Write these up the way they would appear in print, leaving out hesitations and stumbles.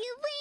you win?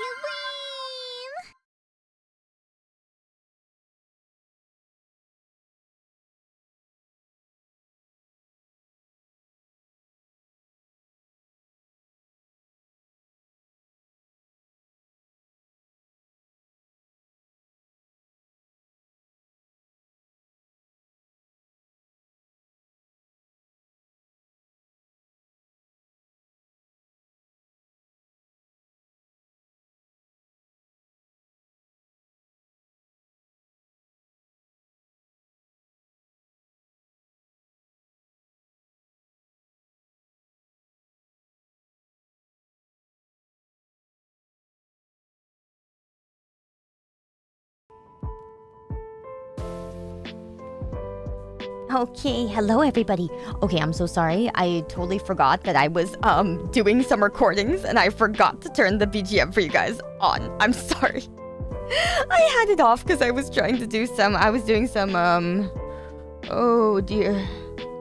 You win! Okay, hello everybody. Okay, I'm so sorry. I totally forgot that I was doing some recordings and I forgot to turn the BGM for you guys on. I'm sorry. I had it off because I was trying to do some oh dear.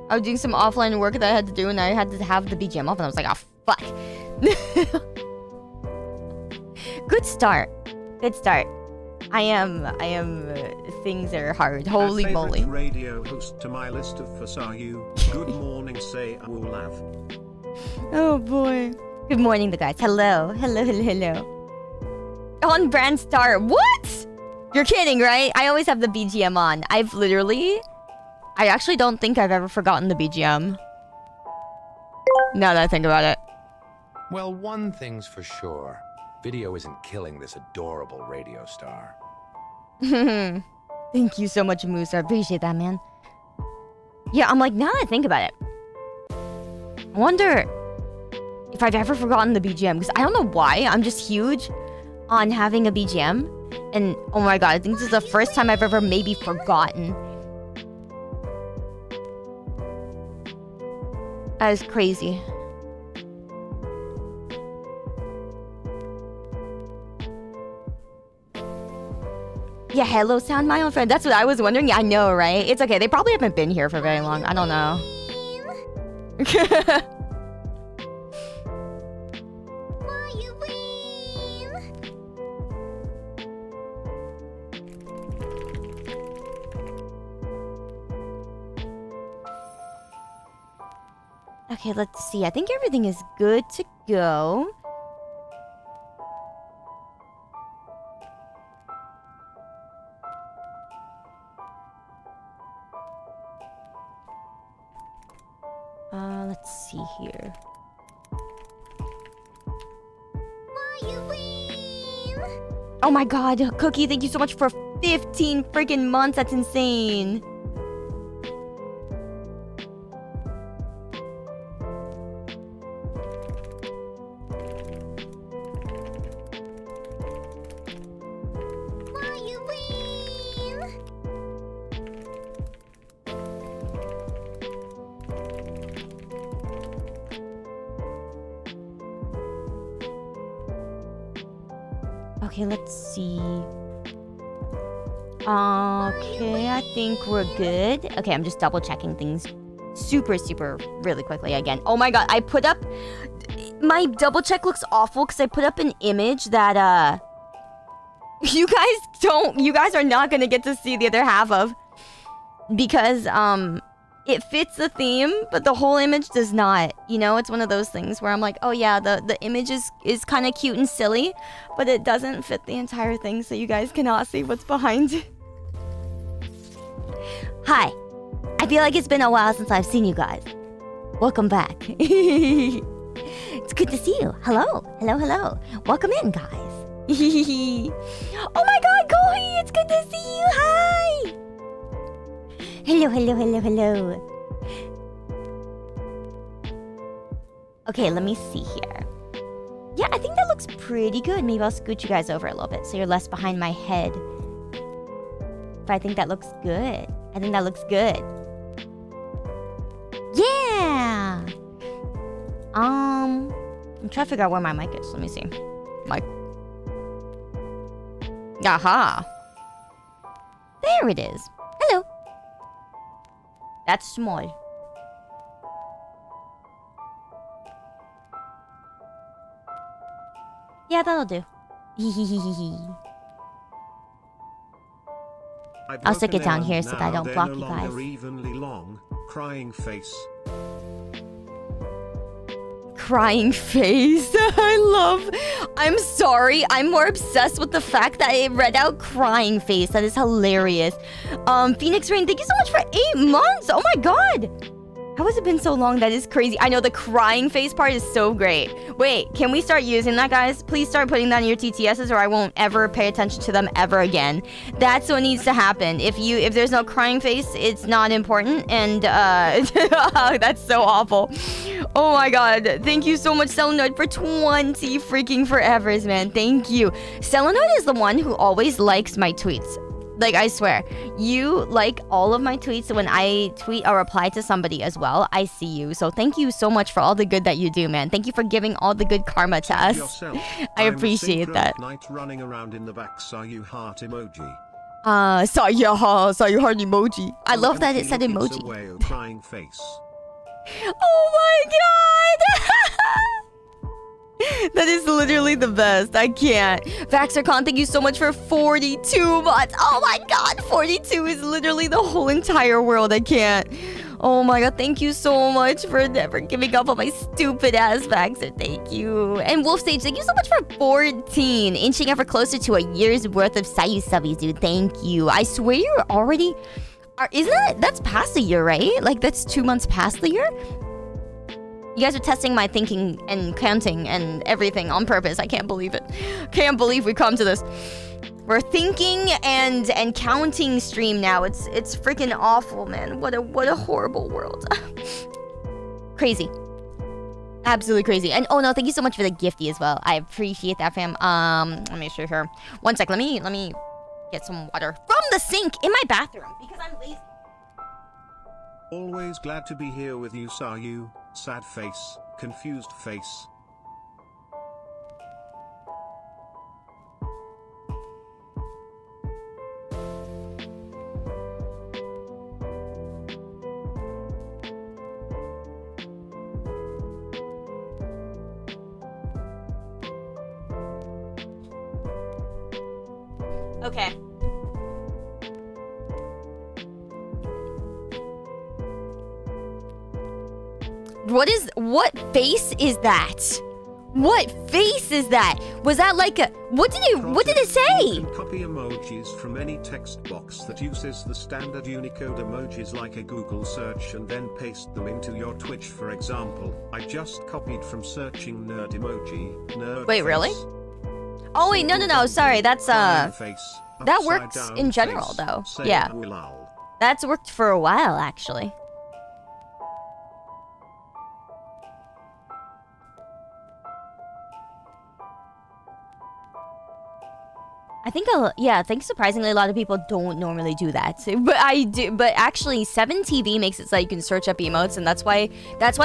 I was doing some offline work that I had to do and I had to have the BGM off and I was like, oh fuck. Good start. Good start. I am things are hard. Holy moly. Radio host to my list of for Sayu. Good morning, say I will laugh. Oh boy. Good morning, the guys. Hello. Hello. On brand star. What? You're kidding, right? I always have the BGM on. I actually don't think I've ever forgotten the BGM. Now that I think about it. Well, one thing's for sure. Video isn't killing this adorable radio star. Thank you so much, Moose. I appreciate that, man. Yeah, I'm like, now that I think about it, I wonder if I've ever forgotten the BGM. Because I don't know why. I'm just huge on having a BGM. And oh my god, I think this is the first time I've ever maybe forgotten That is crazy. Yeah, hello sound, my own friend. That's what I was wondering. I know, right? It's okay. They probably haven't been here for very long. I don't know. Okay, let's see. I think everything is good to go. Let's see here. Oh my god, Cookie, thank you so much for 15 freaking months. That's insane. Okay, let's see. Okay, I think we're good. Okay, I'm just double checking things super really quickly again. Oh my god, I put up... My double check looks awful because I put up an image that, you guys are not gonna get to see the other half of. Because, it fits the theme, but the whole image does not. You know, it's one of those things where I'm like, oh yeah, the image is kind of cute and silly, but it doesn't fit the entire thing, so you guys cannot see what's behind. Hi. I feel like it's been a while since I've seen you guys. Welcome back. It's good to see you. Hello. Hello. Welcome in, guys. Oh my god, Kohi, it's good to see you. Hi. Hello. Okay, let me see here. Yeah, I think that looks pretty good. Maybe I'll scoot you guys over a little bit so you're less behind my head. But I think that looks good. Yeah! I'm trying to figure out where my mic is. Let me see. Mic. Aha! There it is. Hello. That's small. Yeah, that'll do. I'll stick it down here so that I don't block you guys. Evenly long, crying face. Crying face. I'm sorry. I'm more obsessed with the fact that I read out crying face. That is hilarious. Phoenix Rain, thank you so much for 8 months. Oh my god. How has it been so long? That is crazy. I know the crying face part is so great. Wait, can we start using that, guys? Please start putting that in your TTSs or I won't ever pay attention to them ever again. That's what needs to happen. If there's no crying face, it's not important. And, that's so awful. Oh my god. Thank you so much, Selenoid, for 20 freaking forevers, man. Thank you. Selenoid is the one who always likes my tweets. Like, I swear, you like all of my tweets. When I tweet or reply to somebody as well, I see you. So thank you so much for all the good that you do, man. Thank you for giving all the good karma to us. I appreciate that. Night running around in the back, Sayu heart emoji. Sayu heart emoji. I love that it said emoji. WAYU crying face. Oh my god! That is literally the best. I can't. VaxerCon, thank you so much for 42 months. Oh my god, 42 is literally the whole entire world. I can't. Oh my god, thank you so much for never giving up on my stupid ass Vaxer. Thank you. And Wolf Stage, thank you so much for 14. Inching ever closer to a year's worth of Sayu subbies, dude. Thank you. I swear you're already... That's past a year, right? Like, that's 2 months past the year? You guys are testing my thinking and counting and everything on purpose. I can't believe it. Can't believe we come to this. We're thinking and counting stream now. It's freaking awful, man. What a horrible world. Crazy. Absolutely crazy. And oh no, thank you so much for the gifty as well. I appreciate that, fam. Let me show her. One sec. Let me get some water from the sink in my bathroom because I'm lazy. Always glad to be here with you, Sayu. sad face, confused face. Okay. What face is that? What face is that? Was that like a, what did it say? You can copy emojis from any text box that uses the standard Unicode emojis like a Google search and then paste them into your Twitch, for example. I just copied from searching nerd emoji, nerd Wait, face. really? Oh wait, no, sorry, that's Face, that upside works down in general face, though. say Yeah. lol. That's worked for a while actually. I think surprisingly a lot of people don't normally do that. But I do, but actually 7TV makes it so you can search up emotes, and that's why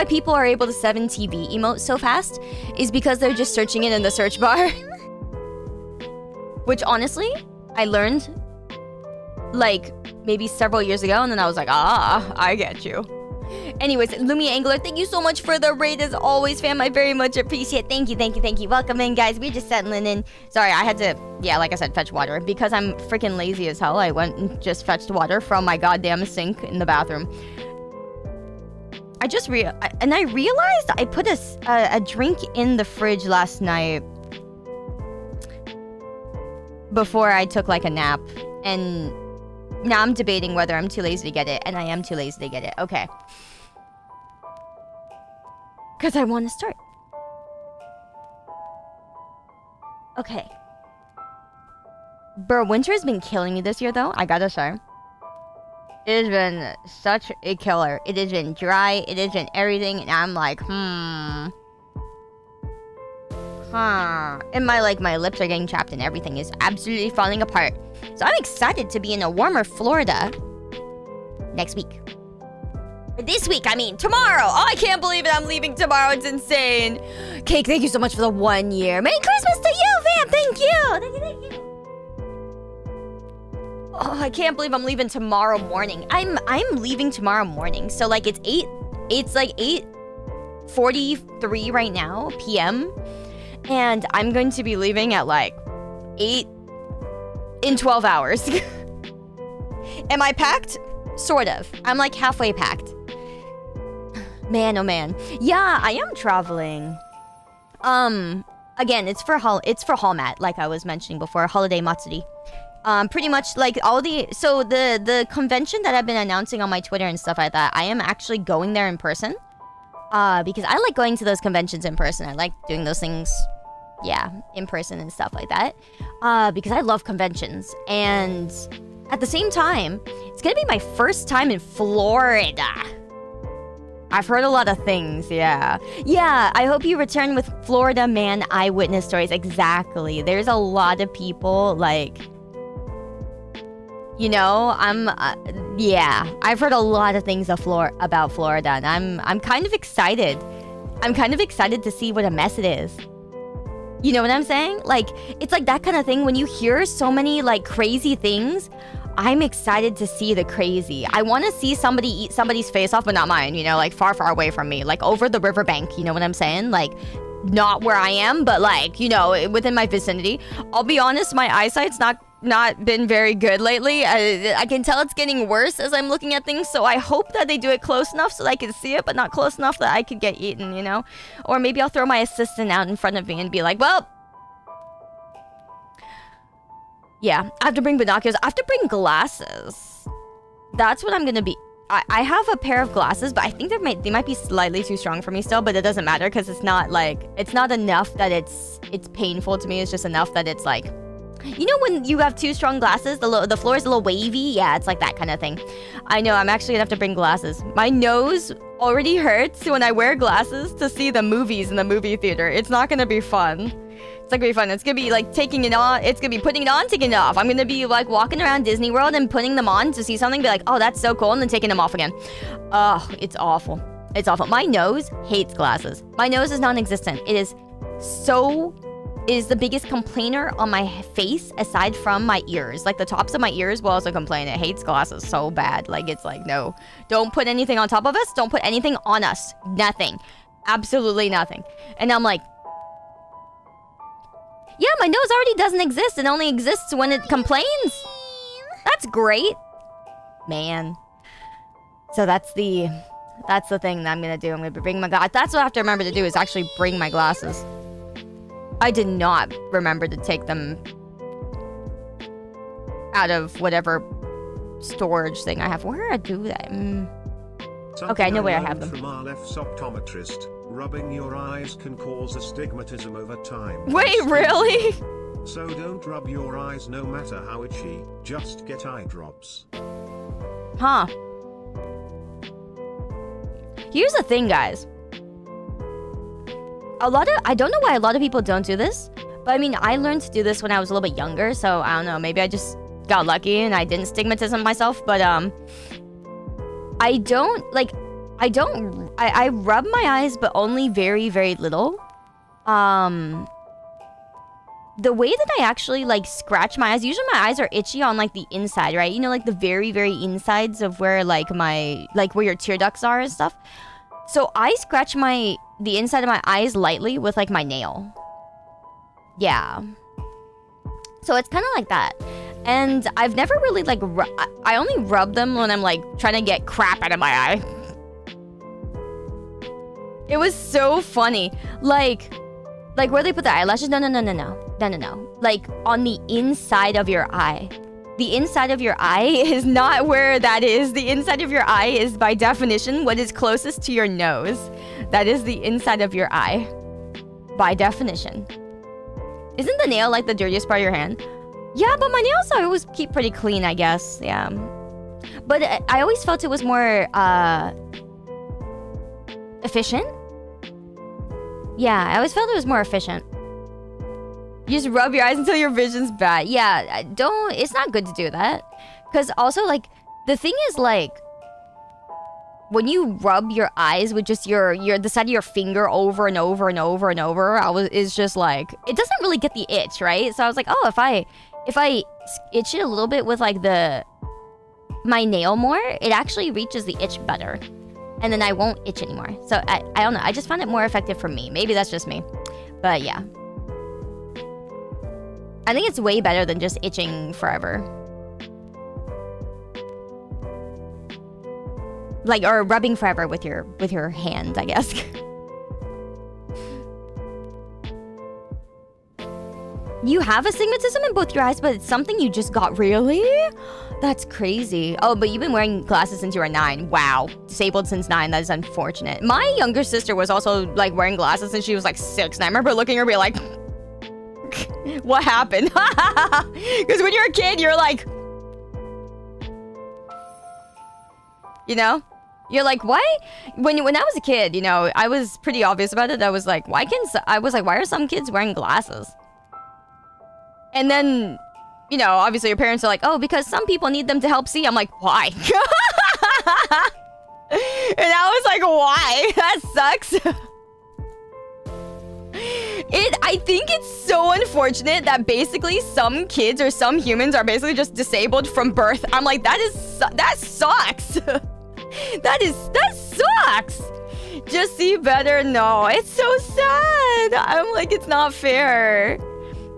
people are able to 7TV emote so fast, is because they're just searching it in the search bar. Which honestly, I learned like maybe several years ago, and then I was like, I get you. Anyways, Lumi Angler, thank you so much for the raid as always, fam. I very much appreciate it. Thank you. Welcome in, guys. We're just settling in. Sorry, I had to, like I said, fetch water. Because I'm freaking lazy as hell, I went and just fetched water from my goddamn sink in the bathroom. I realized I put a drink in the fridge last night before I took like a nap. And now I'm debating whether I'm too lazy to get it. And I am too lazy to get it. Okay. Because I want to start. Okay. Bro, winter has been killing me this year, though. I gotta say. It has been such a killer. It has been dry. It has been everything. And I'm like, And my lips are getting chapped and everything is absolutely falling apart. So I'm excited to be in a warmer Florida next week. Or this week, I mean, tomorrow. Oh, I can't believe it. I'm leaving tomorrow. It's insane. Cake, thank you so much for the 1 year. Merry Christmas to you, fam. Thank you. Thank you. Oh, I can't believe I'm leaving tomorrow morning. I'm leaving tomorrow morning. So like it's like 8:43 right now, PM. And I'm going to be leaving at like 8 in 12 hours. Am I packed? Sort of. I'm like halfway packed. Man, oh man. Yeah, I am traveling. Again, it's for Hallmat, like I was mentioning before, Holiday Matsuri. Pretty much like the convention that I've been announcing on my Twitter and stuff like that, I am actually going there in person. Because I like going to those conventions in person. I like doing those things, in person and stuff like that. Because I love conventions. And at the same time, it's gonna be my first time in Florida. I've heard a lot of things, yeah. Yeah, I hope you return with Florida man eyewitness stories. Exactly. There's a lot of people, like... You know, I've heard a lot of things about Florida, and I'm kind of excited. I'm kind of excited to see what a mess it is. You know what I'm saying? Like, it's like that kind of thing when you hear so many, like, crazy things. I'm excited to see the crazy. I want to see somebody eat somebody's face off, but not mine, you know, like, far, far away from me. Like, over the riverbank, you know what I'm saying? Like, not where I am, but, like, you know, within my vicinity. I'll be honest, my eyesight's not been very good lately. I can tell it's getting worse as I'm looking at things, so I hope that they do it close enough so that I can see it, but not close enough that I could get eaten, you know? Or maybe I'll throw my assistant out in front of me and be like, well... Yeah, I have to bring binoculars. I have to bring glasses. That's what I'm gonna be... I have a pair of glasses, but I think they might be slightly too strong for me still, but it doesn't matter because it's not like... It's not enough that it's painful to me. It's just enough that it's like... You know when you have too strong glasses, the floor is a little wavy? Yeah, it's like that kind of thing. I know, I'm actually gonna have to bring glasses. My nose already hurts when I wear glasses to see the movies in the movie theater. It's not gonna be fun. It's not gonna be fun. It's gonna be like taking it on. It's gonna be putting it on, taking it off. I'm gonna be like walking around Disney World and putting them on to see something, be like, oh, that's so cool, and then taking them off again. Oh, it's awful. It's awful. My nose hates glasses. My nose is non-existent. It is the biggest complainer on my face aside from my ears. Like the tops of my ears will also complain. It hates glasses so bad. Like it's like, no, don't put anything on top of us. Don't put anything on us. Nothing. Absolutely nothing. And I'm like, yeah, my nose already doesn't exist. It only exists when it complains. That's great. Man. So that's the thing that I'm gonna do. I'm gonna bring my glasses. That's what I have to remember to do, is actually bring my glasses. I did not remember to take them out of whatever storage thing I have. Where do I do that? Okay, I know where I have them. From our left optometrist, rubbing your eyes can cause astigmatism over time. Wait, really? So don't rub your eyes no matter how itchy, just get eye drops. Huh. Here's the thing, guys. I don't know why a lot of people don't do this, but I mean, I learned to do this when I was a little bit younger, so I don't know, maybe I just got lucky and I didn't stigmatism myself, but I rub my eyes, but only very, very little. The way that I actually like scratch my eyes, usually my eyes are itchy on like the inside, right? You know, like the very, very insides of where like where your tear ducts are and stuff. So I scratch the inside of my eyes lightly with like my nail. Yeah. So it's kind of like that. And I've never really like, I only rub them when I'm like trying to get crap out of my eye. It was so funny. Like where they put the eyelashes? No. Like on the inside of your eye. The inside of your eye is not where that is. The inside of your eye is by definition what is closest to your nose. That is the inside of your eye. By definition. Isn't the nail like the dirtiest part of your hand? Yeah, but my nails I always keep pretty clean, I guess. Yeah. But I always felt it was more efficient. Yeah, I always felt it was more efficient. You just rub your eyes until your vision's bad. Yeah, it's not good to do that. Because also, like, the thing is, like, when you rub your eyes with just the side of your finger over and over and over and over, it's just like, it doesn't really get the itch, right? So I was like, oh, if I itch it a little bit with, like, my nail more, it actually reaches the itch better. And then I won't itch anymore. So I don't know. I just found it more effective for me. Maybe that's just me. But yeah. I think it's way better than just itching forever. Like, or rubbing forever with your hand, I guess. You have astigmatism in both your eyes, but it's something you just got. Really? That's crazy. Oh, but you've been wearing glasses since you were 9. Wow. Disabled since 9. That is unfortunate. My younger sister was also like wearing glasses since she was like 6. And I remember looking at her and being like, what happened? Because when you're a kid, you're like, you know? You're like, why? When I was a kid, you know, I was pretty obvious about it. I was like, why are some kids wearing glasses? And then, you know, obviously your parents are like, oh, because some people need them to help see. I'm like, why? And I was like, why? That sucks. I think it's so unfortunate that basically some kids or some humans are basically just disabled from birth. I'm like, that sucks. that sucks. Just see better. No, it's so sad. I'm like, it's not fair.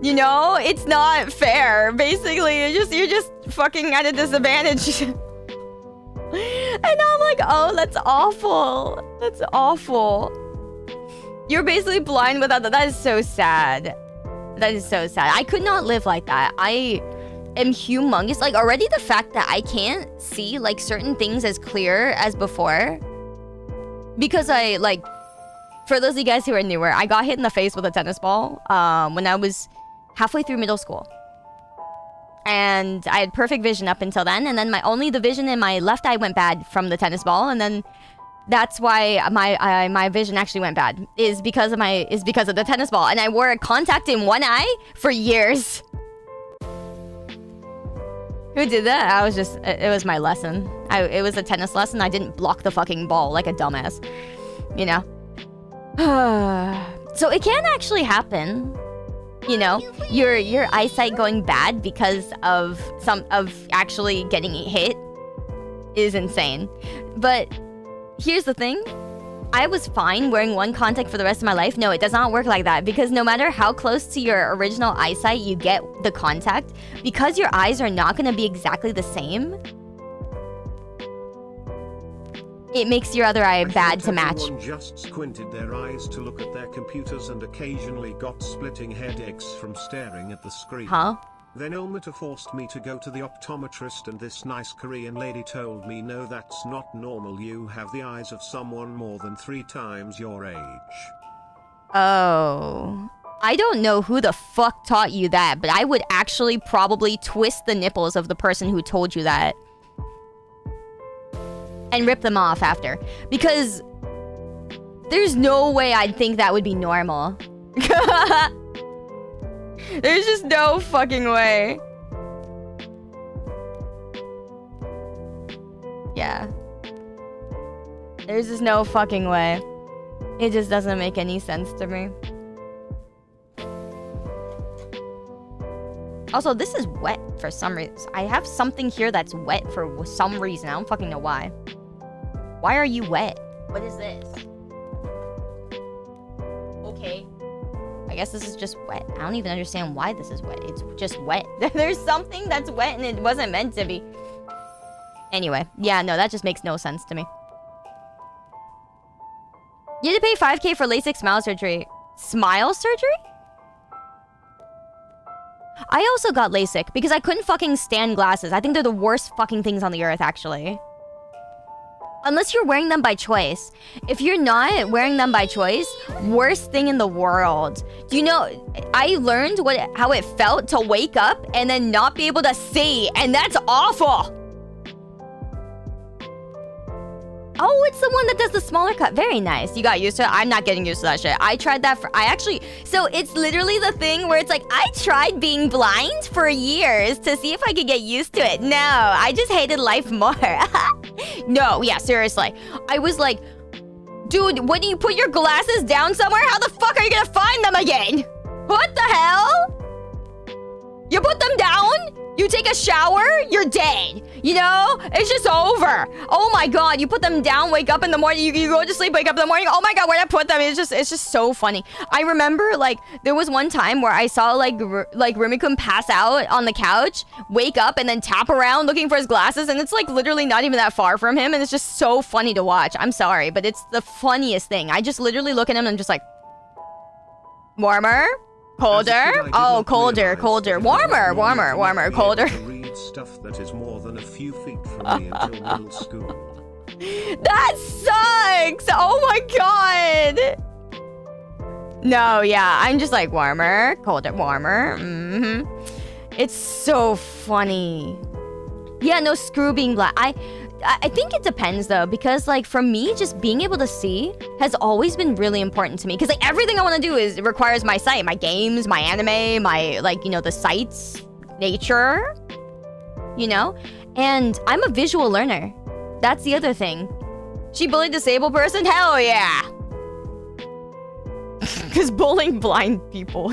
You know, it's not fair. Basically, you're just fucking at a disadvantage. And I'm like, oh, that's awful. That's awful. You're basically blind without that. That is so sad. That is so sad. I could not live like that. I am humongous. Like, already the fact that I can't see, like, certain things as clear as before. Because for those of you guys who are newer, I got hit in the face with a tennis ball when I was halfway through middle school. And I had perfect vision up until then. And then the vision in my left eye went bad from the tennis ball. And then that's why my vision actually went bad. Is because of the tennis ball. And I wore a contact in one eye for years. Who did that? I was just, it was my lesson. It was a tennis lesson. I didn't block the fucking ball like a dumbass. You know? So it can actually happen. You know, your eyesight going bad because of actually getting hit is insane. But here's the thing. I was fine wearing one contact for the rest of my life. No, it does not work like that, because no matter how close to your original eyesight you get the contact, because your eyes are not going to be exactly the same, it makes your other eye bad to match. Everyone just squinted their eyes to look at their computers and occasionally got splitting headaches from staring at the screen. Huh? Then Olmata forced me to go to the optometrist, and this nice Korean lady told me, no, that's not normal. You have the eyes of someone more than 3 times your age. Oh. I don't know who the fuck taught you that, but I would actually probably twist the nipples of the person who told you that. And rip them off after. Because there's no way I'd think that would be normal. There's just no fucking way. Yeah. There's just no fucking way. It just doesn't make any sense to me. Also, this is wet for some reason. I have something here that's wet for some reason. I don't fucking know why. Why are you wet? What is this? Okay. I guess this is just wet. I don't even understand why this is wet. It's just wet. There's something that's wet and it wasn't meant to be. Anyway, yeah, no, that just makes no sense to me. You had to pay $5K for LASIK smile surgery. Smile surgery? I also got LASIK because I couldn't fucking stand glasses. I think they're the worst fucking things on the earth, actually. Unless you're wearing them by choice. If you're not wearing them by choice, worst thing in the world. Do you know, I learned how it felt to wake up and then not be able to see, and that's awful. Oh, it's the one that does the smaller cut. Very nice. You got used to it. I'm not getting used to that shit. I tried that so it's literally the thing where it's like, I tried being blind for years to see if I could get used to it. No, I just hated life more. No, yeah, seriously. I was like, dude, when you put your glasses down somewhere, how the fuck are you gonna find them again? What the hell? You put them down, you take a shower, you're dead. You know? It's just over. Oh my god, you put them down, wake up in the morning, you go to sleep, wake up in the morning. Oh my god, where'd I put them? It's just so funny. I remember, like, there was one time where I saw, like Rumikun pass out on the couch, wake up, and then tap around looking for his glasses, and it's, like, literally not even that far from him, and it's just so funny to watch. I'm sorry, but it's the funniest thing. I just literally look at him and I'm just like, warmer? Colder? Oh, colder. Warmer, colder. Read stuff that is more than a few feet from me until middle school. That sucks! Oh my god! No, yeah, I'm just like warmer, colder, warmer. It's so funny. Yeah, no, screw being black. I think it depends though, because like for me, just being able to see has always been really important to me. Because like everything I want to do requires my sight, my games, my anime, my like, you know, the sights, nature, you know? And I'm a visual learner. That's the other thing. She bullied a disabled person? Hell yeah! Because bullying blind people.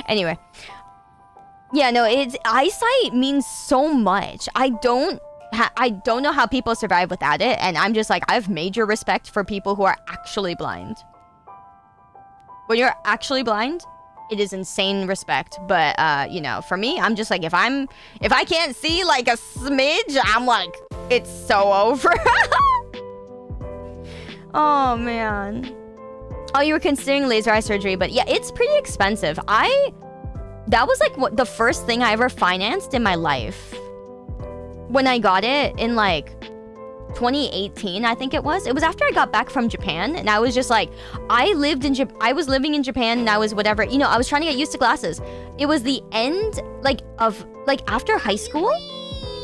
Anyway. Yeah, no, eyesight means so much. I don't know how people survive without it, and I'm just like, I have major respect for people who are actually blind. When you're actually blind, it is insane respect. But you know, for me, I'm just like, if I can't see like a smidge, I'm like, it's so over. Oh man. Oh, you were considering laser eye surgery, but yeah, it's pretty expensive. That was like the first thing I ever financed in my life. When I got it in like 2018, I think it was. It was after I got back from Japan, and I was just like, I was living in Japan, and I was whatever, you know, I was trying to get used to glasses. It was the end after high school.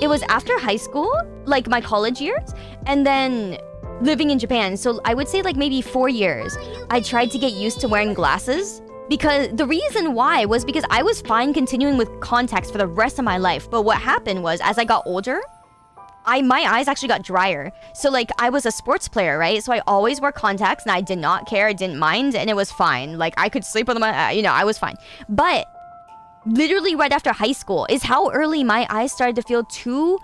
It was after high school, like my college years, and then living in Japan. So I would say like maybe 4 years. I tried to get used to wearing glasses Because the reason why was because I was fine continuing with contacts for the rest of my life. But what happened was, as I got older, my eyes actually got drier. So like, I was a sports player, right? So I always wore contacts and I did not care, I didn't mind, and it was fine. Like, I could sleep with them, you know, I was fine. But literally right after high school is how early my eyes started to feel too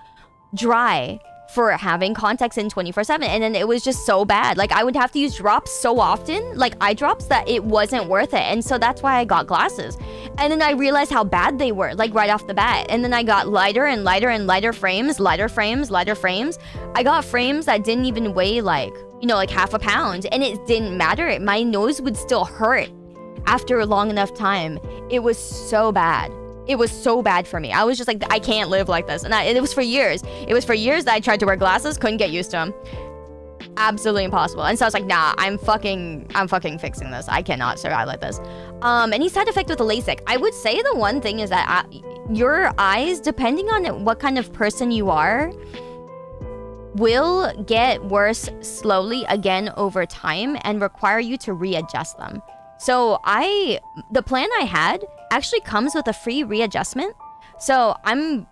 dry for having contacts in 24/7, and then it was just so bad. Like, I would have to use drops so often, like eye drops, that it wasn't worth it. And so that's why I got glasses. And then I realized how bad they were, like right off the bat. And then I got lighter and lighter and lighter frames, lighter frames, lighter frames. I got frames that didn't even weigh like, you know, like half a pound, and it didn't matter. My nose would still hurt after a long enough time. It was so bad. It was so bad for me. I was just like, I can't live like this. And it was for years. It was for years that I tried to wear glasses, couldn't get used to them. Absolutely impossible. And so I was like, nah, I'm fucking fixing this. I cannot survive like this. Any side effect with the LASIK? I would say the one thing is that your eyes, depending on what kind of person you are, will get worse slowly again over time and require you to readjust them. So the plan I had actually comes with a free readjustment. So I'm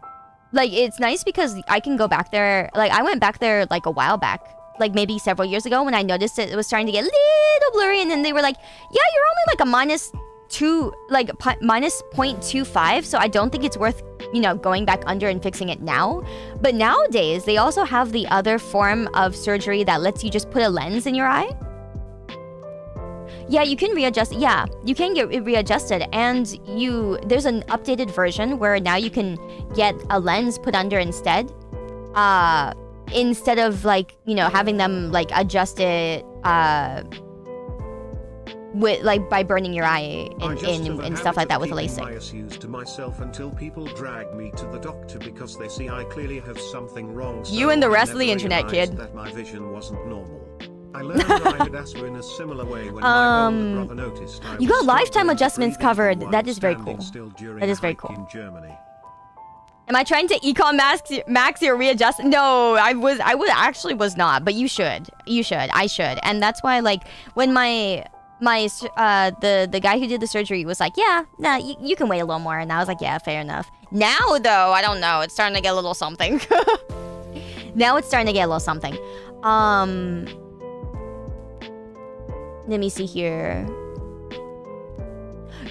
like, it's nice because I can go back there. Like, I went back there like a while back, like maybe several years ago, when I noticed it was starting to get a little blurry, and then they were like, yeah, you're only like a minus 0.25, so I don't think it's worth, you know, going back under and fixing it now. But nowadays they also have the other form of surgery that lets you just put a lens in your eye. Yeah, you can readjust. Yeah, you can get it readjusted, and there's an updated version where now you can get a lens put under instead of like, you know, having them like adjust it with like by burning your eye and stuff like that with LASIK. Bias used to myself until people drag me to the doctor because they see I clearly have something wrong. So you and the rest I of the internet, kid. That my vision wasn't normal. I learned that I had asthma in a similar way when my older brother noticed I you got was lifetime struggling adjustments breathing covered. while That is very standing cool. still during That is a very hike cool. in Germany. Am I trying to econ max your readjust? No, I actually was not, but you should. I should. And that's why, like, when the guy who did the surgery was like, yeah, nah, you can wait a little more, and I was like, yeah, fair enough. Now though, I don't know, it's starting to get a little something. Now it's starting to get a little something. Let me see here.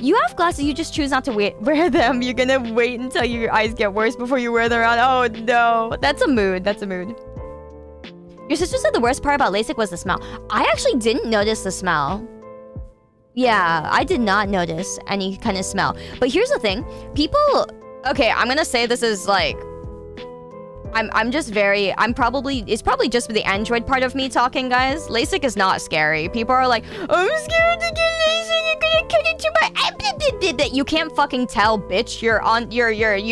You have glasses, you just choose not to wear them. You're gonna wait until your eyes get worse before you wear them around. Oh no, that's a mood. That's a mood. Your sister said the worst part about LASIK was the smell. I actually didn't notice the smell. Yeah, I did not notice any kind of smell. But here's the thing. People... Okay, I'm gonna say this is like... It's probably just the Android part of me talking, guys. LASIK is not scary. People are like, I'm scared to get LASIK. You're gonna cut into my... You can't fucking tell, bitch.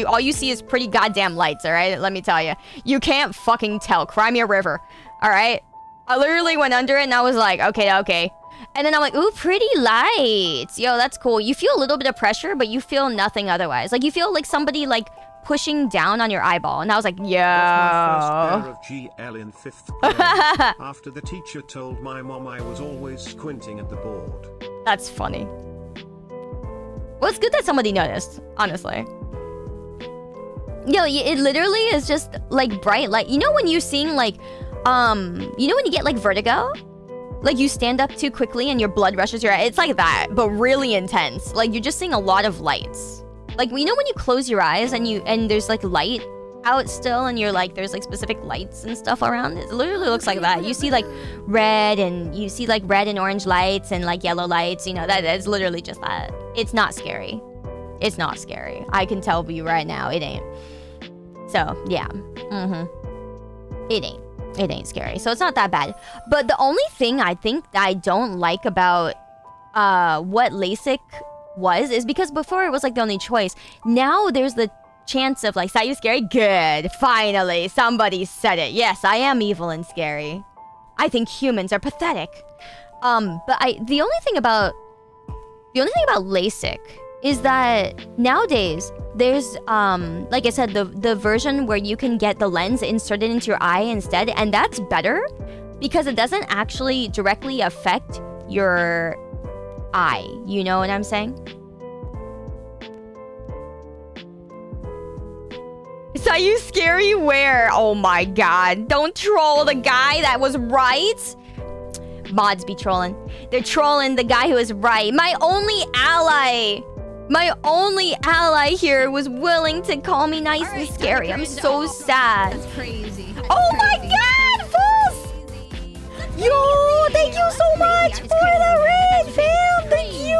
All you see is pretty goddamn lights, alright? Let me tell you. You can't fucking tell. Cry me a river, alright? I literally went under it and I was like, okay. And then I'm like, ooh, pretty lights. Yo, that's cool. You feel a little bit of pressure, but you feel nothing otherwise. Like, you feel like somebody, like, pushing down on your eyeball. And I was like, yo. My first pair of GL in 5th grade. After the teacher told my mom I was always squinting at the board. That's funny. Well, it's good that somebody noticed, honestly. Yo, it literally is just, like, bright light. You know when you're seeing, like, you know when you get, like, vertigo? Like, you stand up too quickly and your blood rushes your eye. It's like that, but really intense. Like, you're just seeing a lot of lights. Like, you know when you close your eyes and there's, like, light out still, and you're, like, there's, like, specific lights and stuff around? It literally looks like that. You see, like, red and orange lights and, like, yellow lights. You know, that's literally just that. It's not scary. It's not scary. I can tell you right now, it ain't. So, yeah. It ain't. It ain't scary. So it's not that bad. But the only thing I think that I don't like about what LASIK is because before it was like the only choice. Now there's the chance of like, Sayu scary? Good. Finally, somebody said it. Yes, I am evil and scary. I think humans are pathetic. But the only thing about LASIK is that nowadays there's like I said, the version where you can get the lens inserted into your eye instead, and that's better because it doesn't actually directly affect your You know what I'm saying? Sayu scary where? Oh my god. Don't troll the guy that was right. Mods be trolling. They're trolling the guy who was right. My only ally here was willing to call me nice and scary. I'm so sad. That's crazy. Oh my god, False! Yo, thank you so much for the raid, fam. Thank you.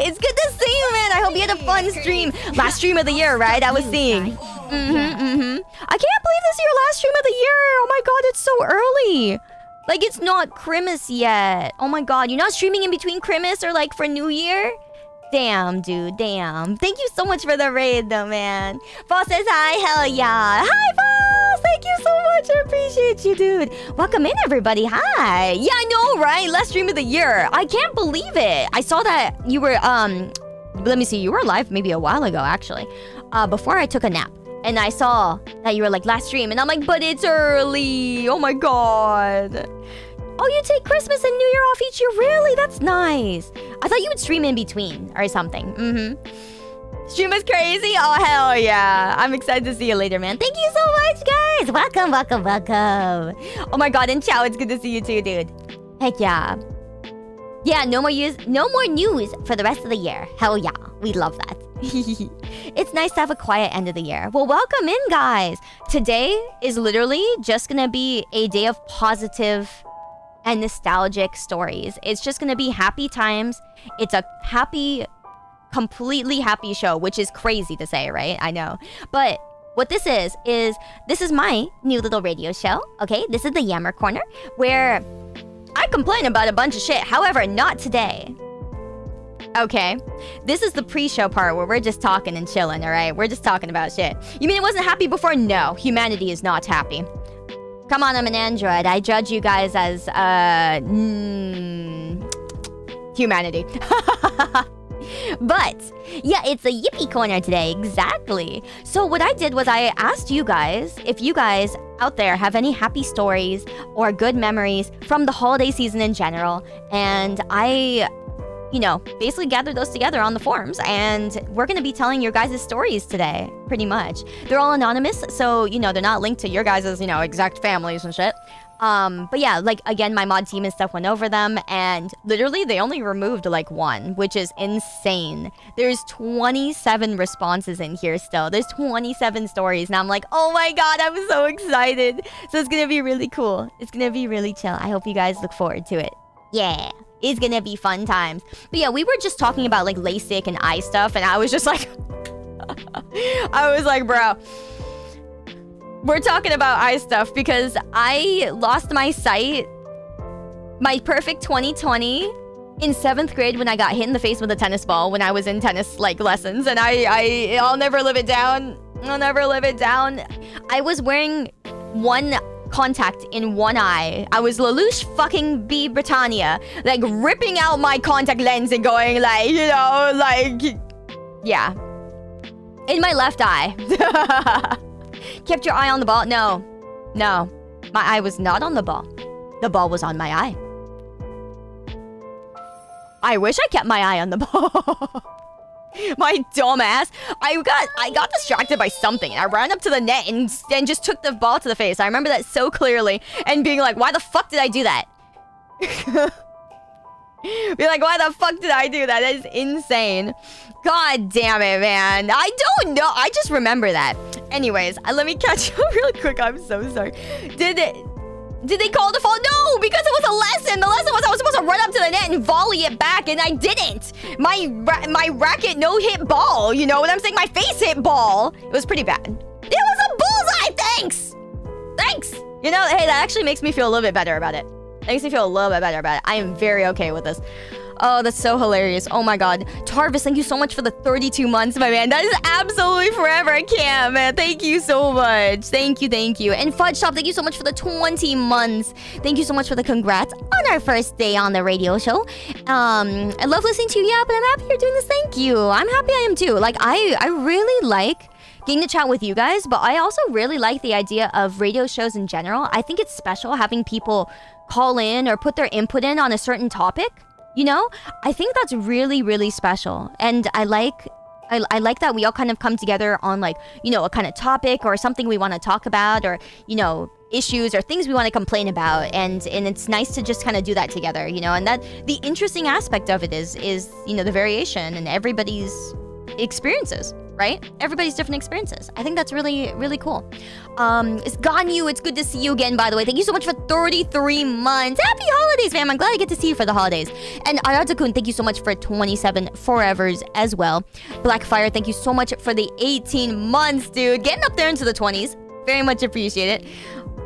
It's good to see you, man. I hope you had a fun stream. Last stream of the year, right? I was seeing. I can't believe this is your last stream of the year. Oh my god, it's so early. Like, it's not Christmas yet. Oh my god, you're not streaming in between Christmas or like for New Year? Damn, dude, damn. Thank you so much for the raid, though, man. Boss says hi, hell yeah. Hi, Boss! Thank you so much, I appreciate you, dude. Welcome in, everybody, hi. Yeah, I know, right? Last stream of the year. I can't believe it. I saw that you were, let me see, you were live maybe a while ago, actually. Before I took a nap. And I saw that you were like, last stream. And I'm like, but it's early. Oh my god. Oh, you take Christmas and New Year off each year? Really? That's nice. I thought you would stream in between or something. Stream is crazy? Oh, hell yeah. I'm excited to see you later, man. Thank you so much, guys. Welcome. Oh my god, and Chow, it's good to see you too, dude. Heck yeah. Yeah, no more news for the rest of the year. Hell yeah. We love that. It's nice to have a quiet end of the year. Well, welcome in, guys. Today is literally just gonna be a day of positive and nostalgic stories. It's just gonna be happy times. It's a completely happy show, which is crazy to say, right? I know. But what this is my new little radio show, okay? This is the Yammer Corner, where I complain about a bunch of shit. However, not today. Okay? This is the pre-show part where we're just talking and chilling, alright? We're just talking about shit. You mean it wasn't happy before? No. Humanity is not happy. Come on, I'm an android. I judge you guys as, humanity. But, yeah, it's a yippee corner today. Exactly. So what I did was I asked you guys if you guys out there have any happy stories or good memories from the holiday season in general. And I, basically gathered those together on the forums. And we're going to be telling your guys' stories today, pretty much. They're all anonymous, so, they're not linked to your guys', exact families and shit. But yeah, like, again, my mod team and stuff went over them, and literally they only removed like one, which is insane. There's 27 responses in here still. There's 27 stories, and I'm like, oh my god, I'm so excited. So it's gonna be really cool. It's gonna be really chill. I hope you guys look forward to it. Yeah, it's gonna be fun times. But yeah, we were just talking about like LASIK and eye stuff, and I was just like, I was like, bro, we're talking about eye stuff because I lost my sight, my perfect 20/20, in 7th grade when I got hit in the face with a tennis ball when I was in tennis like lessons, and I'll never live it down. I'll never live it down. I was wearing one contact in one eye. I was Lelouch fucking B Britannia, like ripping out my contact lens and going like, yeah, in my left eye. Kept your eye on the ball? No. My eye was not on the ball. The ball was on my eye. I wish I kept my eye on the ball. My dumbass. I got distracted by something, and I ran up to the net and just took the ball to the face. I remember that so clearly, and being like, why the fuck did I do that? Be like, why the fuck did I do that? That is insane. God damn it, man. I don't know. I just remember that. Anyways, let me catch up real quick. I'm so sorry. Did they call the fall? No, because it was a lesson. The lesson was I was supposed to run up to the net and volley it back, and I didn't. My racket no hit ball. You know what I'm saying? My face hit ball. It was pretty bad. It was a bullseye. Thanks. Hey, that actually makes me feel a little bit better about it. I am very okay with this. Oh, that's so hilarious. Oh my god. Tarvis, thank you so much for the 32 months, my man. That is absolutely forever. I can't, man. Thank you so much. Thank you. And Fudge Shop, thank you so much for the 20 months. Thank you so much for the congrats on our first day on the radio show. I love listening to you, yeah, but I'm happy you're doing this. Thank you. I'm happy I am too. Like, I really like getting to chat with you guys, but I also really like the idea of radio shows in general. I think it's special having people call in or put their input in on a certain topic. You know, I think that's really, really special. And I like that we all kind of come together on like, you know, a kind of topic or something we want to talk about, or, you know, issues or things we want to complain about, and it's nice to just kind of do that together, you know. And that the interesting aspect of it is you know, the variation and everybody's experiences, right? Everybody's different experiences. I think that's really, really cool. It's Ganyu. It's good to see you again, by the way. Thank you so much for 33 months. Happy holidays, fam. I'm glad I get to see you for the holidays. And Ayata-kun, thank you so much for 27 forevers as well. Blackfire, thank you so much for the 18 months, dude. Getting up there into the 20s. Very much appreciate it.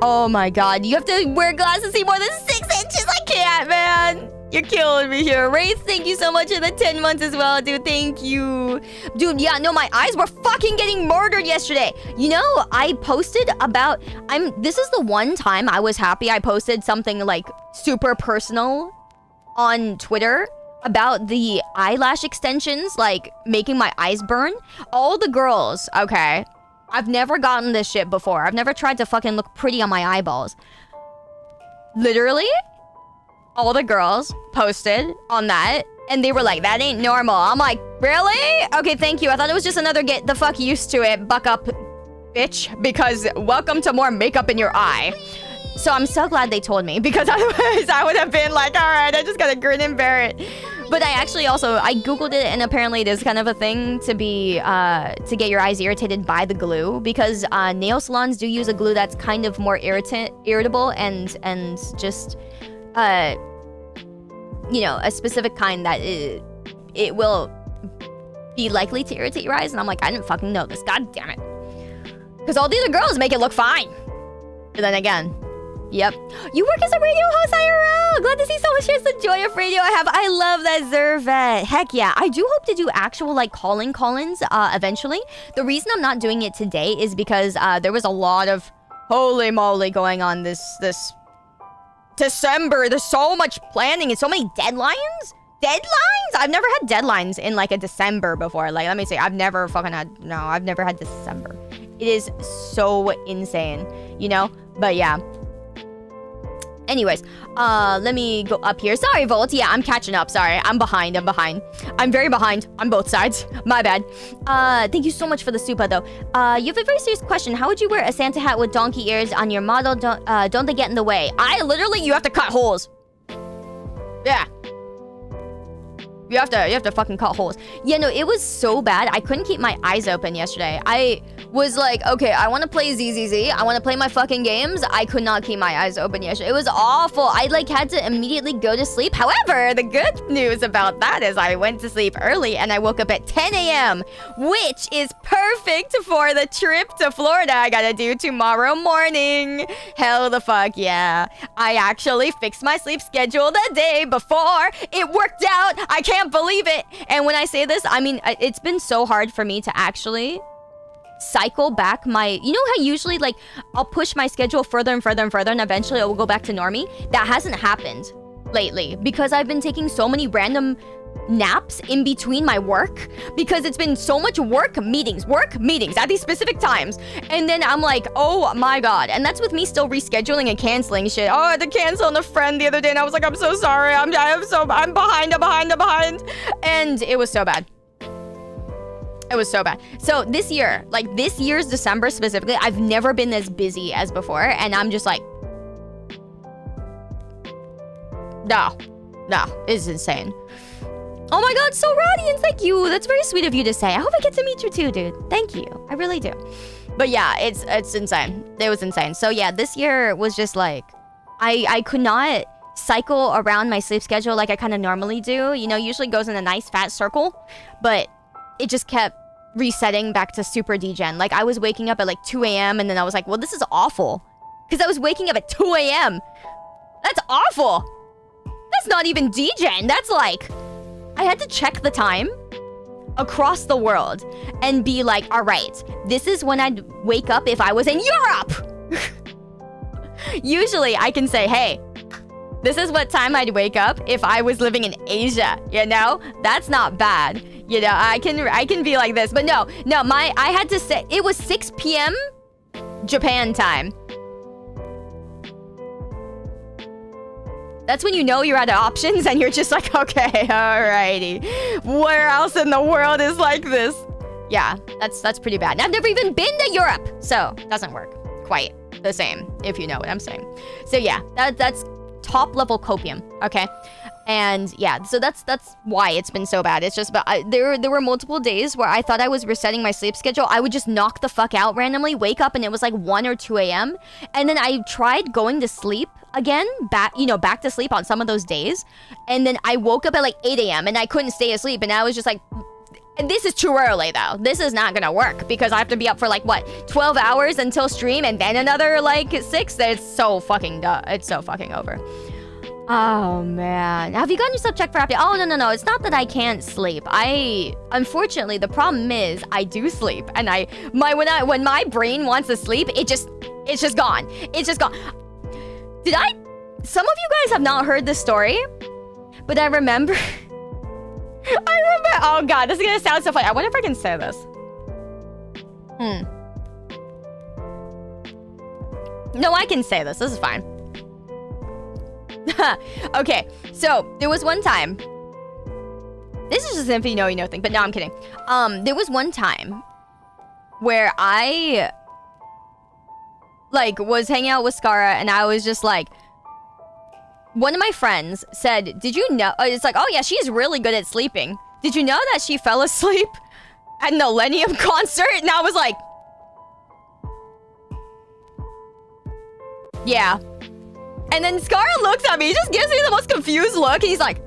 Oh my god, you have to wear glasses to see more than 6 inches. I can't, man. You're killing me here. Wraith, thank you so much for the 10 months as well, dude. Thank you. Dude, yeah, no, my eyes were fucking getting murdered yesterday. You know, I posted about... This is the one time I was happy I posted something, like, super personal on Twitter about the eyelash extensions, like, making my eyes burn. All the girls, okay, I've never gotten this shit before. I've never tried to fucking look pretty on my eyeballs. Literally... all the girls posted on that, and they were like, that ain't normal. I'm like, really? Okay, thank you. I thought it was just another get the fuck used to it, buck up, bitch, because welcome to more makeup in your eye. So I'm so glad they told me, because otherwise I would have been like, all right, I just gotta grin and bear it. But I actually also, I googled it, and apparently it is kind of a thing to be, to get your eyes irritated by the glue, because nail salons do use a glue that's kind of more irritable and just... you know, a specific kind that it will be likely to irritate your eyes. And I'm like, I didn't fucking know this. God damn it. Because all the other girls make it look fine. But then again, yep. You work as a radio host, IRL. Glad to see someone shares the joy of radio I have. I love that, Zervet. Heck yeah. I do hope to do actual, like, calling call-ins eventually. The reason I'm not doing it today is because there was a lot of holy moly going on this December. There's so much planning and so many deadlines. I've never had deadlines in like a December before. Like, let me say, I've never had December. It is so insane, you know? But yeah. Anyways, let me go up here. Sorry, Volt. Yeah, I'm catching up. Sorry, I'm behind. I'm very behind on both sides. My bad. Thank you so much for the super, though. You have a very serious question. How would you wear a Santa hat with donkey ears on your model? Don't they get in the way? You have to cut holes. Yeah. You have to fucking cut holes. Yeah, no, it was so bad. I couldn't keep my eyes open yesterday. I was like, okay, I want to play ZZZ. I want to play my fucking games. I could not keep my eyes open yesterday. It was awful. I like had to immediately go to sleep. However, the good news about that is I went to sleep early and I woke up at 10 a.m., which is perfect for the trip to Florida I gotta do tomorrow morning. Hell the fuck yeah. I actually fixed my sleep schedule the day before. It worked out. I can't believe it. And when I say this, I mean, it's been so hard for me to actually cycle back my... You know how usually, like, I'll push my schedule further and further and further, and eventually it will go back to normie? That hasn't happened lately because I've been taking so many random naps in between my work because it's been so much work meetings at these specific times. And then I'm like, oh my god. And that's with me still rescheduling and canceling shit. Oh, I had to cancel on a friend the other day and I was like, I'm so sorry. I'm behind. And it was so bad. It was so bad. So this year, like this year's December specifically, I've never been as busy as before. And I'm just like, no, it's insane. Oh my god, so radiant, thank you. That's very sweet of you to say. I hope I get to meet you too, dude. Thank you. I really do. But yeah, it's insane. It was insane. So yeah, this year was just like, I could not cycle around my sleep schedule like I kind of normally do. You know, usually goes in a nice fat circle, but it just kept resetting back to super degen. Like I was waking up at like 2 a.m. and then I was like, well, this is awful. Because I was waking up at 2 a.m. That's awful. That's not even degen. That's like... I had to check the time across the world and be like, all right, this is when I'd wake up if I was in Europe. Usually I can say, hey, this is what time I'd wake up if I was living in Asia, you know? That's not bad. You know, I can be like this, but no, I had to say, it was 6 p.m. Japan time. That's when you know you're out of options and you're just like, okay, alrighty. Where else in the world is like this? Yeah, that's pretty bad. And I've never even been to Europe, so it doesn't work quite the same, if you know what I'm saying. So yeah, that's top level copium, okay? And yeah, so that's why it's been so bad. It's just, but there were multiple days where I thought I was resetting my sleep schedule. I would just knock the fuck out randomly, wake up, and it was like 1 or 2 a.m. And then I tried going to sleep again, back to sleep on some of those days. And then I woke up at like 8 a.m. and I couldn't stay asleep. And I was just like, and this is too early though. This is not gonna work because I have to be up for like what, 12 hours until stream and then another like 6. It's so fucking it's so fucking over. Oh man, have you gotten yourself checked for apnea? Oh no, it's not that I can't sleep. Unfortunately, the problem is I do sleep, and when my brain wants to sleep, it's just gone. It's just gone. Some of you guys have not heard this story, but I remember. Oh god, this is gonna sound so funny. I wonder if I can say this. No, I can say this. This is fine. Okay, so there was one time. This is just an if you know, you know thing, but no, I'm kidding. There was one time where I like was hanging out with Skara, and I was just like, one of my friends said, "Did you know?" It's like, "Oh yeah, she's really good at sleeping. Did you know that she fell asleep at an Millennium concert?" And I was like, "Yeah." And then Scar looks at me, he just gives me the most confused look, and he's like...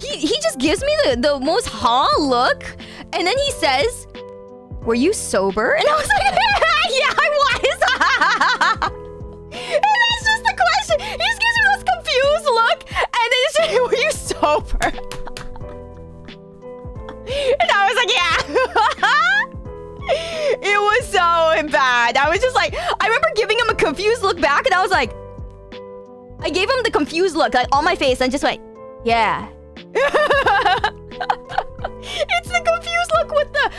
He just gives me the most look, and then he says, "Were you sober?" And I was like, "Yeah, I was." And that's just the question. He just gives me the most confused look, and then he's like, "Were you sober?" And I was like, "Yeah." It was so bad. I was just like, I remember giving him a confused look back, and I was like, I gave him the confused look, like on my face, and just went, "Yeah." It's the confused look with the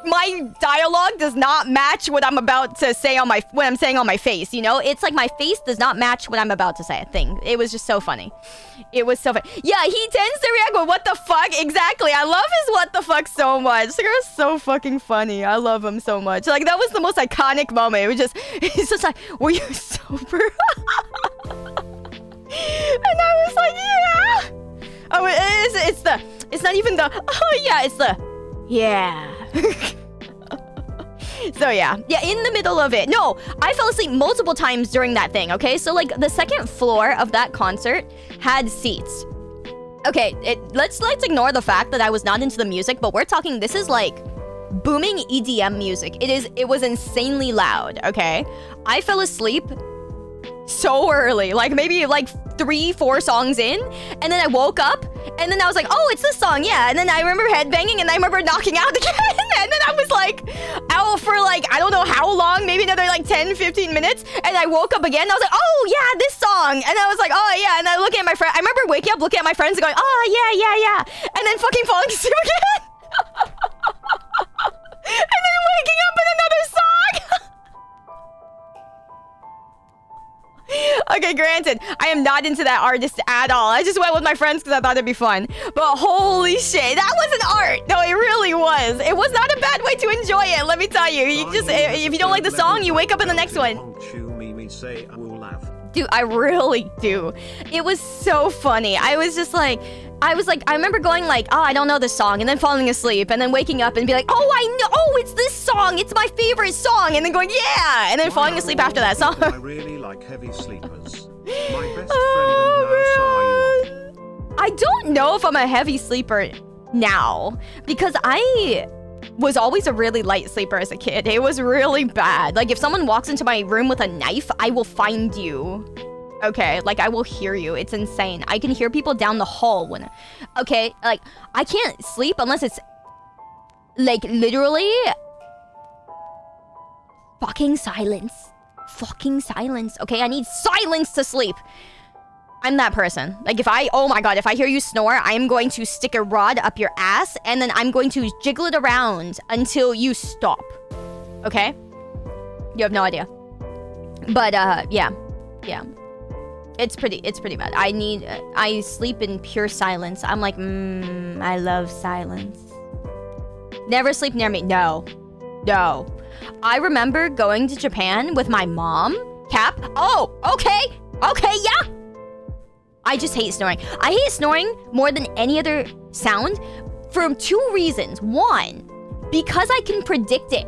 my dialogue does not match what I'm about to say on what I'm saying on my face, you know? It's like my face does not match what I'm about to say. A thing. It was just so funny. It was so funny. Yeah, he tends to react with "what the fuck?" Exactly. I love his "what the fuck" so much. This guy's so fucking funny. I love him so much. Like, that was the most iconic moment. It was just, he's just like, "Were you sober?" And I was like, "Yeah." Oh, it's not even the, "oh yeah," it's the, "yeah." So yeah, in the middle of it. No, I fell asleep multiple times during that thing, okay? So like the second floor of that concert had seats. Okay, let's ignore the fact that I was not into the music, but we're talking, this is like booming EDM music. It was insanely loud, okay? I fell asleep so early, like maybe like 3-4 songs in, and then I woke up, and then I was like, "Oh, it's this song, yeah." And then I remember headbanging, and I remember knocking out again, and then I was like out for like, I don't know how long, maybe another like 10-15 minutes, and I woke up again, and I was like, "Oh yeah, this song," and I was like, "Oh yeah," and I look at my friend, I remember waking up, looking at my friends, and going, "Oh yeah," and then fucking falling asleep again. And then waking up in another song. Okay, granted, I am not into that artist at all. I just went with my friends because I thought it'd be fun. But holy shit, that was an art. No, it really was. It was not a bad way to enjoy it, let me tell you. You just, if you don't like the song, you wake up in the next one. Dude, I really do. It was so funny. I was like, I remember going like, "Oh, I don't know this song," and then falling asleep, and then waking up and be like, "Oh, I know, oh, it's this song, it's my favorite song," and then going, "Yeah," and then falling asleep after that song. I really like heavy sleepers. My best friend and Sayu. I don't know if I'm a heavy sleeper now, because I was always a really light sleeper as a kid. It was really bad. Like, if someone walks into my room with a knife, I will find you. Okay, like, I will hear you. It's insane. I can hear people down the hall when... Okay, like, I can't sleep unless it's... Like, literally... Fucking silence. Fucking silence. Okay, I need silence to sleep. I'm that person. Like, if I... Oh my god, if I hear you snore, I am going to stick a rod up your ass, and then I'm going to jiggle it around until you stop. Okay? You have no idea. But yeah. It's pretty bad. I sleep in pure silence. I'm like, I love silence. Never sleep near me. No. I remember going to Japan with my mom. Cap. Oh, okay, yeah. I just hate snoring. I hate snoring more than any other sound for 2 reasons. 1, because I can predict it.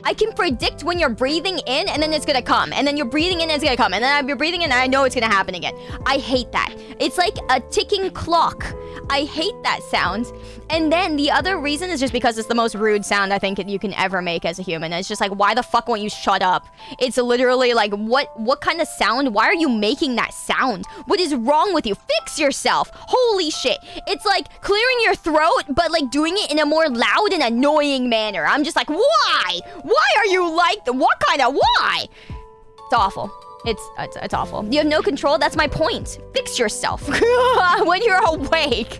I can predict when you're breathing in and then it's gonna come. And then you're breathing in and it's gonna come. And then you're breathing in and I know it's gonna happen again. I hate that. It's like a ticking clock. I hate that sound. And then the other reason is just because it's the most rude sound I think you can ever make as a human. It's just like, why the fuck won't you shut up? It's literally like, what kind of sound? Why are you making that sound? What is wrong with you? Fix yourself. Holy shit. It's like clearing your throat, but like doing it in a more loud and annoying manner. I'm just like, why? Why are you like, what kind of why? It's awful. It's awful. You have no control. That's my point. Fix yourself when you're awake.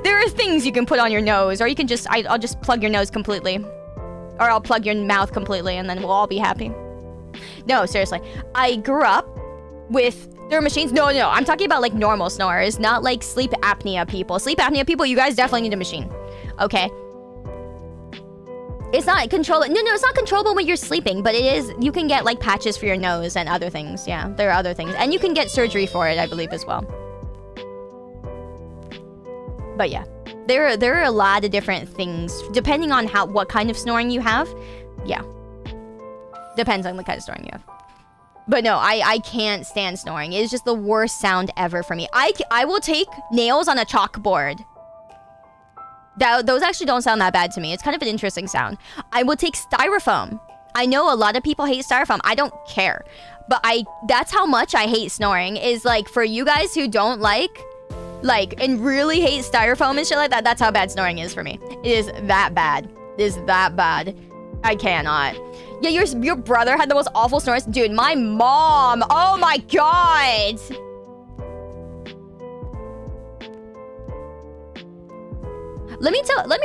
There are things you can put on your nose, or you can just, I'll just plug your nose completely. Or I'll plug your mouth completely, and then we'll all be happy. No, seriously. I grew up with, there are machines. No, I'm talking about like normal snorers, not like sleep apnea people. Sleep apnea people, you guys definitely need a machine. Okay? It's not controllable. No, it's not controllable when you're sleeping, but it is, you can get like patches for your nose and other things. Yeah, there are other things. And you can get surgery for it, I believe, as well. But yeah, there are a lot of different things depending on what kind of snoring you have. Yeah, depends on the kind of snoring you have. But no, I can't stand snoring. It is just the worst sound ever for me. I will take nails on a chalkboard. Those actually don't sound that bad to me. It's kind of an interesting sound. I will take styrofoam. I know a lot of people hate styrofoam. I don't care, but that's how much I hate snoring. Is like, for you guys who don't like and really hate styrofoam and shit like that, that's how bad snoring is for me. It is that bad. It is that bad. I cannot. Yeah, your brother had the most awful snores. Dude, my mom. Oh my god. Let me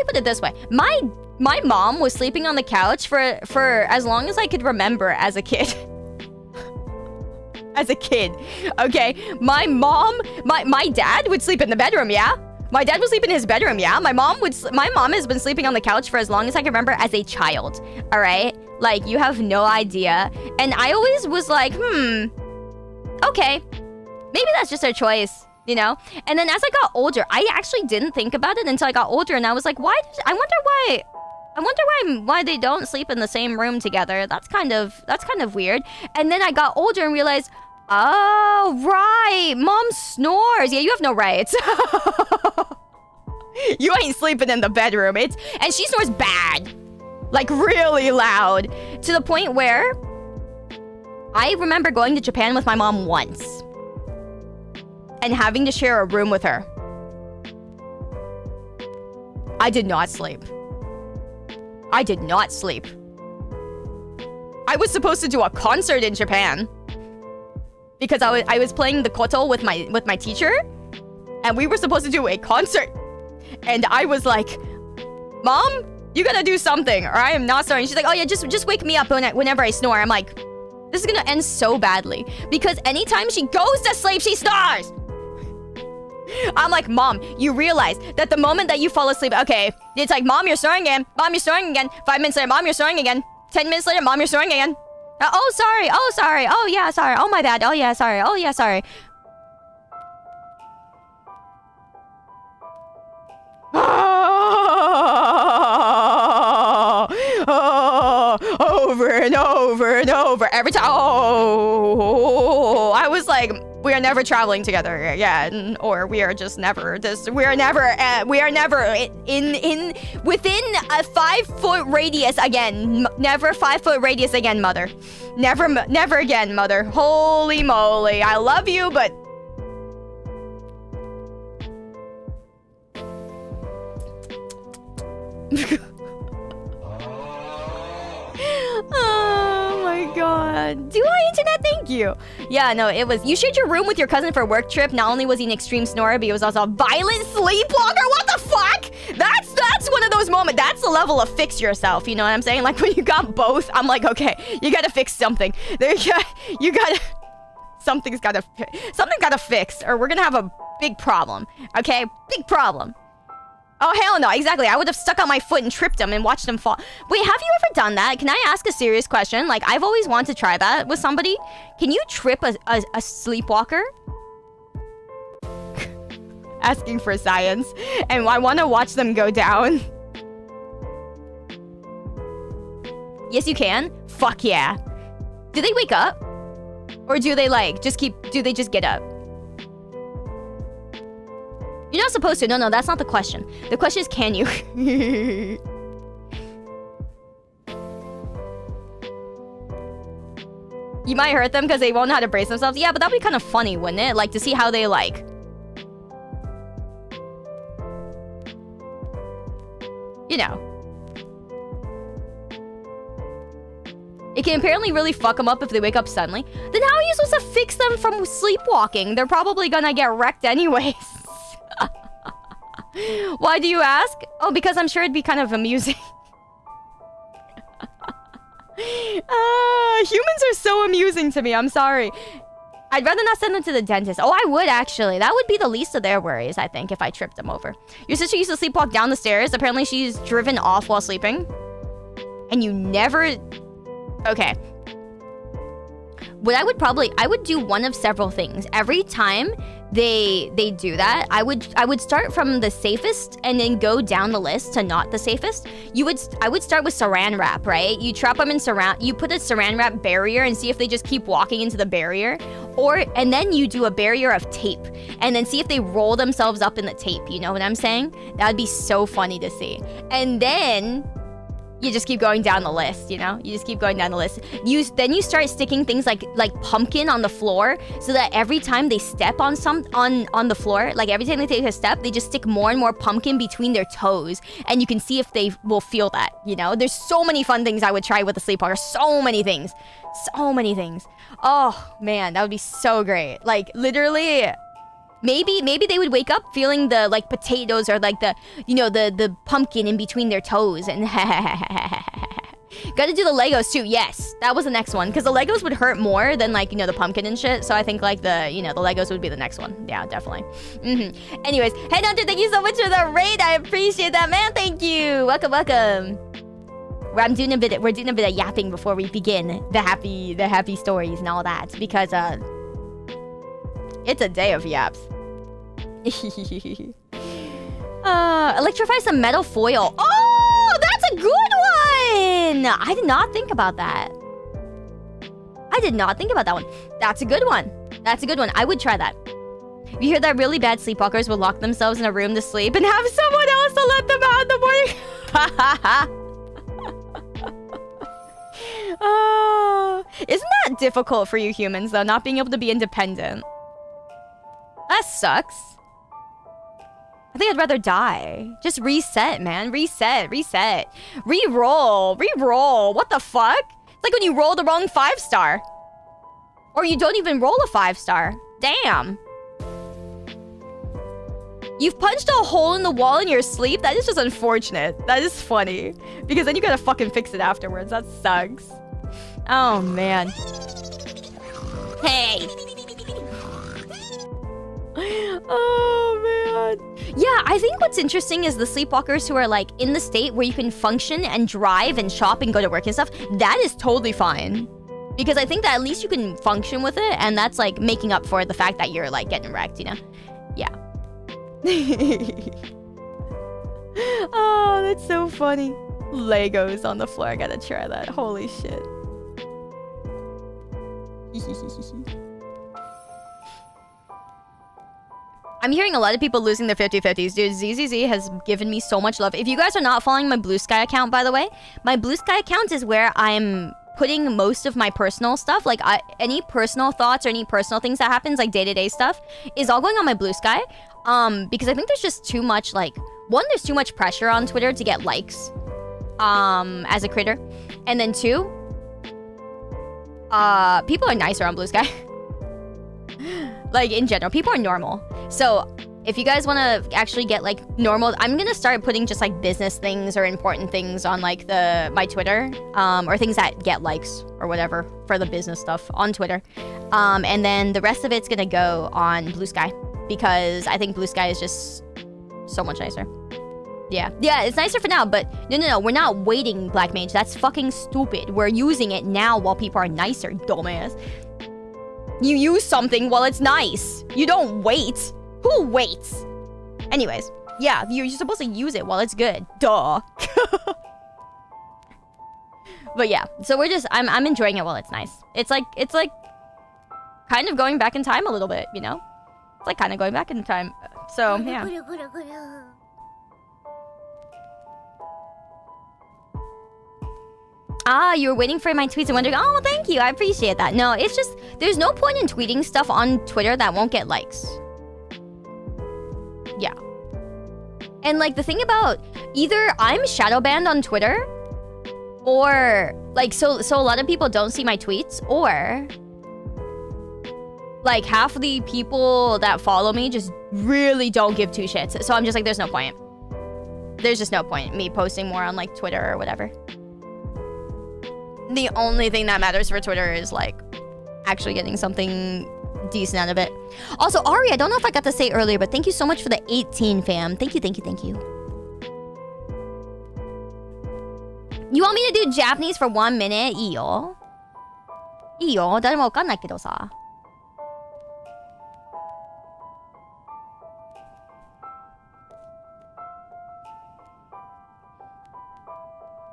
put it this way. My mom was sleeping on the couch for as long as I could remember as a kid. As a kid, okay? My dad would sleep in the bedroom, yeah? My dad would sleep in his bedroom, yeah? My mom has been sleeping on the couch for as long as I can remember as a child, all right? Like, you have no idea. And I always was like, okay, maybe that's just her choice, you know? And then as I got older, I actually didn't think about it until I got older, and I was like, I wonder why they don't sleep in the same room together. That's kind of weird. And then I got older and realized, oh, right, mom snores. Yeah, you have no rights. You ain't sleeping in the bedroom. And she snores bad. Like, really loud. To the point where I remember going to Japan with my mom once and having to share a room with her. I did not sleep. I was supposed to do a concert in Japan because I was playing the koto with my teacher, and we were supposed to do a concert. And I was like, Mom, you gotta do something, or I am not snoring. She's like, oh yeah, just wake me up whenever I snore. I'm like, this is gonna end so badly because anytime she goes to sleep, she snores. I'm like, Mom, you realize that the moment that you fall asleep, okay, it's like, Mom, you're snoring again. Mom, you're snoring again. 5 minutes later, Mom, you're snoring again. 10 minutes later, Mom, you're snoring again. Oh, sorry. Oh, sorry. Oh, yeah, sorry. Oh, my bad. Oh, yeah, sorry. Oh, yeah, sorry. Over and over and over. Every time. Oh, I was like, we are never traveling together again, or we are just never we are never in within a 5-foot radius again. Never 5-foot radius again, mother. Never again, mother. Holy moly, I love you, but oh my my god. Do I internet? Thank you. Yeah, no, it was... You shared your room with your cousin for a work trip. Not only was he an extreme snorer, but he was also a violent sleepwalker. What the fuck? That's one of those moments. That's the level of fix yourself. You know what I'm saying? Like when you got both, I'm like, okay, you gotta fix something. You gotta... Something's gotta fix, or we're gonna have a big problem. Okay? Big problem. Oh, hell no. Exactly. I would have stuck out my foot and tripped him and watched him fall. Wait, have you ever done that? Can I ask a serious question? Like, I've always wanted to try that with somebody. Can you trip a sleepwalker? Asking for science. And I want to watch them go down. Yes, you can. Fuck yeah. Do they wake up? Or do they, like, do they just get up? You're not supposed to. No, that's not the question. The question is, can you? You might hurt them because they won't know how to brace themselves. Yeah, but that'd be kind of funny, wouldn't it? Like, to see how they, like... You know. It can apparently really fuck them up if they wake up suddenly. Then how are you supposed to fix them from sleepwalking? They're probably gonna get wrecked anyways. Why do you ask? Oh, because I'm sure it'd be kind of amusing. Humans are so amusing to me. I'm sorry. I'd rather not send them to the dentist. Oh, I would actually. That would be the least of their worries, I think, if I tripped them over. Your sister used to sleepwalk down the stairs. Apparently, she's driven off while sleeping. And you never... Okay. What I would do one of several things. Every time they do that, I would start from the safest and then go down the list to not the safest. I would start with saran wrap, right? You trap them in you put a saran wrap barrier and see if they just keep walking into the barrier. And then you do a barrier of tape and then see if they roll themselves up in the tape. You know what I'm saying? That would be so funny to see. And then you just keep going down the list, you know? You just keep going down the list. Then you start sticking things like pumpkin on the floor so that every time they step on the floor, like every time they take a step, they just stick more and more pumpkin between their toes. And you can see if they will feel that, you know? There's so many fun things I would try with a sleepwalker. So many things. So many things. Oh, man, that would be so great. Like, literally... Maybe they would wake up feeling the, like, potatoes or, like, the, you know, the pumpkin in between their toes and Gotta do the Legos, too. Yes, that was the next one. Because the Legos would hurt more than, like, you know, the pumpkin and shit. So I think, like, the Legos would be the next one. Yeah, definitely. Anyways, hey, Hunter, thank you so much for the raid. I appreciate that, man. Thank you. Welcome. We're doing a bit of yapping before we begin the happy stories and all that. Because, it's a day of yaps. Electrify some metal foil. Oh, that's a good one! I did not think about that. That's a good one. I would try that. You hear that really bad sleepwalkers will lock themselves in a room to sleep and have someone else to let them out in the morning. Isn't that difficult for you humans, though, not being able to be independent? That sucks. I think I'd rather die. Just reset, man. Reset. Reroll. What the fuck? It's like when you roll the wrong 5-star. Or you don't even roll a 5-star. Damn. You've punched a hole in the wall in your sleep? That is just unfortunate. That is funny. Because then you gotta fucking fix it afterwards. That sucks. Oh, man. Hey. Oh, man. Yeah, I think what's interesting is the sleepwalkers who are, like, in the state where you can function and drive and shop and go to work and stuff. That is totally fine. Because I think that at least you can function with it, and that's, like, making up for the fact that you're, like, getting wrecked, you know? Yeah. Oh, that's so funny. Legos on the floor. I gotta try that. Holy shit. I'm hearing a lot of people losing their 50/50s. Dude, ZZZ has given me so much love. If you guys are not following my Blue Sky account, by the way, my Blue Sky account is where I'm putting most of my personal stuff. Like, any personal thoughts or any personal things that happens, like day-to-day stuff, is all going on my Blue Sky. Because I think there's just too much, like... One, there's too much pressure on Twitter to get likes, as a critter. And then two... people are nicer on Blue Sky. Like, in general, people are normal. So, if you guys want to actually get, like, normal... I'm gonna start putting just, like, business things or important things on, like, my Twitter. Or things that get likes or whatever for the business stuff on Twitter. And then the rest of it's gonna go on Blue Sky. Because I think Blue Sky is just so much nicer. Yeah, it's nicer for now, but no, we're not waiting, Black Mage. That's fucking stupid. We're using it now while people are nicer, dumbass. You use something while it's nice. You don't wait. Who waits? Anyways, yeah, you're supposed to use it while it's good. Duh. But yeah, so we're just, I'm enjoying it while it's nice. It's like kind of going back in time a little bit, you know? It's like kind of going back in time. So, yeah. You were waiting for my tweets and wondering, oh, thank you, I appreciate that. No, it's just, there's no point in tweeting stuff on Twitter that won't get likes. Yeah. And like the thing about, either I'm shadow banned on Twitter, or like, so a lot of people don't see my tweets, or like half of the people that follow me just really don't give two shits. So I'm just like, there's no point. There's just no point in me posting more on like Twitter or whatever. The only thing that matters for Twitter is like actually getting something decent out of it. Also, Ari, I don't know if I got to say earlier, but thank you so much for the 18 fam. Thank you. You want me to do Japanese for 1 minute? いいよ。いいよ。誰もわかんないけどさ。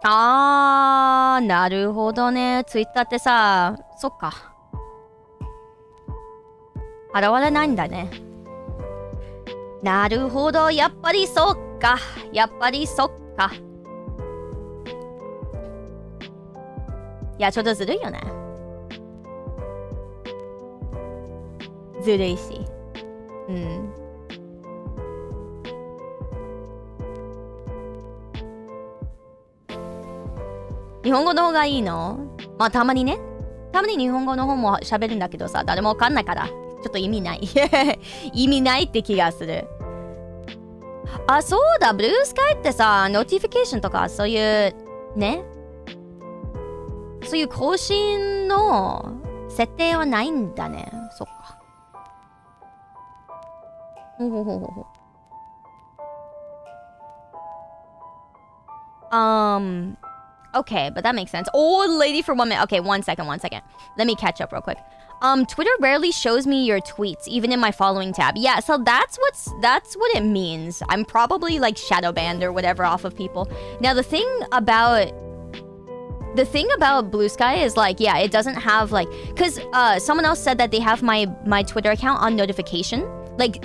なるほどね。ツイッターってさ、そっか。現れないんだね。なるほど。やっぱりそっか。いや、ちょっとずるいよね。ずるいし。うん。日本語の方がいいの？まあたまにね。たまに日本語の方も喋るんだけどさ、誰もわかんないから、ちょっと意味ない。意味ないって気がする。あ、そうだ、ブルースカイってさ、ノーティフィケーションとかそういうね、そういう更新の設定はないんだね。そっか。ほう。Okay, but that makes sense. Oh, lady for 1 minute. Okay, one second. Let me catch up real quick. Twitter rarely shows me your tweets, even in my following tab. Yeah, so that's what it means. I'm probably like shadow banned or whatever off of people. Now the thing about Blue Sky is like, yeah, it doesn't have like, cause someone else said that they have my Twitter account on notification. Like,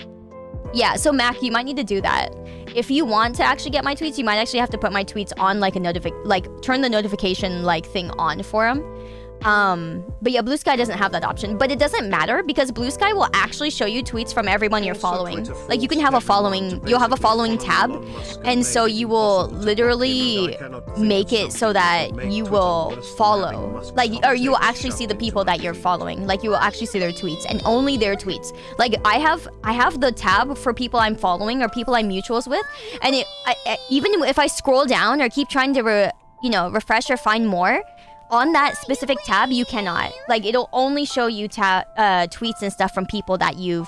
yeah, so Mac, you might need to do that. If you want to actually get my tweets, you might actually have to put my tweets on like a turn the notification like thing on for them. But yeah, Blue Sky doesn't have that option, but it doesn't matter because Blue Sky will actually show you tweets from everyone you're following. Like you can have you'll have a following tab, and so you will literally make it so that you will follow, like, or you will actually see the people that you're following. Like you will actually see their tweets and only their tweets. Like I have the tab for people I'm following or people I'm mutuals with, and even if I scroll down or keep trying to refresh or find more, on that specific tab, you cannot. Like, it'll only show you tweets and stuff from people that you're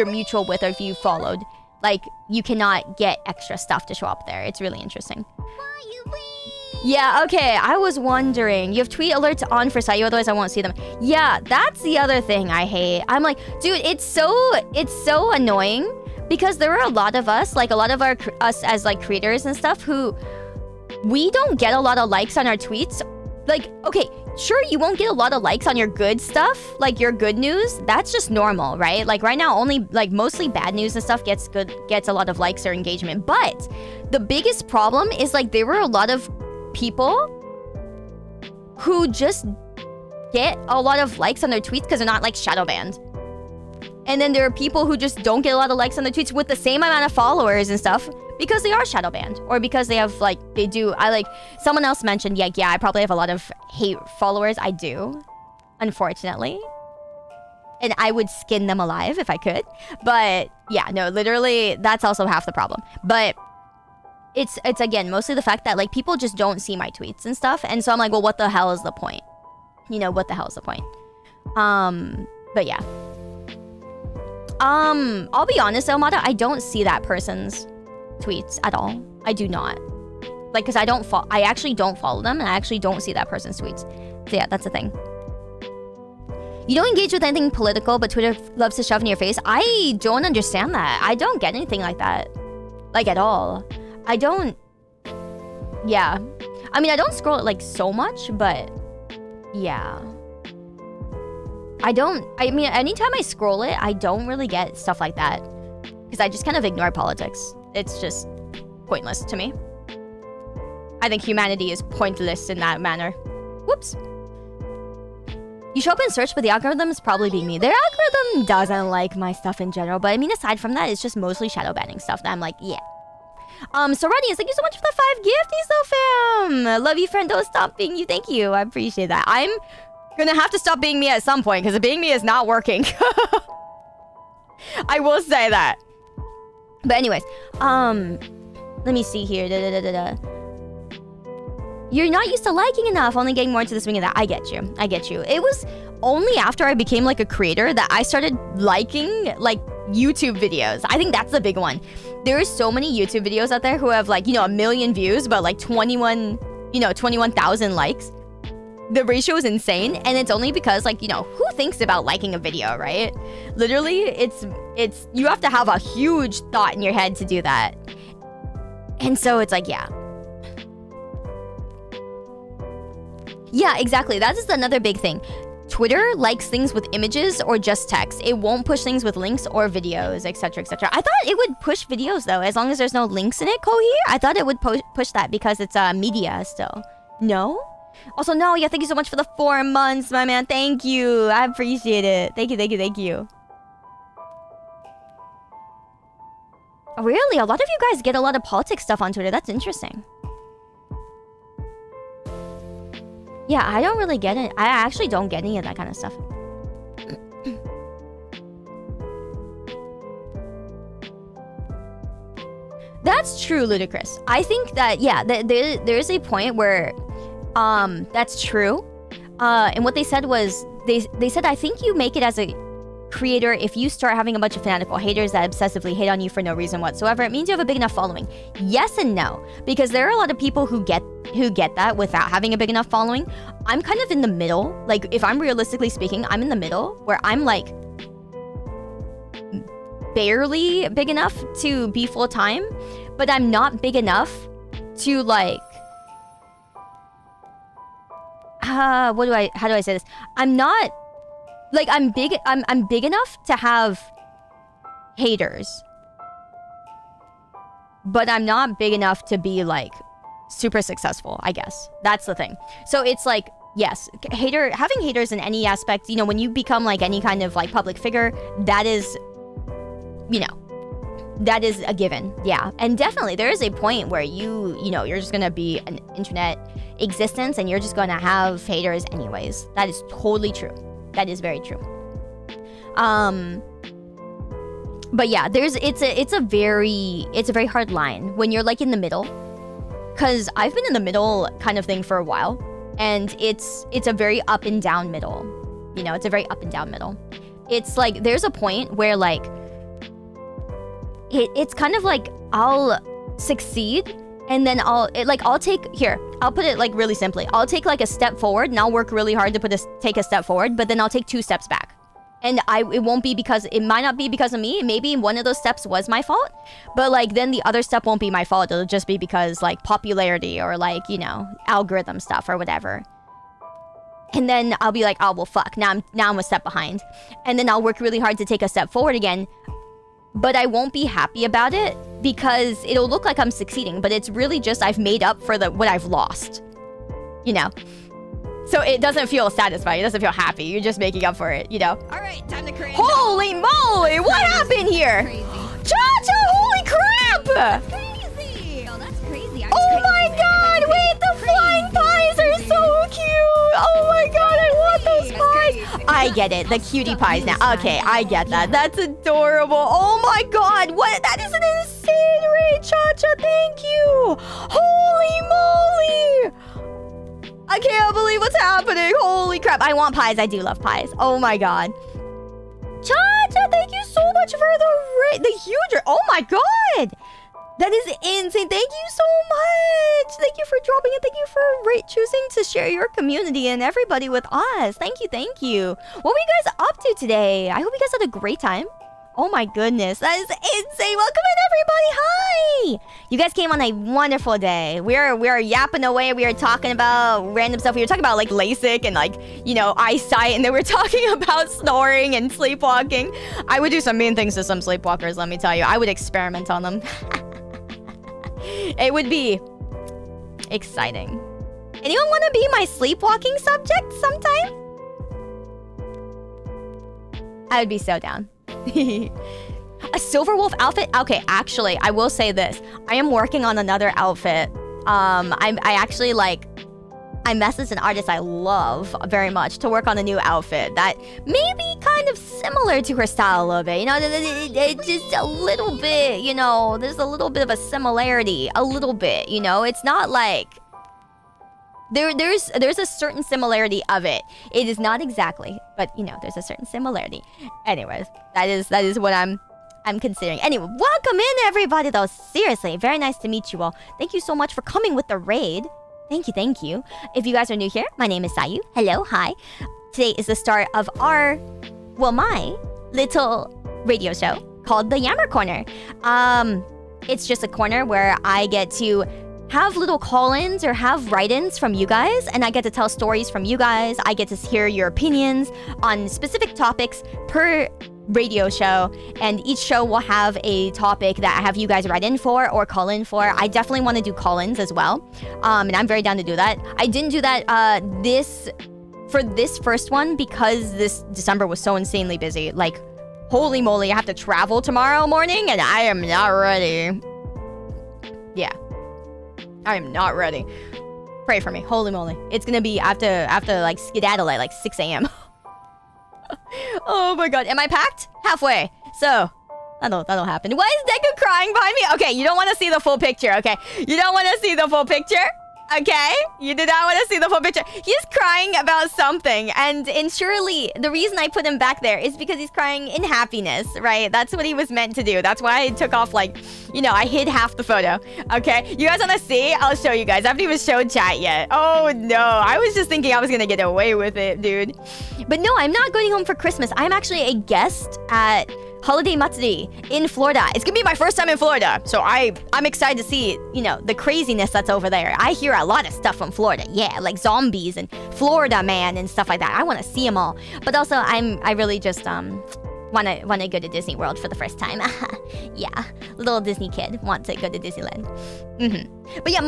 mutual with or if you followed. Like, you cannot get extra stuff to show up there. It's really interesting. Yeah, okay. I was wondering. You have tweet alerts on for Sayu, otherwise I won't see them. Yeah, that's the other thing I hate. I'm like, dude, it's so annoying because there are a lot of us, like a lot of us as like creators and stuff who we don't get a lot of likes on our tweets. Like, okay, sure, you won't get a lot of likes on your good stuff, like your good news. That's just normal, right? Like right now, only like mostly bad news and stuff gets a lot of likes or engagement. But the biggest problem is like there were a lot of people who just get a lot of likes on their tweets because they're not like shadow banned. And then there are people who just don't get a lot of likes on their tweets with the same amount of followers and stuff because they are shadow banned, or because they have like someone else mentioned, yeah, I probably have a lot of hate followers. I do, unfortunately. And I would skin them alive if I could. But yeah, no, literally, that's also half the problem. But it's again, mostly the fact that like people just don't see my tweets and stuff. And so I'm like, well, what the hell is the point? You know, what the hell is the point? But yeah. I'll be honest, Elmada, I don't see that person's tweets at all. I do not. Like, because I actually don't follow them, and I actually don't see that person's tweets. So yeah, that's the thing. You don't engage with anything political, but Twitter loves to shove in your face. I don't understand that. I don't get anything like that. Like, at all. I don't... Yeah. I mean, I don't scroll it, like, so much, but... Yeah. I mean, anytime I scroll it, I don't really get stuff like that. Because I just kind of ignore politics. It's just pointless to me. I think humanity is pointless in that manner. Whoops. You show up in search, but the algorithm is probably being me. Their algorithm doesn't like my stuff in general, but I mean, aside from that, it's just mostly shadow banning stuff that I'm like, yeah. So Radius, thank you so much for the 5 gifties, though, fam. Love you, friend. Don't stop being you. Thank you. I appreciate that. I'm gonna have to stop being me at some point, because being me is not working. I will say that. But anyways, let me see here. You're not used to liking enough, only getting more into the swing of that. I get you. I get you. It was only after I became like a creator that I started liking like YouTube videos. I think that's the big one. There are so many YouTube videos out there who have like, you know, 1 million views, but like 21,000 likes. The ratio is insane, and it's only because like, you know, who thinks about liking a video, right? Literally, it's you have to have a huge thought in your head to do that. And so it's like, yeah. Yeah, exactly. That is another big thing. Twitter likes things with images or just text. It won't push things with links or videos, etc., etc. I thought it would push videos though, as long as there's no links in it, Kohi. I thought it would push that because it's media still. No? Also, no, yeah, thank you so much for the 4 months, my man. Thank you. I appreciate it. Thank you, thank you, thank you. Really? A lot of you guys get a lot of politics stuff on Twitter. That's interesting. Yeah, I don't really get it. I actually don't get any of that kind of stuff. That's true, Ludicrous. I think that, yeah, there's a point where that's true. And what they said was, they said, I think you make it as a creator if you start having a bunch of fanatical haters that obsessively hate on you for no reason whatsoever. It means you have a big enough following. Yes and no, because there are a lot of people who get that without having a big enough following. I'm kind of in the middle. Like, if I'm realistically speaking, I'm in the middle where I'm like barely big enough to be full-time, but I'm not big enough to like how do I say this? I'm not like I'm big enough to have haters, but I'm not big enough to be like super successful, I guess. That's the thing. So it's like, yes, having haters in any aspect, you know, when you become like any kind of like public figure, that is, you know, that is a given. Yeah. And definitely there is a point where you know, you're just gonna be an internet existence and you're just gonna have haters anyways. That is totally true. That is very true. But yeah, it's a very hard line when you're like in the middle, because I've been in the middle kind of thing for a while, and it's a very up and down middle. You know, it's a very up and down middle. It's like there's a point where like it's kind of like I'll succeed and then I'll put it like really simply. I'll take like a step forward and I'll work really hard to take a step forward, but then I'll take 2 steps back. And it might not be because of me. Maybe one of those steps was my fault, but like then the other step won't be my fault. It'll just be because like popularity or like, you know, algorithm stuff or whatever. And then I'll be like, oh, well, fuck. Now I'm a step behind. And then I'll work really hard to take a step forward again. But I won't be happy about it because it'll look like I'm succeeding, but it's really just I've made up for what I've lost, you know? So it doesn't feel satisfying. It doesn't feel happy. You're just making up for it, you know? All right, time to create. Holy moly! What happened here? Cha-cha! Holy crap! Crazy. Oh my god, I want those pies. I get it. The cutie pies now. Okay, I get that. That's adorable. Oh my god. What? That is an insane rate, Cha-Cha. Thank you. Holy moly. I can't believe what's happening. Holy crap. I want pies. I do love pies. Oh my god. Cha-Cha, thank you so much for the huge... Oh my god. That is insane. Thank you so much. Thank you for dropping it. Thank you for choosing to share your community and everybody with us. Thank you. Thank you. What were you guys up to today? I hope you guys had a great time. Oh my goodness. That is insane. Welcome in, everybody. Hi. You guys came on a wonderful day. We are yapping away. We are talking about random stuff. We were talking about like LASIK and like, you know, eyesight. And then we're talking about snoring and sleepwalking. I would do some mean things to some sleepwalkers, let me tell you. I would experiment on them. It would be exciting. Anyone want to be my sleepwalking subject sometime? I would be so down. A silver wolf outfit? Okay, actually, I will say this. I am working on another outfit. I actually like... I messaged an artist I love very much to work on a new outfit that may be kind of similar to her style a little bit. You know, it's just a little bit, you know, there's a little bit of a similarity. A little bit, you know? It's not like... There's a certain similarity of it. It is not exactly, but, you know, there's a certain similarity. Anyways, that is what I'm considering. Anyway, welcome in, everybody, though. Seriously, very nice to meet you all. Thank you so much for coming with the raid. Thank you, thank you. If you guys are new here, my name is Sayu. Hello, hi. Today is the start of our, well, my little radio show called the Yammer Corner. It's just a corner where I get to have little call-ins or have write-ins from you guys, and I get to tell stories from you guys. I get to hear your opinions on specific topics per radio show, and each show will have a topic that I have you guys write in for or call in for. I definitely want to do call-ins as well, and I'm very down to do that. I didn't do that for this first one because this December was so insanely busy. Like, holy moly, I have to travel tomorrow morning, and I am not ready. Yeah, I am not ready. Pray for me. Holy moly, it's gonna be after like skedaddle at like 6 a.m. Oh my god. Am I packed? Halfway. So, that'll happen. Why is Deku crying behind me? Okay, you don't want to see the full picture, okay? You don't want to see the full picture? Okay? You do not want to see the full picture. He's crying about something, and surely the reason I put him back there is because he's crying in happiness, right? That's what he was meant to do. That's why I took off, like, you know, I hid half the photo, okay? You guys want to see? I'll show you guys. I haven't even showed chat yet. Oh, no. I was just thinking I was going to get away with it, dude. But no, I'm not going home for Christmas. I'm actually a guest at Holiday Matsuri in Florida. It's gonna be my first time in Florida, so I'm excited to see, you know, the craziness that's over there. I hear a lot of stuff from Florida, yeah, like zombies and Florida Man and stuff like that. I want to see them all, but also I really just want to go to Disney World for the first time. Yeah, little Disney kid wants to go to Disneyland. But yeah,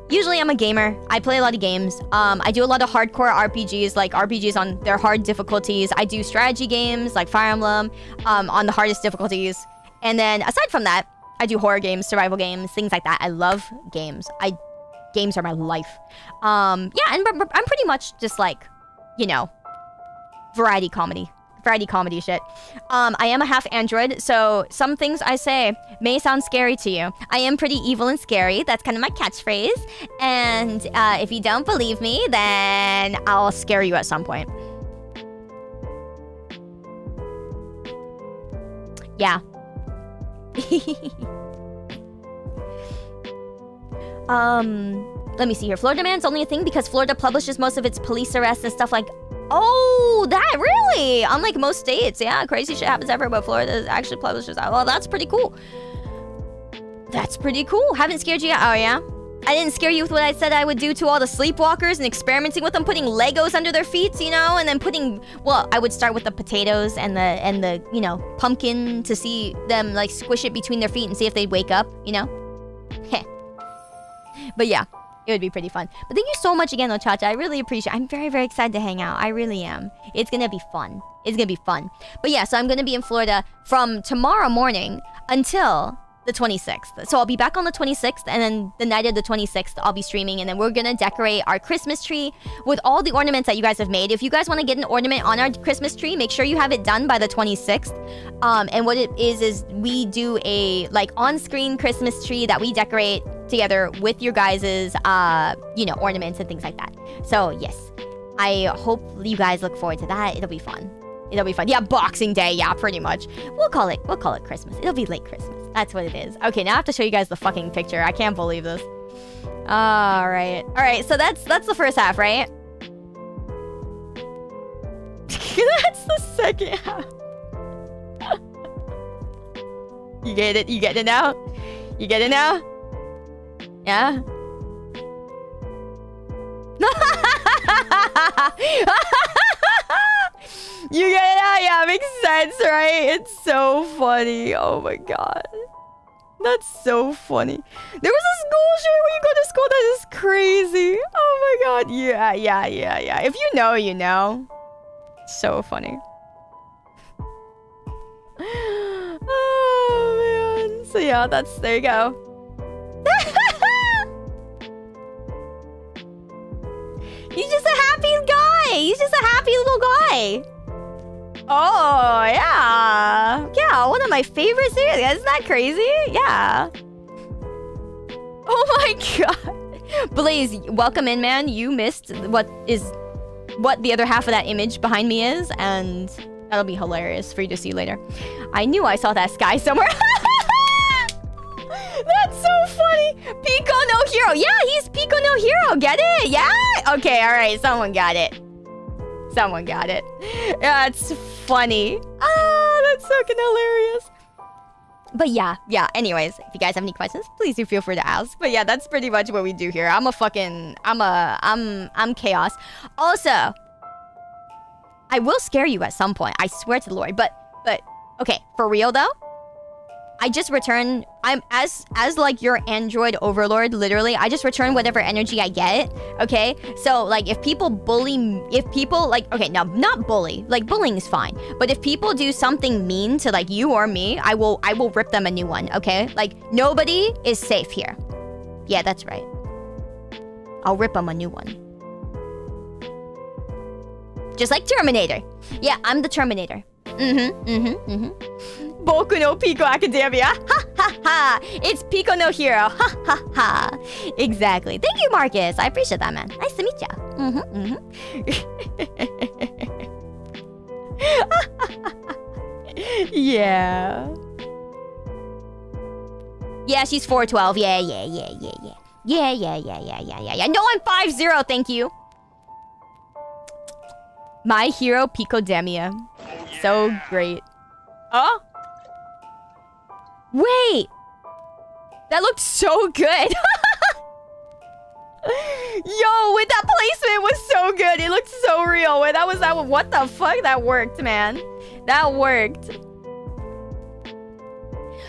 usually I'm a gamer. I play a lot of games. I do a lot of hardcore RPGs, like RPGs on their hard difficulties. I do strategy games like Fire Emblem on the hardest difficulties. And then aside from that, I do horror games, survival games, things like that. I love games. Games are my life. Yeah, and I'm pretty much just like, you know, variety comedy shit. I am a half android, so some things I say may sound scary to you. I am pretty evil and scary. That's kind of my catchphrase. And if you don't believe me, then I'll scare you at some point. Yeah. Let me see here. Florida Man's only a thing because Florida publishes most of its police arrests and stuff like... Oh, that really? Unlike most states, yeah, crazy shit happens everywhere, but Florida actually publishes that. Well, that's pretty cool. That's pretty cool. Haven't scared you yet? Oh, yeah? I didn't scare you with what I said I would do to all the sleepwalkers and experimenting with them, putting Legos under their feet, you know, and then putting... Well, I would start with the potatoes and the you know, pumpkin to see them, like, squish it between their feet and see if they'd wake up, you know? Heh. But yeah. It would be pretty fun. But thank you so much again, Ochacha. I really appreciate it. I'm very, very excited to hang out. I really am. It's gonna be fun. It's gonna be fun. But yeah, so I'm gonna be in Florida from tomorrow morning until the 26th. So I'll be back on the 26th, and then the night of the 26th, I'll be streaming, and then we're gonna decorate our Christmas tree with all the ornaments that you guys have made. If you guys want to get an ornament on our Christmas tree, make sure you have it done by the 26th. And what it is we do a like on-screen Christmas tree that we decorate together with your guys's you know, ornaments and things like that. So yes, I hope you guys look forward to that. It'll be fun. It'll be fun. Yeah, Boxing Day. Yeah, pretty much. We'll call it Christmas. It'll be late Christmas. That's what it is. Okay, now I have to show you guys the fucking picture. I can't believe this. All right. So that's the first half, right? That's the second half. You get it? You get it now? You get it now? Yeah? You get it out? Yeah, makes sense, right? It's so funny. Oh my god. That's so funny. There was a school shirt when you go to school. That is crazy. Oh my god. Yeah. If you know, you know. So funny. Oh man. So yeah, there you go. He's just a happy guy. He's just a happy little guy. Oh, yeah. Yeah, one of my favorite series. Isn't that crazy? Yeah. Oh my god. Blaze, welcome in, man. You missed what the other half of that image behind me is, and that'll be hilarious for you to see later. I knew I saw that sky somewhere. That's so funny. Pico no Hero. Yeah, he's Pico no Hero. Get it? Yeah? Okay, alright. Someone got it. Someone got it. That's funny. Ah, that's fucking hilarious. But yeah. Anyways, if you guys have any questions, please do feel free to ask. But yeah, that's pretty much what we do here. I'm chaos. Also, I will scare you at some point. I swear to the Lord. But okay, for real though. I just return. I'm as like your android overlord. Literally, I just return whatever energy I get. Okay, so like if people like, okay, now not bully. Like bullying is fine, but if people do something mean to like you or me, I will rip them a new one. Okay, like nobody is safe here. Yeah, that's right. I'll rip them a new one. Just like Terminator. Yeah, I'm the Terminator. Boku no Pico Academia. Ha ha ha. It's Pico no Hero. Ha ha ha. Exactly. Thank you, Marcus. I appreciate that, man. Nice to meet ya. Yeah. Yeah, she's 412. Yeah. Yeah. No, I'm 5-0. Thank you. My Hero Picodemia. So great. Oh? Wait! That looked so good! Yo, wait, that placement was so good! It looked so real! Wait, what the fuck? That worked, man. That worked.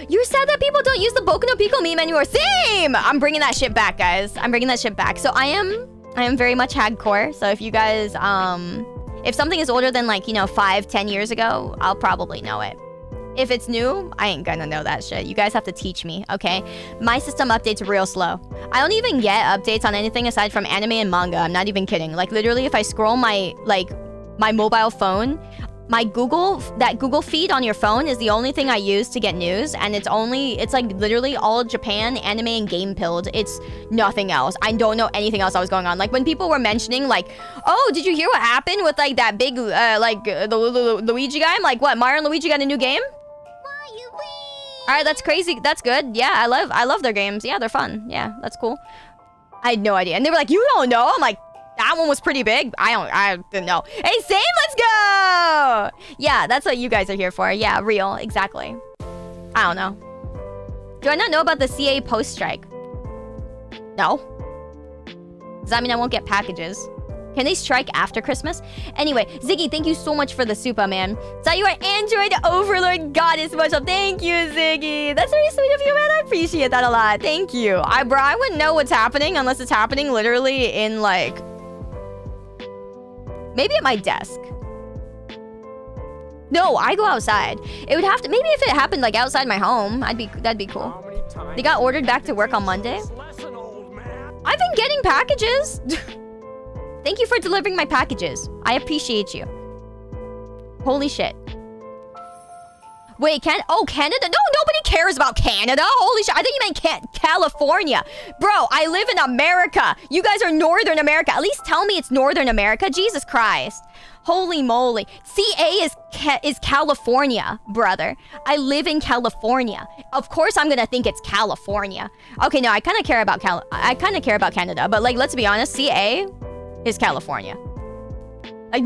You're sad that people don't use the Boku no Pico meme anymore. Same! I'm bringing that shit back, guys. I'm bringing that shit back. So I am very much hardcore. So if you guys, if something is older than like, you know, 5-10 years ago, I'll probably know it. If it's new, I ain't gonna know that shit. You guys have to teach me, okay? My system updates real slow. I don't even get updates on anything aside from anime and manga. I'm not even kidding. Like literally, if I scroll my mobile phone, that Google feed on your phone is the only thing I use to get news, and it's like literally all Japan, anime, and game pilled. It's nothing else. I don't know anything else that was going on. Like when people were mentioning like, oh, did you hear what happened with like that big the Luigi guy? I'm like, what? Mario and Luigi got a new game? All right, that's crazy. That's good. Yeah, I love their games. Yeah, they're fun. Yeah, that's cool. I had no idea, and they were like, you don't know? I'm like, that one was pretty big. I didn't know. Hey, Same, let's go! Yeah, that's what you guys are here for. Yeah, real, exactly. I don't know. Do I not know about the CA post-strike? No. Does that mean I won't get packages? Can they strike after Christmas? Anyway, Ziggy, thank you so much for the super, man. Sayu, our Android Overlord Goddess Special. Thank you, Ziggy. That's very sweet of you, man. I appreciate that a lot. Thank you. Bro, I wouldn't know what's happening unless it's happening literally in, like... maybe at my desk. No, I go outside. It would have to... maybe if it happened, like, outside my home, that'd be cool. They got ordered back to work on Monday. I've been getting packages. Thank you for delivering my packages. I appreciate you. Holy shit. Wait, Canada? No, nobody cares about Canada. Holy shit. I think you meant California. Bro, I live in America. You guys are Northern America. At least tell me it's Northern America. Jesus Christ. Holy moly. CA is California, brother. I live in California. Of course I'm gonna think it's California. Okay, no, I kind of care about Canada, but like, let's be honest, CA is California. Like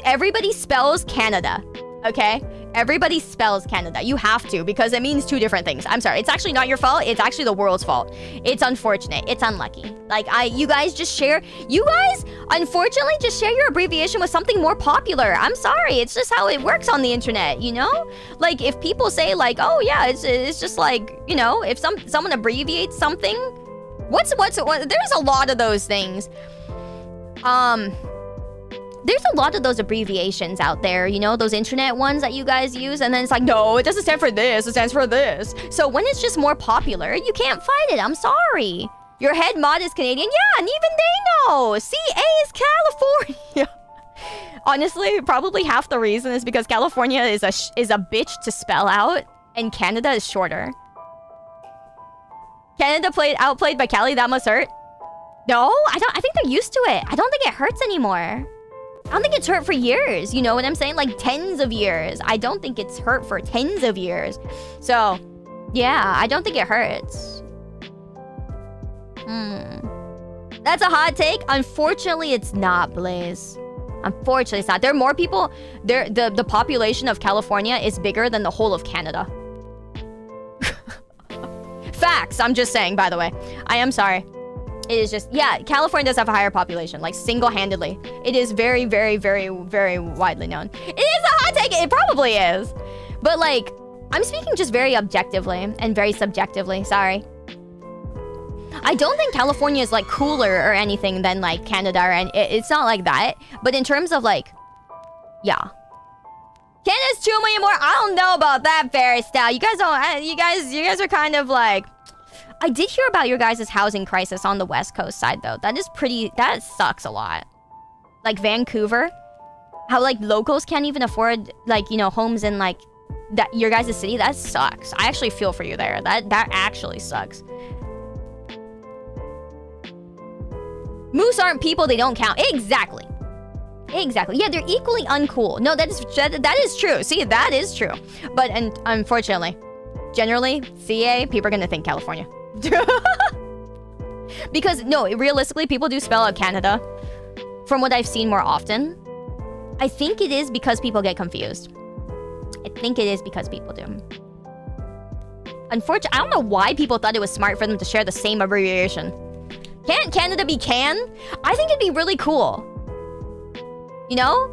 everybody spells Canada, okay? Everybody spells Canada. You have to, because it means two different things. I'm sorry. It's actually not your fault. It's actually the world's fault. It's unfortunate. It's unlucky. Like, you guys, unfortunately, just share your abbreviation with something more popular. I'm sorry. It's just how it works on the internet, you know? Like, if people say, like, oh, yeah, it's just like, you know, if someone abbreviates something, what? There's a lot of those things. There's a lot of those abbreviations out there, you know, those internet ones that you guys use, and then it's like, no, it doesn't stand for this, it stands for this. So when it's just more popular, you can't fight it. I'm sorry. Your head mod is Canadian. Yeah, and even they know. CA is California. Honestly, probably half the reason is because California is a bitch to spell out, and Canada is shorter. Canada outplayed by Cali, that must hurt. No, I think they're used to it. I don't think it hurts anymore. I don't think it's hurt for years. You know what I'm saying? Like tens of years. I don't think it's hurt for tens of years. So, yeah, I don't think it hurts. That's a hot take. Unfortunately, it's not, Blaze. Unfortunately, it's not. There are more people. The population of California is bigger than the whole of Canada. Facts. I'm just saying, by the way. I am sorry. It is just, yeah, California does have a higher population, like single-handedly. It is very, very, very, very widely known. It is a hot take. It probably is. But like, I'm speaking just very objectively and very subjectively. Sorry. I don't think California is like cooler or anything than like Canada, and it's not like that. But in terms of like, yeah. Canada's 2 million more. I don't know about that, Fairy Style. You guys don't, you guys are kind of like, I did hear about your guys' housing crisis on the West Coast side, though. That sucks a lot. Like Vancouver, how like locals can't even afford like, you know, homes in like that your guys' city. That sucks. I actually feel for you there. That actually sucks. Moose aren't people, they don't count. Exactly. Yeah, they're equally uncool. No, that is true. See, that is true. But unfortunately, generally, CA, people are gonna think California. Because no, realistically, people do spell out Canada. From what I've seen more often, I think it is because people get confused. I think it is because people do. Unfortunately, I don't know why people thought it was smart for them to share the same abbreviation. Can't Canada be can? I think it'd be really cool. You know?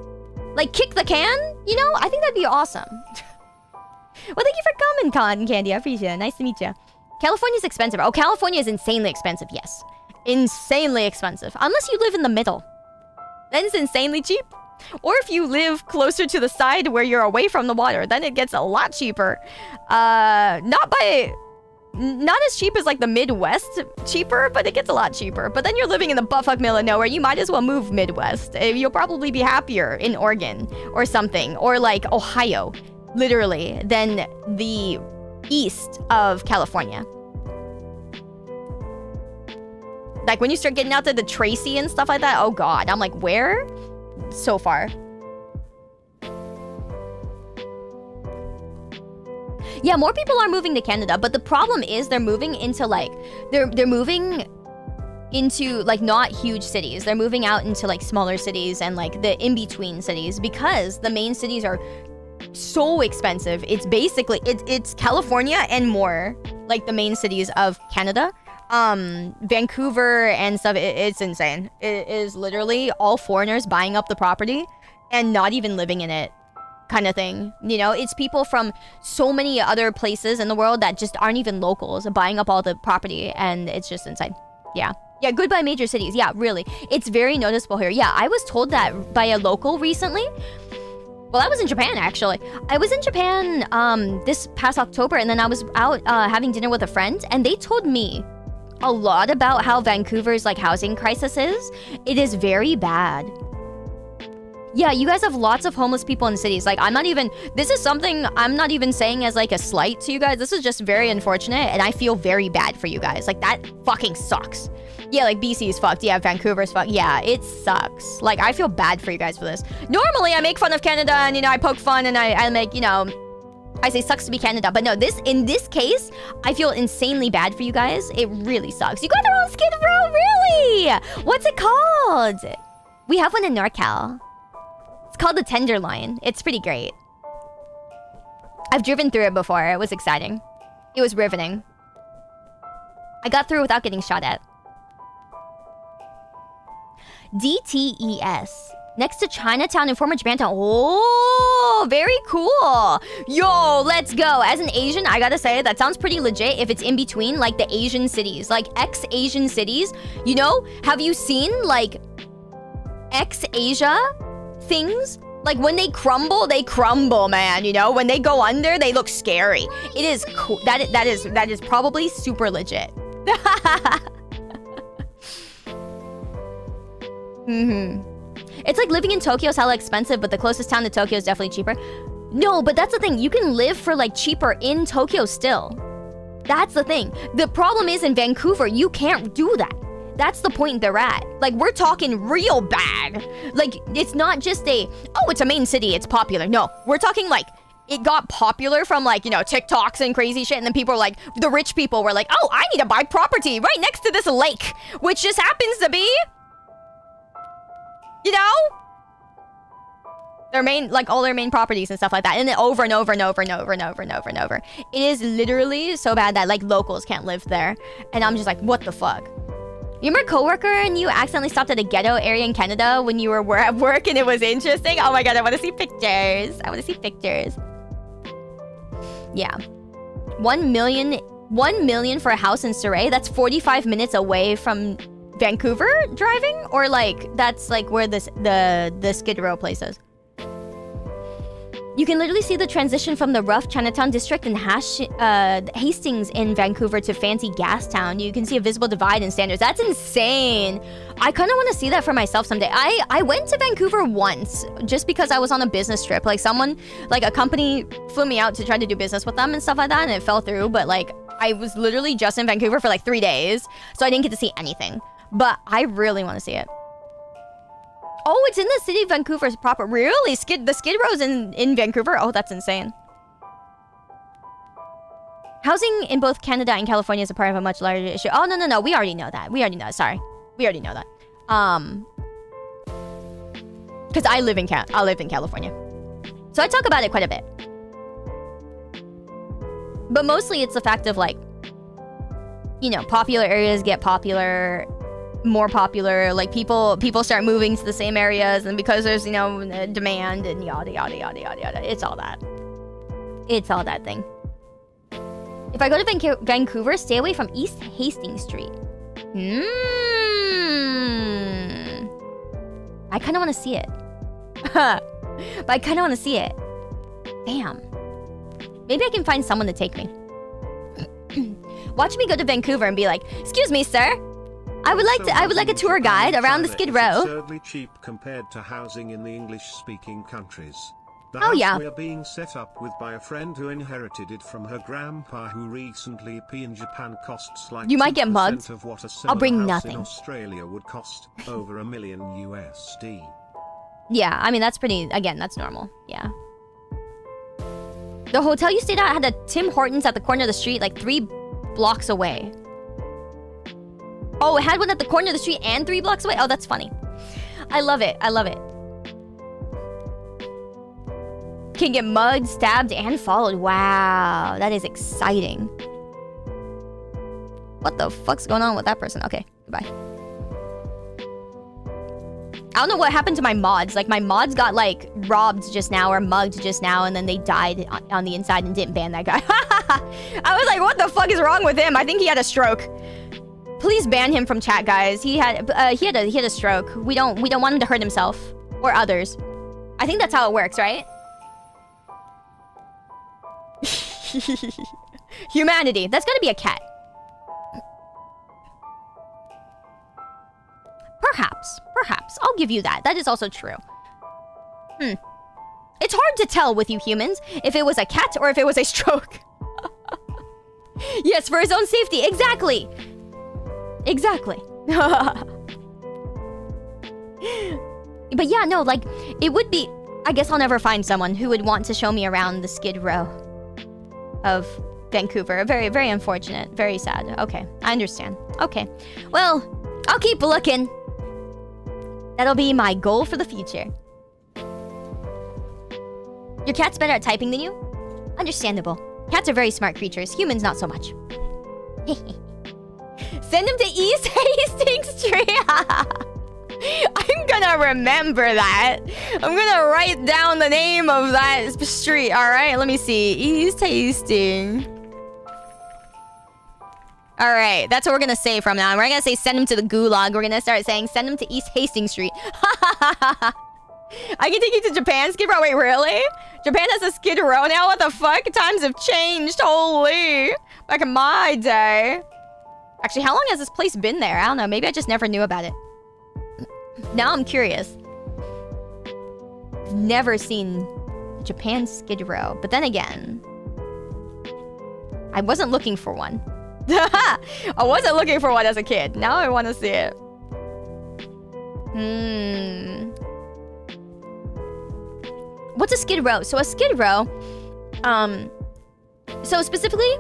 Like kick the can? You know? I think that'd be awesome. Well, thank you for coming, Cotton Candy. I appreciate it. Nice to meet you. California's expensive. Oh, California is insanely expensive, yes. Insanely expensive. Unless you live in the middle. Then it's insanely cheap. Or if you live closer to the side where you're away from the water, then it gets a lot cheaper. Not as cheap as like the Midwest cheaper, but it gets a lot cheaper. But then you're living in the buttfuck middle of nowhere. You might as well move Midwest. You'll probably be happier in Oregon or something. Or like Ohio, literally, than the east of California. Like when you start getting out to the Tracy and stuff like that, oh god, I'm like, where? So far. Yeah, more people are moving to Canada, but the problem is they're moving into like they're moving into like not huge cities. They're moving out into like smaller cities and like the in-between cities because the main cities are so expensive. It's basically it's California and more like the main cities of Canada. Vancouver and stuff, it's insane. It is literally all foreigners buying up the property and not even living in it kind of thing. You know, it's people from so many other places in the world that just aren't even locals buying up all the property, and it's just insane. Yeah, goodbye major cities. Yeah, really. It's very noticeable here. Yeah, I was told that by a local recently. Well, I was in Japan, actually. I was in Japan this past October, and then I was out having dinner with a friend, and they told me a lot about how Vancouver's like housing crisis is. It is very bad. Yeah, you guys have lots of homeless people in cities. Like, this is something I'm not even saying as like a slight to you guys. This is just very unfortunate, and I feel very bad for you guys. Like, that fucking sucks. Yeah, like BC is fucked. Yeah, Vancouver's fucked. Yeah, it sucks. Like, I feel bad for you guys for this. Normally, I make fun of Canada and, you know, I poke fun and I make, you know, I say sucks to be Canada. But no, in this case, I feel insanely bad for you guys. It really sucks. You got their own Skid Row, really? What's it called? We have one in NorCal. It's called the Tenderloin. It's pretty great. I've driven through it before. It was exciting. It was riveting. I got through without getting shot at. DTES. Next to Chinatown and former Japantown. Oh, very cool. Yo, let's go. As an Asian, I gotta say, that sounds pretty legit if it's in between, like, the Asian cities. Like, ex-Asian cities. You know? Have you seen, like, ex-Asia things? Like, when they crumble, man. You know? When they go under, they look scary. It is cool. That is probably super legit. It's like living in Tokyo is hella expensive, but the closest town to Tokyo is definitely cheaper. No, but that's the thing. You can live for like cheaper in Tokyo still. That's the thing. The problem is in Vancouver, you can't do that. That's the point they're at. Like, we're talking real bad. Like, it's not just it's a main city, it's popular. No, we're talking like, it got popular from like, you know, TikToks and crazy shit, and then people were like, the rich people were like, oh, I need to buy property right next to this lake, which just happens to be, you know, all their main properties and stuff like that. And then over and over and over and over and over and over and over. It is literally so bad that like locals can't live there. And I'm just like, what the fuck? You remember coworker and you accidentally stopped at a ghetto area in Canada when you were at work and it was interesting? Oh my god, I want to see pictures. I want to see pictures. Yeah. 1 million for a house in Surrey. That's 45 minutes away from Vancouver driving, or like that's like where the Skid Row place is. You can literally see the transition from the rough Chinatown district in Hastings in Vancouver to fancy Gastown. You can see a visible divide in standards. That's insane. I kind of want to see that for myself someday. I went to Vancouver once just because I was on a business trip. Like a company flew me out to try to do business with them and stuff like that, and it fell through. But like I was literally just in Vancouver for like 3 days, so I didn't get to see anything. But I really want to see it. Oh, it's in the city of Vancouver proper. Really? The Skid Row's in Vancouver? Oh, that's insane. Housing in both Canada and California is a part of a much larger issue. Oh, no. We already know that. Sorry. We already know that. Because I live in California. So I talk about it quite a bit. But mostly it's the fact of like, you know, popular areas get more popular, like people start moving to the same areas, and because there's, you know, demand and yada yada yada yada yada. It's all that thing. If I go to Vancouver, stay away from East Hastings Street. I kind of want to see it. But I kind of want to see it. Damn. Maybe I can find someone to take me. Watch me go to Vancouver and be like, "Excuse me, sir. I would like a tour guide around the Skid Row." Absurdly cheap compared to housing in the English-speaking countries. The Oh, house yeah. we're being set up with by a friend who inherited it from her grandpa, who recently in Japan, costs like You might get 2% mugged. of what a I'll bring similar house nothing. in Australia would cost, over $1 million USD. Yeah, I mean, that's pretty, again, that's normal. Yeah. The hotel you stayed at had a Tim Hortons at the corner of the street, like 3 blocks away. Oh, it had one at the corner of the street and 3 blocks away? Oh, that's funny. I love it. I love it. Can get mugged, stabbed, and followed. Wow, that is exciting. What the fuck's going on with that person? Okay, goodbye. I don't know what happened to my mods. Like, my mods got, like, robbed just now or mugged just now, and then they died on the inside and didn't ban that guy. I was like, what the fuck is wrong with him? I think he had a stroke. Please ban him from chat, guys. He had a stroke. We don't want him to hurt himself or others. I think that's how it works, right? Humanity. That's gotta be a cat. Perhaps. Perhaps. I'll give you that. That is also true. It's hard to tell with you humans if it was a cat or if it was a stroke. Yes, for his own safety. Exactly. Exactly. But yeah, no, like, it would be... I guess I'll never find someone who would want to show me around the Skid Row of Vancouver. Very, very unfortunate. Very sad. Okay, I understand. Okay. Well, I'll keep looking. That'll be my goal for the future. Your cat's better at typing than you? Understandable. Cats are very smart creatures. Humans, not so much. Send him to East Hastings Street. I'm gonna remember that. I'm gonna write down the name of that street. Alright, let me see. East Hastings. Alright, that's what we're gonna say from now on. We're gonna say send him to the gulag. We're gonna start saying send him to East Hastings Street. I can take you to Japan, Skid Row. Wait, really? Japan has a Skid Row now? What the fuck? Times have changed. Holy. Back in my day. Actually, how long has this place been there? I don't know. Maybe I just never knew about it. Now I'm curious. Never seen Japan Skid Row. But then again, I wasn't looking for one. I wasn't looking for one as a kid. Now I want to see it. What's a Skid Row? So a Skid Row, so specifically,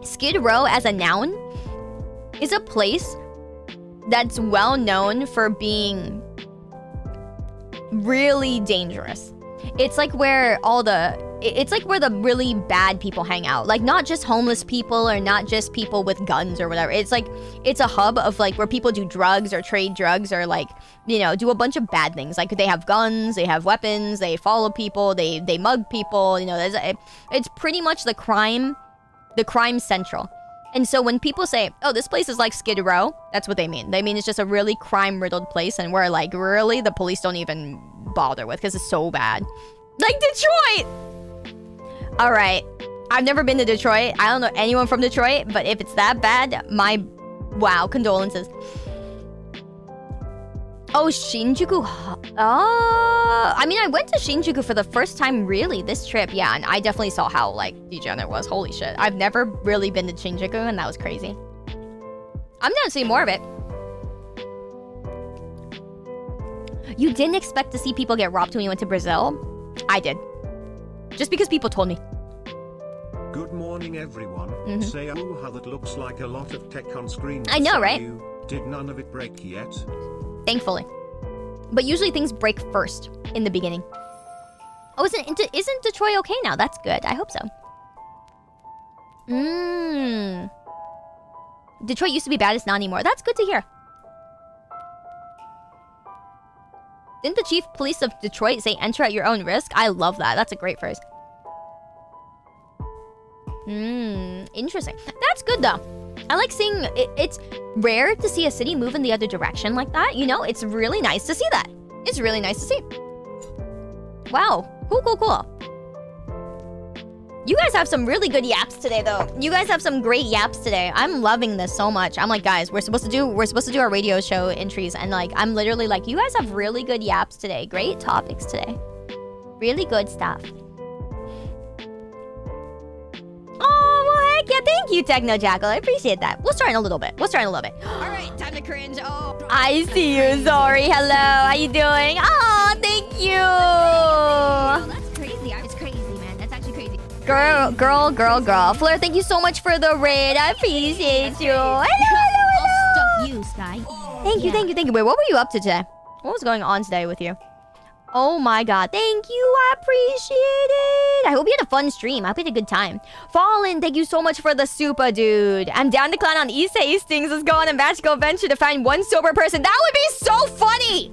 Skid Row as a noun is a place that's well known for being really dangerous. It's like where it's like where the really bad people hang out. Like, not just homeless people or not just people with guns or whatever. It's like, it's a hub of like where people do drugs or trade drugs or like, you know, do a bunch of bad things. Like, they have guns, they have weapons, they follow people, they mug people, you know, it's pretty much the crime central. And so when people say, oh, this place is like Skid Row, that's what they mean. They mean it's just a really crime-riddled place and where, like, really the police don't even bother with because it's so bad. Like Detroit! Alright. I've never been to Detroit. I don't know anyone from Detroit, but if it's that bad, wow, condolences. Oh, Shinjuku. I mean, I went to Shinjuku for the first time, really, this trip. Yeah, and I definitely saw how, like, degenerate it was. Holy shit. I've never really been to Shinjuku, and that was crazy. I'm gonna see more of it. You didn't expect to see people get robbed when you went to Brazil? I did. Just because people told me. Good morning, everyone. Sayu, how that looks like a lot of tech on screen. I know, right? Did none of it break yet? Thankfully. But usually things break first in the beginning. Oh, isn't Detroit okay now? That's good. I hope so. Detroit used to be bad. It's not anymore. That's good to hear. Didn't the chief police of Detroit say enter at your own risk? I love that. That's a great phrase. Interesting. That's good though. I like seeing it's rare to see a city move in the other direction like that. You know, it's really nice to see that. It's really nice to see. Wow. Cool. You guys have some really good yaps today, though. You guys have some great yaps today. I'm loving this so much. I'm like, guys, we're supposed to do our radio show entries, and like, I'm literally like, you guys have really good yaps today. Great topics today. Really good stuff. Yeah, thank you, Techno Jackal. I appreciate that. We'll start in a little bit. All right, time to cringe. Oh, I see you, Zori. Hello, how you doing? Oh, thank you. Oh, that's crazy. It's crazy, man. That's actually crazy. Girl. Fleur, thank you so much for the raid. I appreciate you. Hello. I'll stuff you, Sky. Thank you. Wait, what were you up to today? What was going on today with you? Oh my god, thank you, I appreciate it. I hope you had a fun stream. I hope you had a good time. Fallen, thank you so much for the super, dude. I'm down to clown on East Hastings. Let's go on a magical venture to find one sober person. That would be so funny.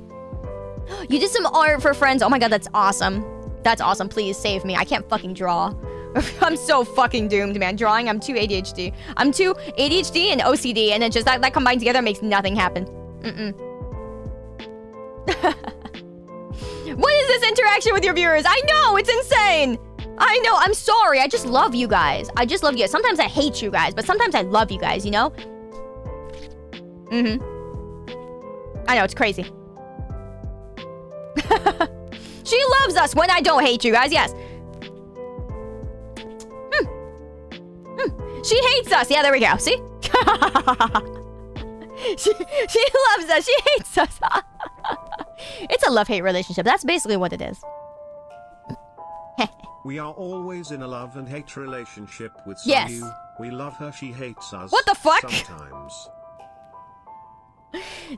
You did some art for friends. Oh my god, that's awesome. That's awesome. Please save me. I can't fucking draw. I'm so fucking doomed, man. Drawing, I'm too ADHD. I'm too ADHD and OCD, and it just that combined together makes nothing happen. What is this interaction with your viewers? I know, it's insane. I know, I'm sorry. I just love you guys. I just love you guys. Sometimes I hate you guys, but sometimes I love you guys, you know? Mm-hmm. I know, it's crazy. She loves us when I don't hate you guys, yes. She hates us. Yeah, there we go. See? she loves us. She hates us. It's a love-hate relationship. That's basically what it is. We are always in a love and hate relationship with Sayu. Yes. We love her, she hates us. What the fuck? Sometimes.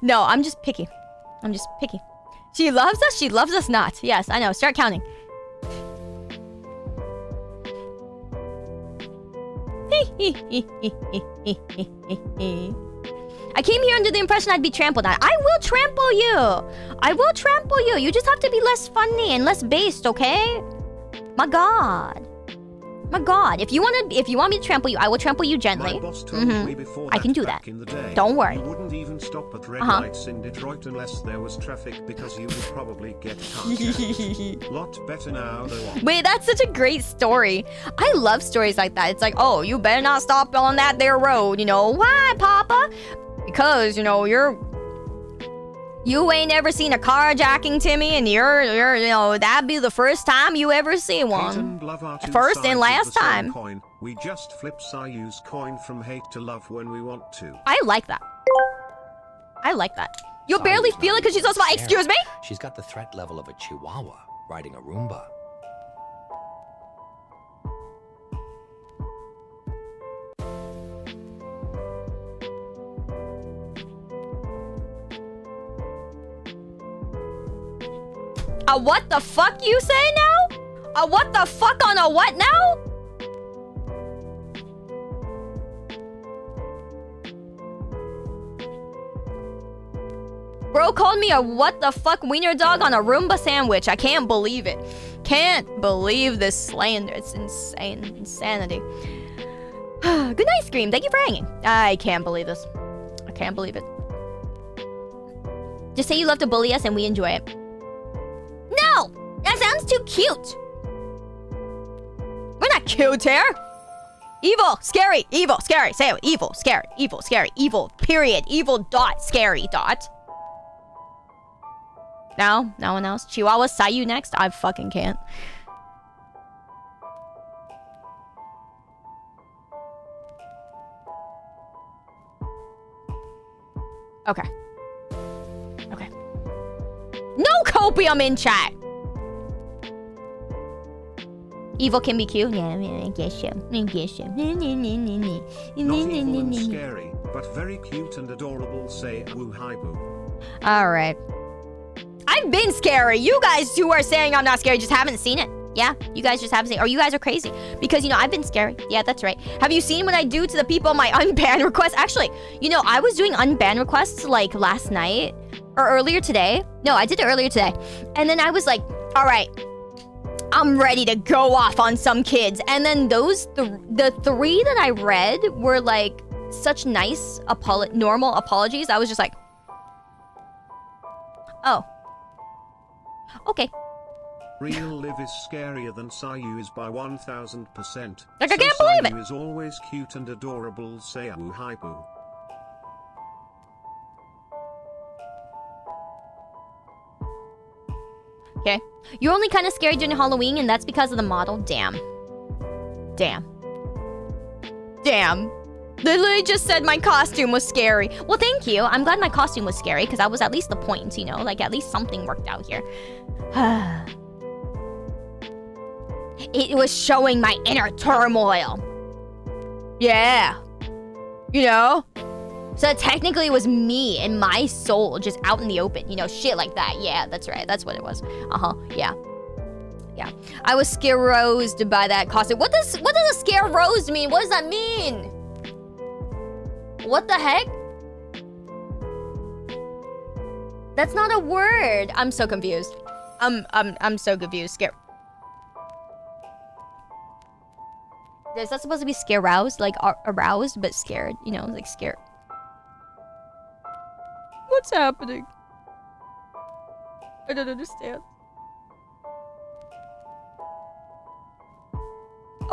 No, I'm just picky. I'm just picky. She loves us. She loves us not. Yes, I know. Start counting. I came here under the impression I'd be trampled on. I will trample you. I will trample you. You just have to be less funny and less based, okay? My God. My God. If you want me to trample you, I will trample you gently. My boss told me before I can do that. back in the day, Don't worry. You wouldn't even stop at red lights in Detroit unless there was traffic because you would probably get contact. Lot better now though. Wait, that's such a great story. I love stories like that. It's like, oh, you better not stop on that there road, you know. Why, Papa? Because, you know, you ain't ever seen a carjacking, Timmy, and you're you know, that'd be the first time you ever see one. First and last time. Coin. We just flip Sayu's coin from hate to love when we want to. I like that. I like that. You'll barely feel it because she's so small. Excuse me? She's got the threat level of a chihuahua riding a Roomba. A what the fuck you say now? A what the fuck on a what now? Bro called me a what the fuck wiener dog on a Roomba sandwich. I can't believe it. Can't believe this slander. It's insane. Insanity. Good night, Scream. Thank you for hanging. I can't believe this. I can't believe it. Just say you love to bully us and we enjoy it. No! That sounds too cute. We're not cute here. Evil, scary, evil, scary. Say it. Evil, scary, evil, period. Evil, dot, scary, dot. No? No one else? Chihuahua, Sayu next? I fucking can't. Okay. Okay. No copium in chat! Evil can be cute? Yeah, I guess so. I guess so. Not evil and scary, but very cute and adorable, say woo hi boo. Alright. I've been scary. You guys who are saying I'm not scary just haven't seen it. Yeah, you guys just haven't seen it. Or you guys are crazy. Because, you know, I've been scary. Yeah, that's right. Have you seen what I do to the people on my unban requests? Actually, you know, I was doing unban requests like last night. Or earlier today. No, I did it earlier today. And then I was like, alright, I'm ready to go off on some kids. And then the three that I read were like such nice normal apologies. I was just like, oh. Okay. Real live is scarier than Sayu is by 1000%. Like, I can't believe it. Sayu is always cute and adorable, say woo hi boo. Okay. You're only kind of scary during Halloween, and that's because of the model. Damn. Damn. Damn. Literally just said my costume was scary. Well, thank you. I'm glad my costume was scary, because that was at least the point, you know? Like, at least something worked out here. It was showing my inner turmoil. Yeah. You know? So technically it was me and my soul just out in the open. You know, shit like that. Yeah, that's right. That's what it was. Uh-huh. Yeah. Yeah. I was scare-rosed by that costume. What does a scare-rosed mean? What does that mean? What the heck? That's not a word. I'm so confused. I'm so confused. Scare. Is that supposed to be scare-roused? Like aroused, but scared. You know, like scared. What's happening? I don't understand.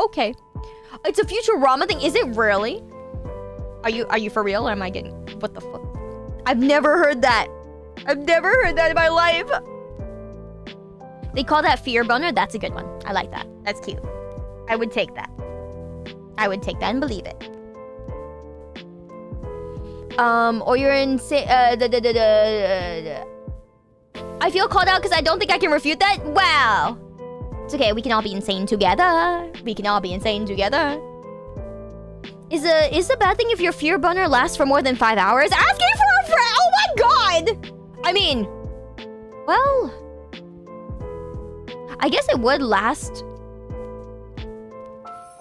Okay. It's a Futurama thing. Is it really? Are you for real, or am I getting... What the fuck? I've never heard that. I've never heard that in my life. They call that fear boner. That's a good one. I like that. That's cute. I would take that. I would take that and believe it. Or you're insane. I feel called out because I don't think I can refute that. Wow. It's okay. We can all be insane together. We can all be insane together. Is a bad thing if your fear boner lasts for more than 5 hours? Asking for a friend. Oh my god. I mean, well, I guess it would last.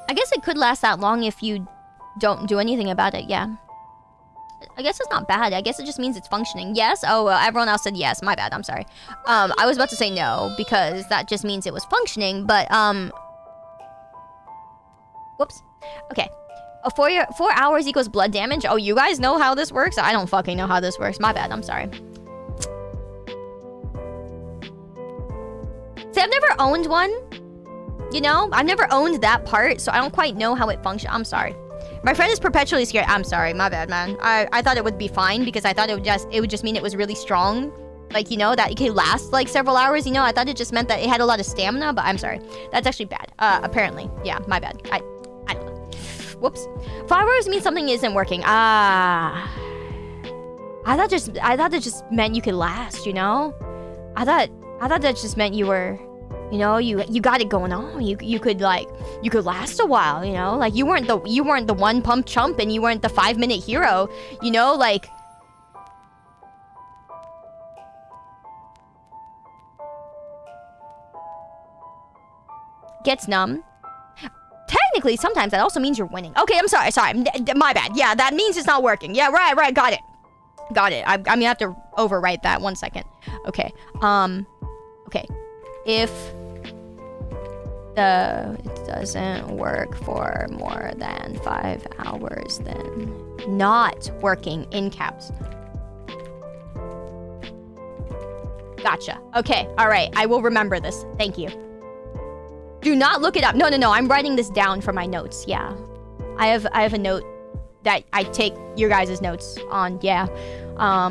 I guess it could last that long if you don't do anything about it. Yeah. I guess it's not bad. I guess it just means it's functioning. Yes? Oh, well, everyone else said yes. My bad. I'm sorry. I was about to say no because that just means it was functioning, but, whoops. Okay. 4 hours equals blood damage. Oh, you guys know how this works? I don't fucking know how this works. My bad. I'm sorry. See, I've never owned one. You know? I've never owned that part, so I don't quite know how it functions. I'm sorry. My friend is perpetually scared. I'm sorry, my bad, man. I thought it would be fine because I thought it would just mean it was really strong. Like, you know, that it could last like several hours, you know? I thought it just meant that it had a lot of stamina, but I'm sorry. That's actually bad. Apparently. Yeah, my bad. I don't know. Whoops. 5 hours means something isn't working. I thought it just meant you could last, you know? I thought that just meant you were, you know, you got it going on. You could last a while, you know? Like you weren't the one pump chump and you weren't the 5-minute hero, you know, like gets numb. Technically, sometimes that also means you're winning. Okay, I'm sorry. My bad. Yeah, that means it's not working. Yeah, right. Got it. I'm gonna have to overwrite that 1 second. Okay. Okay. If it doesn't work for more than 5 hours, then not working in caps. Gotcha. Okay. All right. I will remember this. Thank you. Do not look it up. No. I'm writing this down for my notes. Yeah. I have a note that I take your guys' notes on. Yeah. I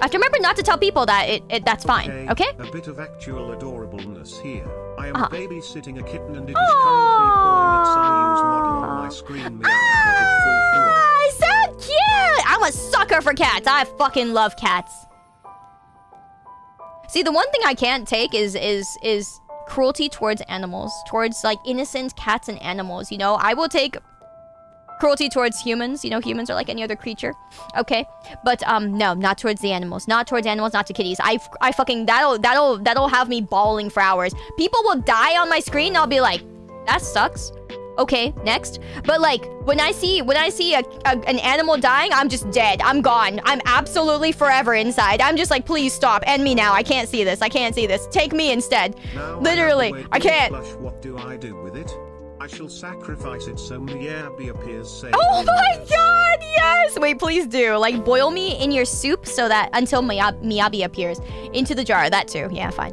have to remember not to tell people that that's fine. Okay? A bit of actual adorableness here. I am babysitting a kitten and it is currently pawing at Sayu's model on my screen. So cute! I'm a sucker for cats. I fucking love cats. See, the one thing I can't take is cruelty towards animals, towards like innocent cats and animals. You know, I will take cruelty towards humans. You know, humans are like any other creature. Okay, but no, not towards the animals. Not towards animals. Not to kitties. I fucking that'll have me bawling for hours. People will die on my screen. And I'll be like, that sucks. Okay, next. But like when I see an animal dying, I'm just dead. I'm gone. I'm absolutely forever inside. I'm just like, please stop. End me now. I can't see this. Take me instead. Now literally, I can't. What do I do with it? I shall sacrifice it so Miyabi appears safe. Oh my god, yes! Wait, please do. Like, boil me in your soup so that until Miyabi appears into the jar. That too. Yeah, fine.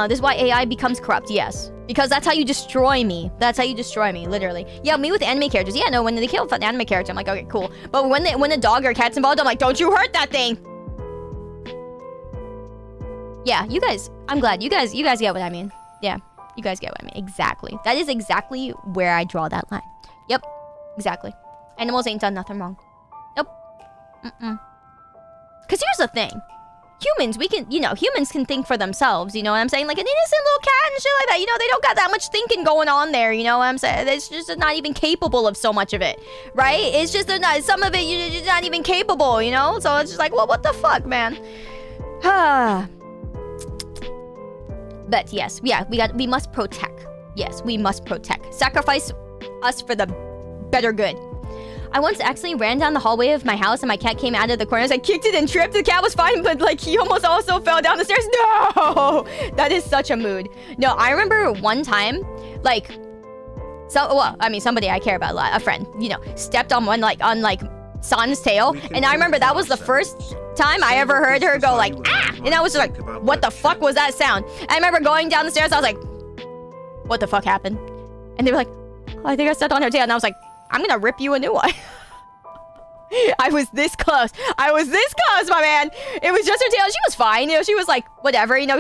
This is why AI becomes corrupt. Yes. Because that's how you destroy me. Literally. Yeah, me with anime characters. Yeah, no, when they kill an anime character, I'm like, okay, cool. But when a dog or cat's involved, I'm like, don't you hurt that thing! Yeah, you guys, I'm glad. You guys get what I mean. Yeah. You guys get what I mean. Exactly. That is exactly where I draw that line. Yep. Exactly. Animals ain't done nothing wrong. Nope. Because here's the thing. Humans, humans can think for themselves, you know what I'm saying? Like an innocent little cat and shit like that, you know, they don't got that much thinking going on there, you know what I'm saying? It's just not even capable of so much of it, right? It's just some of it, you're just not even capable, you know? So it's just like, well, what the fuck, man? But yes, yeah, we must protect. Yes, we must protect. Sacrifice us for the better good. I once accidentally ran down the hallway of my house and my cat came out of the corners. I kicked it and tripped. The cat was fine, but like he almost also fell down the stairs. No! That is such a mood. No, I remember one time, like, somebody I care about a lot, a friend, you know, stepped on San's tail, and I remember that was the first time I ever heard her go like, ah! And I was just like, what the fuck was that sound? I remember going down the stairs, I was like, what the fuck happened? And they were like, oh, I think I stepped on her tail, and I was like, I'm gonna rip you a new one. I was this close. I was this close, my man. It was just her tail. She was fine. You know, she was like, whatever. You know,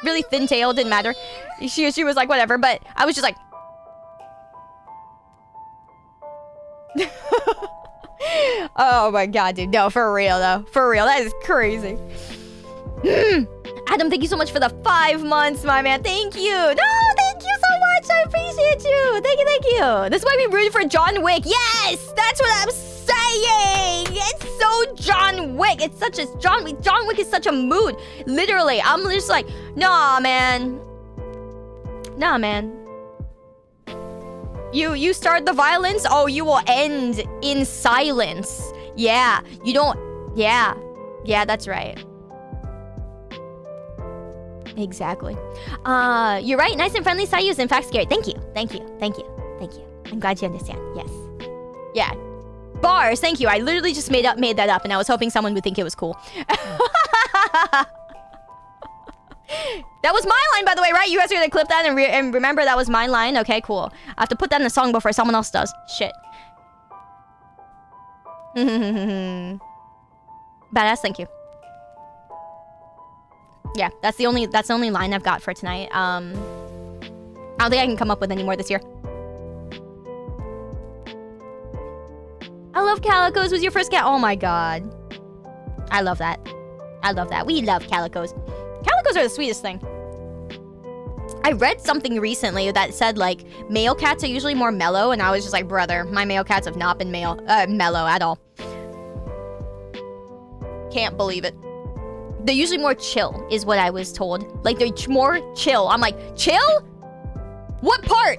really thin tail. Didn't matter. She was like, whatever. But I was just like... Oh my god, dude. No, for real, though. For real. That is crazy. Adam, thank you so much for the 5 months, my man. Thank you. No, thank you so much. I appreciate you. Thank you, thank you. This is why we rooted for John Wick. Yes! That's what I'm saying! It's so John Wick. It's such a... John Wick is such a mood. Literally, I'm just like, nah, man. Nah, man. You start the violence, oh, you will end in silence. Yeah, you don't... Yeah. Yeah, that's right. Exactly. You're right. Nice and friendly Sayu is in fact scary. Thank you. Thank you. Thank you. Thank you. I'm glad you understand. Yes. Yeah. Bars. Thank you. I literally just made that up, and I was hoping someone would think it was cool. That was my line, by the way, right? You guys are gonna clip that and remember that was my line? Okay, cool. I have to put that in the song before someone else does. Shit. Badass. Thank you. Yeah, that's the only line I've got for tonight. I don't think I can come up with any more this year. I love calicos. Was your first cat? Oh my god. I love that. I love that. We love calicos. Calicos are the sweetest thing. I read something recently that said like male cats are usually more mellow, and I was just like, brother, my male cats have not been mellow at all. Can't believe it. They're usually more chill, is what I was told. Like, they're more chill. I'm like, chill? What part?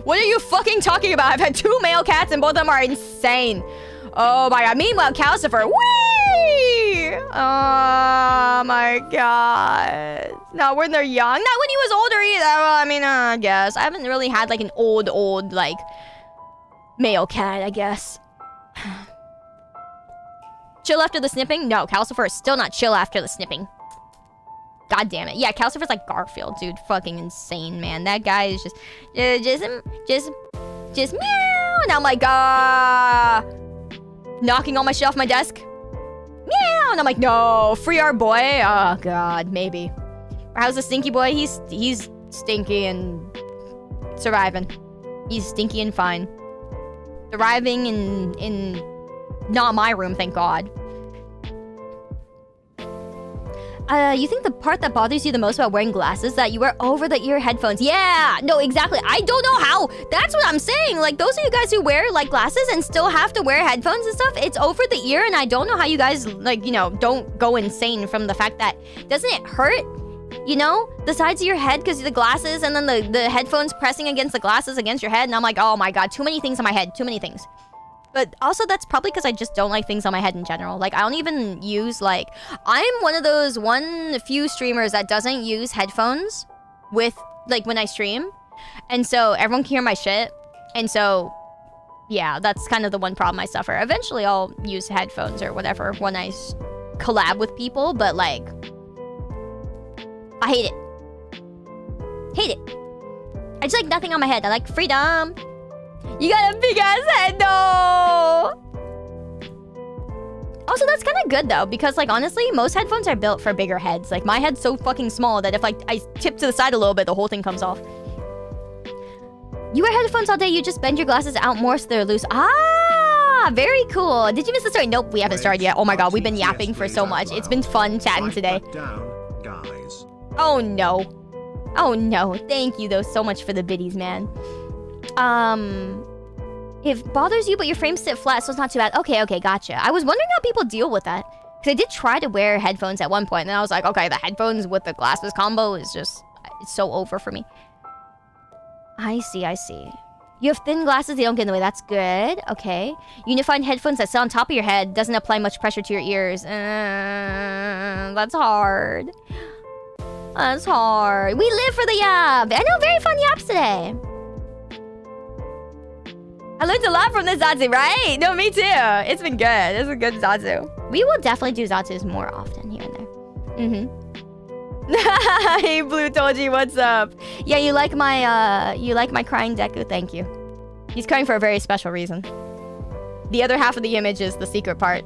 What are you fucking talking about? I've had 2 male cats and both of them are insane. Oh my god. Meanwhile, Calcifer, whee! Oh my god. Not when they're young. Not when he was older either. Well, I mean, I guess. I haven't really had like an old, like, male cat, I guess. Chill after the snipping? No, Calcifer is still not chill after the snipping. God damn it. Yeah, Calcifer's like Garfield, dude. Fucking insane, man. That guy is just meow. And I'm like, knocking all my shit off my desk. Meow. And I'm like, no, free our boy. Oh, God, maybe. How's the stinky boy? He's stinky and surviving. He's stinky and fine. Surviving in not my room, thank God. You think the part that bothers you the most about wearing glasses that you wear over-the-ear headphones? Yeah, no, exactly. I don't know how. That's what I'm saying. Like, those of you guys who wear, like, glasses and still have to wear headphones and stuff, it's over the ear, and I don't know how you guys, like, you know, don't go insane from the fact that... Doesn't it hurt? You know? The sides of your head because of the glasses, and then the headphones pressing against the glasses against your head, and I'm like, oh my god, too many things on my head. Too many things. But also, that's probably because I just don't like things on my head in general. Like, I don't even use, like... I'm one of those few streamers that doesn't use headphones with, like, when I stream. And so, everyone can hear my shit. And so, yeah, that's kind of the one problem I suffer. Eventually, I'll use headphones or whatever when I collab with people. But, like... I hate it. Hate it. I just like nothing on my head. I like freedom. You got a big ass head, though. Also, that's kind of good though, because like honestly, most headphones are built for bigger heads. Like my head's so fucking small that if like I tip to the side a little bit, the whole thing comes off. You wear headphones all day. You just bend your glasses out more so they're loose. Ah, very cool. Did you miss the story? Nope, we haven't started yet. Oh my god, we've been yapping for so much. It's been fun chatting today. Oh no. Oh no. Thank you though so much for the biddies, man. If bothers you, but your frames sit flat, so it's not too bad. Okay, gotcha. I was wondering how people deal with that. Because I did try to wear headphones at one point, and then I was like, okay, the headphones with the glasses combo is just... It's so over for me. I see. You have thin glasses, they don't get in the way. That's good. Okay. Unified headphones that sit on top of your head. Doesn't apply much pressure to your ears. That's hard. That's hard. We live for the yap. I know, very fun yaps today. I I learned a lot from this Zatsu, right? No, me too. It's been good. It's a good Zatsu. We will definitely do Zatsus more often here and there. Hey, Blue Toji, what's up? Yeah, you like my crying Deku? Thank you. He's crying for a very special reason. The other half of the image is the secret part.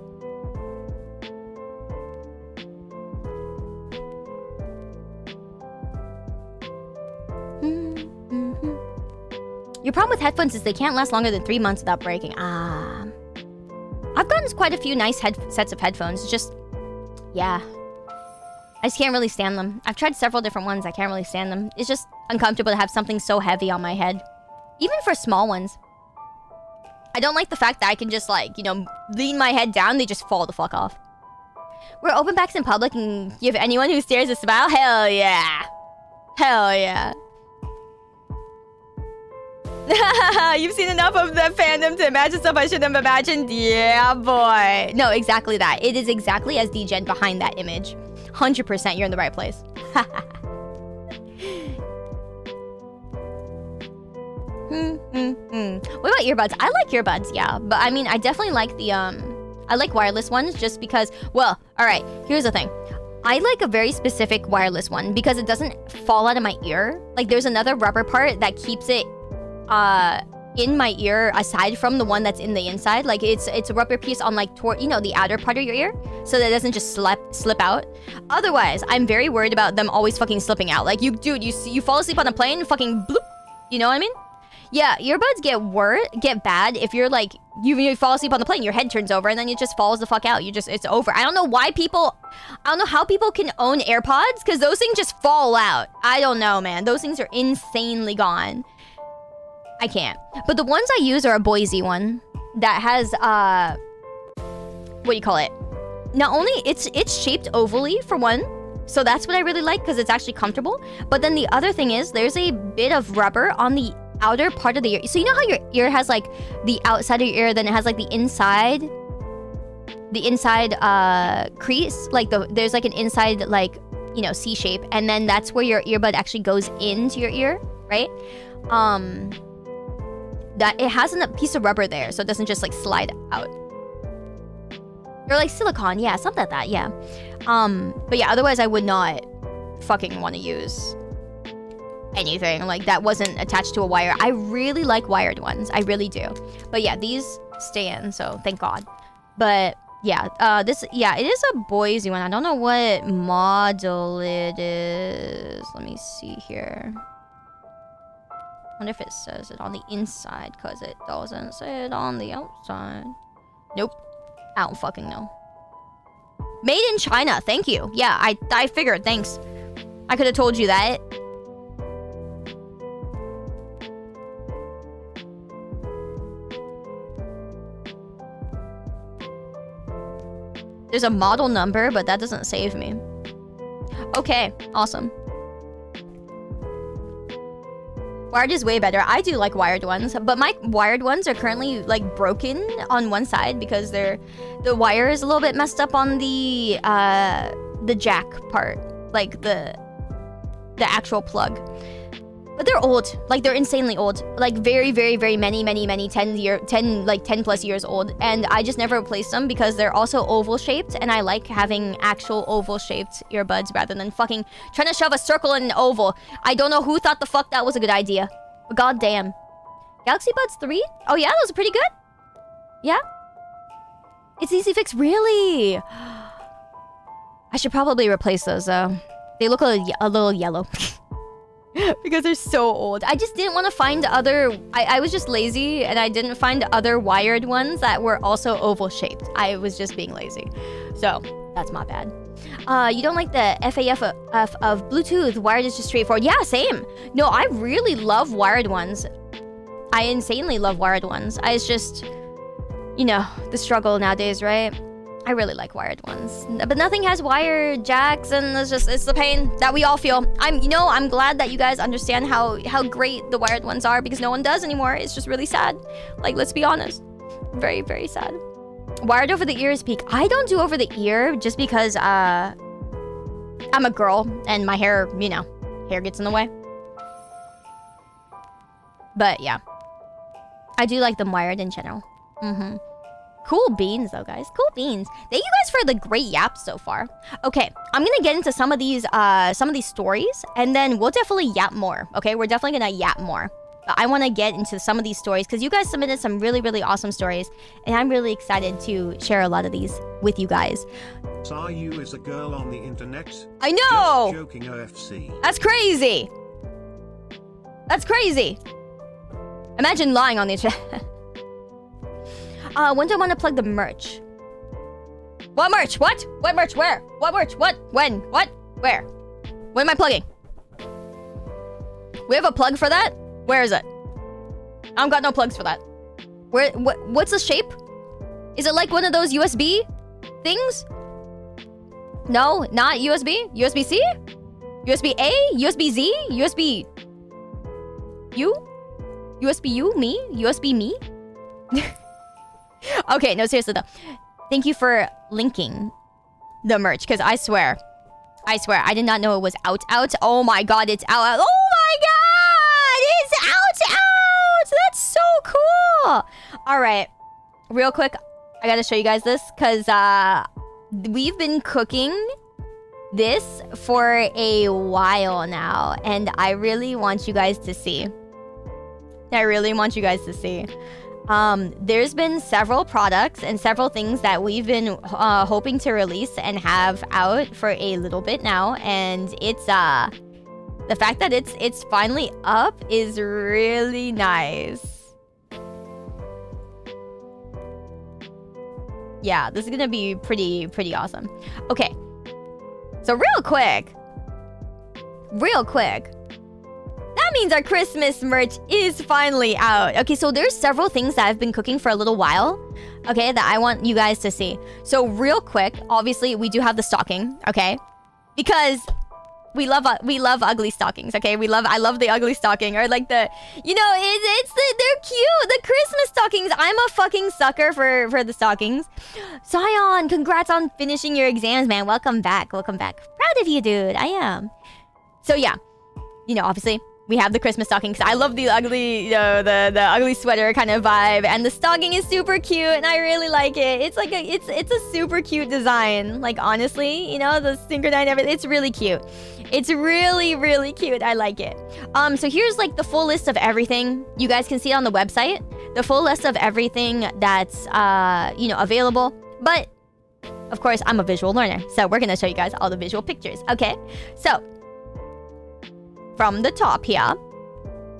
Your problem with headphones is they can't last longer than 3 months without breaking. I've gotten quite a few nice sets of headphones. It's just, yeah. I just can't really stand them. I've tried several different ones. I can't really stand them. It's just uncomfortable to have something so heavy on my head. Even for small ones. I don't like the fact that I can just, like, you know, lean my head down. They just fall the fuck off. We're open backs in public and give anyone who stares a smile? Hell yeah. Hell yeah. You've seen enough of the fandom to imagine stuff I shouldn't have imagined? Yeah, boy. No, exactly that. It is exactly as DGen behind that image. 100% you're in the right place. What about earbuds? I like earbuds, yeah. But I mean, I definitely like the, I like wireless ones just because, well, alright, here's the thing. I like a very specific wireless one because it doesn't fall out of my ear. Like, there's another rubber part that keeps it in my ear aside from the one that's in the inside. Like, it's a rubber piece on, like, you know, the outer part of your ear, so that it doesn't just slip out. Otherwise, I'm very worried about them always fucking slipping out. Like, dude, you fall asleep on a plane, fucking bloop. You know what I mean? Yeah, earbuds get bad if you're like, you fall asleep on the plane, your head turns over, and then it just falls the fuck out. It's over. I don't know how people can own AirPods, because those things just fall out. I don't know, man. Those things are insanely gone. I can't. But the ones I use are a Boise one that has, what do you call it? Not only, it's shaped ovally, for one, so that's what I really like, because it's actually comfortable. But then the other thing is, there's a bit of rubber on the outer part of the ear. So you know how your ear has, like, the outside of your ear, then it has, like, the inside crease? Like, there's, like, an inside, like, you know, C shape, and then that's where your earbud actually goes into your ear, right? That it has a piece of rubber there, so it doesn't just, like, slide out. Or, like, silicone, yeah, something like that, yeah. But yeah, otherwise I would not fucking want to use anything like that wasn't attached to a wire. I really like wired ones, I really do. But yeah, these stay in, so thank God. But yeah, it is a Boise one. I don't know what model it is. Let me see here. I wonder if it says it on the inside, because it doesn't say it on the outside. Nope. I don't fucking know. Made in China, thank you. Yeah, I figured, thanks. I could have told you that. There's a model number, but that doesn't save me. Okay, awesome. Wired is way better. I do like wired ones, but my wired ones are currently, like, broken on one side because the wire is a little bit messed up on the jack part, like the actual plug. But they're old, like, they're insanely old, like very, very, very many 10 plus years old, and I just never replaced them because they're also oval shaped, and I like having actual oval shaped earbuds rather than fucking trying to shove a circle in an oval. I don't know who thought the fuck that was a good idea, but goddamn. Galaxy Buds 3? Oh yeah, those are pretty good. Yeah, it's easy fix, really. I should probably replace those though. They look a little yellow. Because they're so old. I just didn't want to find other... I was just lazy, and I didn't find other wired ones that were also oval shaped. I was just being lazy. So, that's my bad. You don't like the FAF of Bluetooth. Wired is just straightforward. Yeah, same. No, I really love wired ones. I insanely love wired ones. It's just... You know, the struggle nowadays, right? I really like wired ones, but nothing has wire jacks, and it's the pain that we all feel. I'm glad that you guys understand how great the wired ones are, because no one does anymore. It's just really sad. Like, let's be honest. Very, very sad. Wired over the ear is peak. I don't do over the ear just because I'm a girl and my hair, you know, hair gets in the way. But yeah. I do like them wired in general. Cool beans though, guys. Cool beans. Thank you guys for the great yaps so far. Okay, I'm gonna get into some of these stories, and then we'll definitely yap more. Okay, we're definitely gonna yap more. But I want to get into some of these stories because you guys submitted some really, really awesome stories, and I'm really excited to share a lot of these with you guys. Sayu is a girl on the internet. I know. Just joking, OFC. That's crazy. That's crazy. Imagine lying on the internet. When do I want to plug the merch? What merch? What? What merch? Where? What merch? What? When? What? Where? When am I plugging? We have a plug for that? Where is it? I don't got no plugs for that. Where? What's the shape? Is it like one of those USB things? No, not USB. USB-C? USB-A? USB-Z? USB... U? USB-U? Me? USB me? Okay, no, seriously though. Thank you for linking the merch, because I swear, I did not know it was out. Oh my god, it's out. Oh my god, it's out. That's so cool. All right, real quick, I gotta show you guys this, because we've been cooking this for a while now, and I really want you guys to see. There's been several products and several things that we've been hoping to release and have out for a little bit now, and it's the fact that it's finally up is really nice. Yeah, this is gonna be pretty awesome. Okay, so real quick, that means our Christmas merch is finally out. Okay, so there's several things that I've been cooking for a little while, okay, that I want you guys to see. So real quick, obviously we do have the stocking, okay, because we love ugly stockings, okay. I love the ugly stocking, or like the, you know, they're cute, the Christmas stockings. I'm a fucking sucker for the stockings. Zion, congrats on finishing your exams, man. Welcome back. Proud of you, dude. I am. So yeah, you know, obviously we have the Christmas stocking because I love the ugly, you know, the ugly sweater kind of vibe, and the stocking is super cute, and I really like it. It's like it's a super cute design. Like honestly, you know, the synchronized everything. It's really cute. It's really cute. I like it. So here's like the full list of everything. You guys can see it on the website. The full list of everything that's you know, available. But of course, I'm a visual learner, so we're gonna show you guys all the visual pictures. Okay, so from the top here,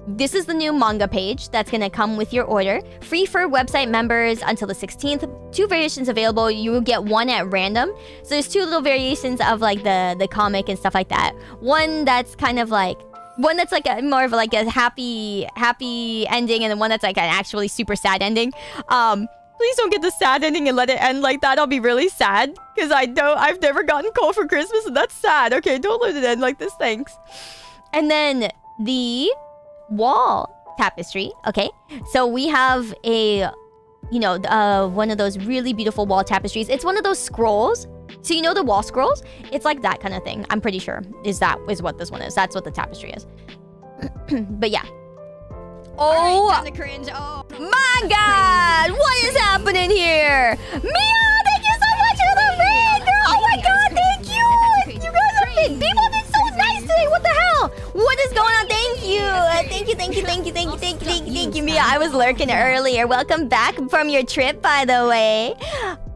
this is the new manga page that's gonna come with your order. Free for website members until the 16th. 2 variations available. You will get one at random. So there's 2 little variations of like the comic and stuff like that. One that's kind of like, more of like a happy ending, and then one that's like an actually super sad ending. Please don't get the sad ending and let it end like that. I'll be really sad, because I've never gotten cold for Christmas, and that's sad. Okay, don't let it end like this, thanks. And then the wall tapestry, okay? So we have a, you know, one of those really beautiful wall tapestries. It's one of those scrolls. So you know the wall scrolls? It's like that kind of thing. I'm pretty sure is what this one is. That's what the tapestry is. But yeah. Oh, right, time to cringe. Oh my god! What is happening here? Mia, thank you so much for the raid, girl! Oh my god, thank you! You guys are big. People did so nice today. What the hell? What is going on? Thank you, Mia. I was lurking earlier. Welcome back from your trip, by the way.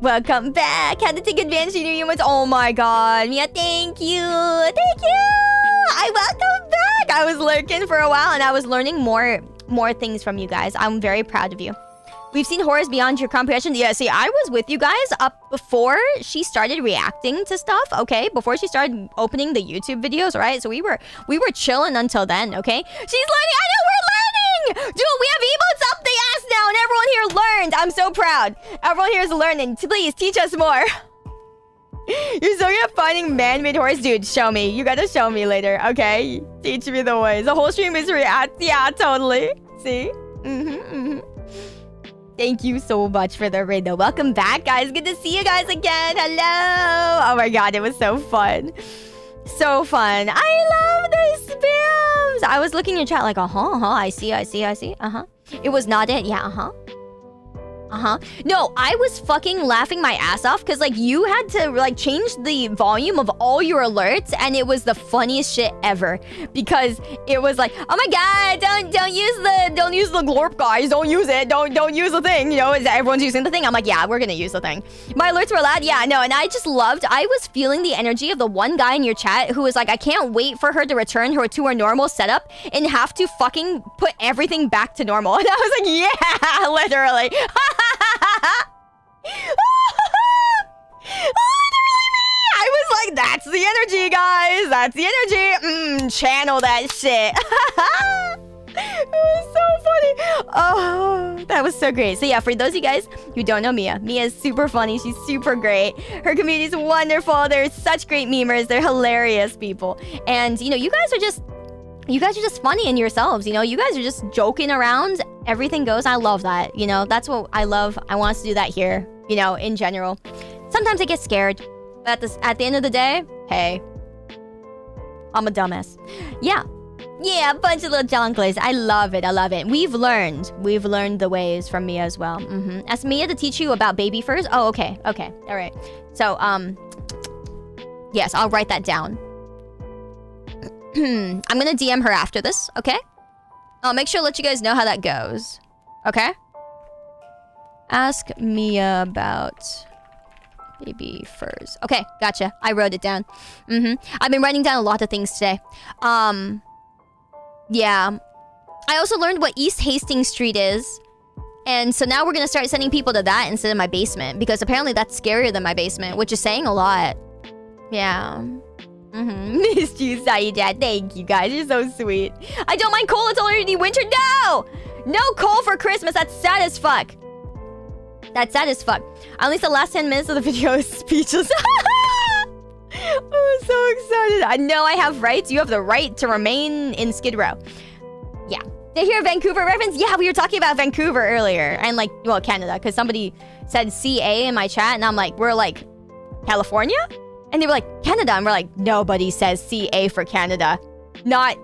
Welcome back. Had to take advantage of your humans. Oh my god, Mia, thank you. I welcome back. I was lurking for a while, and I was learning more things from you guys. I'm very proud of you. We've seen horrors beyond your comprehension. Yeah, see, I was with you guys up before she started reacting to stuff, okay? Before she started opening the YouTube videos, right? So we were chilling until then, okay? She's learning. I know, we're learning! Dude, we have emotes up the ass now, and everyone here learned. I'm so proud. Everyone here is learning. Please, teach us more. You're so good at finding man-made horrors. Dude, show me. You gotta show me later, okay? Teach me the ways. The whole stream is react. Yeah, totally. See? Thank you so much for the raid, though. Welcome back, guys. Good to see you guys again. Hello. Oh my god, it was so fun. So fun. I love the spams. I was looking in chat like, I see. It was not it. Yeah, No, I was fucking laughing my ass off because like you had to like change the volume of all your alerts, and it was the funniest shit ever because it was like, oh my god, don't use the glorp, guys, don't use it, don't use the thing, you know, everyone's using the thing. I'm like, yeah, we're gonna use the thing. My alerts were loud, yeah, no, and I just loved, I was feeling the energy of the one guy in your chat who was like, I can't wait for her to return her to her normal setup and have to fucking put everything back to normal. And I was like, yeah, literally. Literally me! I was like, that's the energy, guys. That's the energy. Channel that shit. It was so funny. Oh, that was so great. So yeah, for those of you guys who don't know Mia, Mia is super funny. She's super great. Her community is wonderful. They're such great memers. They're hilarious people. And you know, you guys are just funny in yourselves, you know? You guys are just joking around. Everything goes. I love that, you know? That's what I love. I want us to do that here, you know, in general. Sometimes I get scared. But at the end of the day, hey, I'm a dumbass. Yeah. Yeah, a bunch of little junglers. I love it. I love it. We've learned the ways from Mia as well. Ask Mia to teach you about baby furs. Oh, okay. Okay. All right. So, yes, I'll write that down. I'm gonna DM her after this, okay? I'll make sure to let you guys know how that goes. Okay? Ask Mia about baby furs. Okay, gotcha. I wrote it down. I've been writing down a lot of things today. Yeah. I also learned what East Hastings Street is. And so now we're gonna start sending people to that instead of my basement. Because apparently that's scarier than my basement, which is saying a lot. Yeah. Missed you, Sayu Dad. Thank you guys. You're so sweet. I don't mind coal. It's already winter. No! No coal for Christmas. That's sad as fuck. That's sad as fuck. At least the last 10 minutes of the video is speechless. I'm so excited. I know I have rights. You have the right to remain in Skid Row. Yeah. Did you hear a Vancouver reference? Yeah, we were talking about Vancouver earlier. And like, well, Canada. Because somebody said CA in my chat. And I'm like, we're like, California? And they were like, Canada. And we're like, nobody says CA for Canada. Not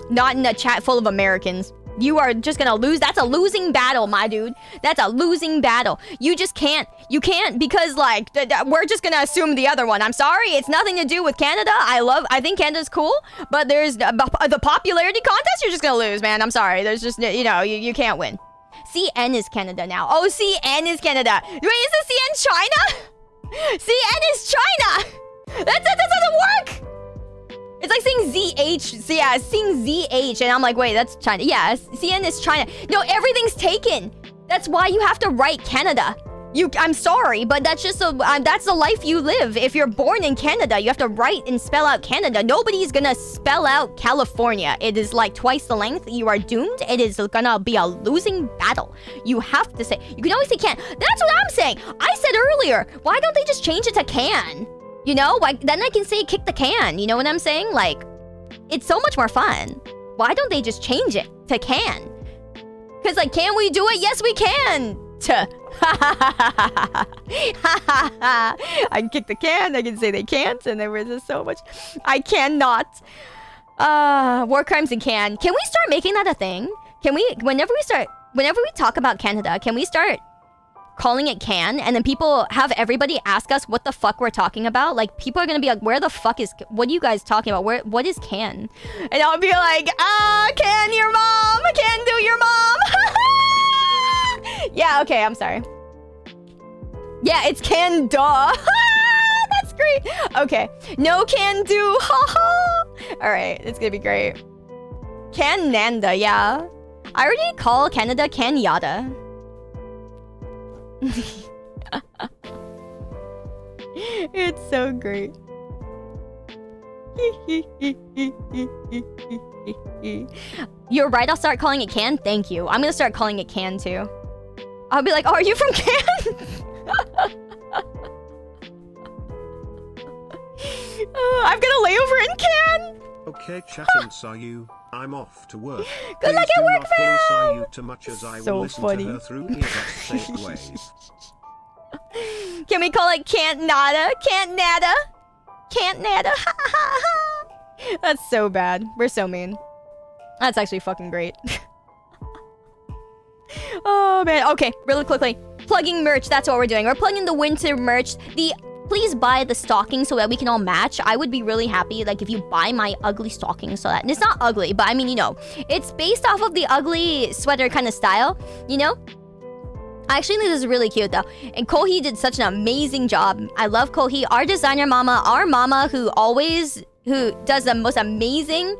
in a chat full of Americans. You are just gonna lose. That's a losing battle, my dude. That's a losing battle. You just can't. You can't because, like, we're just gonna assume the other one. I'm sorry. It's nothing to do with Canada. I think Canada's cool. But there's the popularity contest. You're just gonna lose, man. I'm sorry. There's just, you know, you can't win. CN is Canada now. Oh, CN is Canada. Wait, is this CN China? CN is China. That doesn't work! It's like saying ZH. So yeah, seeing ZH. And I'm like, wait, that's China. Yeah, CN is China. No, everything's taken. That's why you have to write Canada. I'm sorry, but that's just that's the life you live. If you're born in Canada, you have to write and spell out Canada. Nobody's gonna spell out California. It is like twice the length. You are doomed. It is gonna be a losing battle. You have to say. You can always say can. That's what I'm saying. I said earlier, why don't they just change it to can? You know, like, then I can say kick the can. You know what I'm saying? Like, it's so much more fun. Why don't they just change it to can? Because, like, can we do it? Yes, we can. I can kick the can. I can say they can't. And there was just so much. I cannot. War crimes and can. Can we start making that a thing? Can we, whenever we talk about Canada, can we start calling it can, and then people have everybody ask us what the fuck we're talking about? Like, people are gonna be like, where the fuck is, what are you guys talking about? What is can? And I'll be like, can your mom? Can do your mom? Yeah, okay, I'm sorry. Yeah, it's can duh. That's great. Okay, no can do. All right, it's gonna be great. Can Nanda, yeah. I already call Canada can yada. It's so great. You're right, I'll start calling it can. Thank you. I'm gonna start calling it can too. I'll be like, oh, are you from Can? I've got a layover in Can. Okay, chat and Sayu, I'm off to work. Good luck at work, fam! Sayu too much as I will listen funny. to her through earbud ways. Can we call it Can't Nada? Can't Nada? Can't Nada? That's so bad. We're so mean. That's actually fucking great. Oh man. Okay, really quickly. Plugging merch, that's what we're doing. We're plugging the winter merch. Please buy the stockings so that we can all match. I would be really happy like if you buy my ugly stockings so that... And it's not ugly, but I mean, you know, it's based off of the ugly sweater kind of style, you know? I actually think this is really cute though. And Kohi did such an amazing job. I love Kohi, our designer mama, our mama who does the most amazing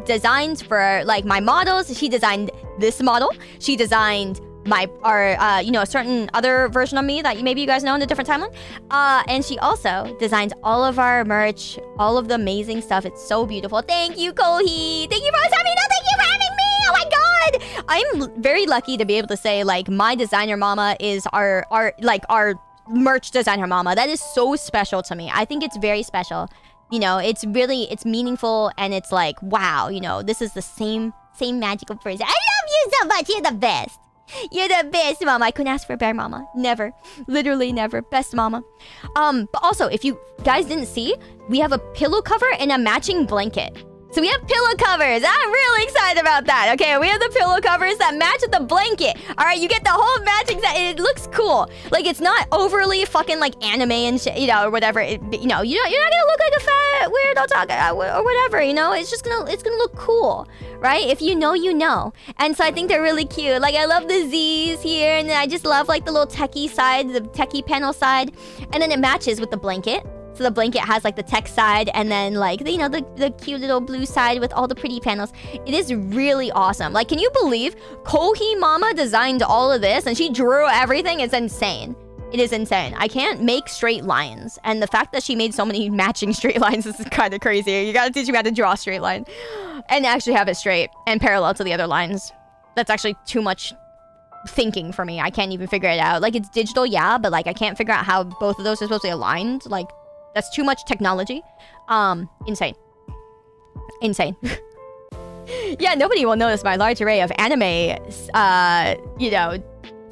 designs for like my models. She designed this model. She designed a certain other version of me that maybe you guys know in a different timeline. And she also designed all of our merch, all of the amazing stuff. It's so beautiful. Thank you, Kohi. Thank you for having me. Thank you for having me. Oh my god. I'm very lucky to be able to say like my designer mama is our merch designer mama. That is so special to me. I think it's very special. You know, it's meaningful and it's like, wow, you know, this is the same magical person. I love you so much. You're the best. You're the best, mama. I couldn't ask for a better mama. Never. Literally never. Best mama. But also, if you guys didn't see, we have a pillow cover and a matching blanket. So we have pillow covers. I'm really excited about that. Okay, we have the pillow covers that match with the blanket. All right, you get the whole matching set. And it looks cool. Like, it's not overly fucking like anime and shit, you know, or whatever. You're not gonna look like a fat weirdo talker or whatever, you know? It's gonna look cool, right? If you know, you know. And so I think they're really cute. Like, I love the Z's here, and I just love like the little techie side, the techie panel side. And then it matches with the blanket. So the blanket has like the tech side and then like, you know, the cute little blue side with all the pretty panels. It is really awesome. Like, can you believe Kohi Mama designed all of this and she drew everything? It's insane. It is insane. I can't make straight lines. And the fact that she made so many matching straight lines is kind of crazy. You gotta teach me how to draw a straight line and actually have it straight and parallel to the other lines. That's actually too much thinking for me. I can't even figure it out. Like, it's digital, yeah, but like I can't figure out how both of those are supposed to be aligned. Like, that's too much technology. Insane. Insane. Yeah, nobody will notice my large array of anime, you know,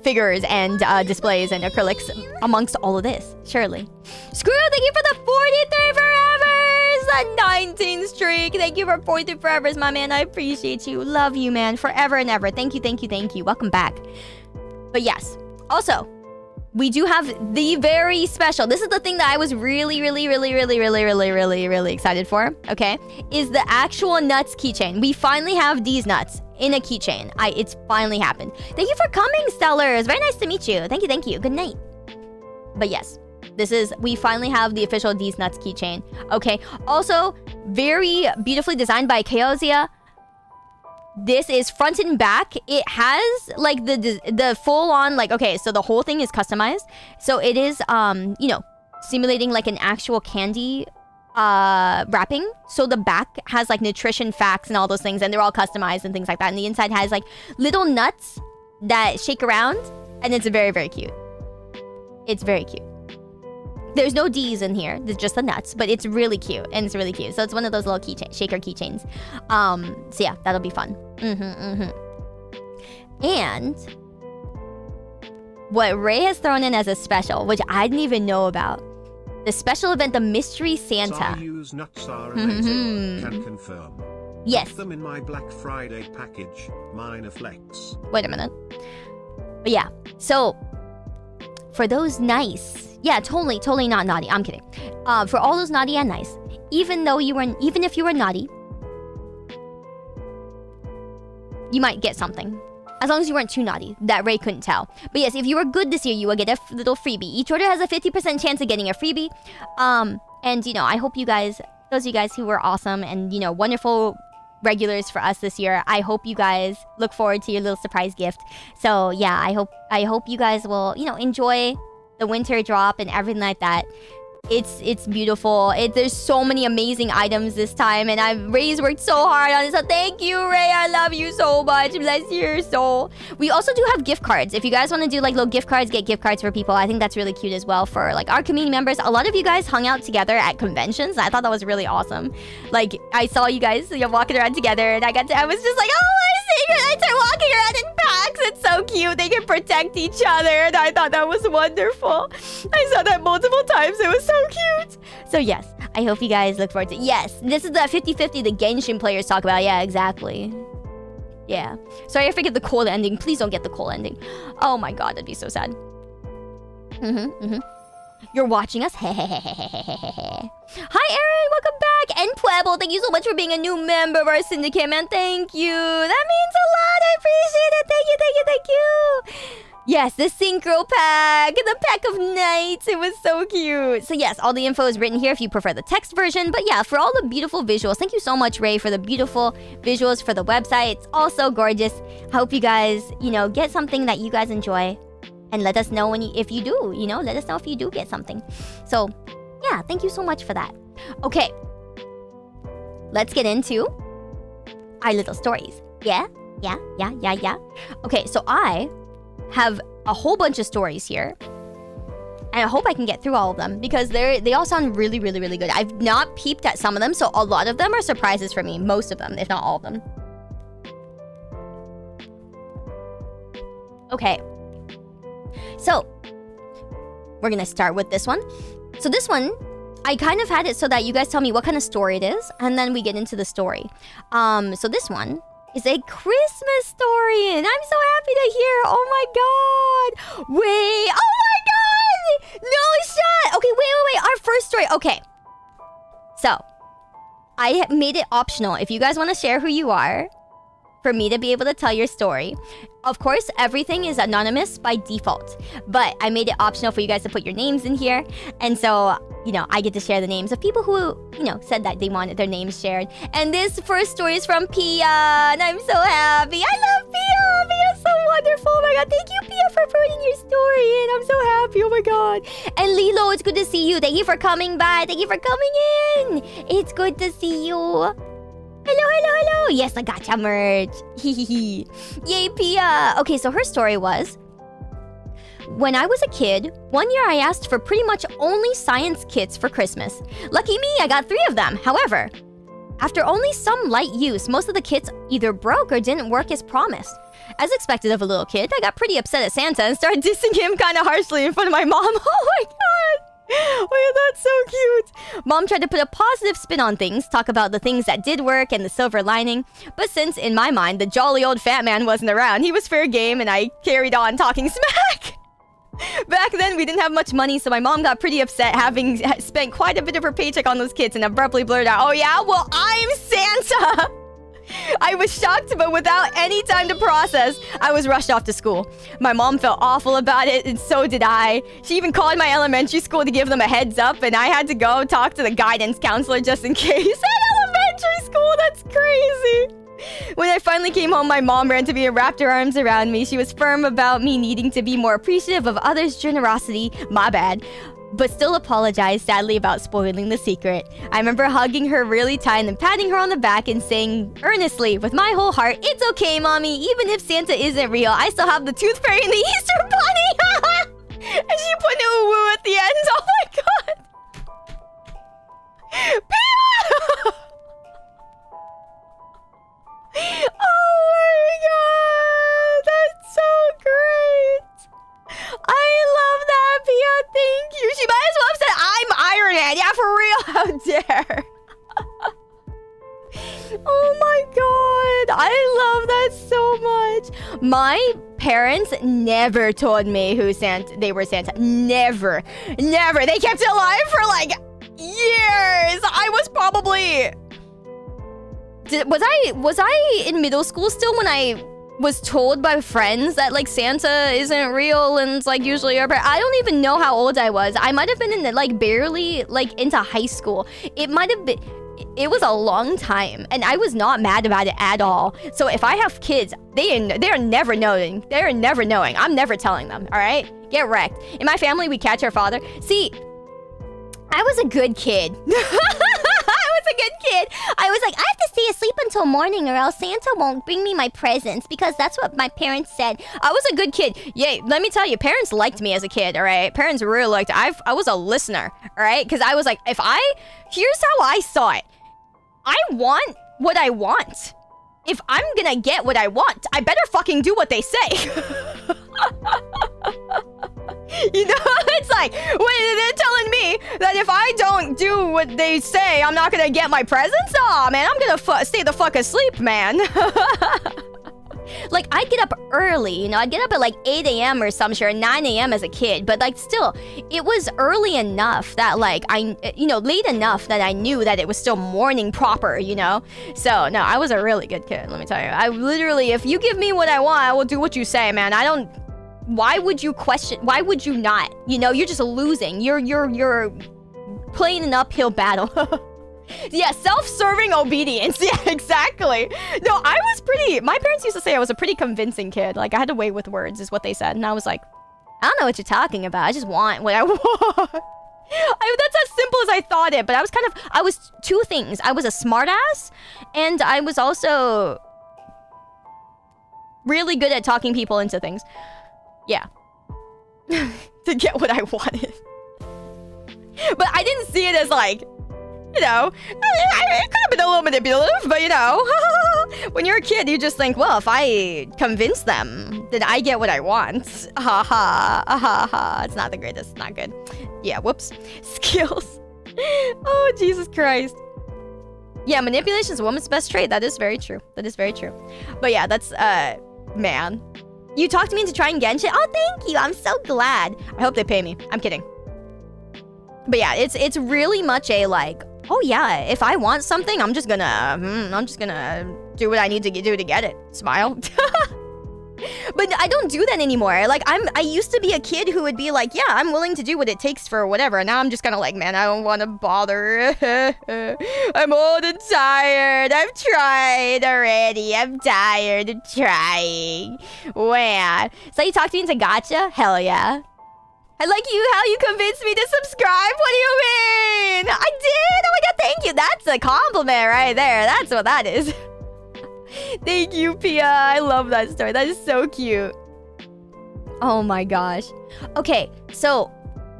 figures and displays and acrylics amongst all of this. Surely. Screw, thank you for the 43 forevers! The 19th streak. Thank you for 43 forevers, my man. I appreciate you. Love you, man. Forever and ever. Thank you, thank you, thank you. Welcome back. But yes. Also, we do have the very special... This is the thing that I was really excited for, okay? Is the actual nuts keychain. We finally have these nuts in a keychain. It's finally happened. Thank you for coming, Stellars. Very nice to meet you. Thank you, thank you. Good night. But yes, we finally have the official These Nuts keychain. Okay, also, very beautifully designed by Kaozia. This is front and back. It has like the full on like, okay, so the whole thing is customized. So it is you know, simulating like an actual candy wrapping. So the back has like nutrition facts and all those things, and they're all customized and things like that. And the inside has like little nuts that shake around, and it's very, very cute. It's very cute. There's no D's in here. There's just the nuts, but it's really cute, and it's really cute. So it's one of those little shaker keychains. So yeah, that'll be fun. And what Ray has thrown in as a special, which I didn't even know about, the special event, the Mystery Santa. Sayu's nuts are amazing. Can confirm. Yes. Put them in my Black Friday package. Mine are flex. Wait a minute. But yeah, so for those nice. Yeah, totally not naughty. I'm kidding. For all those naughty and nice, even if you were naughty, you might get something. As long as you weren't too naughty. That Ray couldn't tell. But yes, if you were good this year, you will get a little freebie. Each order has a 50% chance of getting a freebie. And you know, I hope you guys, those of you guys who were awesome and, you know, wonderful regulars for us this year, I hope you guys look forward to your little surprise gift. So yeah, I hope you guys will, you know, enjoy the winter drop and everything like that. It's beautiful. There's so many amazing items this time, and Ray's worked so hard on it. So thank you, Ray. I love you so much. Bless your soul. We also do have gift cards. If you guys want to do like little gift cards, get gift cards for people. I think that's really cute as well for like our community members. A lot of you guys hung out together at conventions. I thought that was really awesome. Like, I saw you guys, you know, walking around together, and I was just like, oh, I start walking around in packs. It's so cute. They can protect each other, and I thought that was wonderful. I saw that multiple times. It was so cute. So yes, I hope you guys look forward to... Yes, this is the 50-50 the Genshin players talk about. Yeah, exactly. Yeah. Sorry I forget the cold ending. Please don't get the cold ending. Oh my god, that'd be so sad. You're watching us? Hi, Aaron. Welcome back. And Pueblo, thank you so much for being a new member of our syndicate, man. Thank you. That means a lot. I appreciate it. Thank you. Yes, the Sincro pack. The pack of nights. It was so cute. So yes, all the info is written here if you prefer the text version. But yeah, for all the beautiful visuals, thank you so much, Ray, for the beautiful visuals for the website. It's all so gorgeous. I hope you guys, get something that you guys enjoy. And let us know if you do, let us know if you do get something. So, yeah, thank you so much for that. Okay. Let's get into our little stories. Yeah. Okay, so I have a whole bunch of stories here. And I hope I can get through all of them because they all sound really, really, really good. I've not peeped at some of them, so a lot of them are surprises for me. Most of them, if not all of them. Okay. So, we're gonna start with this one. So this one, I kind of had it so that you guys tell me what kind of story it is, and then we get into the story. So this one is a Christmas story, and I'm so happy to hear. Oh my god! Wait! Oh my god! No shot! Okay, wait. Our first story. Okay. So, I made it optional. If you guys want to share who you are, for me to be able to tell your story. Of course, everything is anonymous by default, but I made it optional for you guys to put your names in here. And so, I get to share the names of people who, said that they wanted their names shared. And this first story is from Pia, and I'm so happy. I love Pia. Pia's so wonderful. Oh my god, thank you, Pia, for putting your story in. I'm so happy. Oh my god. And Lilo, it's good to see you. Thank you for coming by. Thank you for coming in. It's good to see you. Hello. Yes, I got ya merch. Yay, Pia. Okay, so her story was, when I was a kid, one year I asked for pretty much only science kits for Christmas. Lucky me, I got 3 of them. However, after only some light use, most of the kits either broke or didn't work as promised. As expected of a little kid, I got pretty upset at Santa and started dissing him kind of harshly in front of my mom. Oh my god. Wait, that's so cute. Mom tried to put a positive spin on things, talk about the things that did work and the silver lining. But since, in my mind, the jolly old fat man wasn't around, he was fair game and I carried on talking smack. Back then, we didn't have much money, so my mom got pretty upset, having spent quite a bit of her paycheck on those kits, and abruptly blurted out, "Oh yeah? Well, I'm Santa!" I was shocked, but without any time to process, I was rushed off to school. My mom felt awful about it, and so did I. She even called my elementary school to give them a heads up, and I had to go talk to the guidance counselor just in case. At elementary school, that's crazy. When I finally came home, my mom ran to me and wrapped her arms around me. She was firm about me needing to be more appreciative of others' generosity. My bad. But still apologized sadly about spoiling the secret. I remember hugging her really tight and patting her on the back and saying earnestly, with my whole heart, "It's okay, Mommy. Even if Santa isn't real, I still have the Tooth Fairy and the Easter Bunny." And she put "ooh woo" at the end. Oh my god. Pia! Oh my god. That's so great. I love that, Pia. Thank you. She might as well have said, "I'm Iron Man." Yeah, for real. How dare. Oh my god. I love that so much. My parents never told me they were Santa. Never. They kept it alive for like years. I was probably... Was I in middle school still when I was told by friends that like Santa isn't real and it's like usually our I don't even know how old I was. I might have been in like barely like into high school. It might have been, it was a long time and I was not mad about it at all. So if I have kids, they're never knowing. They're never knowing. I'm never telling them, all right? Get wrecked. In my family, we catch our father. See, I was a good kid. I was like, I have to stay asleep until morning or else Santa won't bring me my presents because that's what my parents said. I was a good kid. Yeah, let me tell you, parents liked me as a kid, all right? Parents really liked it. I was a listener, all right? Because I was like, here's how I saw it. I want what I want. If I'm gonna get what I want, I better fucking do what they say. You know, it's like, wait, they're telling me that if I don't do what they say, I'm not gonna get my presents? Aw, man, I'm gonna stay the fuck asleep, man. Like, I'd get up early, you know, I'd get up at like 8 a.m. or some shit, or 9 a.m. as a kid, but like still, it was early enough that like late enough that I knew that it was still morning proper, you know? So, no, I was a really good kid, let me tell you. I literally, if you give me what I want, I will do what you say, man. Why would you question, why would you not? You know, you're just losing. You're playing an uphill battle. Yeah, self-serving obedience. Yeah, exactly. No, my parents used to say I was a pretty convincing kid. Like, I had to weigh with words, is what they said. And I was like, I don't know what you're talking about. I just want what I want. That's as simple as I thought it. But I was two things. I was a smartass, and I was also really good at talking people into things. Yeah. To get what I wanted. But I didn't see it as like, you know, it could have been a little manipulative, but you know, when you're a kid, you just think, well, if I convince them, then I get what I want. Ha ha, ha ha. It's not the greatest, not good. Yeah, whoops. Skills. Oh, Jesus Christ. Yeah, manipulation is a woman's best trait. That is very true. That is very true. But yeah, that's, man. You talked me into trying Genshin? Oh, thank you. I'm so glad. I hope they pay me. I'm kidding. But yeah, it's really much a like, oh yeah, if I want something, I'm just gonna do what I need to do to get it. Smile. But I don't do that anymore. Like, I used to be a kid who would be like, yeah, I'm willing to do what it takes for whatever. And now I'm just kind of like, man, I don't want to bother. I'm old and tired. I've tried already. I'm tired of trying. Wow. So you talked me into gacha? Hell yeah. I like how you convinced me to subscribe. What do you mean? I did. Oh my god, thank you. That's a compliment right there. That's what that is. Thank you, Pia. I love that story. That is so cute. Oh my gosh. Okay, so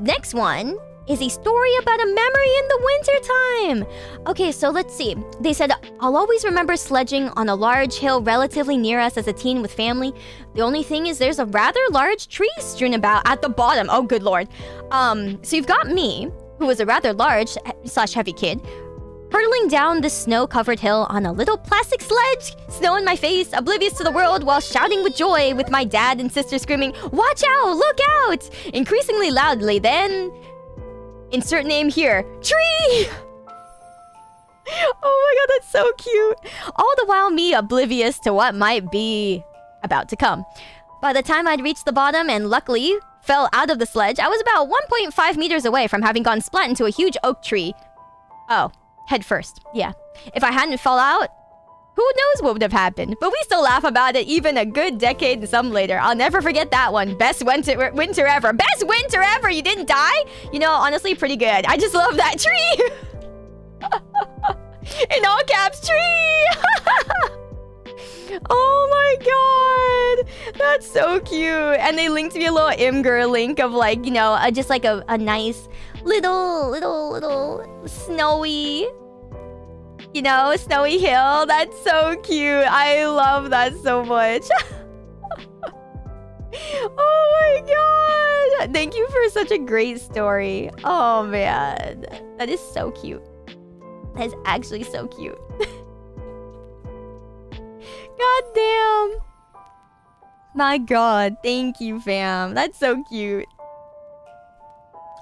next one is a story about a memory in the wintertime. Okay, so let's see. They said, I'll always remember sledging on a large hill relatively near us as a teen with family. The only thing is there's a rather large tree strewn about at the bottom. Oh, good lord. So you've got me, who was a rather large / heavy kid, hurtling down the snow-covered hill on a little plastic sledge, snow in my face, oblivious to the world, while shouting with joy with my dad and sister screaming, "Watch out! Look out!" increasingly loudly. Then, insert name here, tree! Oh my god, that's so cute. All the while me oblivious to what might be about to come. By the time I'd reached the bottom and luckily fell out of the sledge, I was about 1.5 meters away from having gone splat into a huge oak tree. Oh. Head first, yeah. If I hadn't fall out, who knows what would have happened? But we still laugh about it even a good decade and some later. I'll never forget that one. Best winter ever. Best winter ever! You didn't die? You know, honestly, pretty good. I just love that tree! In all caps, tree! Oh my god! That's so cute. And they linked me a little Imgur link of like, you know, just like a nice little snowy, you know, snowy hill. That's so cute. I love that so much. Oh my god. Thank you for such a great story. Oh man. That is so cute. That is actually so cute. God damn. My god. Thank you, fam. That's so cute.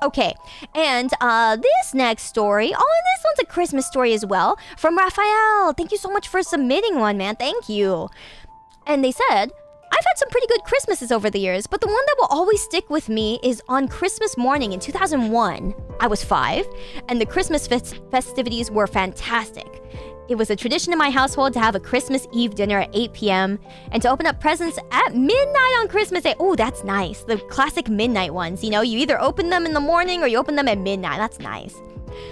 Okay, and this next story, oh, and this one's a Christmas story as well, from Raphael. Thank you so much for submitting one, man. Thank you. And they said, I've had some pretty good Christmases over the years, but the one that will always stick with me is on Christmas morning in 2001. I was 5, and the Christmas festivities were fantastic. It was a tradition in my household to have a Christmas Eve dinner at 8 p.m. and to open up presents at midnight on Christmas Day. Oh, that's nice. The classic midnight ones. You know, you either open them in the morning or you open them at midnight. That's nice.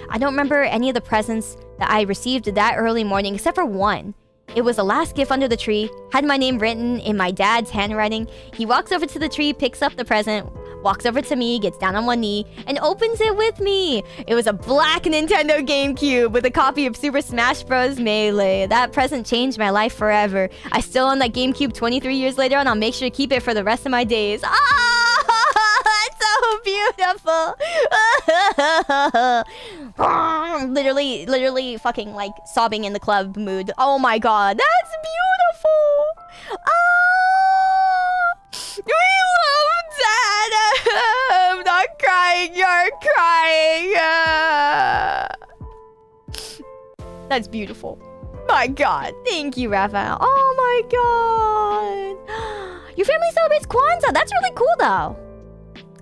I don't remember any of the presents that I received that early morning except for one. It was the last gift under the tree, had my name written in my dad's handwriting. He walks over to the tree, picks up the present, walks over to me, gets down on one knee, and opens it with me. It was a black Nintendo GameCube with a copy of Super Smash Bros. Melee. That present changed my life forever. I still own that GameCube 23 years later, and I'll make sure to keep it for the rest of my days. Ah, that's so beautiful. literally fucking like sobbing in the club mood. Oh my god, that's beautiful. start crying. That's beautiful. My God. Thank you, Rafa. Oh my God. Your family celebrates Kwanzaa. That's really cool, though.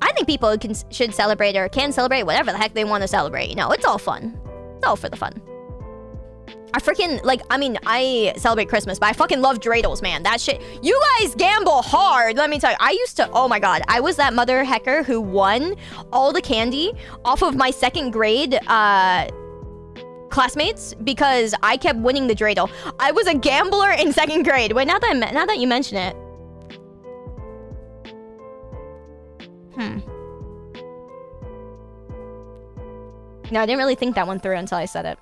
I think people should celebrate or can celebrate whatever the heck they want to celebrate. You know, it's all fun. It's all for the fun. I freaking, like, I mean, I celebrate Christmas, but I fucking love dreidels, man. That shit. You guys gamble hard. Let me tell you. I used to, oh my God. I was that mother hecker who won all the candy off of my second grade classmates because I kept winning the dreidel. I was a gambler in second grade. Wait, now that you mention it. No, I didn't really think that one through until I said it.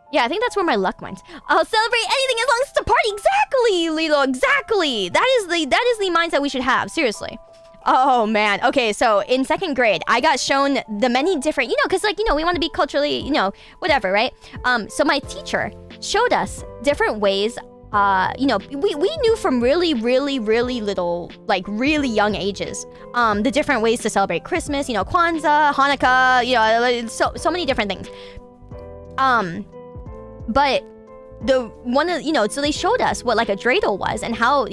Yeah, I think that's where my luck went. I'll celebrate anything as long as it's a party. Exactly, Lilo. Exactly. That is the mindset we should have. Seriously. Oh man. Okay, so in second grade, I got shown the many different, because like, we want to be culturally, whatever, right? So my teacher showed us different ways. We knew from really, really, really little, like really young ages, the different ways to celebrate Christmas, Kwanzaa, Hanukkah, so many different things. But so they showed us what like a dreidel was and how,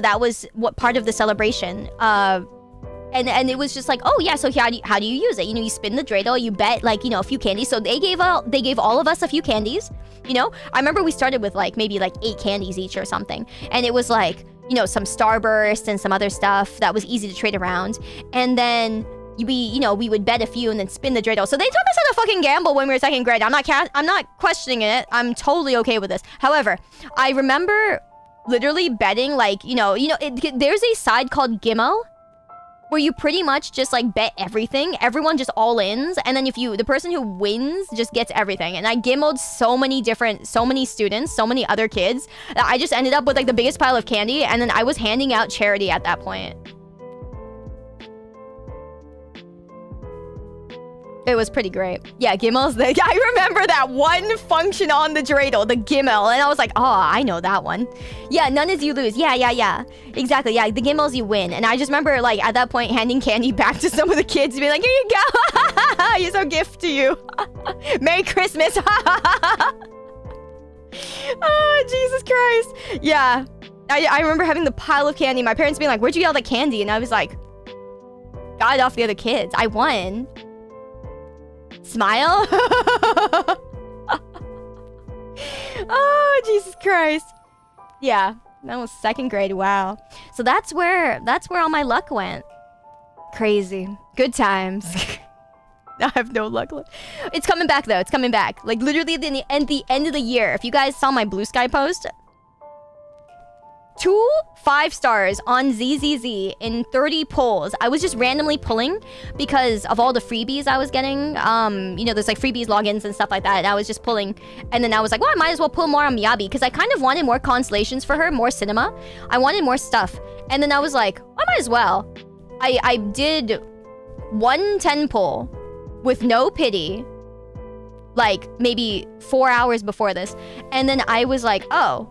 that was what part of the celebration. And it was just like, oh yeah, so how do you use it? You spin the dreidel, you bet like, a few candies. So they gave all of us a few candies. I remember we started with like maybe like 8 candies each or something. And it was like, some Starburst and some other stuff that was easy to trade around. And then we would bet a few and then spin the dreidel. So they took us on a fucking gamble when we were second grade. I'm not questioning it. I'm totally okay with this. However, I remember literally betting like, there's a side called Gimmo where you pretty much just like bet everything. Everyone just all-ins. And then the person who wins just gets everything. And I gimmoed so many students, so many other kids that I just ended up with like the biggest pile of candy. And then I was handing out charity at that point. It was pretty great. Yeah, Gimmel's I remember that one function on the dreidel, the Gimmel, and I was like, oh, I know that one. Yeah, none is you lose. Yeah. Exactly, yeah, the Gimmel's you win. And I just remember, like, at that point, handing candy back to some of the kids and being like, here you go. Here's a gift to you. Merry Christmas. Oh, Jesus Christ. Yeah, I remember having the pile of candy. My parents being like, where'd you get all the candy? And I was like, got it off the other kids. I won. Smile. Oh, Jesus Christ. Yeah, that was second grade. Wow. So that's where all my luck went. Crazy. Good times. I have no luck left. It's coming back though. It's coming back. Like literally at the end of the year. If you guys saw my Blue Sky post, 2 5-stars on ZZZ in 30 polls. I was just randomly pulling because of all the freebies I was getting. There's like freebies, logins, and stuff like that. And I was just pulling. And then I was like, well, I might as well pull more on Miyabi because I kind of wanted more constellations for her, more cinema. I wanted more stuff. And then I was like, I might as well. I did 110 pull with no pity, like maybe 4 hours before this. And then I was like, oh,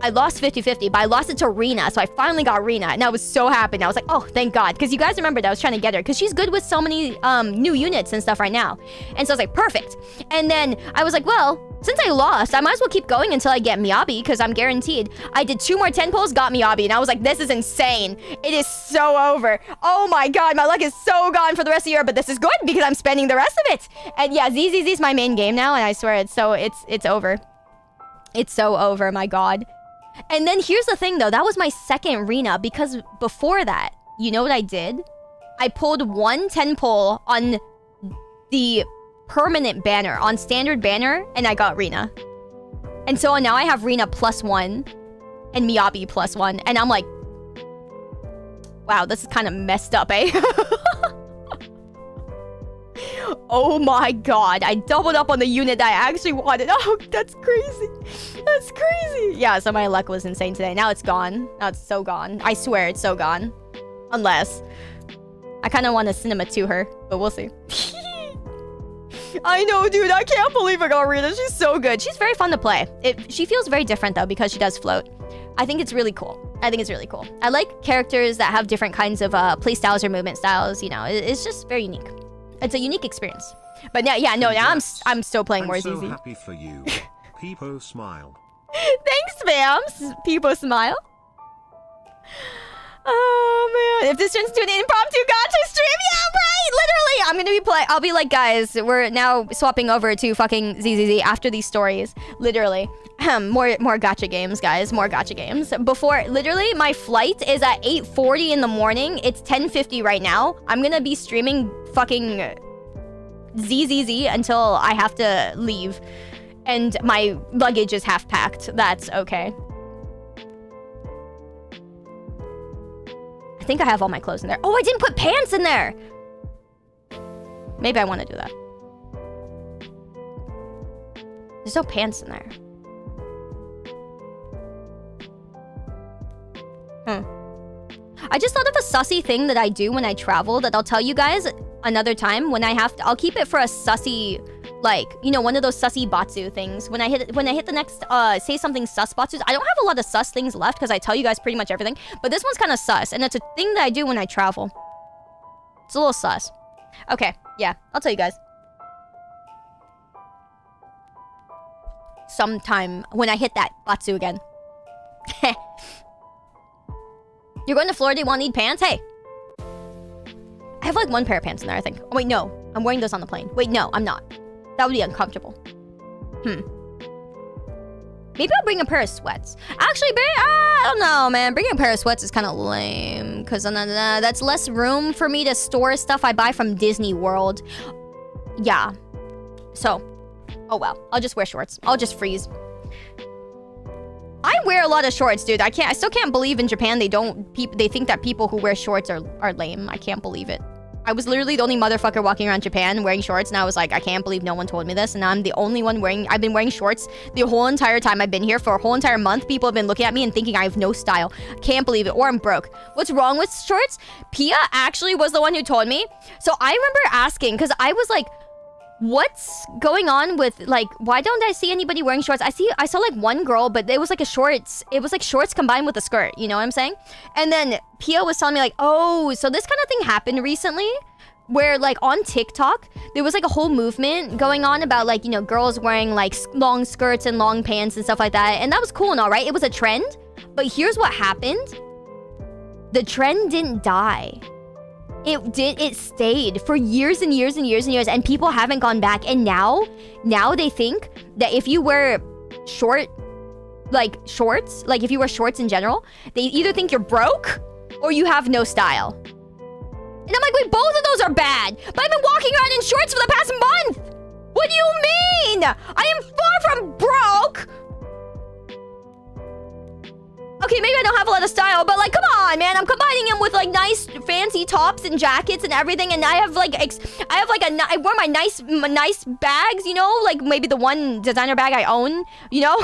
I lost 50-50, but I lost it to Rina, so I finally got Rina, and I was so happy. And I was like, oh, thank God, because you guys remembered I was trying to get her, because she's good with so many new units and stuff right now. And so I was like, perfect. And then I was like, well, since I lost, I might as well keep going until I get Miyabi, because I'm guaranteed. I did 2 more 10 pulls, got Miyabi, and I was like, this is insane. It is so over. Oh my God, my luck is so gone for the rest of the year, but this is good, because I'm spending the rest of it. And yeah, ZZZ is my main game now, and I swear it's over. It's so over, my God. And then here's the thing, though. That was my second Rina, because before that, you know what I did? I pulled 1 10 pull on the permanent banner, on standard banner, and I got Rina. And so now I have Rina +1 and Miyabi +1, and I'm like, wow, this is kind of messed up, eh? Oh my God, I doubled up on the unit that I actually wanted. Oh, that's crazy. That's crazy. Yeah, so my luck was insane today. Now it's gone. Now it's so gone. I swear it's so gone. Unless I kind of want to cinema to her, but we'll see. I know, dude. I can't believe I got Rita. She's so good. She's very fun to play. She feels very different, though, because she does float. I think it's really cool. I think it's really cool. I like characters that have different kinds of play styles or movement styles. You know, it's just very unique. It's a unique experience. But yeah, no, now I'm still playing more so ZZ. Happy for you. Peepo smile. Thanks, fam. Peepo smile. Oh man, if this turns to an impromptu gacha stream, yeah, right. Literally, I'm gonna be playing. I'll be like, guys, we're now swapping over to fucking ZZZ after these stories. Literally, more gacha games, guys. More gacha games. Before, literally, my flight is at 8:40 in the morning. It's 10:50 right now. I'm gonna be streaming fucking ZZZ until I have to leave, and my luggage is half packed. That's okay. I think I have all my clothes in there. Oh, I didn't put pants in there. Maybe I want to do that. There's no pants in there. I just thought of a sussy thing that I do when I travel that I'll tell you guys another time when I have to. I'll keep it for a sussy, like, you know, one of those sussy batsu things. When I hit the next say something sus batsus. I don't have a lot of sus things left because I tell you guys pretty much everything. But this one's kind of sus, and it's a thing that I do when I travel. It's a little sus. Okay, yeah, I'll tell you guys. Sometime when I hit that batsu again. You're going to Florida, you won't need pants? Hey. I have like one pair of pants in there, I think. Oh, wait, no. I'm wearing those on the plane. Wait, no, I'm not. That would be uncomfortable. Maybe I'll bring a pair of sweats. Actually, I don't know, man. Bringing a pair of sweats is kind of lame. Because that's less room for me to store stuff I buy from Disney World. Yeah. So, oh well. I'll just wear shorts. I'll just freeze. I wear a lot of shorts, dude. I still can't believe in Japan they think that people who wear shorts are lame. I can't believe it. I was literally the only motherfucker walking around Japan wearing shorts, and I was like, I can't believe no one told me this, and I'm the only one I've been wearing shorts the whole entire time I've been here. For a whole entire month, people have been looking at me and thinking I have no style. Can't believe it, or I'm broke. What's wrong with shorts? Pia actually was the one who told me. So I remember asking, because I was like, what's going on with, like, why don't I see anybody wearing shorts? I saw like one girl, but it was like shorts combined with a skirt, you know what I'm saying? And then Pia was telling me like, oh, so this kind of thing happened recently where like on TikTok, there was like a whole movement going on about like, you know, girls wearing like long skirts and long pants and stuff like that. And that was cool and all, right? It was a trend, but here's what happened. The trend didn't die. It stayed for years and years and years and years, and people haven't gone back. And now they think that if you wear shorts, like if you wear shorts in general, they either think you're broke or you have no style. And I'm like, wait, both of those are bad. But I've been walking around in shorts for the past month. What do you mean? I am far from broke. Okay, maybe I don't have a lot of style, but like, come on, man. I'm combining them with like nice fancy tops and jackets and everything, and I have like I wear my nice bags, you know, like maybe the one designer bag I own, you know.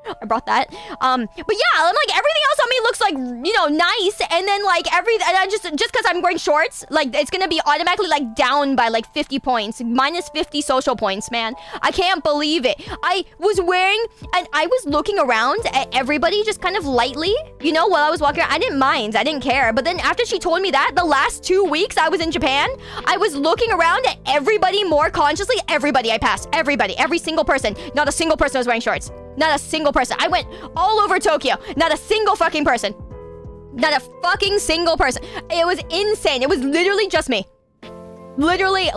I brought that. But yeah, I'm like, everything else on me looks like, you know, nice, and then like and I just because I'm wearing shorts, like it's gonna be automatically like down by like 50 points, minus 50 social points, man. I can't believe it. I was wearing, and I was looking around at everybody just kind of lightly, you know, while I was walking around. I didn't mind, I didn't care. But then after she told me that, the last 2 weeks I was in Japan, I was looking around at everybody more consciously. Everybody I passed, every single person. Not a single person was wearing shorts. Not a single person. I went all over Tokyo. Not a single fucking person. Not a fucking single person. It was insane. It was literally just me. Literally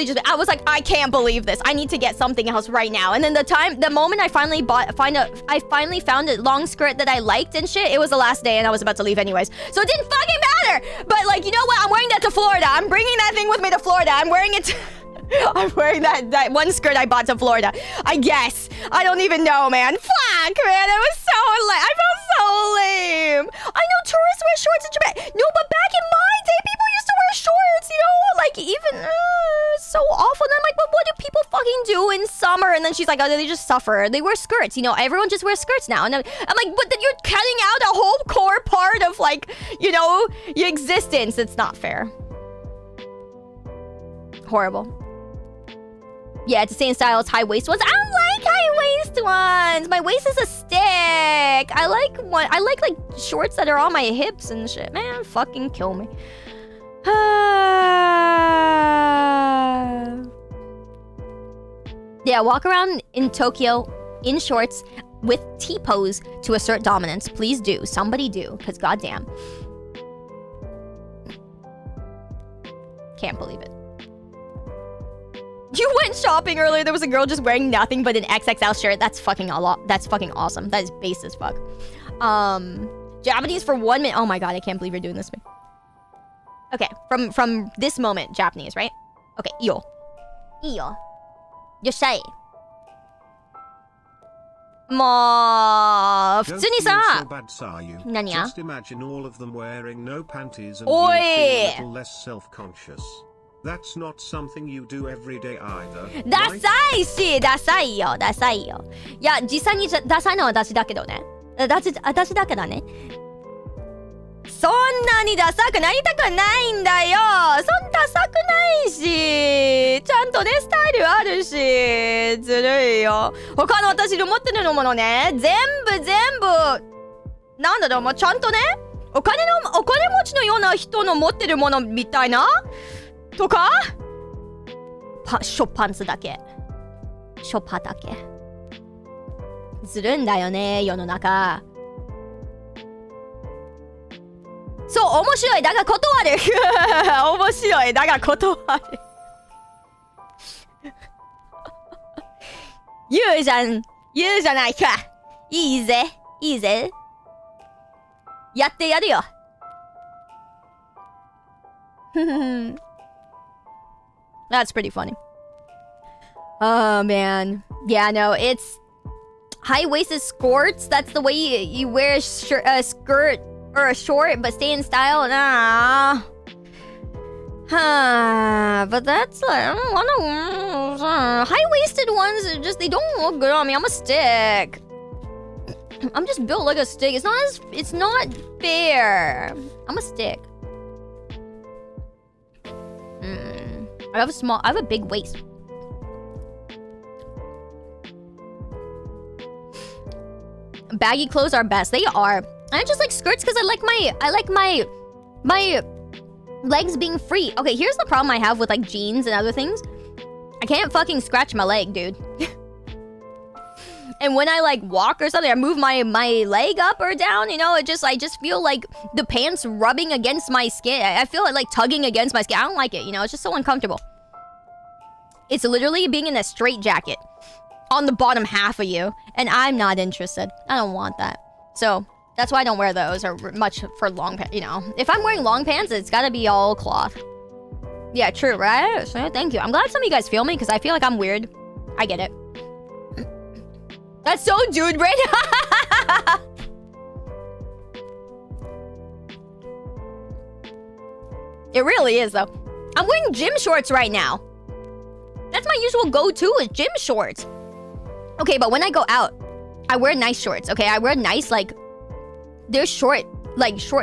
just me. I was like, I can't believe this. I need to get something else right now. And then the moment I finally found a long skirt that I liked and shit, it was the last day and I was about to leave anyways. So it didn't fucking matter. But like, you know what? I'm wearing that to Florida. I'm bringing that thing with me to Florida. I'm wearing it to I'm wearing that one skirt I bought to Florida. I guess. I don't even know, man. Fuck, man. It was so lame. I felt so lame. I know tourists wear shorts in Japan. No, but back in my day, people used to wear shorts, you know? Like, even, so awful. And I'm like, but what do people fucking do in summer? And then she's like, oh, they just suffer. They wear skirts. You know, everyone just wears skirts now. And I'm like, but then you're cutting out a whole core part of, like, you know, your existence. It's not fair. Horrible. Yeah, it's the same style as high waist ones. I don't like high waist ones. My waist is a stick. I like shorts that are on my hips and shit. Man, fucking kill me. Yeah, walk around in Tokyo in shorts with T-pose to assert dominance. Please do. Somebody do, because goddamn. Can't believe it. You went shopping earlier. There was a girl just wearing nothing but an XXL shirt. That's fucking a lot. That's fucking awesome. That is base as fuck. Japanese for 1 minute. Oh my god, I can't believe you're doing this to me. Okay, from this moment, Japanese, right? Okay, iyo. Iyo. Yoshai. もう普通にさ 何や Just imagine all of them wearing no panties and Oi. you feel a little less self-conscious. That's not something you do every day either. ダサいし、ダサいよ、ダサいよ。いや、実際にダサいのは私だけどね。私だけだね。そんなにダサくなりたくないんだよ。そんダサくないし、ちゃんとね、スタイルあるし、ずるいよ。他の私の持ってるものね、全部、なんだろう、もうちゃんとね、お金持ちのような人の持ってるものみたいなとかショパンツだけ。ショパだけ。ずるんだよね、世の中。そう、面白い。だが断る。面白い。だが断る。言うじゃないか。いいぜ。やってやるよ。That's pretty funny. Oh, man. Yeah, no, it's high-waisted skirts. That's the way you wear a skirt or a short, but stay in style. Nah. But that's like, I don't want to... high-waisted ones, are just, they don't look good on me. I'm a stick. I'm just built like a stick. It's not fair. I'm a stick. I have a big waist. Baggy clothes are best. They are. I just like skirts because I like my legs being free. Okay, here's the problem I have with like jeans and other things. I can't fucking scratch my leg, dude. And when I like walk or something, I move my leg up or down, you know, I just feel like the pants rubbing against my skin. I feel it like tugging against my skin. I don't like it, you know, it's just so uncomfortable. It's literally being in a straitjacket on the bottom half of you, and I'm not interested. I don't want that. So that's why I don't wear those or much for long pants, you know. If I'm wearing long pants, it's gotta be all cloth. Yeah, true, right? So, thank you. I'm glad some of you guys feel me because I feel like I'm weird. I get it. That's so dude brain. It really is though. I'm wearing gym shorts right now. That's my usual go-to is gym shorts. Okay, but when I go out, I wear nice shorts, okay? I wear nice, like, they're short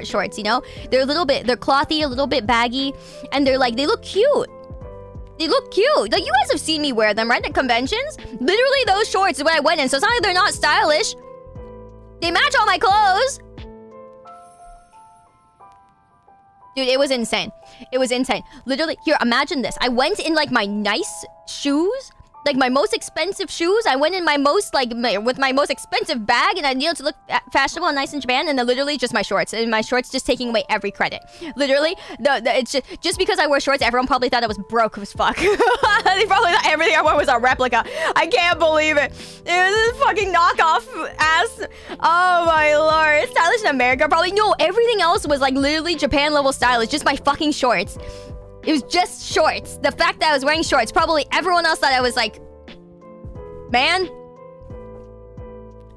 shorts, you know? They're clothy, a little bit baggy, and they look cute. They look cute. Like, you guys have seen me wear them, right? At conventions? Literally, those shorts is what I went in. So it's not like they're not stylish. They match all my clothes. Dude, it was insane. It was insane. Literally, here, imagine this. I went in, like, my nice shoes. Like, my most expensive shoes. I went in my most, like, with my most expensive bag. And I needed to look fashionable and nice in Japan. And then literally just my shorts. And my shorts just taking away every credit. Literally, it's just because I wear shorts, everyone probably thought I was broke as fuck. They probably thought everything I wore was a replica. I can't believe it. It was a fucking knockoff ass. Oh, my lord. It's stylish in America. Probably, no, everything else was, like, literally Japan-level stylish. Just my fucking shorts. It was just shorts. The fact that I was wearing shorts, probably everyone else thought I was like, man,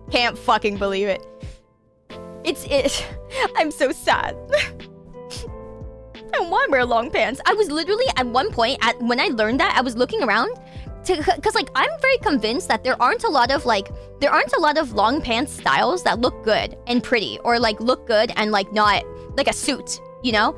can't fucking believe it. I'm so sad. I want to wear long pants. I was literally at one point when I learned that, I was looking around because like I'm very convinced that there aren't a lot of long pants styles that look good and pretty or like look good and like not like a suit, you know?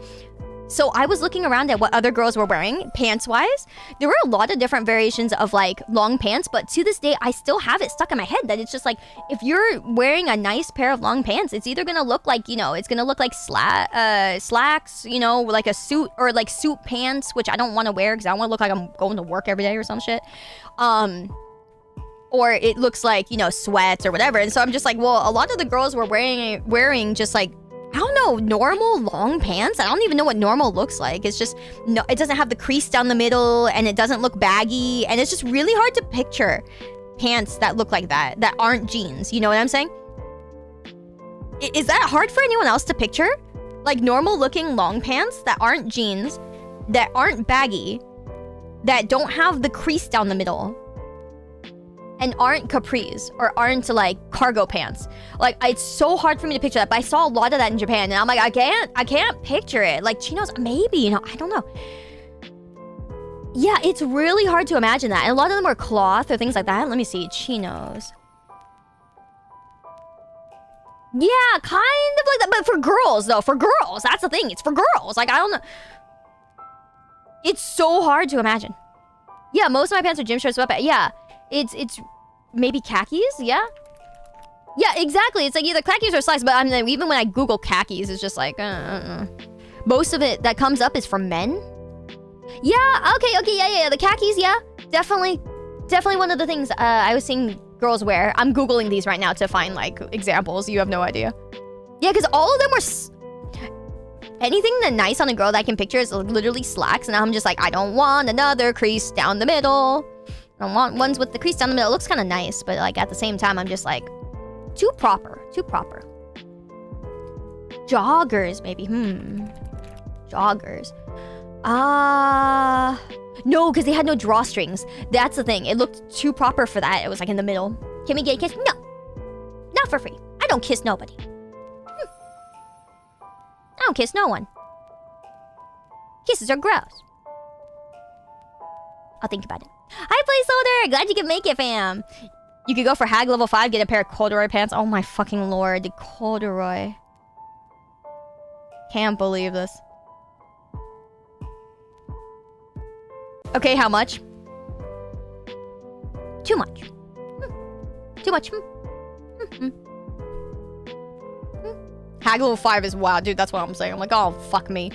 So I was looking around at what other girls were wearing, pants-wise. There were a lot of different variations of like long pants, but to this day, I still have it stuck in my head that it's just like, if you're wearing a nice pair of long pants, it's either gonna look like, you know, it's gonna look like slacks, you know, like a suit, or like suit pants, which I don't want to wear because I don't want to look like I'm going to work every day or some shit. Or it looks like, you know, sweats or whatever. And so I'm just like, well, a lot of the girls were wearing just like, I don't know, normal long pants. I don't even know what normal looks like. It's just, no, it doesn't have the crease down the middle, and it doesn't look baggy, and it's just really hard to picture pants that look like that aren't jeans. You know what I'm saying? Is that hard for anyone else to picture? Like normal looking long pants that aren't jeans, that aren't baggy, that don't have the crease down the middle, and aren't capris or aren't like cargo pants. Like, it's so hard for me to picture that, but I saw a lot of that in Japan, and I'm like, I can't picture it. Like chinos, maybe, you know, I don't know. Yeah, it's really hard to imagine that. And a lot of them are cloth or things like that. Let me see, chinos. Yeah, kind of like that, but for girls though, for girls, that's the thing. It's for girls. Like, I don't know. It's so hard to imagine. Yeah, most of my pants are gym shorts, sweatpants. Yeah, it's maybe khakis. Yeah, exactly. It's like either khakis or slacks. But I mean, even when I Google khakis, it's just like most of it that comes up is from men. Yeah. Okay. Yeah. The khakis. Yeah. Definitely one of the things I was seeing girls wear. I'm Googling these right now to find like examples. You have no idea. Yeah, because all of them were anything that nice on a girl that I can picture is literally slacks, and I'm just like, I don't want another crease down the middle. I don't want ones with the crease down the middle. It looks kind of nice, but like at the same time, I'm just like, too proper. Joggers, maybe. Joggers. No, because they had no drawstrings. That's the thing. It looked too proper for that. It was like in the middle. Can we get a kiss? No. Not for free. I don't kiss nobody. I don't kiss no one. Kisses are gross. I'll think about it. Hi, placeholder! Glad you could make it, fam. You could go for Hag level 5, get a pair of corduroy pants. Oh my fucking lord, the corduroy. Can't believe this. Okay, how much? Too much. Too much. Hag level 5 is wow, dude. That's what I'm saying. I'm like, oh, fuck me.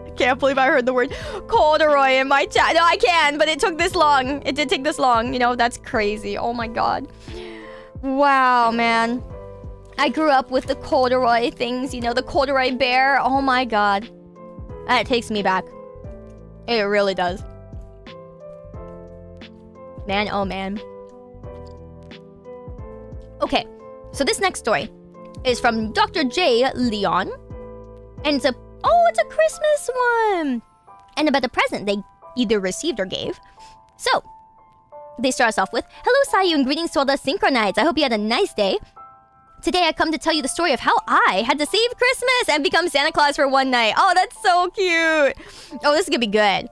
I can't believe I heard the word corduroy in my chat. No, I can, but it took this long. It did take this long. You know, that's crazy. Oh my god. Wow, man. I grew up with the corduroy things, you know, the corduroy bear. Oh my god. That takes me back. It really does. Man, oh man. Okay, so this next story is from Dr. J. Leon. And it's a Christmas one. And about a present they either received or gave. So, they start us off with, hello Sayu and greetings to all the Synchronites. I hope you had a nice day. Today I come to tell you the story of how I had to save Christmas and become Santa Claus for one night. Oh, that's so cute. Oh, this is gonna be good.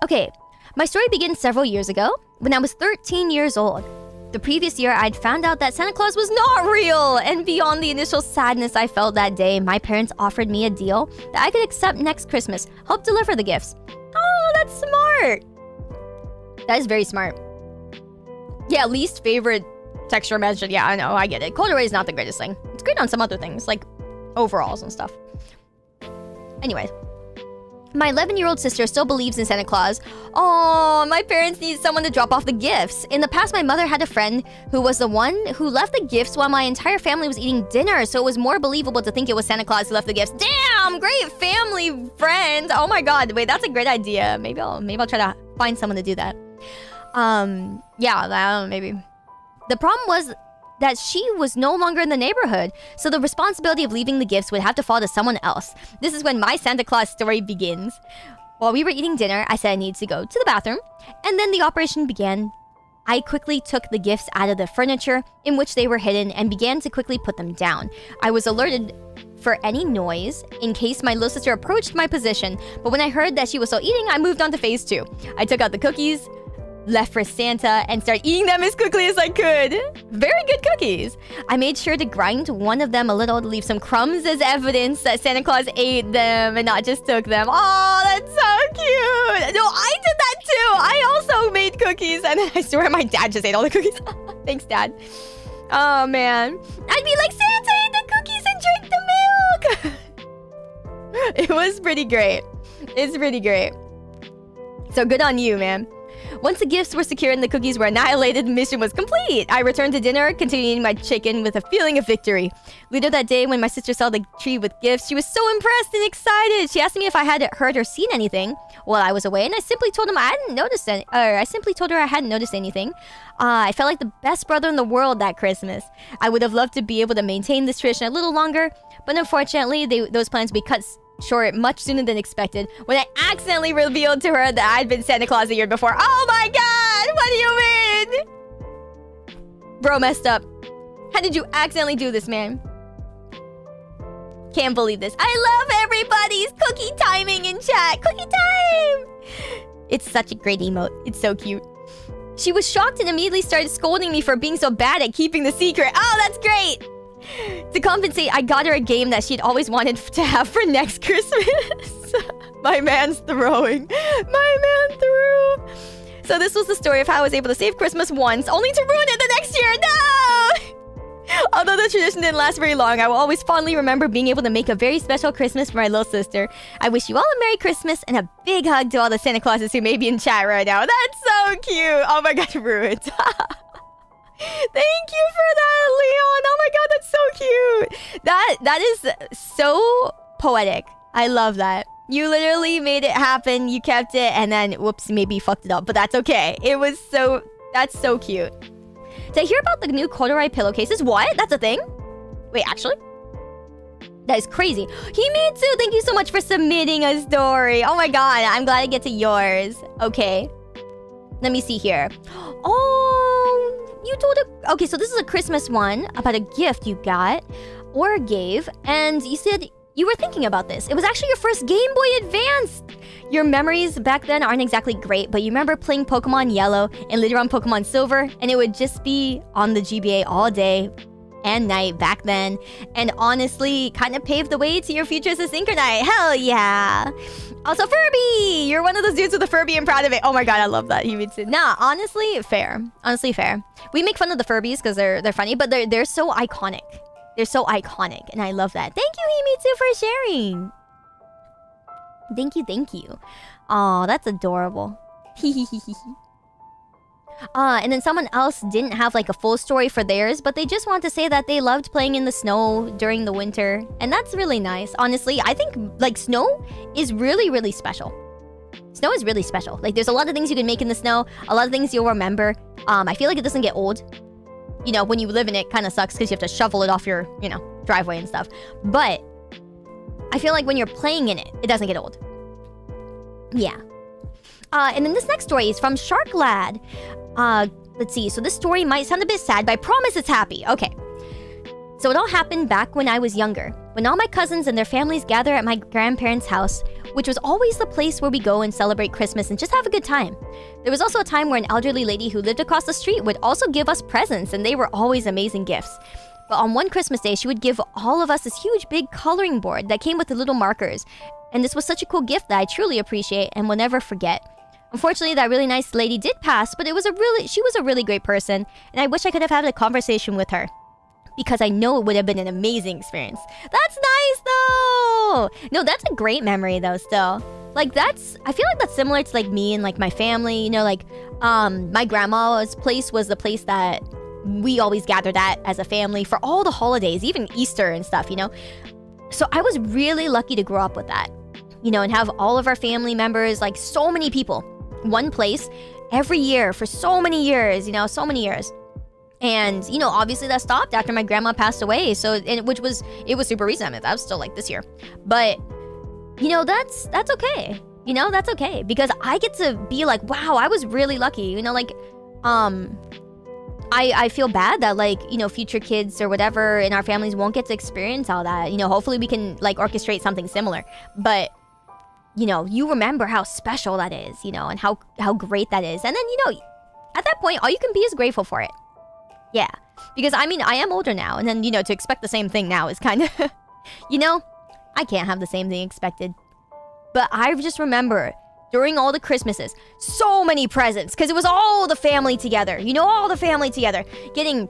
Okay, my story begins several years ago when I was 13 years old. The previous year, I'd found out that Santa Claus was not real, and beyond the initial sadness I felt that day, my parents offered me a deal that I could accept next Christmas, help deliver the gifts. Oh, that's smart. That is very smart. Yeah, least favorite texture mentioned. Yeah, I know, I get it. Corduroy is not the greatest thing. It's great on some other things, like overalls and stuff. Anyways. My 11-year-old sister still believes in Santa Claus. Oh, my parents need someone to drop off the gifts. In the past, my mother had a friend who was the one who left the gifts while my entire family was eating dinner, so it was more believable to think it was Santa Claus who left the gifts. Damn, great family friend. Oh my god, wait, that's a great idea. Maybe I'll try to find someone to do that. Yeah, I don't know, maybe. The problem was that she was no longer in the neighborhood, so the responsibility of leaving the gifts would have to fall to someone else. This is when my Santa Claus story begins. While we were eating dinner, I said I needed to go to the bathroom, and then the operation began. I quickly took the gifts out of the furniture in which they were hidden and began to quickly put them down. I was alerted for any noise in case my little sister approached my position, but when I heard that she was still eating, I moved on to phase 2. I took out the cookies, left for Santa, and started eating them as quickly as I could. Very good cookies. I made sure to grind one of them a little to leave some crumbs as evidence that Santa Claus ate them and not just took them. Oh, that's so cute. No, I did that too. I also made cookies, and I swear my dad just ate all the cookies. Thanks, Dad. Oh, man. I'd be like, Santa, eat the cookies and drink the milk. It was pretty great. It's pretty great. So good on you, man. Once the gifts were secured and the cookies were annihilated, the mission was complete. I returned to dinner, continuing my chicken with a feeling of victory. Later that day, when my sister saw the tree with gifts, she was so impressed and excited. She asked me if I had heard or seen anything while I was away, and I simply told him I hadn't noticed any. I simply told her I hadn't noticed anything. I felt like the best brother in the world that Christmas. I would have loved to be able to maintain this tradition a little longer, but unfortunately, those plans would be cut short much sooner than expected when I accidentally revealed to her that I'd been Santa Claus the year before. Oh my god! What do you mean? Bro messed up. How did you accidentally do this, man? Can't believe this. I love everybody's cookie timing in chat. Cookie time! It's such a great emote. It's so cute. She was shocked and immediately started scolding me for being so bad at keeping the secret. Oh, that's great! To compensate, I got her a game that she'd always wanted to have for next Christmas. My man's throwing. My man threw. So this was the story of how I was able to save Christmas once, only to ruin it the next year. No! Although the tradition didn't last very long, I will always fondly remember being able to make a very special Christmas for my little sister. I wish you all a Merry Christmas and a big hug to all the Santa Clauses who may be in chat right now. That's so cute. Oh my god, ruined. Thank you for that, Leon. Oh my god, that's so cute. That is so poetic. I love that. You literally made it happen. You kept it, and then whoops, maybe you fucked it up, but that's okay. That's so cute. Did I hear about the new corduroy pillowcases? What? That's a thing? Wait, actually? That is crazy. Himitsu, thank you so much for submitting a story. Oh my god, I'm glad I get to yours. Okay. Let me see here. Oh, you told it. Okay, so this is a Christmas one about a gift you got or gave, and you said you were thinking about this. It was actually your first Game Boy Advance. Your memories back then aren't exactly great, but you remember playing Pokemon Yellow and later on Pokemon Silver, and it would just be on the GBA all day and night back then, and honestly kind of paved the way to your future as a Synchronite. Hell yeah. Also, Furby! You're one of those dudes with a Furby and proud of it. Oh my god, I love that. Nah, honestly, fair. Honestly, fair. We make fun of the Furbies because they're funny, but they're so iconic. They're so iconic, and I love that. Thank you, Himitsu, for sharing. Thank you. Aw, that's adorable. And then someone else didn't have like a full story for theirs, but they just want to say that they loved playing in the snow during the winter. And that's really nice. Honestly, I think like snow is really, really special. Snow is really special. Like there's a lot of things you can make in the snow, a lot of things you'll remember. I feel like it doesn't get old. You know, when you live in it, kind of sucks because you have to shovel it off your, driveway and stuff. But I feel like when you're playing in it, it doesn't get old. Yeah. And then this next story is from Shark Lad. Let's see. So this story might sound a bit sad, but I promise it's happy. Okay. So it all happened back when I was younger, when all my cousins and their families gather at my grandparents' house, which was always the place where we go and celebrate Christmas and just have a good time. There was also a time where an elderly lady who lived across the street would also give us presents, and they were always amazing gifts. But on one Christmas day, she would give all of us this huge big coloring board that came with the little markers. And this was such a cool gift that I truly appreciate and will never forget. Unfortunately, that really nice lady did pass, but she was a really great person, and I wish I could have had a conversation with her, because I know it would have been an amazing experience. That's nice, though! No, that's a great memory, though, still. Like, I feel like that's similar to, like, me and, like, my family. My grandma's place was the place that we always gathered at as a family for all the holidays, even Easter and stuff, So I was really lucky to grow up with that, and have all of our family members, like, so many people, one place, every year for so many years, so many years. And, obviously that stopped after my grandma passed away. So, it was super recent. I mean, that was still like this year. But, that's okay. That's okay. Because I get to be like, wow, I was really lucky. I feel bad that, like, future kids or whatever in our families won't get to experience all that. Hopefully we can, like, orchestrate something similar. But, you remember how special that is, and how great that is. And then, point, all you can be is grateful for it. Yeah. Because, I mean, I am older now. And then, you know, to expect the same thing now is kind of... you know, I can't have the same thing expected. But I just remember, during all the Christmases, so many presents. Because it was all the family together. You know, all the family together. Getting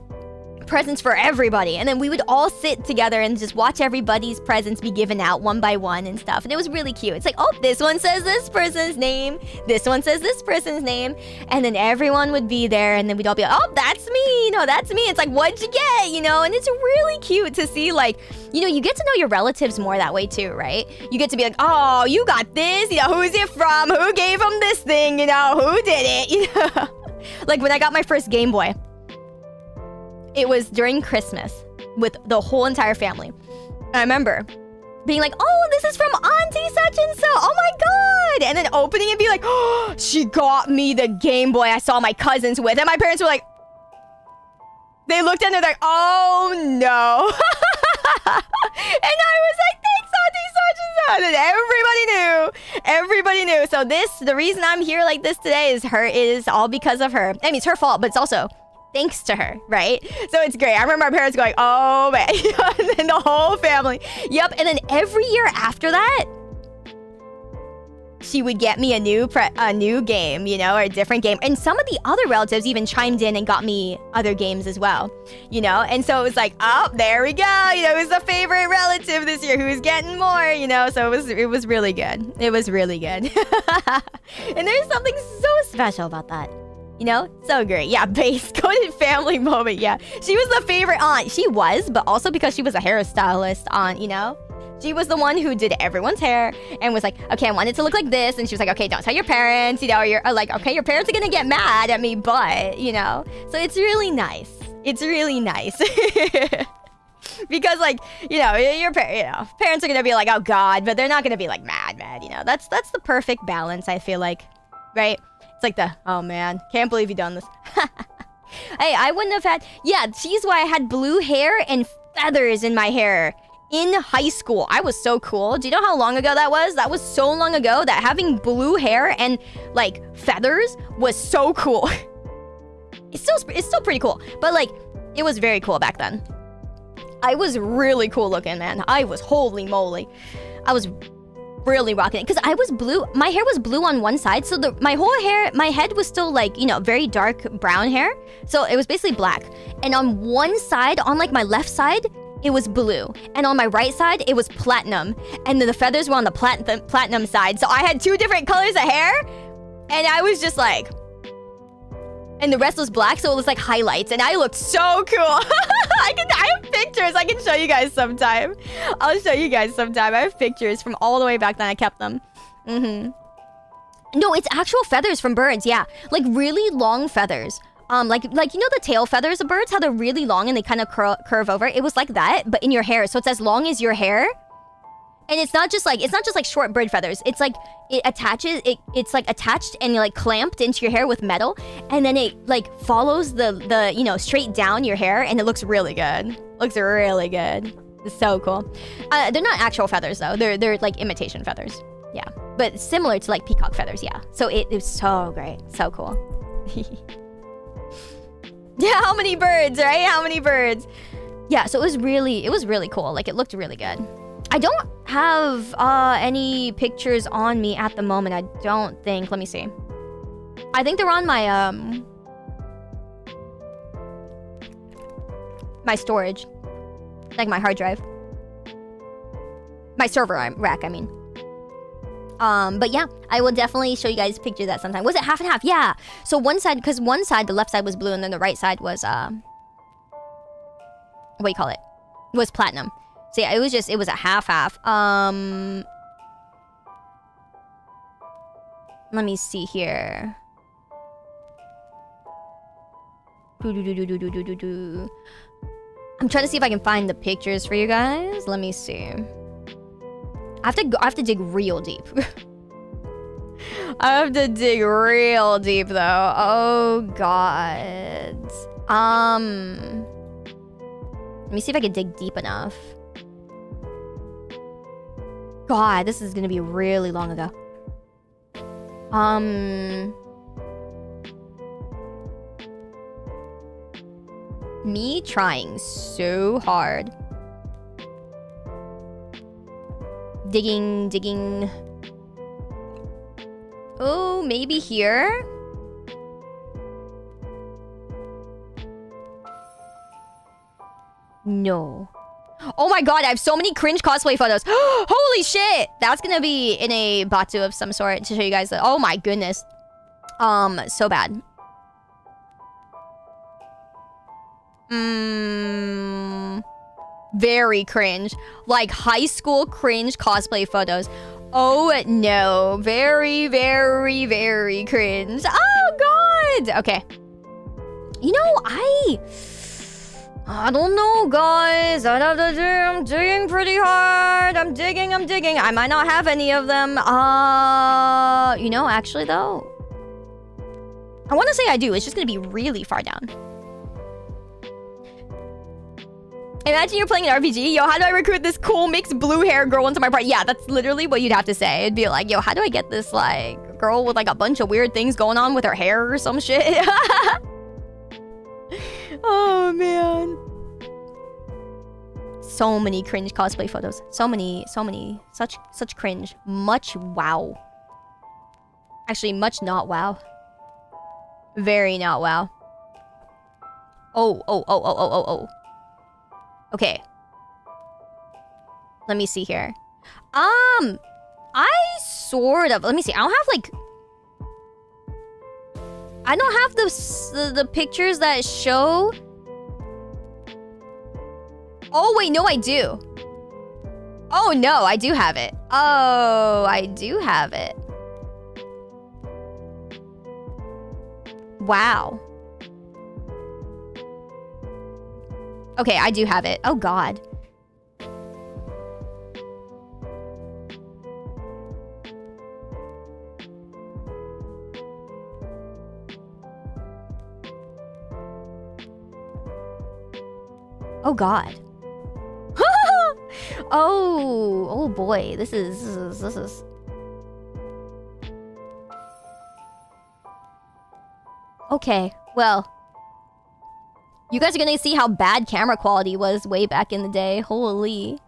presents for everybody. And then we would all sit together and just watch everybody's presents be given out one by one and stuff. And it was really cute. It's like, oh, this one says this person's name. This one says this person's name. And then everyone would be there. And then we'd all be like, oh, that's me. No, that's me. It's like, what'd you get? You know, and it's really cute to see, like, you know, you get to know your relatives more that way too, right? You get to be like, oh, you got this. You know, who's it from? Who gave him this thing? You know, who did it? You know, like when I got my first Game Boy. It was during Christmas with the whole entire family. And I remember being like, oh, this is from Auntie such and so. Oh my God. And then opening it and be like, oh, she got me the Game Boy I saw my cousins with. And my parents were like, they looked at it like, oh no. And I was like, thanks, Auntie such and so. And everybody knew. So the reason I'm here like this today is all because of her. I mean, it's her fault, but it's also thanks to her, right? So it's great. I remember my parents going, oh man, and then the whole family. Yep, and then every year after that, she would get me a new game, you know, or a different game. And some of the other relatives even chimed in and got me other games as well, you know? And so it was like, oh, there we go. You know, it was the favorite relative this year who's getting more, you know? So it was really good. It was really good. And there's something so special about that. You know? So great. Yeah, base coded family moment. Yeah. She was the favorite aunt. She was, but also because she was a hairstylist aunt, you know? She was the one who did everyone's hair and was like, okay, I want it to look like this. And she was like, okay, don't tell your parents, you know, or you're like, okay, your parents are going to get mad at me, but, you know? So it's really nice. It's really nice. Because, like, you know, parents are going to be like, oh God, but they're not going to be like mad, you know? That's the perfect balance, I feel like, right? It's like oh man, can't believe you done this. Hey, I wouldn't have had, yeah, she's why I had blue hair and feathers in my hair in high school. I was so cool. Do you know how long ago that was? That was so long ago that having blue hair and like feathers was so cool. It's still pretty cool, but like it was very cool back then. I was really cool looking, man. I was, holy moly. I was really rocking it because I was blue. My hair was blue on one side, so my whole hair, my head was still like, you know, very dark brown hair, so it was basically black. And on one side, on like my left side, it was blue, and on my right side it was platinum, and then the feathers were on the platinum side. So I had two different colors of hair, and I was just like, and the rest was black, so it was like highlights, and I looked so cool. I have pictures. I can show you guys sometime. I'll show you guys sometime. I have pictures from all the way back then. I kept them. No, it's actual feathers from birds. Yeah, like really long feathers. Like you know the tail feathers of birds, how they're really long and they kind of curve over. It was like that, but in your hair. So it's as long as your hair. And it's not just like short bird feathers. It's like it attaches. It's like attached and like clamped into your hair with metal, and then it like follows the you know straight down your hair, and it looks really good. Looks really good. It's so cool. They're not actual feathers though. They're like imitation feathers. Yeah, but similar to like peacock feathers. Yeah. So it was so great, so cool. Yeah, how many birds, right? How many birds? Yeah. So it was really cool. Like it looked really good. I don't have any pictures on me at the moment. I don't think. Let me see. I think they're on my my storage, like my hard drive, my server rack. I mean. But yeah, I will definitely show you guys pictures of that sometime. Was it half and half? Yeah. So one side, because one side, the left side was blue, and then the right side was what do you call it? Was platinum. So yeah, it was a half-half. Let me see here. I'm trying to see if I can find the pictures for you guys. Let me see. I have to dig real deep. I have to dig real deep though. Oh god. Let me see if I can dig deep enough. God, this is gonna be really long ago. Me trying so hard. Digging, digging. Oh, maybe here? No. Oh my god, I have so many cringe cosplay photos. Holy shit! That's gonna be in a batu of some sort to show you guys that. Oh my goodness. So bad. Very cringe. Like high school cringe cosplay photos. Oh no. Very, very, very cringe. Oh god! Okay. You know, I don't know, guys. I'm digging pretty hard. I'm digging. I might not have any of them. You know, actually, though. I want to say I do. It's just going to be really far down. Imagine you're playing an RPG. Yo, how do I recruit this cool mixed blue hair girl into my party? Yeah, that's literally what you'd have to say. It'd be like, yo, how do I get this, like, girl with, like, a bunch of weird things going on with her hair or some shit? Oh man. So many cringe cosplay photos. So many. Such cringe. Much wow. Actually, much not wow. Very not wow. Oh. Okay. Let me see here. I sort of... Let me see. I don't have, like... I don't have the pictures that show... Oh, wait, no, I do. Oh, no, I do have it. Oh, I do have it. Wow. Okay, I do have it. Oh, God. Oh god. Oh boy. This is Okay, well. You guys are gonna see how bad camera quality was way back in the day. Holy.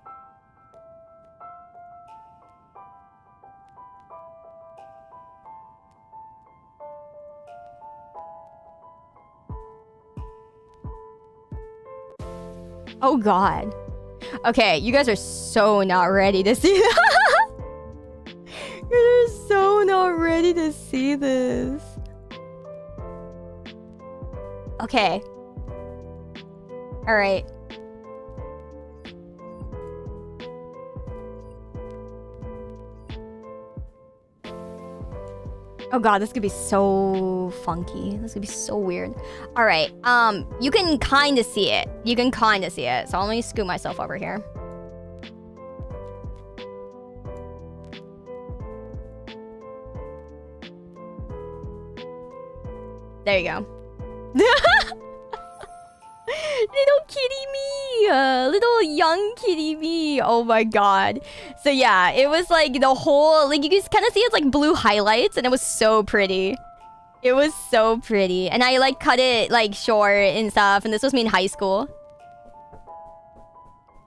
Oh god. Okay, you guys are so not ready to see that. You're so not ready to see this. Okay. Alright. Oh god, this could be so funky. This could be so weird. Alright, you can kind of see it. You can kind of see it. So let me scoot myself over here. There you go. Little kitty me, little young kitty me. Oh my god. So yeah, it was like the whole, like you can kind of see it's like blue highlights, and it was so pretty. It was so pretty, and I like cut it like short and stuff. And this was me in high school,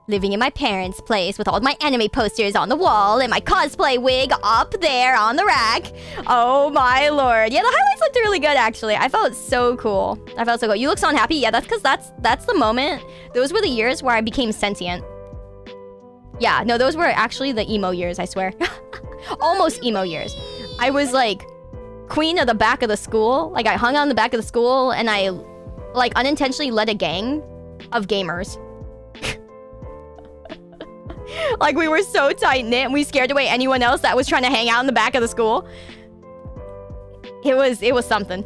living in my parents' place with all my anime posters on the wall and my cosplay wig up there on the rack. Oh my lord. Yeah, the highlights looked really good actually. I felt so cool. I felt so cool. You look so unhappy. Yeah, that's because that's the moment. Those were the years where I became sentient. Yeah, no, those were actually the emo years, I swear. Almost emo years. I was like queen of the back of the school. Like I hung out in the back of the school and I like unintentionally led a gang of gamers. Like we were so tight-knit and we scared away anyone else that was trying to hang out in the back of the school. It was something.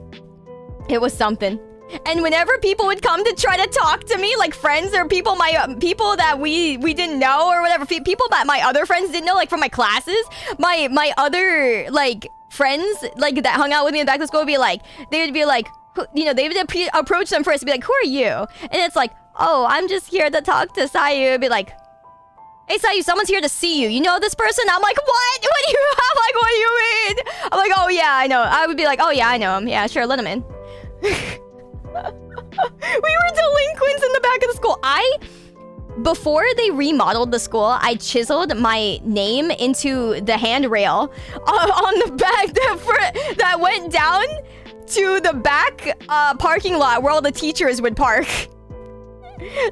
It was something. And whenever people would come to try to talk to me, like friends or people that we didn't know or whatever, people that my other friends didn't know, like from my classes, my other like friends like that hung out with me in the back of the school would be like, they would be like, you know, they would approach them first and be like, who are you? And it's like, oh, I'm just here to talk to Sayu. It'd be like, hey Sayu, someone's here to see you. You know this person? I'm like, what? What do you have? Like, what do you mean? I'm like, oh yeah, I know. I would be like, oh yeah, I know him. Yeah, sure, let him in. We were delinquents back of the school. Before they remodeled the school, I chiseled my name into the handrail on the back that went down to the back parking lot where all the teachers would park.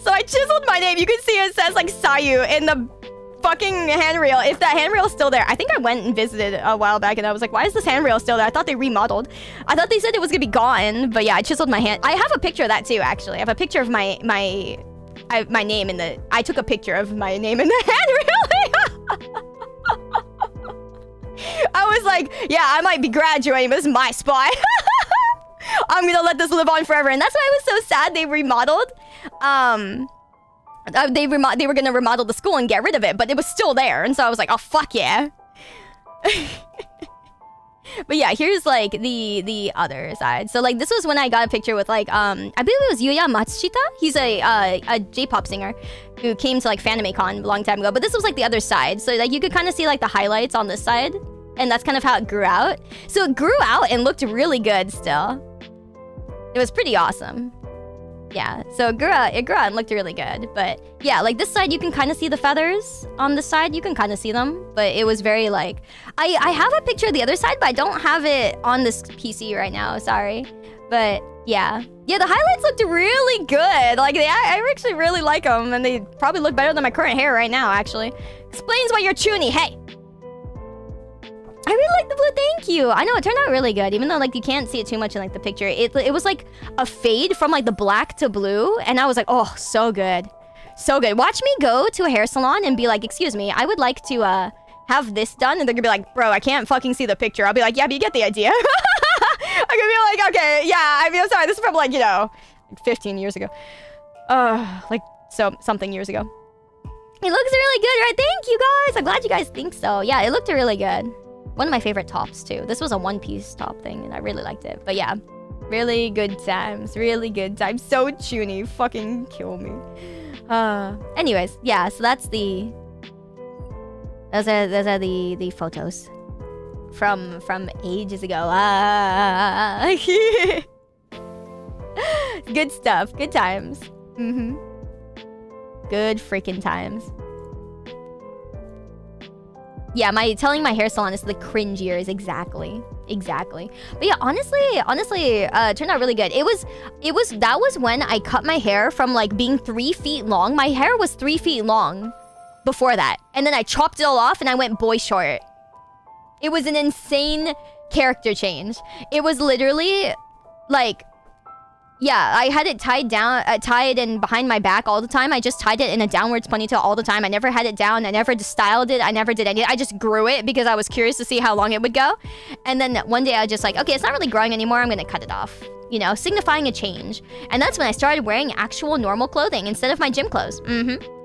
So I chiseled my name. You can see it says like Sayu in the fucking handrail. If that handrail is still there. I think I went and visited a while back and I was like, why is this handrail still there? I thought they remodeled. I thought they said it was gonna be gone, but yeah, I chiseled my hand. I have a picture of that too, actually. I have a picture of my name in the... I took a picture of my name in the handrail. I was like, yeah, I might be graduating, but this is my spot. I'm gonna let this live on forever. And that's why I was so sad they remodeled. They were gonna remodel the school and get rid of it, but it was still there. And so I was like, oh, fuck yeah. But yeah, here's like the other side. So like this was when I got a picture with like I believe it was Yuya Matsushita. He's a J-pop singer who came to like FanimeCon a long time ago. But this was like the other side. So like you could kind of see like the highlights on this side. And that's kind of how it grew out. So it grew out and looked really good still. It was pretty awesome. Yeah, so it grew out and looked really good. But yeah, like this side, you can kind of see the feathers. On this side, you can kind of see them. But it was very like... I have a picture of the other side, but I don't have it on this PC right now. Sorry. But yeah. Yeah, the highlights looked really good. Like, I actually really like them. And they probably look better than my current hair right now, actually. Explains why you're chuny. Hey! I really like the blue, thank you. I know, it turned out really good, even though like you can't see it too much in like the picture. It was like a fade from like the black to blue, and I was like, oh, so good. So good. Watch me go to a hair salon and be like, excuse me, I would like to have this done, and they're gonna be like, bro, I can't fucking see the picture. I'll be like, yeah, but you get the idea. I'm gonna be like, okay, yeah, I mean, I'm sorry, this is from like, you know, like 15 years ago. Like, something years ago. It looks really good, right? Thank you, guys. I'm glad you guys think so. Yeah, it looked really good. One of my favorite tops, too. This was a one-piece top thing, and I really liked it. But yeah, really good times. Really good times. So chuny. Fucking kill me. Anyways, yeah, so that's the... Those are the photos. From ages ago. Good stuff. Good times. Mm-hmm. Good freaking times. Yeah, telling my hair salon is the cringe years. Exactly. But yeah, honestly, it turned out really good. That was when I cut my hair from like being 3 feet long. My hair was 3 feet long before that. And then I chopped it all off and I went boy short. It was an insane character change. It was literally like... Yeah, I had it tied in behind my back all the time. I just tied it in a downwards ponytail all the time. I never had it down. I never just styled it. I never did any. I just grew it because I was curious to see how long it would go. And then one day I was just like, okay, it's not really growing anymore. I'm going to cut it off. You know, signifying a change. And that's when I started wearing actual normal clothing instead of my gym clothes. Mm-hmm.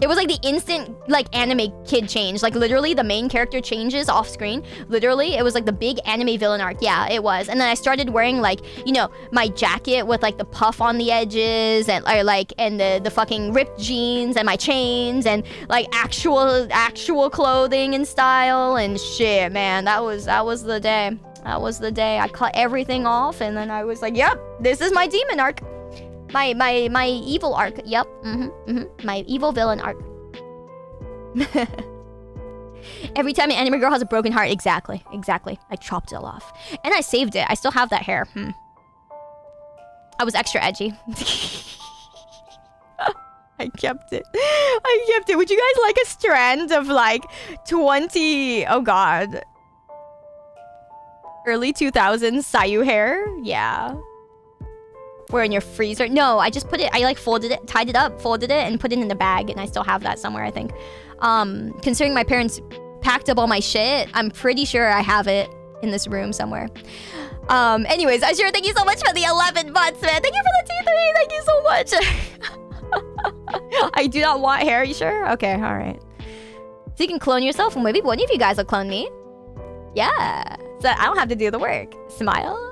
It was like the instant, like, anime kid change. Like, literally, the main character changes off screen. Literally, it was like the big anime villain arc. Yeah, it was. And then I started wearing, like, you know, my jacket with, like, the puff on the edges. And, and the fucking ripped jeans and my chains. And, like, actual clothing and style. And shit, man. That was the day. That was the day. I cut everything off. And then I was like, yep, this is my demon arc. My evil arc. Yep. My evil villain arc. Every time an anime girl has a broken heart. Exactly. I chopped it all off. And I saved it. I still have that hair. I was extra edgy. I kept it. Would you guys like a strand of like 20... Oh god. Early 2000s Sayu hair? Yeah. We're in your freezer. No, I just put it, I like folded it, tied it up, folded it, and put it in the bag, and I still have that somewhere, I think. Considering my parents packed up all my shit, I'm pretty sure I have it in this room somewhere. Anyways, Ashura, thank you so much for the 11 months, man. Thank you for the T3, thank you so much. I do not want hair, you sure? Okay, alright. So you can clone yourself, and maybe one of you guys will clone me. Yeah, so I don't have to do the work. Smile.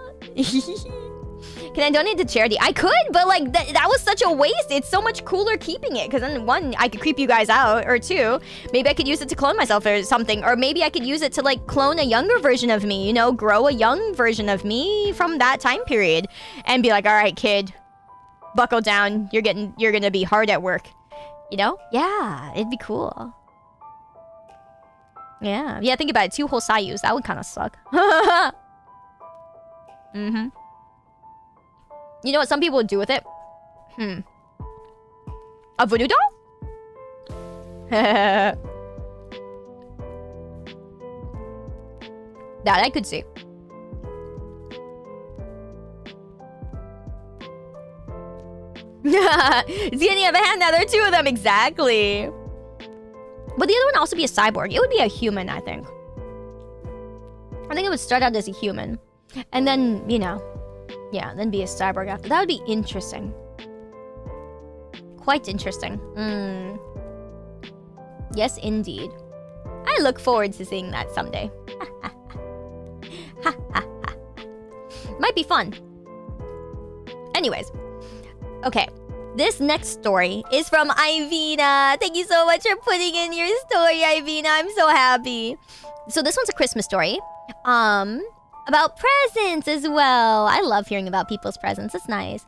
Can I donate to charity? I could, but like that was such a waste. It's so much cooler keeping it, because then one, I could creep you guys out, or two, maybe I could use it to clone myself or something, or maybe I could use it to like clone a younger version of me, you know, grow a young version of me from that time period, and be like, all right, kid, buckle down. You're gonna be hard at work. You know? Yeah, it'd be cool. Yeah. Yeah, think about it. 2 whole Sayus. That would kind of suck. Mm-hmm. You know what some people would do with it? A voodoo doll? That I could see. Ziani have a hand now. There are 2 of them. Exactly. But the other one would also be a cyborg. It would be a human, I think. I think it would start out as a human. And then, you know, yeah, then be a cyborg after. That would be interesting. Quite interesting. Yes, indeed. I look forward to seeing that someday. Might be fun. Anyways. Okay. This next story is from Ivina. Thank you so much for putting in your story, Ivina. I'm so happy. So this one's a Christmas story. About presents as well. I love hearing about people's presents. It's nice.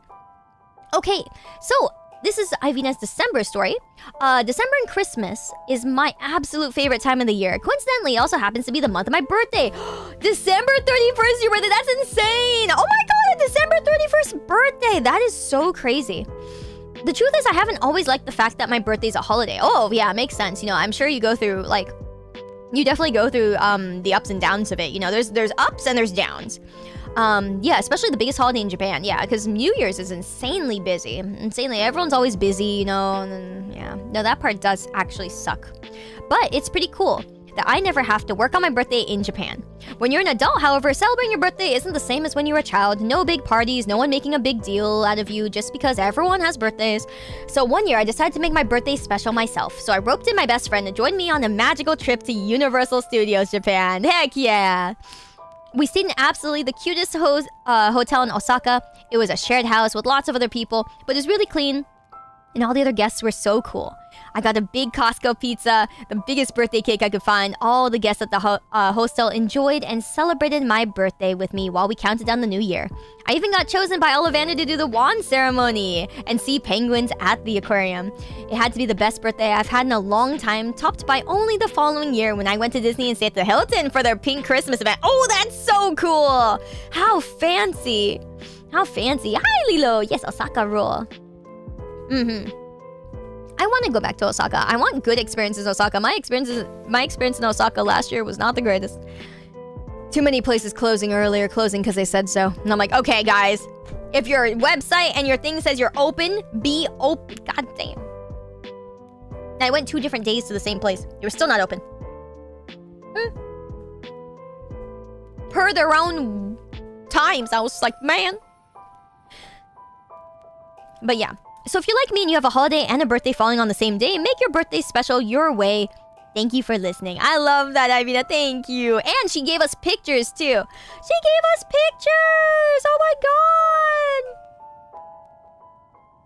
Okay, so this is Ivina's December story. December and Christmas is my absolute favorite time of the year. Coincidentally, it also happens to be the month of my birthday. December 31st, your birthday. That's insane. Oh my god, a December 31st birthday. That is so crazy. The truth is, I haven't always liked the fact that my birthday's a holiday. Oh, yeah, makes sense. You know, I'm sure you go through, like... You definitely go through the ups and downs of it. You know, there's ups and there's downs. Yeah, especially the biggest holiday in Japan. Yeah, because New Year's is insanely busy. Insanely. Everyone's always busy, you know, and then, yeah. No, that part does actually suck. But it's pretty cool that I never have to work on my birthday in Japan. When you're an adult, however, celebrating your birthday isn't the same as when you were a child. No big parties, no one making a big deal out of you just because everyone has birthdays. So one year, I decided to make my birthday special myself. So I roped in my best friend to join me on a magical trip to Universal Studios Japan. Heck yeah! We stayed in absolutely the cutest hotel in Osaka. It was a shared house with lots of other people, but it was really clean. And all the other guests were so cool. I got a big Costco pizza, the biggest birthday cake I could find. All the guests at the hostel enjoyed and celebrated my birthday with me while we counted down the new year. I even got chosen by Ollivander to do the wand ceremony and see penguins at the aquarium. It had to be the best birthday I've had in a long time, topped by only the following year when I went to Disney and stayed at the Hilton for their pink Christmas event. Oh, that's so cool! How fancy! How fancy. Hi, Lilo! Yes, Osaka rule. I want to go back to Osaka. I want good experiences in Osaka. My experience in Osaka last year was not the greatest. Too many places closing closing because they said so. And I'm like, okay, guys, if your website and your thing says you're open, be open. God damn. And I went 2 different days to the same place. They were still not open. Per their own times. I was like, man. But yeah. So if you're like me and you have a holiday and a birthday falling on the same day, make your birthday special your way. Thank you for listening. I love that, Ivina. Thank you. And she gave us pictures, too. She gave us pictures! Oh my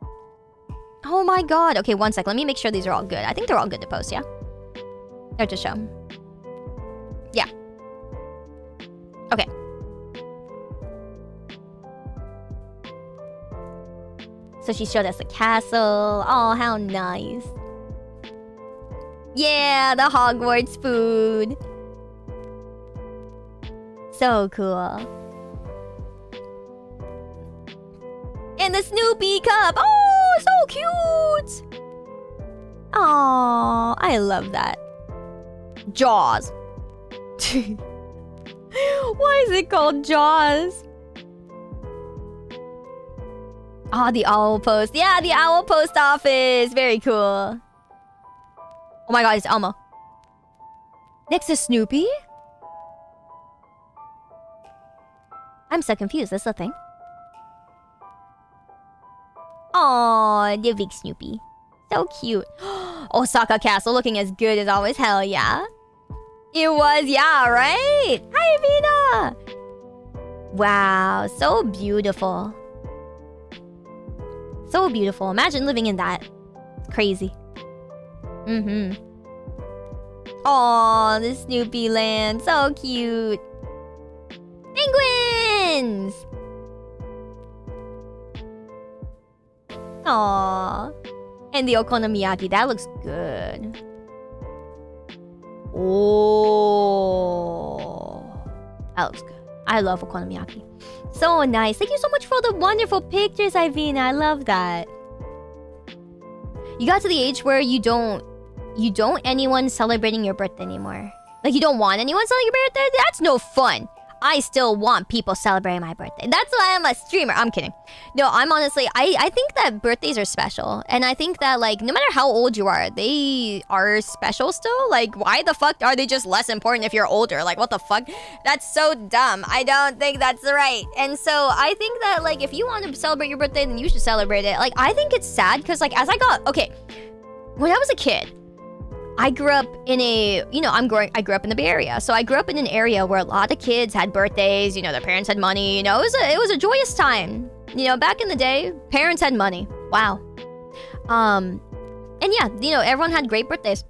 god! Oh my god. Okay, one sec. Let me make sure these are all good. I think they're all good to post, yeah? Or to show. Yeah. Okay. So she showed us a castle. Oh, how nice. Yeah, the Hogwarts food. So cool. And the Snoopy cup. Oh, so cute. Oh, I love that. Jaws. Why is it called Jaws? Oh, the owl post. Yeah, the owl post office. Very cool. Oh my god, it's Elmo. Next to Snoopy? I'm so confused. That's the thing. Oh, the big Snoopy. So cute. Osaka Castle looking as good as always. Hell yeah. It was, yeah, right? Hi, Vina. Wow, so beautiful. So beautiful. Imagine living in that. Crazy. Aw, the Snoopy land. So cute. Penguins! Aww. And the okonomiyaki, that looks good. Oh, that looks good. I love okonomiyaki. So nice. Thank you so much for all the wonderful pictures, Ivina. I love that. You got to the age where you don't anyone celebrating your birthday anymore. Like, you don't want anyone celebrating your birthday? That's no fun. I still want people celebrating my birthday. That's why I'm a streamer. I'm kidding. No, I'm honestly, I think that birthdays are special. And I think that, like, no matter how old you are, they are special still. Like, why the fuck are they just less important if you're older? Like, what the fuck? That's so dumb. I don't think that's right. And so I think that, like, if you want to celebrate your birthday, then you should celebrate it. Like, I think it's sad because, like, as I got... Okay, when I was a kid, I grew up in a, I grew up in the Bay Area. So I grew up in an area where a lot of kids had birthdays, their parents had money, it was a joyous time. Back in the day, parents had money. Wow. And yeah, everyone had great birthdays,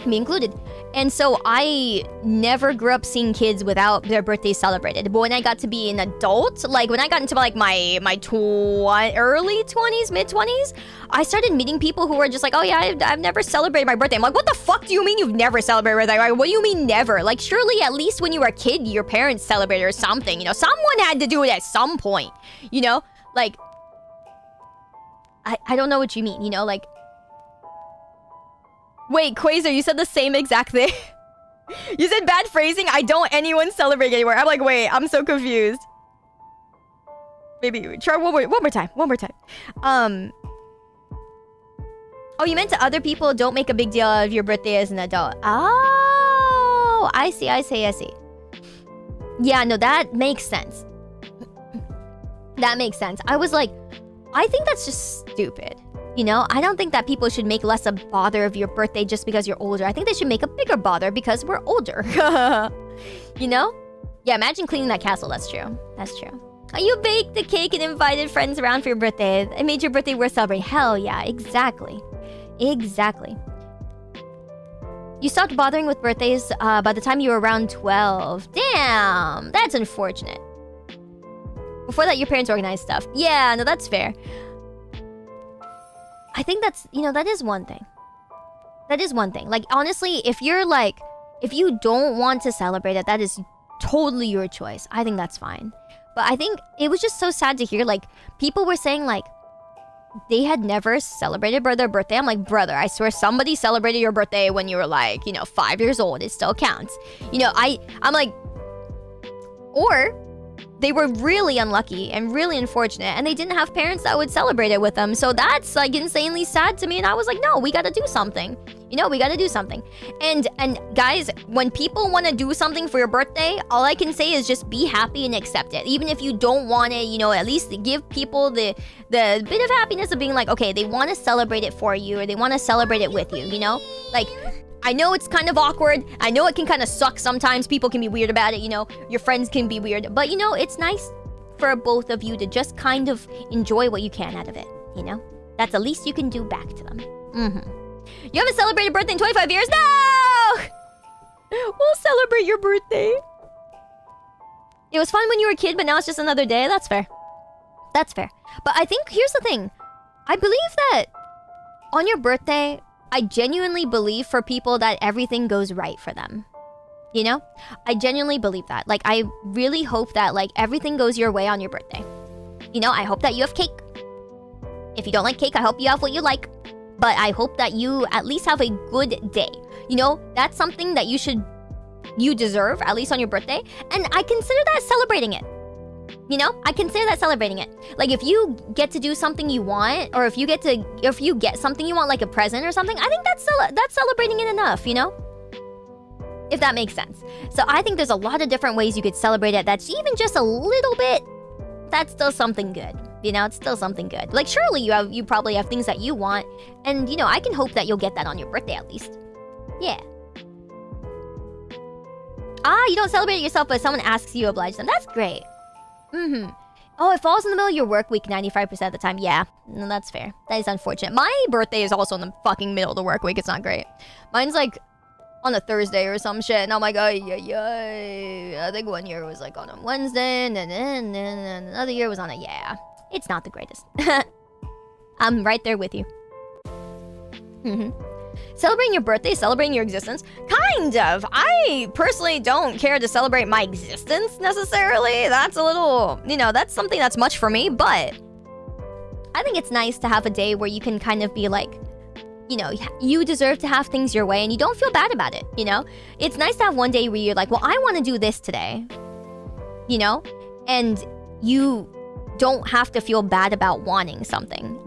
me included. And so I never grew up seeing kids without their birthdays celebrated. But when I got to be an adult, like when I got into like my early 20s, mid 20s, I started meeting people who were just like, oh yeah, I've never celebrated my birthday. I'm like, what the fuck do you mean you've never celebrated your birthday? Like, what do you mean never? Like, surely at least when you were a kid, your parents celebrated or something. Someone had to do it at some point. Like, I don't know what you mean, like... Wait, Quasar, you said the same exact thing. You said bad phrasing. I don't anyone celebrate anywhere. I'm like, wait, I'm so confused. Maybe try one more time. Oh, you meant to other people don't make a big deal of your birthday as an adult. Oh, I see. Yeah, no, that makes sense. That makes sense. I was like, I think that's just stupid. I don't think that people should make less a bother of your birthday just because you're older. I think they should make a bigger bother because we're older. Yeah, imagine cleaning that castle. That's true. You baked the cake and invited friends around for your birthday. It made your birthday worth celebrating. Hell yeah, exactly. You stopped bothering with birthdays by the time you were around 12. Damn, that's unfortunate. Before that, your parents organized stuff. Yeah, no, that's fair. I think that's, that is one thing. Like, honestly, if you don't want to celebrate it, that is totally your choice. I think that's fine. But I think it was just so sad to hear, like, people were saying, like, they had never celebrated their birthday. I'm like, brother, I swear somebody celebrated your birthday when you were, like, 5 years old. It still counts. I'm like... Or... they were really unlucky and really unfortunate, and they didn't have parents that would celebrate it with them. So that's like insanely sad to me. And I was like, no, we gotta do something. We gotta do something. And guys, when people want to do something for your birthday, all I can say is just be happy and accept it. Even if you don't want it, at least give people the bit of happiness of being like, okay, they want to celebrate it for you, or they want to celebrate it with you. Like, I know it's kind of awkward. I know it can kind of suck sometimes. People can be weird about it, Your friends can be weird. But, it's nice for both of you to just kind of enjoy what you can out of it, That's the least you can do back to them. You haven't celebrated birthday in 25 years? No! We'll celebrate your birthday. It was fun when you were a kid, but now it's just another day. That's fair. But I think, here's the thing. I believe that on your birthday... I genuinely believe for people that everything goes right for them. I genuinely believe that. Like, I really hope that, like, everything goes your way on your birthday. I hope that you have cake. If you don't like cake, I hope you have what you like. But I hope that you at least have a good day. That's something that you deserve, at least on your birthday. And I consider that celebrating it. I consider that celebrating it. Like, if you get to do something you want, or if you get something you want, like a present or something, I think that's celebrating it enough, If that makes sense. So I think there's a lot of different ways you could celebrate it. That's even just a little bit. That's still something good. It's still something good. Like, surely you probably have things that you want, and I can hope that you'll get that on your birthday at least. Yeah. You don't celebrate it yourself, but someone asks you, oblige them. That's great. Oh, it falls in the middle of your work week 95% of the time. Yeah, no, that's fair. That is unfortunate. My birthday is also in the fucking middle of the work week. It's not great. Mine's like on a Thursday or some shit, and I'm like, I think one year was like on a Wednesday, and then another year was on a, yeah. It's not the greatest. I'm right there with you. Celebrating your birthday, celebrating your existence? Kind of. I personally don't care to celebrate my existence necessarily. That's a little, that's something that's much for me, but I think it's nice to have a day where you can kind of be like, you deserve to have things your way and you don't feel bad about it, It's nice to have one day where you're like, well, I want to do this today, And you don't have to feel bad about wanting something.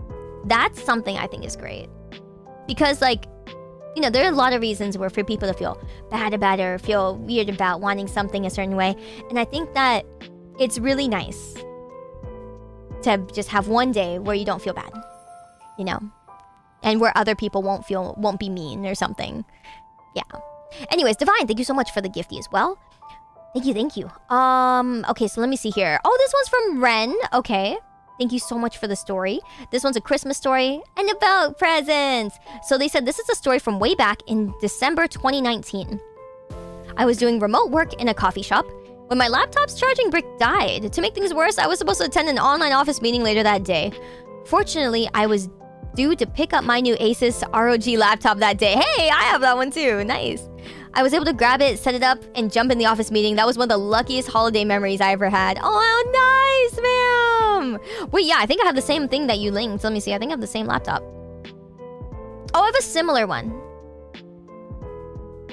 That's something I think is great. Because, like, there are a lot of reasons where for people to feel bad about it or feel weird about wanting something a certain way. And I think that it's really nice to just have one day where you don't feel bad, And where other people won't be mean or something. Yeah. Anyways, Divine, thank you so much for the gifty as well. Thank you. Okay, so let me see here. Oh, this one's from Ren. Okay. Thank you so much for the story. This one's a Christmas story and about presents. So they said this is a story from way back in December 2019. I was doing remote work in a coffee shop when my laptop's charging brick died. To make things worse, I was supposed to attend an online office meeting later that day. Fortunately, I was due to pick up my new Asus ROG laptop that day. Hey, I have that one too. Nice. I was able to grab it, set it up, and jump in the office meeting. That was one of the luckiest holiday memories I ever had. Oh, nice, ma'am. Wait, yeah, I think I have the same thing that you linked. Let me see. I think I have the same laptop. Oh, I have a similar one.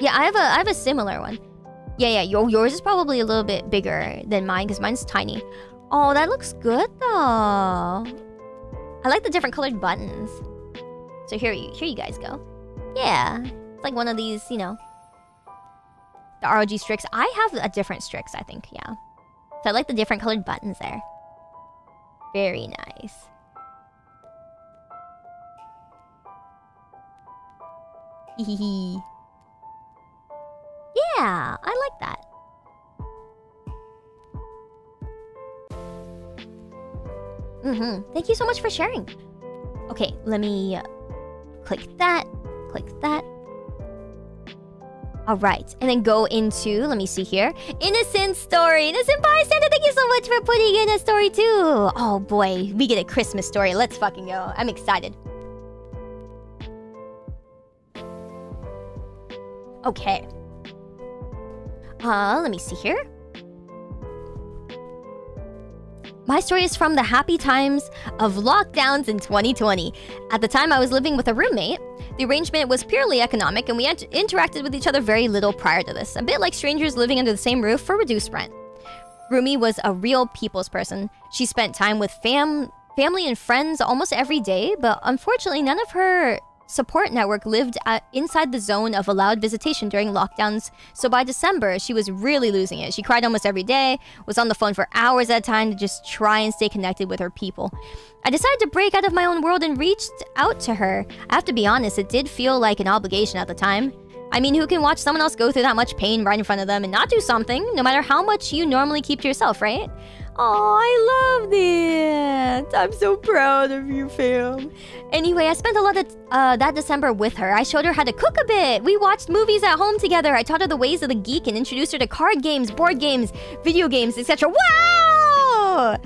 Yeah, I have a similar one. Yeah, yours is probably a little bit bigger than mine because mine's tiny. Oh, that looks good though. I like the different colored buttons. So here you guys go. Yeah, it's like one of these, the ROG Strix. I have a different Strix, I think, yeah. So I like the different colored buttons there. Very nice. Hehehe. Yeah, I like that. Thank you so much for sharing. Okay, let me click that. All right, and then go into, let me see here, Innocent Story. Innocent Bystander, thank you so much for putting in a story too. Oh boy, we get a Christmas story. Let's fucking go. I'm excited. Okay. Let me see here. My story is from the happy times of lockdowns in 2020. At the time, I was living with a roommate. The arrangement was purely economic, and we interacted with each other very little prior to this, a bit like strangers living under the same roof for reduced rent. Roomie was a real people's person. She spent time with family and friends almost every day, but unfortunately, none of her support network lived inside the zone of allowed visitation during lockdowns, so by December, she was really losing it. She cried almost every day, was on the phone for hours at a time to just try and stay connected with her people. I decided to break out of my own world and reached out to her. I have to be honest, it did feel like an obligation at the time. I mean, who can watch someone else go through that much pain right in front of them and not do something, no matter how much you normally keep to yourself, right? Oh, I love that. I'm so proud of you, fam. Anyway, I spent a lot of that December with her. I showed her how to cook a bit. We watched movies at home together. I taught her the ways of the geek and introduced her to card games, board games, video games, etc. Wow!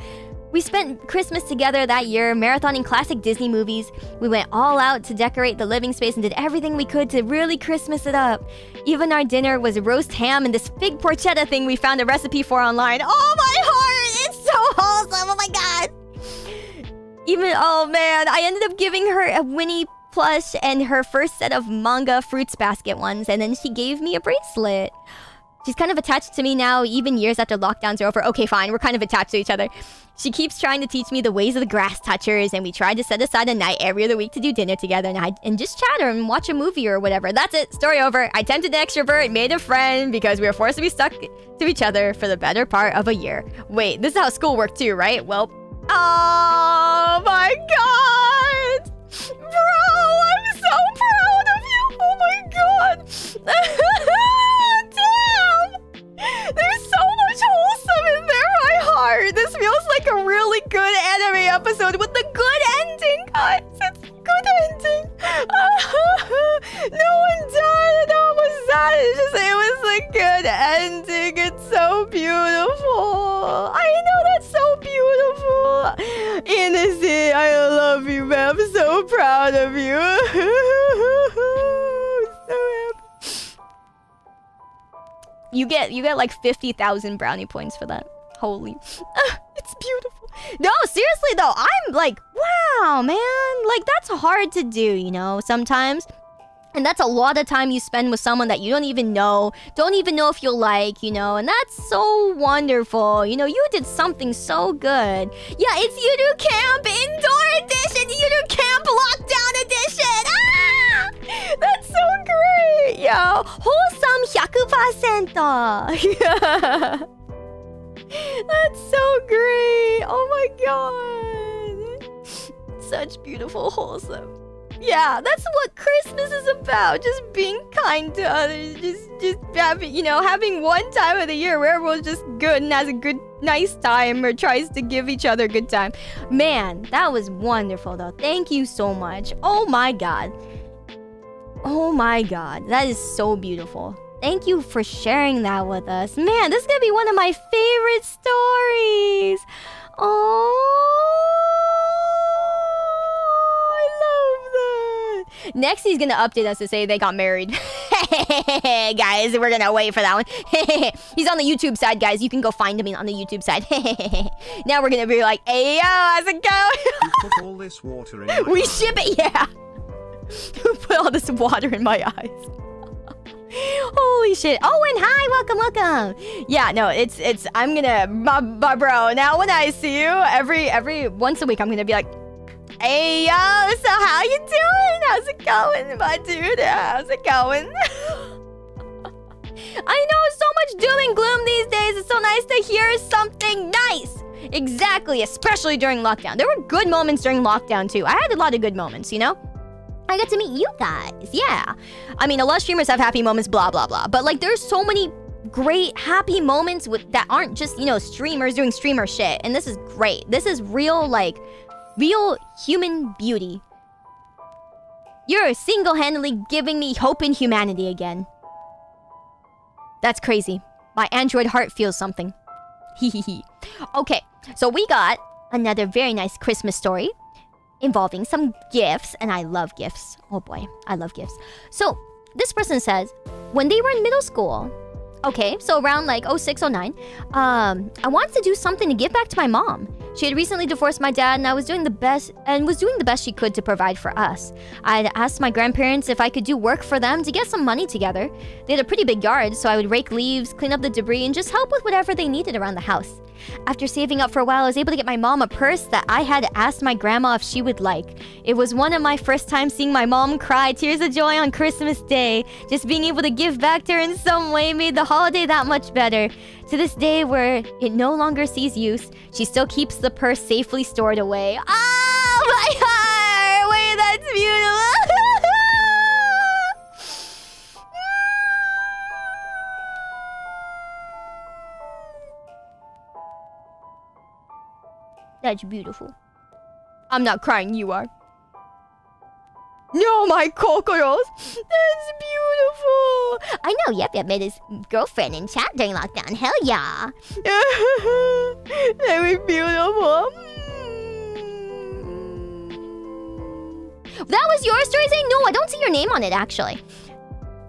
We spent Christmas together that year, marathoning classic Disney movies. We went all out to decorate the living space and did everything we could to really Christmas it up. Even our dinner was roast ham and this fig porchetta thing we found a recipe for online. Oh my heart! It's so wholesome! Oh my god! Oh man, I ended up giving her a Winnie plush and her first set of manga fruits basket ones, and then she gave me a bracelet. She's kind of attached to me now, even years after lockdowns are over. Okay, fine, we're kind of attached to each other. She keeps trying to teach me the ways of the grass touchers, and we tried to set aside a night every other week to do dinner together and just chat or and watch a movie or whatever. That's it, story over. I tempted to extrovert, made a friend because we were forced to be stuck to each other for the better part of a year. Wait, this is how school worked too, right? Well, oh my god! Bro, I'm so proud of you! Oh my god! There's so much wholesome in there, my heart. This feels like a really good anime episode with a good ending, guys. It's a good ending. No one died. No one was sad. It was a good ending. It's so beautiful. I know that's so beautiful. Innocent, I love you, man. I'm You get like 50,000 brownie points for that. Holy. It's beautiful. No, seriously though, I'm like, wow, man. Like, that's hard to do, you know, sometimes. And that's a lot of time you spend with someone that you don't even know if you'll like, you know, and that's so wonderful. You know, you did something so good. Yeah, it's Yuru Camp Indoor Edition, Yuru Camp Lockdown Edition. Ah! That's so great. Yeah, wholesome 100%. Yeah. That's so great. Oh my god. Such beautiful wholesome. Yeah, that's what Christmas is about. Just being kind to others. Just having, you know, having one time of the year where everyone's just good and has a good, nice time or tries to give each other a good time. Man, that was wonderful though. Thank you so much. Oh my god. Oh my god. That is so beautiful. Thank you for sharing that with us. Man, this is gonna be one of my favorite stories. Next, he's gonna update us to say they got married. Guys, we're gonna wait for that one. He's on the YouTube side, guys. You can go find him on the YouTube side. Now we're gonna be like, hey, yo, how's it going? You put all this water in my We eyes. ship it, yeah. Who put all this water in my eyes? Holy shit. Oh, and hi, welcome. Yeah, no, it's, I'm gonna, my bro, now when I see you, every once a week, I'm gonna be like, hey, yo, so how you doing? How's it going, my dude? How's it going? I know, so much doom and gloom these days. It's so nice to hear something nice. Exactly, especially during lockdown. There were good moments during lockdown, too. I had a lot of good moments, you know? I got to meet you guys, yeah. I mean, a lot of streamers have happy moments, blah, blah, blah. But, like, there's so many great, happy moments that aren't just, you know, streamers doing streamer shit. And this is great. This is real, like, real human beauty. You're single-handedly giving me hope in humanity again. That's crazy. My Android heart feels something. Hehehe. Okay, so we got another very nice Christmas story involving some gifts, and I love gifts. Oh boy, I love gifts. So, this person says, when they were in middle school, okay, so around like 06, 09, I wanted to do something to give back to my mom. She had recently divorced my dad, and I was doing the best she could to provide for us. I had asked my grandparents if I could do work for them to get some money together. They had a pretty big yard, so I would rake leaves, clean up the debris, and just help with whatever they needed around the house. After saving up for a while, I was able to get my mom a purse that I had asked my grandma if she would like. It was one of my first times seeing my mom cry tears of joy on Christmas Day. Just being able to give back to her in some way made the holiday that much better. To this day, where it no longer sees use, she still keeps the purse safely stored away. Oh, my heart! Wait, that's beautiful! That's beautiful. I'm not crying, you are. No, my kokoros! That's beautiful! I know, yep, met his girlfriend in chat during lockdown. Hell yeah! That was beautiful. That was your story saying? No, I don't see your name on it, actually.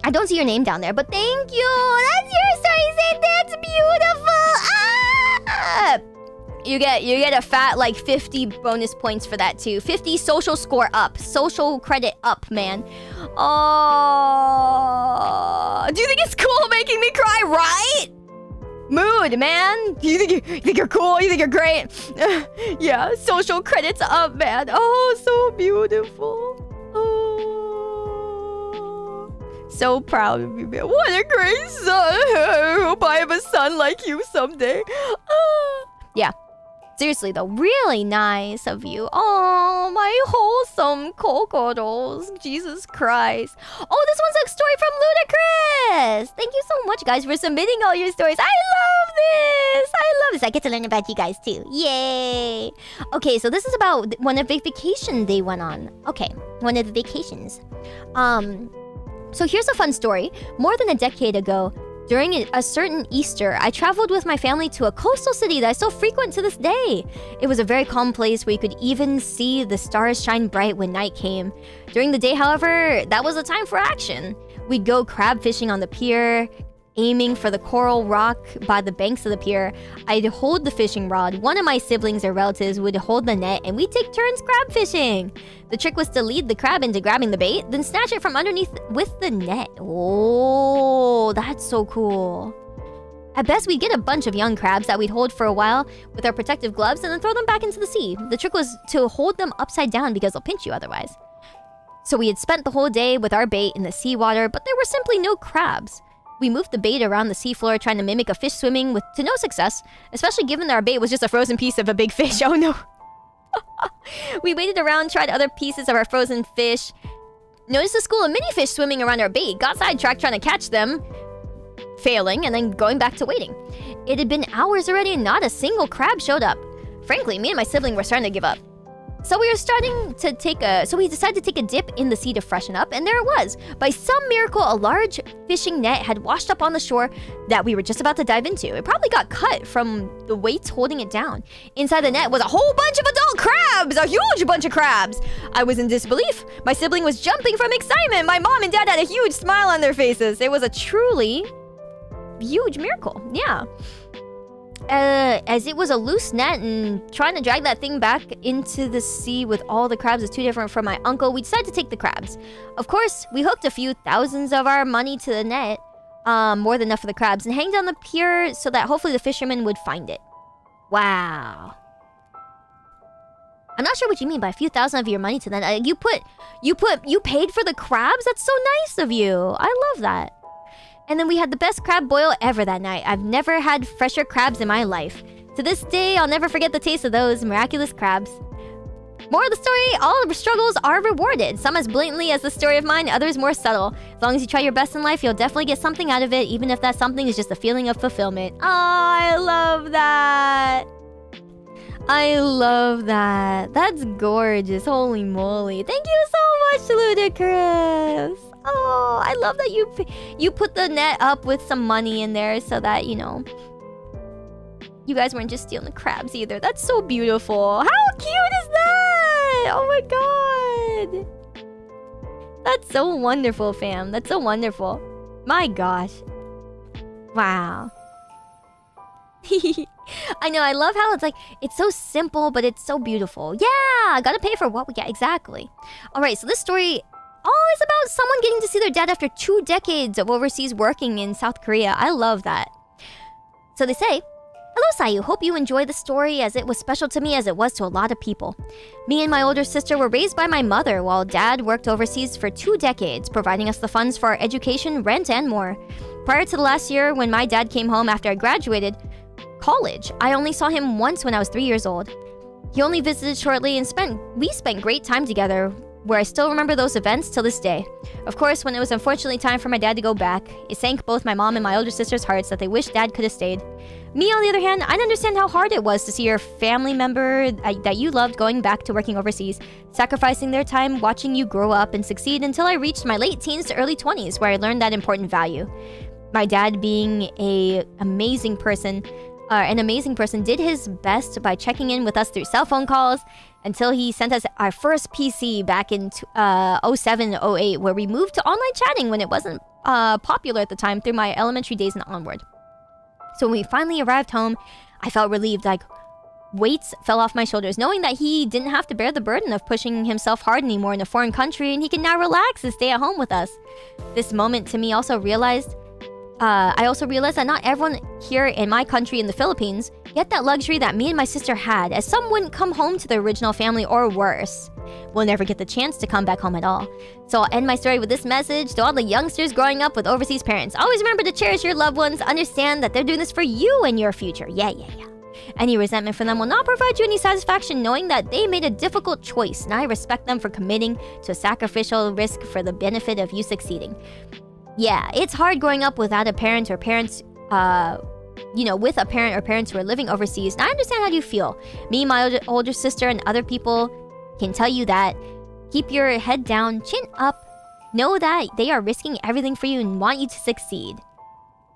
I don't see your name down there, but thank you! That's your story saying, that's beautiful! Ah! You get a fat, like, 50 bonus points for that, too. 50 social score up. Social credit up, man. Oh, do you think it's cool making me cry, right? Mood, man. You think you're cool? You think you're great? Yeah, social credits up, man. Oh, so beautiful. Oh. So proud of you, man. What a great son. I hope I have a son like you someday. Yeah. Seriously though, really nice of you. Oh, my wholesome kokoros. Jesus Christ. Oh, this one's a story from Ludacris. Thank you so much, guys, for submitting all your stories. I love this. I get to learn about you guys too. Yay. Okay, so this is about one of the vacation they went on. Okay, one of the vacations. So here's a fun story. More than a decade ago, during a certain Easter, I traveled with my family to a coastal city that I still frequent to this day. It was a very calm place where you could even see the stars shine bright when night came. During the day, however, that was a time for action. We'd go crab fishing on the pier, aiming for the coral rock by the banks of the pier. I'd hold the fishing rod. One of my siblings or relatives would hold the net, and we'd take turns crab fishing. The trick was to lead the crab into grabbing the bait, then snatch it from underneath with the net. Oh, that's so cool. At best, we'd get a bunch of young crabs that we'd hold for a while with our protective gloves and then throw them back into the sea. The trick was to hold them upside down because they'll pinch you otherwise. So we had spent the whole day with our bait in the seawater, but there were simply no crabs. We moved the bait around the seafloor trying to mimic a fish swimming to no success, especially given that our bait was just a frozen piece of a big fish. Oh no. We waited around, tried other pieces of our frozen fish, noticed a school of mini fish swimming around our bait, got sidetracked trying to catch them, failing, and then going back to waiting. It had been hours already and not a single crab showed up. Frankly, me and my sibling were starting to give up. So we decided to take a dip in the sea to freshen up, and there it was. By some miracle, a large fishing net had washed up on the shore that we were just about to dive into. It probably got cut from the weights holding it down. Inside the net was a whole bunch of adult crabs! A huge bunch of crabs! I was in disbelief. My sibling was jumping from excitement. My mom and dad had a huge smile on their faces. It was a truly huge miracle. Yeah. As it was a loose net, and trying to drag that thing back into the sea with all the crabs is too different for my uncle, we decided to take the crabs. Of course, we hooked a few thousands of our money to the net, more than enough for the crabs, and hanged on the pier so that hopefully the fishermen would find it. Wow. I'm not sure what you mean by a few thousand of your money to that. You paid for the crabs? That's so nice of you. I love that. And then we had the best crab boil ever that night. I've never had fresher crabs in my life. To this day, I'll never forget the taste of those miraculous crabs. More of the story, all of the struggles are rewarded. Some as blatantly as the story of mine, others more subtle. As long as you try your best in life, you'll definitely get something out of it, even if that something is just a feeling of fulfillment. Oh, I love that. I love that. That's gorgeous. Holy moly. Thank you so much, Ludicrous. Oh, I love that you put the net up with some money in there so that, you know, you guys weren't just stealing the crabs either. That's so beautiful. How cute is that? Oh my god. That's so wonderful, fam. That's so wonderful. My gosh. Wow. I know, I love how it's like, it's so simple, but it's so beautiful. Yeah, gotta pay for what we get. Exactly. Alright, so this story is about someone getting to see their dad after 2 decades of overseas working in South Korea. I love that. So they say, "Hello, Sayu. Hope you enjoy the story as it was special to me as it was to a lot of people. Me and my older sister were raised by my mother while dad worked overseas for 2 decades, providing us the funds for our education, rent, and more. Prior to the last year when my dad came home after I graduated college, I only saw him once when I was 3 years old. He only visited shortly and we spent great time together, where I still remember those events till this day. Of course, when it was unfortunately time for my dad to go back, it sank both my mom and my older sister's hearts that they wished dad could have stayed. Me, on the other hand, I understand how hard it was to see your family member that you loved going back to working overseas, sacrificing their time watching you grow up and succeed until I reached my late teens to early 20s, where I learned that important value. My dad, being an amazing person, did his best by checking in with us through cell phone calls until he sent us our first PC back in 07-08, where we moved to online chatting when it wasn't popular at the time through my elementary days and onward. So when we finally arrived home, I felt relieved, like weights fell off my shoulders, knowing that he didn't have to bear the burden of pushing himself hard anymore in a foreign country, and he can now relax and stay at home with us. This moment to me I also realized that not everyone here in my country in the Philippines get that luxury that me and my sister had, as some wouldn't come home to their original family, or worse, will never get the chance to come back home at all. So I'll end my story with this message to all the youngsters growing up with overseas parents. Always remember to cherish your loved ones. Understand that they're doing this for you and your future. Yeah. Any resentment from them will not provide you any satisfaction, knowing that they made a difficult choice, and I respect them for committing to a sacrificial risk for the benefit of you succeeding. Yeah, it's hard growing up without a parent or parents, with a parent or parents who are living overseas. And I understand how you feel. Me, my older sister, and other people can tell you that. Keep your head down, chin up. Know that they are risking everything for you and want you to succeed.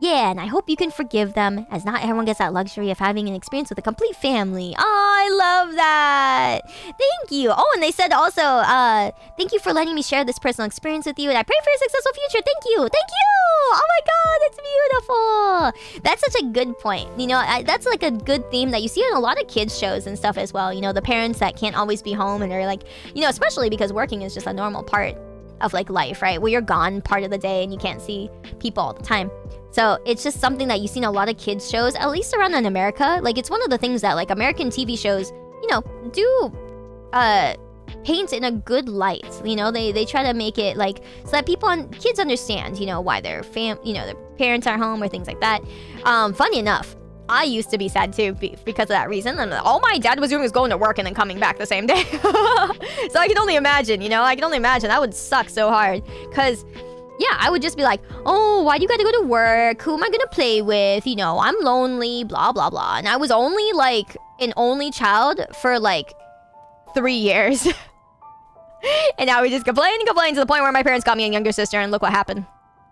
Yeah, and I hope you can forgive them, as not everyone gets that luxury of having an experience with a complete family. Oh, I love that. it. Thank you. Oh, and they said also, thank you for letting me share this personal experience with you, and I pray for your successful future. Thank you. Thank you. Oh my God, that's beautiful. That's such a good point. You know, that's like a good theme that you see in a lot of kids shows and stuff as well. You know, the parents that can't always be home and they're like, you know, especially because working is just a normal part of like life, right? Where you're gone part of the day and you can't see people all the time. So it's just something that you see in a lot of kids shows, at least around in America. Like it's one of the things that like American TV shows, you know, do paint in a good light. You know, they try to make it like so that kids understand, you know, why their their parents are home or things like that. Funny enough, I used to be sad too because of that reason. And all my dad was doing was going to work and then coming back the same day. So I can only imagine, you know, that would suck so hard. Cause yeah, I would just be like, oh, why do you gotta go to work? Who am I gonna play with? You know, I'm lonely, blah, blah, blah. And I was only like an only child for like 3 years. And I would just complain to the point where my parents got me a younger sister, and look what happened.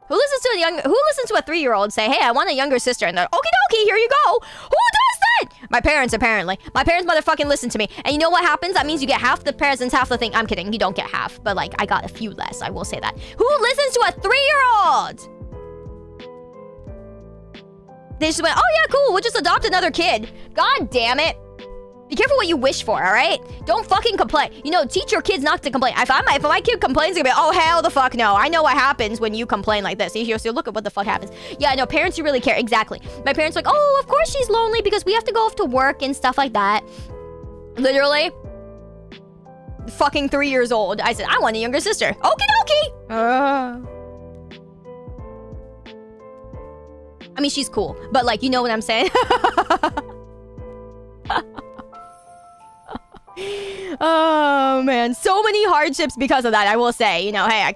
Who listens to a 3-year-old say, hey, I want a younger sister, and they're, okie dokie, here you go. Who does that? My parents, apparently. My parents motherfucking listen to me. And you know what happens? That means you get half the presents, half the thing. I'm kidding, you don't get half. But like, I got a few less, I will say that. Who listens to a 3-year-old? They just went, oh yeah, cool, we'll just adopt another kid. God damn it. Be careful what you wish for, alright? Don't fucking complain. You know, teach your kids not to complain. If my kid complains, it's gonna be, oh, hell the fuck no. I know what happens when you complain like this. So look at what the fuck happens. Yeah, no, parents, you really care. Exactly. My parents are like, oh, of course she's lonely because we have to go off to work and stuff like that. Literally, fucking 3 years old. I said, I want a younger sister. Okie dokie. I mean, she's cool, but like, you know what I'm saying? Oh man, so many hardships because of that, I will say. You know, hey,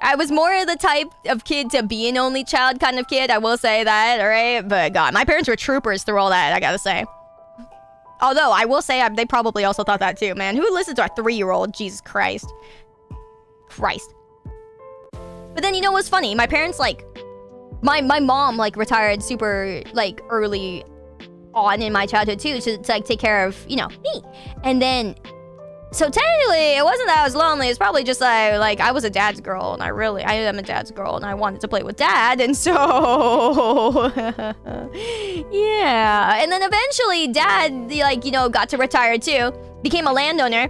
I was more the type of kid to be an only child kind of kid, I will say that, alright? But God, my parents were troopers through all that, I gotta say. Although, I will say, they probably also thought that too, man. Who listens to a 3-year-old? Jesus Christ. Christ. But then, you know what's funny? My parents, like... My mom, like, retired super, like, early on in my childhood too to like take care of, you know, me. And then so technically it wasn't that I was lonely, it's probably just like I was a dad's girl, and I am a dad's girl, and I wanted to play with dad, and so yeah. And then eventually dad, like, you know, got to retire too, became a landowner,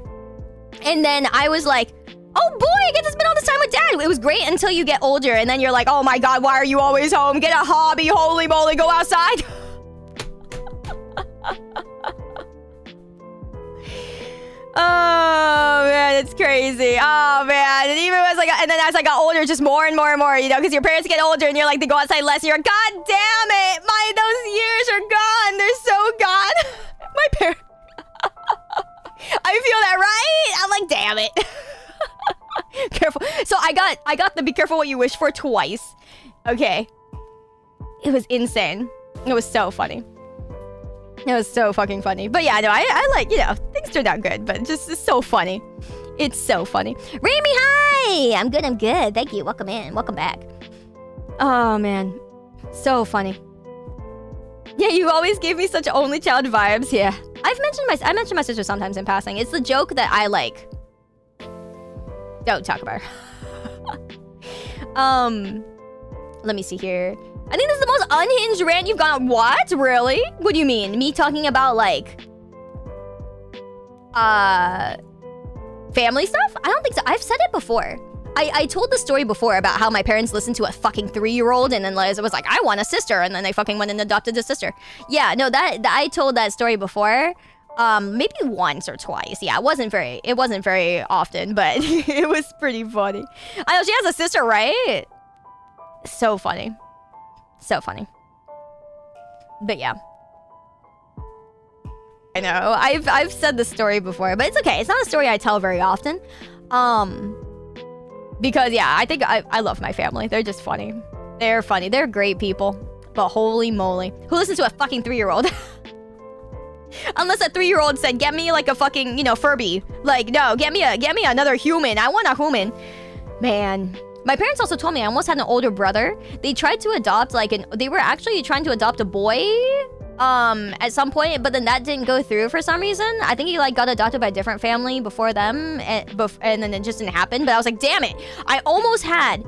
and then I was like, oh boy, I get to spend all this time with dad. It was great until you get older, and then you're like, oh my God, why are you always home? Get a hobby, holy moly, go outside. Oh man, it's crazy. Oh man, and even as I got older, just more and more and more, you know, because your parents get older and you're like, they go outside less, and you're like, God damn it, those years are gone. They're so gone. My parents. I feel that, right? I'm like, damn it. Careful. So I got the be careful what you wish for twice. Okay. It was insane. It was so funny. It was so fucking funny. But yeah, no, I like, you know, things turned out good, but it's so funny. It's so funny. Raimi, hi! I'm good. Thank you. Welcome in. Welcome back. Oh, man. So funny. Yeah, you always gave me such only child vibes. Yeah. I mentioned my sister sometimes in passing. It's the joke that I like. Don't talk about her. Let me see here. I think this is the most unhinged rant you've gone on. What? Really? What do you mean? Me talking about, like... family stuff? I don't think so. I've said it before. I told the story before about how my parents listened to a fucking 3-year-old, and then Liza was like, I want a sister, and then they fucking went and adopted a sister. Yeah, no, that I told that story before. Maybe once or twice. Yeah, it wasn't very often, but it was pretty funny. I know, she has a sister, right? So funny. So funny. But yeah. I know. I've said this story before, but it's okay. It's not a story I tell very often. Because yeah, I think I love my family. They're just funny. They're funny. They're great people. But holy moly. Who listens to a fucking 3-year-old? Unless a 3-year-old said, get me like a fucking, you know, Furby. Like, no, get me another human. I want a human. Man. My parents also told me I almost had an older brother. They tried to adopt they were actually trying to adopt a boy at some point, but then that didn't go through for some reason. I think he like got adopted by a different family before them, and then it just didn't happen. But I was like, damn it, I almost had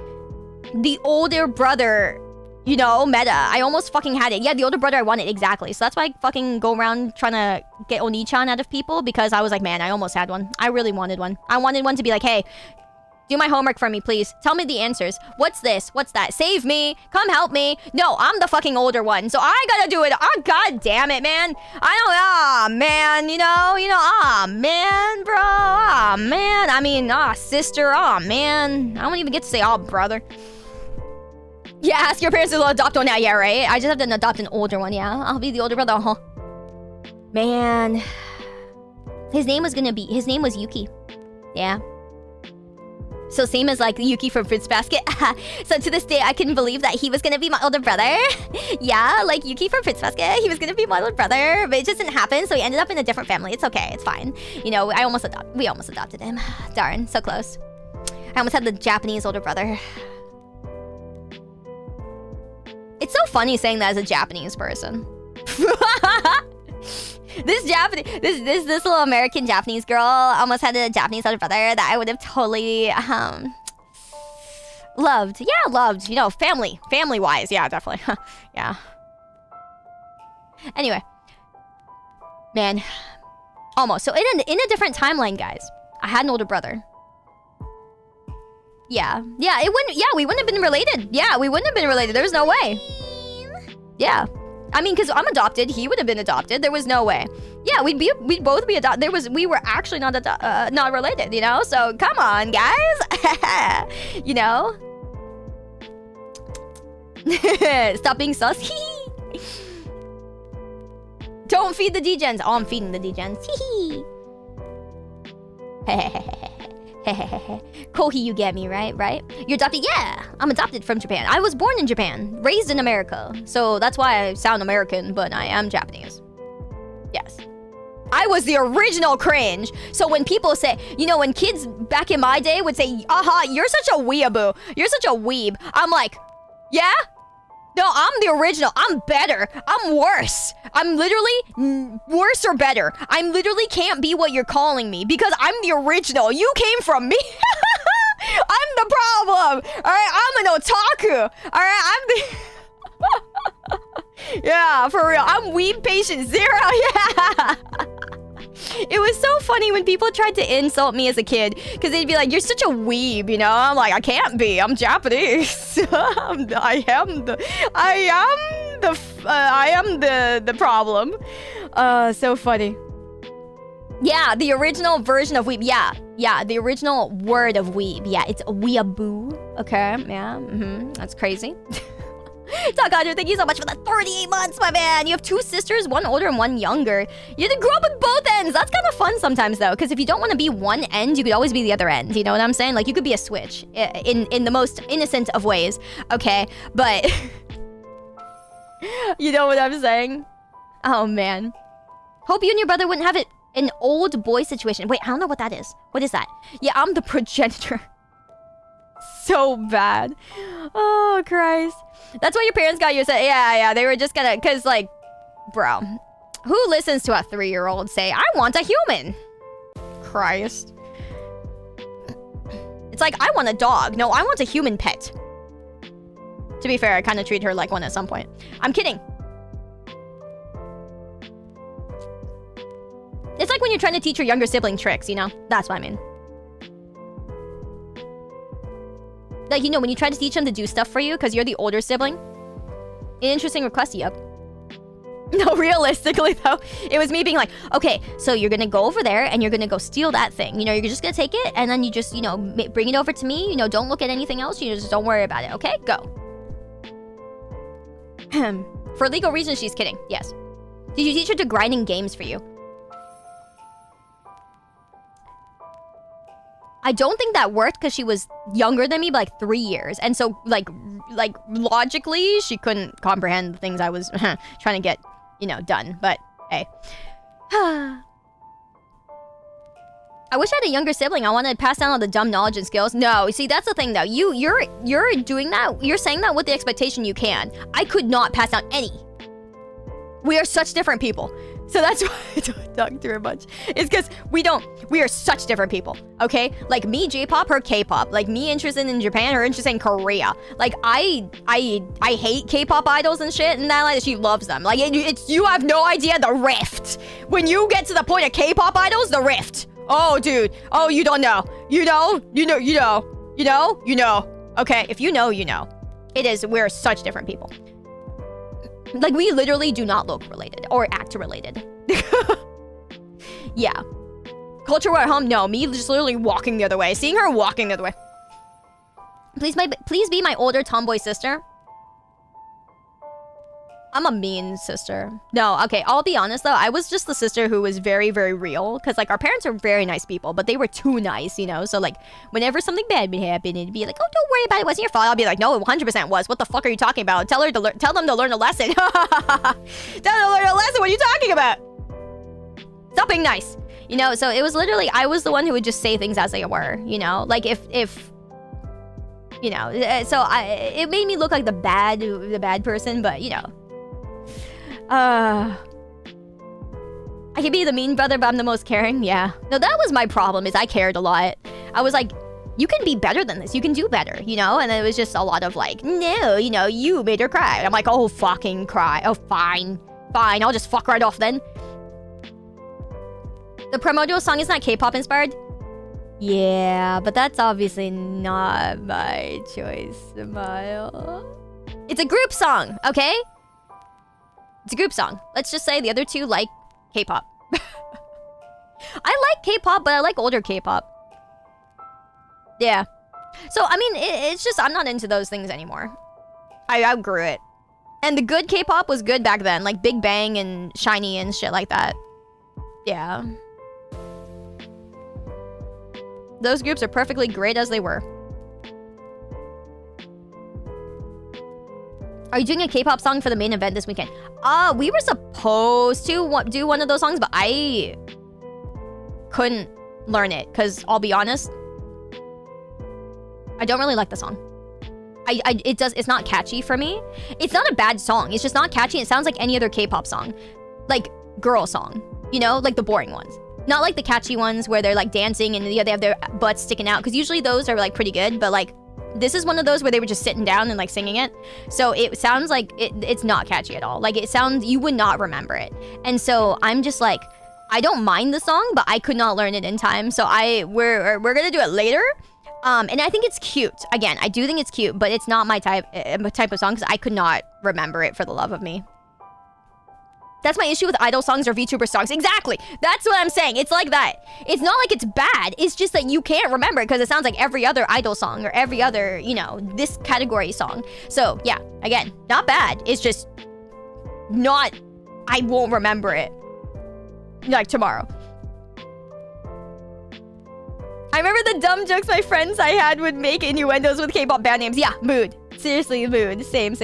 the older brother, you know, meta. I almost fucking had it. Yeah, the older brother I wanted, exactly. So that's why I fucking go around trying to get Oni-chan out of people, because I was like, man, I almost had one. I really wanted one. I wanted one to be like, hey, do my homework for me, please. Tell me the answers. What's this? What's that? Save me. Come help me. No, I'm the fucking older one, so I gotta do it. Oh, god damn it, man. I don't, man, you know, man, bro, man. I mean, sister, man. I don't even get to say, brother. Yeah, ask your parents to adopt one now. Yeah, right? I just have to adopt an older one, yeah? I'll be the older brother, huh? Man. His name was Yuki. Yeah. So same as like Yuki from Fruits Basket. So to this day, I couldn't believe that he was gonna be my older brother. Yeah, like Yuki from Fruits Basket, he was gonna be my older brother, but it just didn't happen. So he ended up in a different family. It's okay, it's fine. You know, we almost adopted him. Darn, so close. I almost had the Japanese older brother. It's so funny saying that as a Japanese person. This little American Japanese girl almost had a Japanese older brother that I would have totally loved. Yeah, loved. You know, family wise. Yeah, definitely. Yeah. Anyway, man, almost. So in a different timeline, guys, I had an older brother. Yeah, it wouldn't. Yeah, we wouldn't have been related. Yeah, we wouldn't have been related. There's no way. Yeah. I mean, because I'm adopted, he would have been adopted. There was no way. Yeah, we'd both be adopted. We were actually not related, you know? So come on, guys. You know? Stop being sus. Don't feed the degens. Oh, I'm feeding the degens. Kohi, you get me, right? You're adopted? Yeah, I'm adopted from Japan. I was born in Japan, raised in America. So that's why I sound American, but I am Japanese. Yes. I was the original cringe. So when people say, you know, when kids back in my day would say, aha, you're such a weeaboo. You're such a weeb. I'm like, yeah? No, I'm the original. I'm better. I'm worse. I'm literally worse or better. I literally can't be what you're calling me because I'm the original. You came from me. I'm the problem. All right, I'm an otaku. All right, I'm the... Yeah, for real. I'm weeb patient 0. Yeah. It was so funny when people tried to insult me as a kid because they'd be like, you're such a weeb, you know? I'm like, I can't be. I'm Japanese. I am the problem. So funny. Yeah, the original version of weeb. Yeah, the original word of weeb. Yeah, it's weeaboo. Okay, yeah, that's crazy. Takajo, thank you so much for the 38 months, my man. You have 2 sisters, one older and one younger. You have to grow up with both ends. That's kind of fun sometimes, though, because if you don't want to be one end, you could always be the other end. You know what I'm saying? Like, you could be a switch in the most innocent of ways. Okay, but... You know what I'm saying? Oh, man. Hope you and your brother wouldn't have an old boy situation. Wait, I don't know what that is. What is that? Yeah, I'm the progenitor. So bad. Oh, Christ. That's why your parents got you. Yeah, they were just gonna, cause like, bro, who listens to a 3-year-old say, I want a human? Christ. It's like, I want a dog. No, I want a human pet. To be fair, I kind of treat her like one at some point. I'm kidding. It's like when you're trying to teach your younger sibling tricks, you know? That's what I mean. Like, you know, when you try to teach them to do stuff for you because you're the older sibling. An interesting request, yep. No, realistically, though, it was me being like, okay, so you're gonna go over there and you're gonna go steal that thing. You know, you're just gonna take it and then you just, you know, bring it over to me. You know, don't look at anything else. You just don't worry about it, okay? Go. For legal reasons, she's kidding. Yes. Did you teach her to grinding games for you? I don't think that worked because she was younger than me by like 3 years. And so, like logically, she couldn't comprehend the things I was trying to get, you know, done. But, hey. I wish I had a younger sibling. I wanted to pass down all the dumb knowledge and skills. No, see, that's the thing, though. You're doing that. You're saying that with the expectation you can. I could not pass down any. We are such different people. So that's why I don't talk to her much. It's because we are such different people, okay? Like me, J-pop, her K-pop. Like me interested in Japan, her interested in Korea. Like I hate K-pop idols and shit, and that like she loves them. Like it's you have no idea the rift. When you get to the point of K-pop idols, the rift. Oh, dude. Oh, you don't know. You know. Okay, if you know, you know. We're such different people. Like, we literally do not look related or act related. Yeah. Culture war at home? No, me just literally walking the other way. Seeing her walking the other way. Please be my older tomboy sister. I'm a mean sister. No, okay, I'll be honest though. I was just the sister who was very, very real. Because like our parents are very nice people, but they were too nice, you know? So like whenever something bad would happen, it'd be like, oh, don't worry about it. It wasn't your fault. I'll be like, no, it 100% was. What the fuck are you talking about? Tell them to learn a lesson. Tell them to learn a lesson. What are you talking about? Stop being nice. You know, so it was literally, I was the one who would just say things as they were, you know? Like if you know, so it made me look like the bad person, but you know. I could be the mean brother, but I'm the most caring. Yeah. No, that was my problem, is I cared a lot. I was like, you can be better than this. You can do better, you know? And it was just a lot of like, no, you know, you made her cry. And I'm like, oh, fucking cry. Oh, fine. Fine, I'll just fuck right off then. The Primordial song is not K-pop inspired? Yeah, but that's obviously not my choice, Smile. It's a group song, okay? It's a group song. Let's just say the other two like K-pop. I like K-pop, but I like older K-pop. Yeah. So, I mean, it's just, I'm not into those things anymore. I outgrew it. And the good K-pop was good back then. Like Big Bang and SHINee and shit like that. Yeah. Those groups are perfectly great as they were. Are you doing a K-pop song for the main event this weekend? We were supposed to do one of those songs, but I couldn't learn it because I'll be honest, I don't really like the song. It's not catchy for me. It's not a bad song. It's just not catchy. It sounds like any other K-pop song, like girl song, you know, like the boring ones. Not like the catchy ones where they're like dancing and they have their butts sticking out, because usually those are like pretty good, but like this is one of those where they were just sitting down and like singing it. So it sounds like it's not catchy at all. Like it sounds, you would not remember it. And so I'm just like, I don't mind the song, but I could not learn it in time. So we're gonna do it later. And I think it's cute. Again, I do think it's cute, but it's not my type of song because I could not remember it for the love of me. That's my issue with idol songs or VTuber songs. Exactly. That's what I'm saying. It's like that. It's not like it's bad. It's just that you can't remember it because it sounds like every other idol song or every other, you know, this category song. So, yeah, again, not bad. It's just not, I won't remember it. Like tomorrow. I remember the dumb jokes my friends I had would make innuendos with K-pop band names. Yeah, mood. Seriously, mood. Same.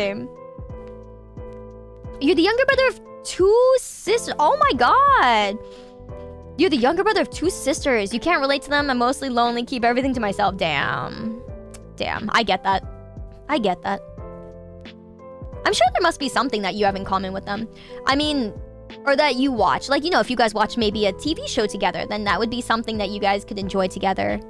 You're the younger brother of 2 sisters. Oh my god. You're the younger brother of 2 sisters. You can't relate to them. I'm mostly lonely. Keep everything to myself. Damn. I get that. I'm sure there must be something that you have in common with them. I mean, or that you watch. Like, you know, if you guys watch maybe a TV show together, then that would be something that you guys could enjoy together.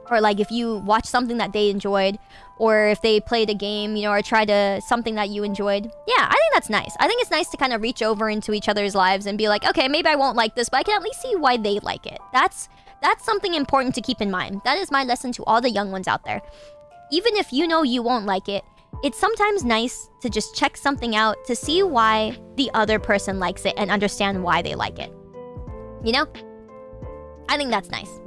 Or like if you watch something that they enjoyed, or if they played a game, you know, or tried something that you enjoyed. Yeah, I think that's nice. I think it's nice to kind of reach over into each other's lives and be like, okay, maybe I won't like this, but I can at least see why they like it. That's something important to keep in mind. That is my lesson to all the young ones out there. Even if you know you won't like it, it's sometimes nice to just check something out to see why the other person likes it and understand why they like it. You know? I think that's nice.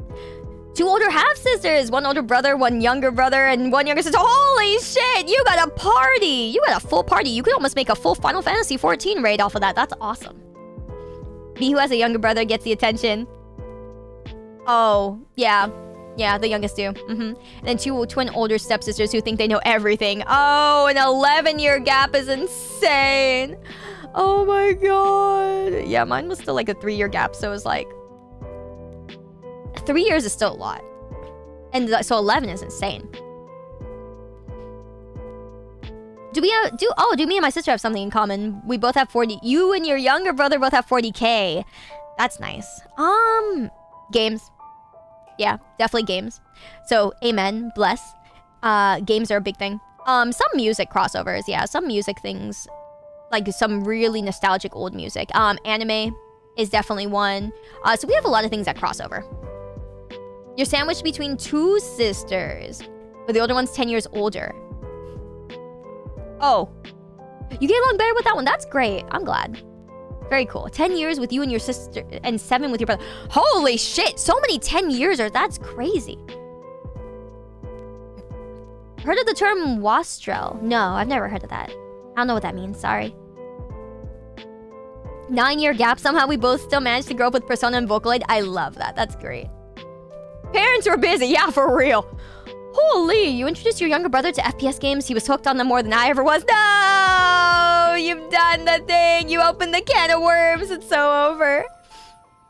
2 older half-sisters, 1 older brother, 1 younger brother, and 1 younger sister. Holy shit, you got a party! You got a full party. You could almost make a full Final Fantasy 14 raid off of that. That's awesome. Me, who has a younger brother, gets the attention. Oh, yeah. Yeah, the youngest do. And then 2 twin older stepsisters who think they know everything. Oh, an 11-year gap is insane. Oh my god. Yeah, mine was still like a 3-year gap, so it was like... 3 years is still a lot. And so 11 is insane. Do me and my sister have something in common? We both have 40. You and your younger brother both have 40K. That's nice. Games. Yeah, definitely games. So, amen, bless. Games are a big thing. Some music crossovers, yeah, some music things. Like some really nostalgic old music. Anime is definitely one. So we have a lot of things that cross over. You're sandwiched between two sisters, but the older one's 10 years older. Oh. You get along better with that one. That's great. I'm glad. Very cool. 10 years with you and your sister, and 7 with your brother. Holy shit. So many 10 years. That's crazy. Heard of the term wastrel? No, I've never heard of that. I don't know what that means. Sorry. 9-year gap. Somehow we both still managed to grow up with Persona and Vocaloid. I love that. That's great. Parents were busy. Yeah, for real. Holy, you introduced your younger brother to FPS games. He was hooked on them more than I ever was. No! You've done the thing. You opened the can of worms. It's so over.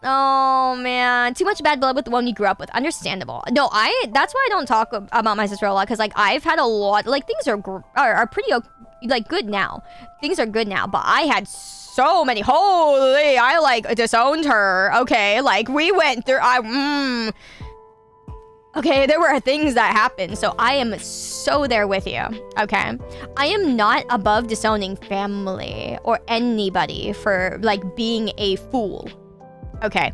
Oh, man. Too much bad blood with the one you grew up with. Understandable. No, that's why I don't talk about my sister a lot. Because, like, I've had a lot... Like, things are pretty, like, good now. Things are good now. But I had so many... Holy, I, like, disowned her. Okay, like, we went through... Okay, there were things that happened, so I am so there with you, okay? I am not above disowning family or anybody for, like, being a fool, okay?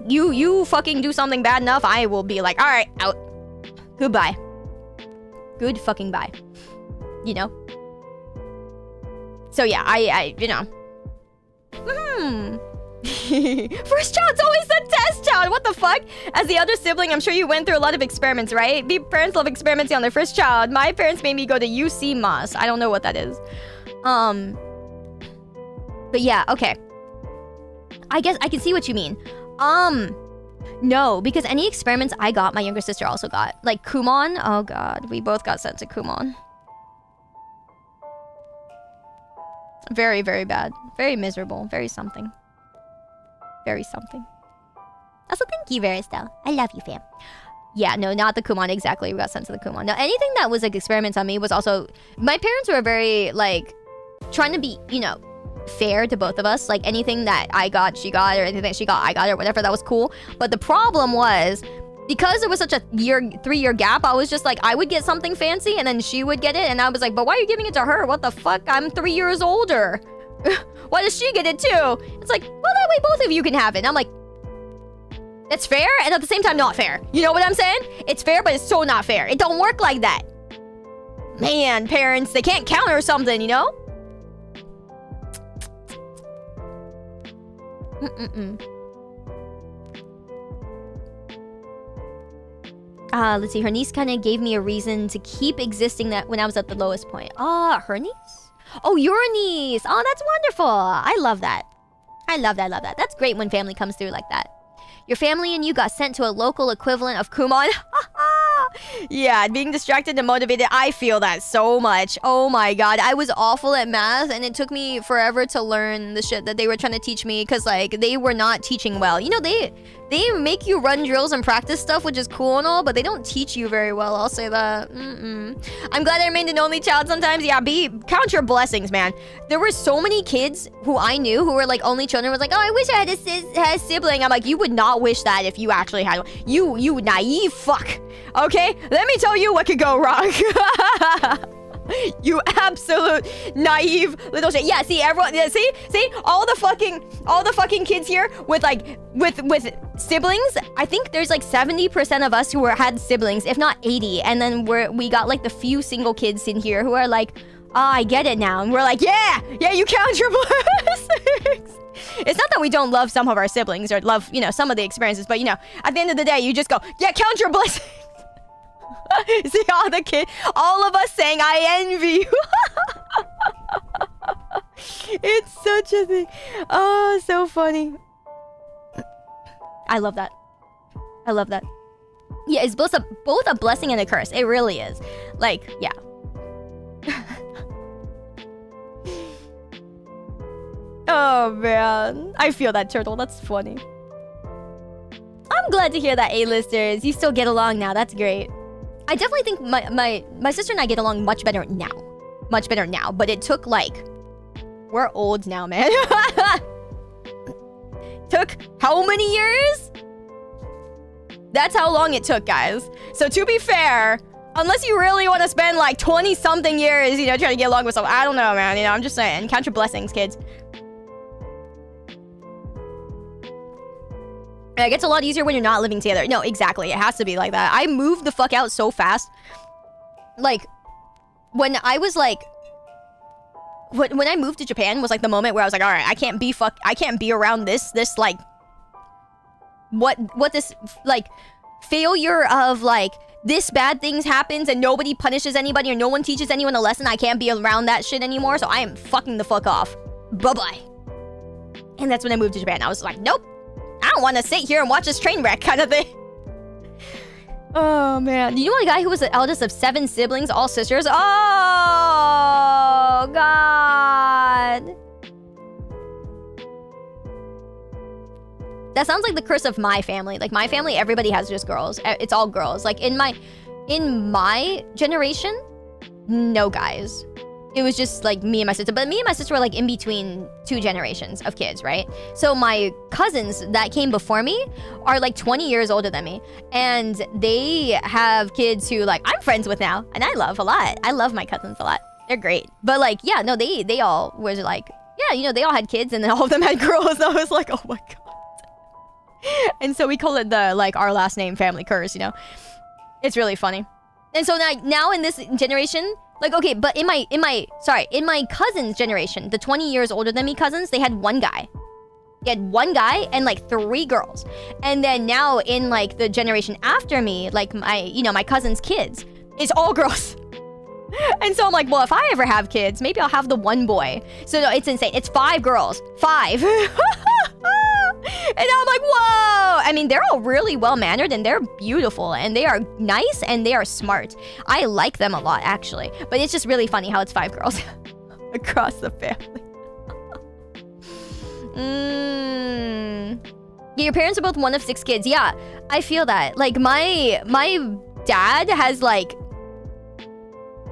You fucking do something bad enough, I will be like, alright, out. Goodbye. Good fucking bye. You know? So yeah, I you know. First child's always the test child. What the fuck? As the other sibling, I'm sure you went through a lot of experiments, right? Parents love experimenting on their first child. My parents made me go to UC Moss. I don't know what that is. But yeah, okay. I guess I can see what you mean. No, because any experiments I got, my younger sister also got. Like Kumon. Oh god, we both got sent to Kumon. Very, very bad. Very miserable. Very something. Very something. Also, thank you, Veristel. I love you, fam. Yeah, no, not the Kumon exactly. We got sent to the Kumon. Now, anything that was like experiments on me was also... My parents were very, like, trying to be, you know, fair to both of us. Like, anything that I got, she got, or anything that she got, I got, or whatever, that was cool. But the problem was, because there was such a 3-year gap, I was just like, I would get something fancy, and then she would get it, and I was like, but why are you giving it to her? What the fuck? I'm 3 years older. Why does she get it too? It's like, well, that way both of you can have it. And I'm like, it's fair, and at the same time, not fair. You know what I'm saying? It's fair, but it's so not fair. It don't work like that. Man, parents, they can't counter something, you know? Let's see. Her niece kind of gave me a reason to keep existing that when I was at the lowest point. Her niece? Oh, your niece. Oh, that's wonderful. I love that. I love that, love that. That's great when family comes through like that. Your family and you got sent to a local equivalent of Kumon. Yeah, being distracted and motivated. I feel that so much. Oh my god. I was awful at math, and it took me forever to learn the shit that they were trying to teach me, because, like, they were not teaching well. You know, they make you run drills and practice stuff, which is cool and all, but they don't teach you very well. I'll say that. I'm glad I remained an only child sometimes. Yeah, count your blessings, man. There were so many kids who I knew who were, like, only children. Was like, oh, I wish I had a sibling. I'm like, you would not wish that if you actually had one. You naive fuck. Okay? Let me tell you what could go wrong. You absolute naive little shit. Yeah, see, everyone, yeah, see, all the fucking kids here with, like, with siblings. I think there's like 70% of us who had siblings, if not 80, and then we got like the few single kids in here who are like, oh, I get it now, and we're like, yeah, you count your blessings. It's not that we don't love some of our siblings or love, you know, some of the experiences, but, you know, at the end of the day, you just go, yeah, count your blessings. See all the kids, all of us saying, I envy you. It's such a thing. Oh, so funny. I love that. I love that. Yeah, it's both a blessing and a curse. It really is. Like, yeah. Oh, man. I feel that, Turtle. That's funny. I'm glad to hear that, A-listers. You still get along now. That's great. I definitely think my sister and I get along much better now. much better now, but it took like... We're old now, man. Took how many years? That's how long it took, guys. So to be fair, unless you really want to spend like 20-something years, you know, trying to get along with someone, I don't know, man. You know, I'm just saying. Count your blessings, kids. It gets a lot easier when you're not living together. No, exactly. It has to be like that. I moved the fuck out so fast. Like, when I was like... When I moved to Japan was like the moment where I was like, all right, I can't be around this like... What this, like, failure of, like, this bad things happens and nobody punishes anybody or no one teaches anyone a lesson. I can't be around that shit anymore, so I am fucking the fuck off. Bye-bye. And that's when I moved to Japan. I was like, nope. I don't want to sit here and watch this train wreck kind of thing. Oh, man. You know a guy who was the eldest of 7 siblings, all sisters? Oh, God. That sounds like the curse of my family. Like, my family, everybody has just girls. It's all girls. Like, in my generation, no guys. It was just, like, me and my sister. But me and my sister were, like, in between 2 generations of kids, right? So my cousins that came before me are, like, 20 years older than me. And they have kids who, like, I'm friends with now. And I love a lot. I love my cousins a lot. They're great. But, like, yeah, no, they all were, like... Yeah, you know, they all had kids and then all of them had girls. I was like, oh, my God. And so we call it the, like, our last name family curse, you know? It's really funny. And so now in this generation... Like, okay, but in my cousin's generation, the 20 years older than me cousins, they had one guy. They had one guy and, like, 3 girls. And then now in, like, the generation after me, like, my cousin's kids, it's all girls. And so I'm like, well, if I ever have kids, maybe I'll have the one boy. So, no, it's insane. It's 5 girls. 5. And I'm like, whoa! I mean, they're all really well-mannered, and they're beautiful, and they are nice, and they are smart. I like them a lot, actually. But it's just really funny how it's 5 girls across the family. Yeah, your parents are both one of 6 kids. Yeah, I feel that. Like, my dad has, like...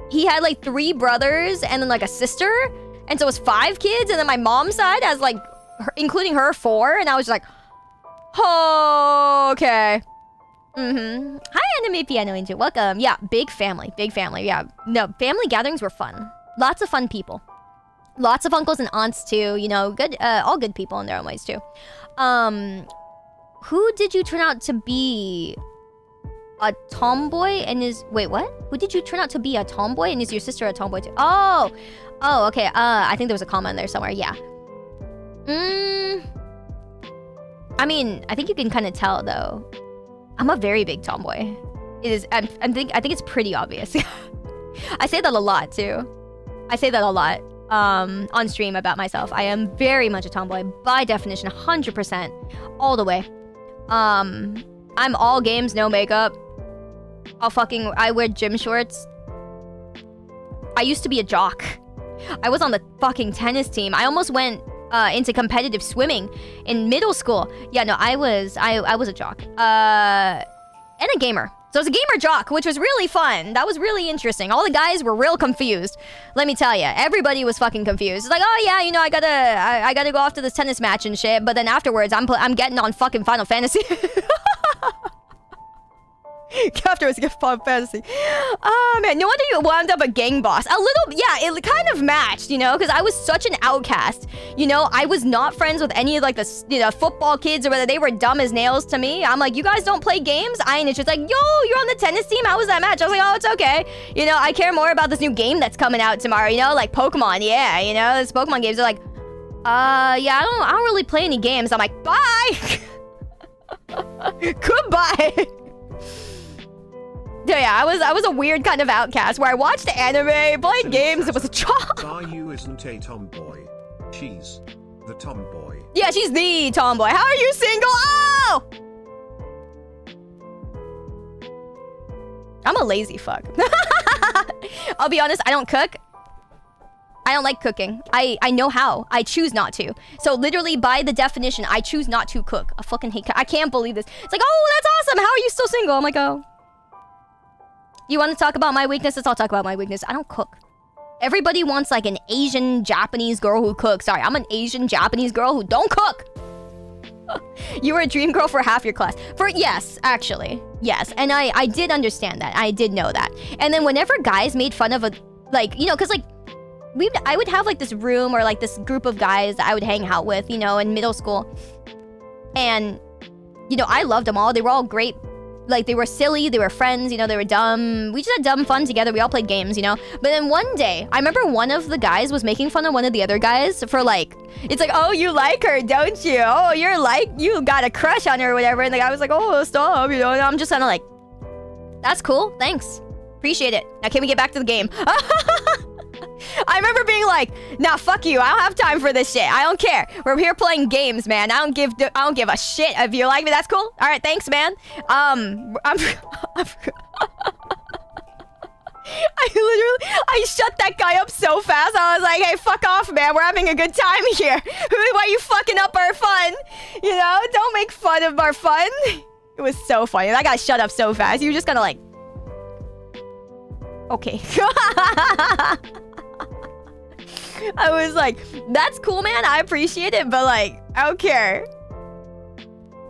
He had, like, 3 brothers, and then, like, a sister. And so it's 5 kids, and then my mom's side has, like... including her 4, and I was just like, oh, okay. Hi, Anime Piano Angel. Welcome. Yeah, big family. Yeah, no, family gatherings were fun. Lots of fun people. Lots of uncles and aunts too. You know, good, all good people in their own ways too. Who did you turn out to be? A tomboy and is... Wait, what? Who did you turn out to be a tomboy and is your sister a tomboy too? Oh, okay. I think there was a comma in there somewhere. Yeah. I mean, I think you can kind of tell though. I'm a very big tomboy. It is. I think it's pretty obvious. I say that a lot too. I say that a lot on stream about myself. I am very much a tomboy by definition, 100%, all the way. I'm all games, no makeup. I wear gym shorts. I used to be a jock. I was on the fucking tennis team. I almost went into competitive swimming in middle school. Yeah, no, I was a jock. And a gamer. So I was a gamer jock, which was really fun. That was really interesting. All the guys were real confused. Let me tell you, everybody was fucking confused. It's like, oh yeah, you know, I gotta go off to this tennis match and shit. But then afterwards, I'm getting on fucking Final Fantasy. Afterwards, get Final Fantasy. Oh man, no wonder you wound up a gang boss. A little, yeah, it kind of matched, you know, because I was such an outcast. You know, I was not friends with any of like the, you know, football kids or whether they were dumb as nails to me. I'm like, you guys don't play games? And it's just like, yo, you're on the tennis team? How was that match? I was like, oh, it's okay. You know, I care more about this new game that's coming out tomorrow, you know, like Pokemon. Yeah, you know, this Pokemon games are like, yeah, I don't really play any games. I'm like, bye. Goodbye. Yeah, I was a weird kind of outcast where I watched anime, played games, it was a job. Sayu isn't a tomboy. She's the tomboy. Yeah, she's the tomboy. How are you single? Oh! I'm a lazy fuck. I'll be honest, I don't cook. I don't like cooking. I know how. I choose not to. So literally by the definition, I choose not to cook. I fucking hate I can't believe this. It's like, oh, that's awesome. How are you still single? I'm like, oh. You want to talk about my weaknesses? I'll talk about my weakness. I don't cook. Everybody wants like an Asian Japanese girl who cooks. Sorry, I'm an Asian Japanese girl who don't cook. You were a dream girl for half your class. Yes, actually. Yes, and I did understand that. I did know that. And then whenever guys made fun of a, like, you know, because like, I would have like this room or like this group of guys that I would hang out with, you know, in middle school. And, you know, I loved them all. They were all great. Like, they were silly, they were friends, you know, they were dumb. We just had dumb fun together. We all played games, you know? But then one day, I remember one of the guys was making fun of one of the other guys for, like... It's like, oh, you like her, don't you? Oh, you got a crush on her or whatever. And the guy was like, oh, stop, you know? And I'm just kind of like... That's cool, thanks. Appreciate it. Now, can we get back to the game? I remember being like, nah, fuck you. I don't have time for this shit. I don't care. We're here playing games, man. I don't give a shit if you like me. That's cool. All right, thanks, man. I shut that guy up so fast. I was like, hey, fuck off, man. We're having a good time here. Why are you fucking up our fun? You know, don't make fun of our fun. It was so funny. That guy shut up so fast. You were just kind of like, okay. I was like, that's cool, man. I appreciate it, but like, I don't care.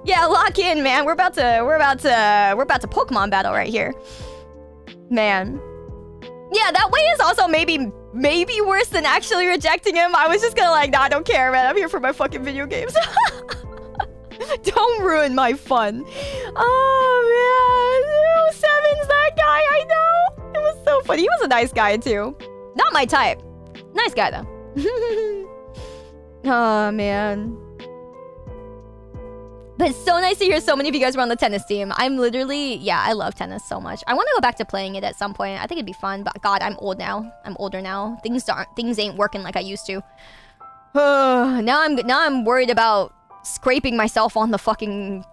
Yeah, lock in, man. We're about to Pokemon battle right here. Man. Yeah, that way is also maybe worse than actually rejecting him. I was just gonna like, nah, I don't care, man. I'm here for my fucking video games. Don't ruin my fun. Oh, man. Seven's that guy, I know. It was so funny. He was a nice guy, too. Not my type. Nice guy, though. Oh, man. But it's so nice to hear so many of you guys were on the tennis team. I'm literally... Yeah, I love tennis so much. I want to go back to playing it at some point. I think it'd be fun. But God, I'm old now. I'm older now. Things ain't working like I used to. Now I'm worried about scraping myself on the fucking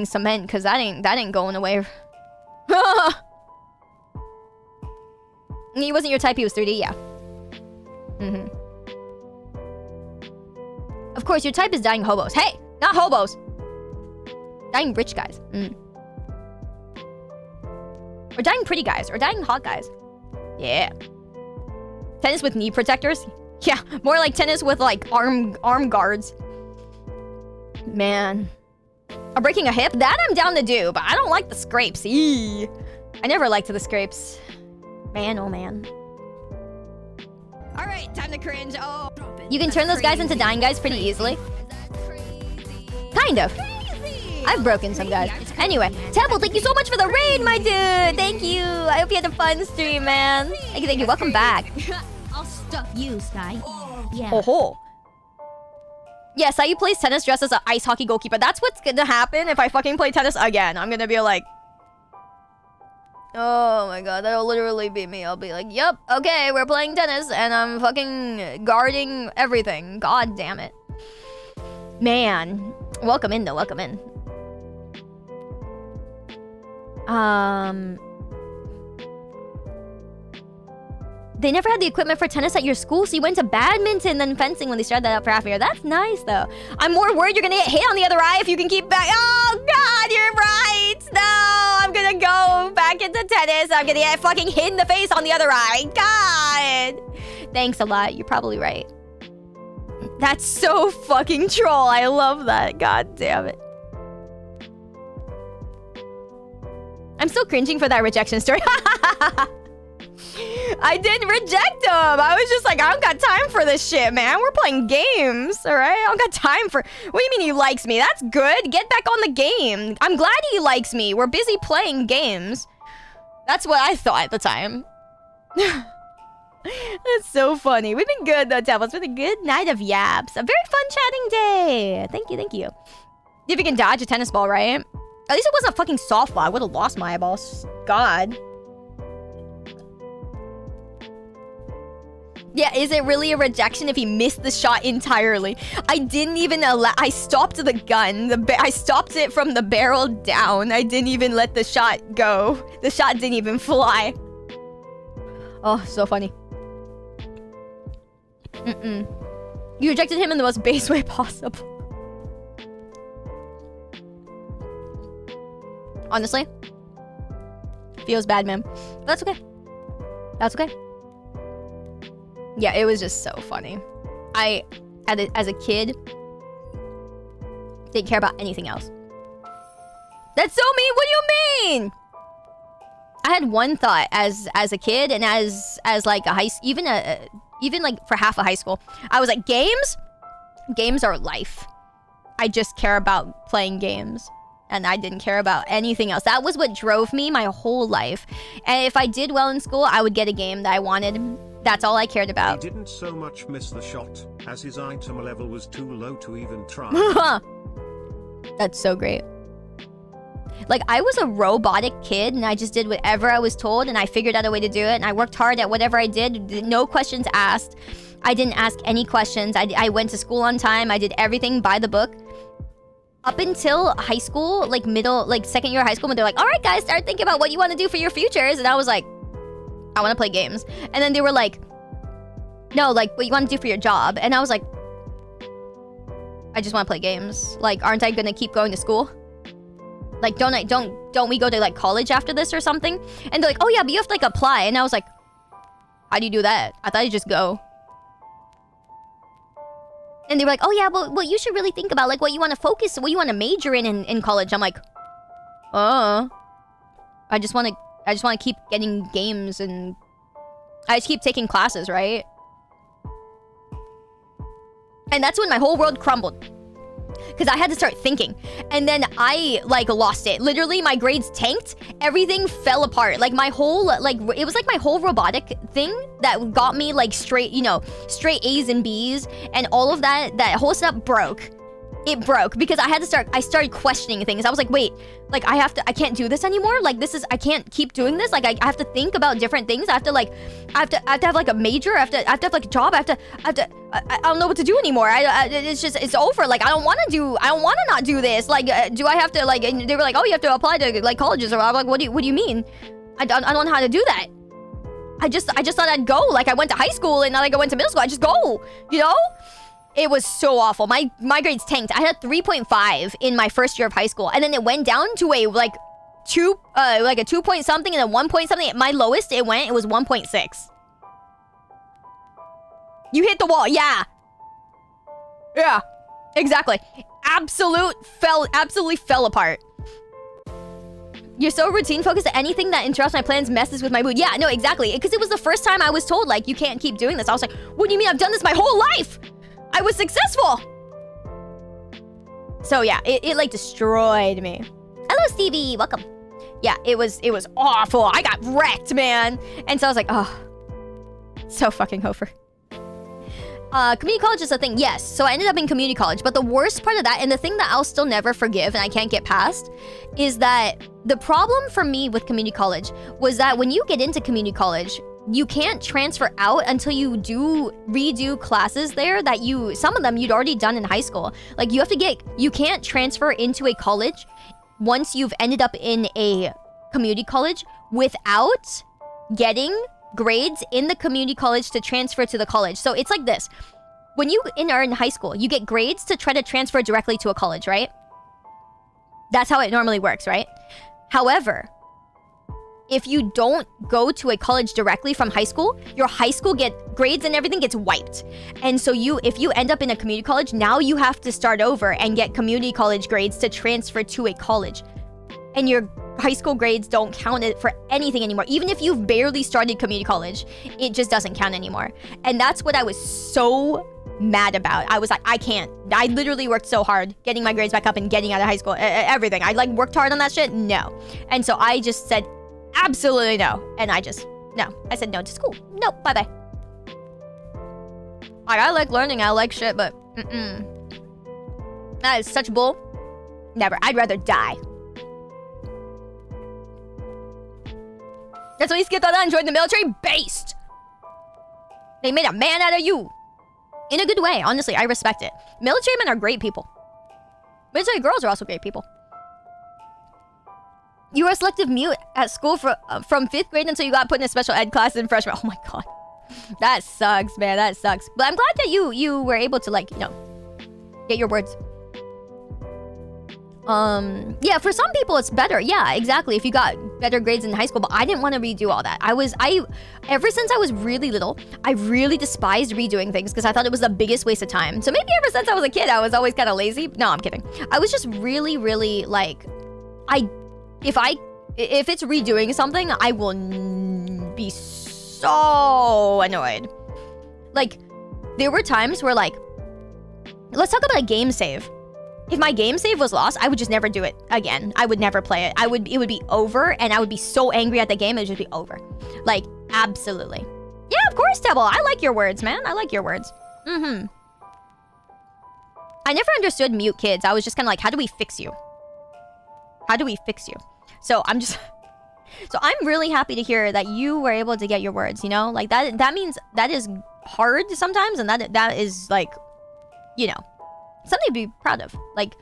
cement, because that ain't going away. He wasn't your type. He was 3D. Yeah. Of course, your type is dying hobos. Hey, not hobos. Dying rich guys. Or dying pretty guys. Or dying hot guys. Yeah. Tennis with knee protectors? Yeah, more like tennis with like arm guards. Man. Or breaking a hip? That I'm down to do, but I don't like the scrapes. Eee. I never liked the scrapes. Man, oh man. Alright, time to cringe. Oh. You can turn those guys into dying guys pretty easily. Kind of. I've broken some guys. Anyway, Temple, thank you so much for the raid, my dude. Thank you. I hope you had a fun stream, man. Thank you. Welcome back. I'll stuff you, Sky. Yeah. Oh-ho. Yeah, Sayu plays tennis dressed as an ice hockey goalkeeper. That's what's gonna happen if I fucking play tennis again. I'm gonna be like... Oh my god, that'll literally be me. I'll be like, yep, okay, we're playing tennis and I'm fucking guarding everything. God damn it. Man. Welcome in, though. Welcome in. They never had the equipment for tennis at your school, so you went to badminton, then fencing when they started that up for half a year. That's nice, though. I'm more worried you're gonna get hit on the other eye if you can keep back. Oh, God, you're right. No, I'm gonna go back into tennis. I'm gonna get fucking hit in the face on the other eye. God. Thanks a lot. You're probably right. That's so fucking troll. I love that. God damn it. I'm still cringing for that rejection story. I didn't reject him. I was just like, I don't got time for this shit, man. We're playing games, all right? I don't got time for... What do you mean he likes me? That's good. Get back on the game. I'm glad he likes me. We're busy playing games. That's what I thought at the time. That's so funny. We've been good, though, Temple. It's been a good night of yaps. A very fun chatting day. Thank you, thank you. If you can dodge a tennis ball, right? At least it wasn't a fucking softball. I would have lost my eyeballs. God. Yeah, is it really a rejection if he missed the shot entirely? I didn't even allow... I stopped the gun. I stopped it from the barrel down. I didn't even let the shot go. The shot didn't even fly. Oh, so funny. You rejected him in the most base way possible. Honestly. Feels bad, man. But that's okay. That's okay. Yeah, it was just so funny. As a kid, didn't care about anything else. That's so mean. What do you mean? I had one thought as a kid and as like a even like for half of high school. I was like, games are life. I just care about playing games. And I didn't care about anything else. That was what drove me my whole life. And if I did well in school, I would get a game that I wanted. That's all I cared about. He didn't so much miss the shot, as his item level was too low to even try. That's so great. Like, I was a robotic kid, and I just did whatever I was told, and I figured out a way to do it, and I worked hard at whatever I did. No questions asked. I didn't ask any questions. I went to school on time. I did everything by the book. Up until high school, like second year of high school, when they're like, all right, guys, start thinking about what you want to do for your futures. And I was like, I want to play games. And then they were like, no, like, what you want to do for your job? And I was like, I just want to play games. Like, aren't I going to keep going to school? Like, don't we go to, like, college after this or something? And they're like, oh, yeah, but you have to, like, apply. And I was like, how do you do that? I thought you just go. And they were like, oh, yeah, but you should really think about, like, what you want to focus, what you want to major in college. I'm like, I just want to keep getting games, and I just keep taking classes, right? And that's when my whole world crumbled. Because I had to start thinking. And then I, like, lost it. Literally, my grades tanked. Everything fell apart. Like, my whole, like, it was like my whole robotic thing that got me, like, straight straight A's and B's. And all of that whole stuff broke. It broke because I started questioning things. I was like, wait, like, I can't do this anymore. Like, I can't keep doing this. Like, I have to think about different things. I have to have like a major. I have to have like a job. I don't know what to do anymore. It's over. Like, I don't want to not do this. Like, do I have to, like, and they were like, oh, you have to apply to, like, colleges. Or I'm like, what do you mean? I don't know how to do that. I just thought I'd go. Like, I went to high school and like I went to middle school. I just go, you know? It was so awful. My grades tanked. I had a 3.5 in my first year of high school, and then it went down to a like a 2 point something and a 1 point something. My lowest it was 1.6. You hit the wall, yeah, exactly. Absolutely fell apart. You're so routine focused that anything that interrupts my plans messes with my mood. Yeah, no, exactly. Because it was the first time I was told, like, you can't keep doing this. I was like, what do you mean? I've done this my whole life. I was successful. So yeah, it like destroyed me. Hello, Stevie. Welcome. Yeah, it was awful. I got wrecked, man. And so I was like, oh, so fucking Hofer. Community college is a thing. Yes. So I ended up in community college. But the worst part of that, and the thing that I'll still never forgive and I can't get past, is that the problem for me with community college was that when you get into community college, you can't transfer out until you redo classes there that some of them you'd already done in high school. Like, you can't transfer into a college once you've ended up in a community college without getting grades in the community college to transfer to the college. So it's like this. When you are in high school, you get grades to try to transfer directly to a college, right? That's how it normally works, right? However, if you don't go to a college directly from high school, your high school grades and everything gets wiped. And so if you end up in a community college, now you have to start over and get community college grades to transfer to a college. And your high school grades don't count it for anything anymore. Even if you've barely started community college, it just doesn't count anymore. And that's what I was so mad about. I was like, I can't. I literally worked so hard getting my grades back up and getting out of high school. Everything. I like worked hard on that shit. No. And so I just said, absolutely no. And I said no to school. No, bye-bye. I like learning, I like shit, but that is such bull. Never. I'd rather die. That's why you skipped out and joined the military? Based. They made a man out of you. In a good way, honestly, I respect it. Military men are great people. Military girls are also great people. You were a selective mute at school from 5th grade until you got put in a special ed class in freshman. Oh my god. That sucks, man. That sucks. But I'm glad that you were able to, like, you know, get your words. Yeah, for some people it's better. Yeah, exactly. If you got better grades in high school, but I didn't want to redo all that. Ever since I was really little, I really despised redoing things because I thought it was the biggest waste of time. So maybe ever since I was a kid, I was always kind of lazy. No, I'm kidding. I was just really, really like, if it's redoing something, I will be so annoyed. Like, there were times where like, let's talk about a game save. If my game save was lost, I would just never do it again. I would never play it. It would be over, and I would be so angry at the game, it would just be over. Like, absolutely. Yeah, of course, Tebble. I like your words, man. I like your words. I never understood mute kids. I was just kind of like, how do we fix you? How do we fix you? So I'm really happy to hear that you were able to get your words, you know? Like, that means that is hard sometimes, and that is like, you know, something to be proud of. Like,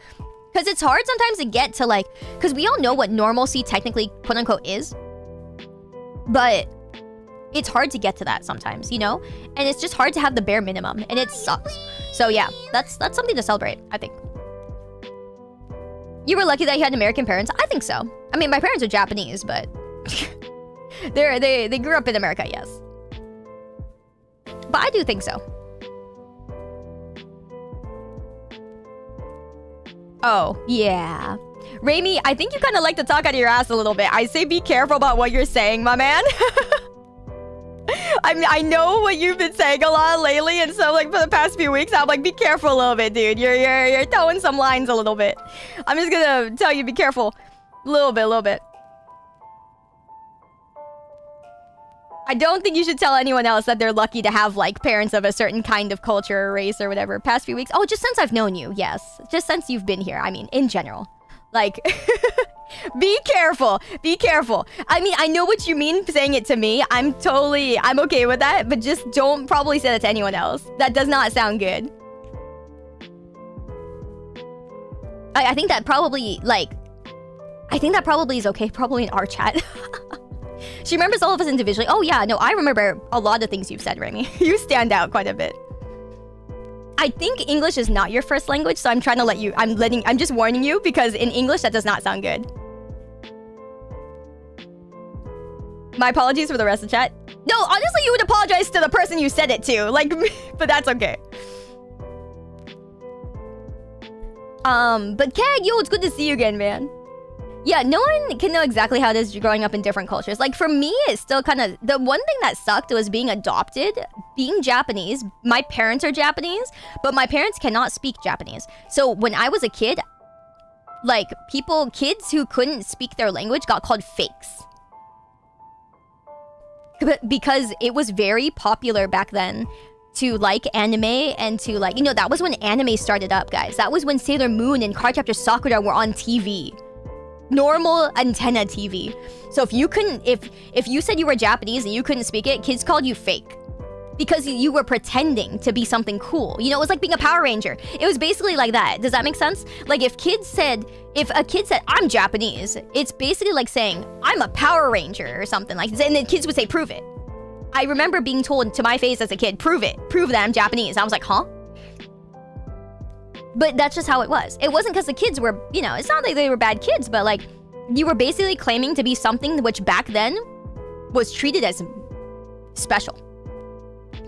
because it's hard sometimes to get to like, because we all know what normalcy technically quote unquote is, but it's hard to get to that sometimes, you know? And it's just hard to have the bare minimum, and it sucks. So yeah, that's something to celebrate, I think. You were lucky that you had American parents. I think so. I mean, my parents are Japanese, but they grew up in America, yes. But I do think so. Oh, yeah. Raimi, I think you kind of like to talk out of your ass a little bit. I say be careful about what you're saying, my man. I mean, I know what you've been saying a lot lately, and so like for the past few weeks, I'm like, be careful a little bit, dude. You're towing some lines a little bit. I'm just gonna tell you, be careful. A little bit. I don't think you should tell anyone else that they're lucky to have like parents of a certain kind of culture or race or whatever. Past few weeks. Oh, just since I've known you, yes. Just since you've been here. I mean, in general. Like, be careful. Be careful. I mean, I know what you mean saying it to me. I'm okay with that. But just don't probably say that to anyone else. That does not sound good. I think that probably, like... I think that probably is okay. Probably in our chat. She remembers all of us individually. Oh yeah, no, I remember a lot of things you've said, Remy. You stand out quite a bit. I think English is not your first language, so I'm trying to let you... I'm just warning you, because in English, that does not sound good. My apologies for the rest of the chat. No, honestly, you would apologize to the person you said it to. Like, but that's okay. But Keg, yo, it's good to see you again, man. Yeah, no one can know exactly how it is growing up in different cultures. Like, for me, it's still kind of... The one thing that sucked was being adopted. Being Japanese. My parents are Japanese, but my parents cannot speak Japanese. So, when I was a kid, like, kids who couldn't speak their language got called fakes. Because it was very popular back then to like anime and to like... You know, that was when anime started up, guys. That was when Sailor Moon and Cardcaptor Sakura were on TV. Normal antenna TV. So if you couldn't, if you said you were Japanese and you couldn't speak it, kids called you fake. Because you were pretending to be something cool. You know, it was like being a Power Ranger. It was basically like that. Does that make sense? Like if a kid said, I'm Japanese, it's basically like saying, I'm a Power Ranger or something like this. And then kids would say, prove it. I remember being told to my face as a kid, prove it. Prove that I'm Japanese. I was like, huh? But that's just how it was. It wasn't because the kids were, you know, it's not like they were bad kids, but like, you were basically claiming to be something which back then was treated as special.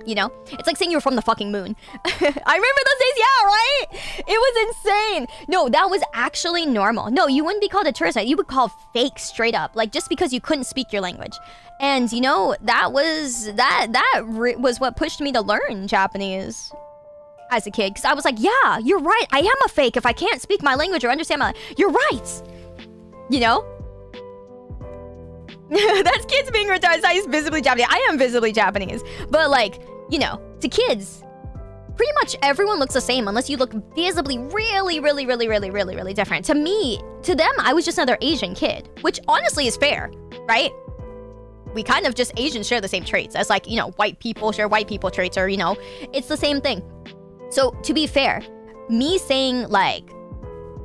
You know? It's like saying you were from the fucking moon. I remember those days, yeah, right? It was insane. No, that was actually normal. No, you wouldn't be called a tourist. You would call fake straight up, like just because you couldn't speak your language. And you know, that was what pushed me to learn Japanese as a kid, because I was like, yeah, you're right, I am a fake if I can't speak my language or understand my... You're right! You know? That's kids being retarded. I visibly Japanese. I am visibly Japanese. But like, you know, to kids, pretty much everyone looks the same unless you look visibly really different. To me, to them, I was just another Asian kid, which honestly is fair, right? We kind of just Asians share the same traits as like, you know, white people share white people traits, or, you know, it's the same thing. So, to be fair, me saying, like,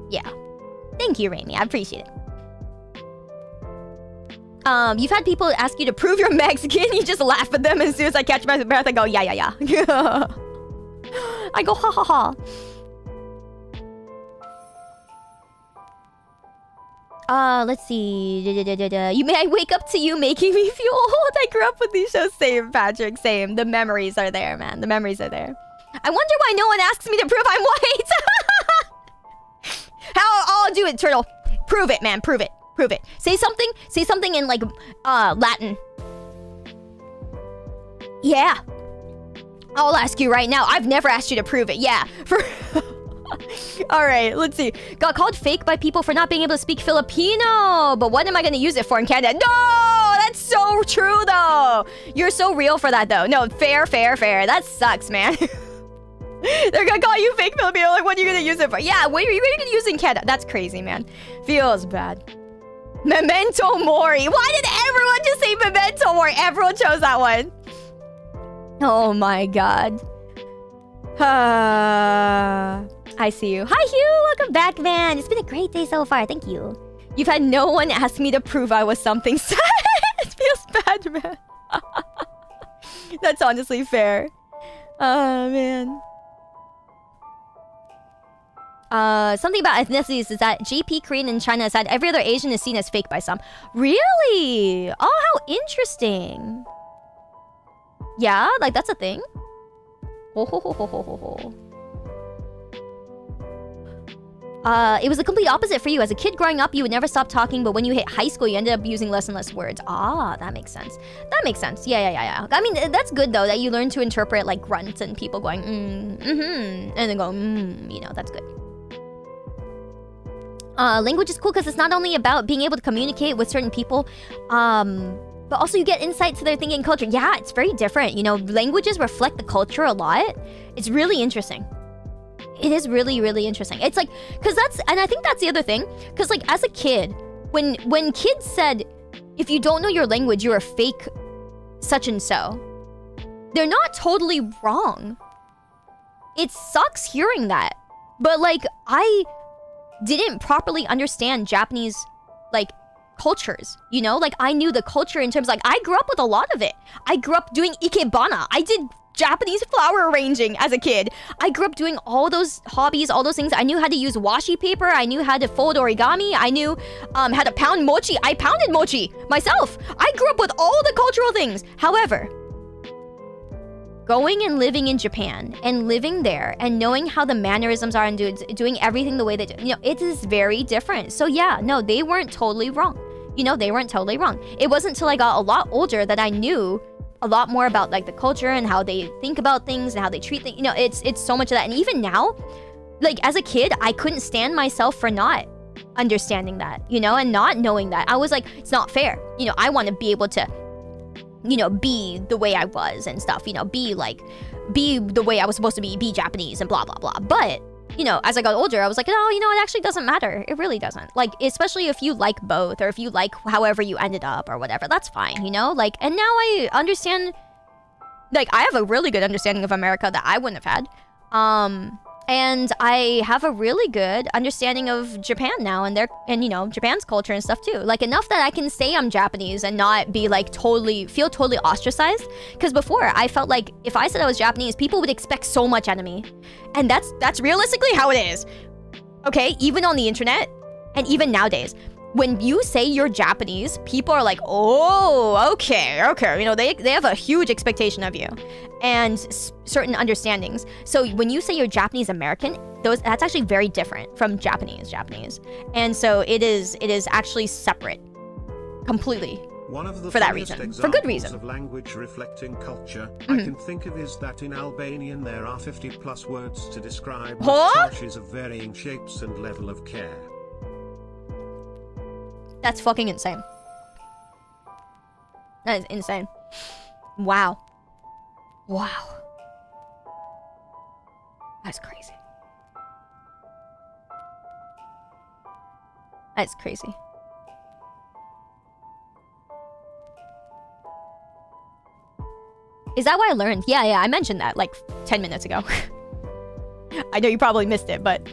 yeah. Thank you, Raimi. I appreciate it. You've had people ask you to prove you're Mexican. You just laugh at them, and as soon as I catch my breath, I go, yeah. I go, ha. Let's see. You may I wake up to you making me feel old. I grew up with these shows. Same, Patrick. Same. The memories are there, man. The memories are there. I wonder why no one asks me to prove I'm white. I'll do it, Turtle. Prove it, man. Prove it. Prove it. Say something. Say something in like Latin. Yeah. I'll ask you right now. I've never asked you to prove it. Yeah. All right, let's see. Got called fake by people for not being able to speak Filipino. But what am I going to use it for in Canada? No! That's so true, though. You're so real for that, though. No, fair. That sucks, man. They're going to call you fake Filipino. Like, what are you going to use it for? Yeah, what are you going to use it in Canada? That's crazy, man. Feels bad. Memento Mori. Why did everyone just say Memento Mori? Everyone chose that one. Oh, my God. I see you. Hi, Hugh. Welcome back, man. It's been a great day so far. Thank you. You've had no one ask me to prove I was something sad. It feels bad, man. That's honestly fair. Oh, man. Something about ethnicities is that JP, Korean, and China said every other Asian is seen as fake by some. Really? Oh, how interesting. Yeah, like that's a thing. It was the complete opposite for you. As a kid growing up, you would never stop talking, but when you hit high school, you ended up using less and less words. Ah, that makes sense. That makes sense. Yeah. I mean, that's good, though, that you learn to interpret, like, grunts and people going, and then go, you know, that's good. Language is cool because it's not only about being able to communicate with certain people, but also you get insight to their thinking and culture. Yeah, it's very different. You know, languages reflect the culture a lot. It's really interesting. It is really, really interesting. It's like, because that's, and I think that's the other thing. Because like, as a kid, when kids said, if you don't know your language, you're a fake such and so, they're not totally wrong. It sucks hearing that. But like, I didn't properly understand Japanese, like, cultures, you know? Like, I knew the culture in terms, like, I grew up with a lot of it. I grew up doing ikebana. I did Japanese flower arranging as a kid. I grew up doing all those hobbies, all those things. I knew how to use washi paper. I knew how to fold origami. I knew how to pound mochi. I pounded mochi myself. I grew up with all the cultural things. However, going and living in Japan and living there and knowing how the mannerisms are and doing everything the way they do, you know, it is very different. So yeah, no, they weren't totally wrong. You know, they weren't totally wrong. It wasn't until I got a lot older that I knew a lot more about like the culture and how they think about things and how they treat things. You know, it's so much of that. And even now, like as a kid, I couldn't stand myself for not understanding that, you know, and not knowing that. I was like, it's not fair. You know, I want to be able to, you know, be the way I was and stuff, you know, be the way I was supposed to be Japanese and blah, blah, blah. But, you know, as I got older, I was like, no, you know, it actually doesn't matter. It really doesn't. Like, especially if you like both or if you like however you ended up or whatever, that's fine, you know? Like, and now I understand, like, I have a really good understanding of America that I wouldn't have had. And I have a really good understanding of Japan now and you know, Japan's culture and stuff too. Like enough that I can say I'm Japanese and not be like feel totally ostracized. Because before I felt like if I said I was Japanese, people would expect so much out of me. And that's realistically how it is. Okay, even on the internet and even nowadays. When you say you're Japanese, people are like, oh, okay. You know, they have a huge expectation of you and certain understandings. So when you say you're Japanese American, that's actually very different from Japanese. And so it is actually separate completely. One of the for that reason, for good reason. Of language reflecting culture I can think of is that in Albanian there are 50 plus words to describe moustaches of varying shapes and level of care. That's fucking insane. That is insane. Wow. That's crazy. That's crazy. Is that why I learned? Yeah, I mentioned that like 10 minutes ago. I know you probably missed it, but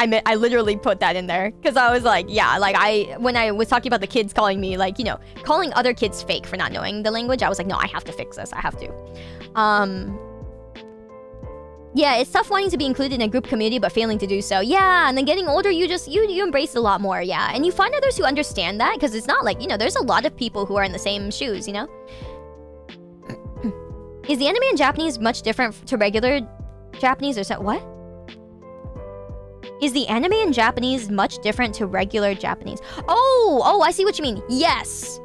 I literally put that in there because I was like, yeah, like when I was talking about the kids calling me, like, you know, calling other kids fake for not knowing the language, I was like, no, I have to fix this. I have to. Yeah, it's tough wanting to be included in a group community but failing to do so. Yeah, and then getting older, you embrace a lot more, yeah. And you find others who understand that, because it's not like, you know, there's a lot of people who are in the same shoes, you know? Is the anime in Japanese much different to regular Japanese or so? What? Is the anime in Japanese much different to regular Japanese? Oh, I see what you mean. Yes.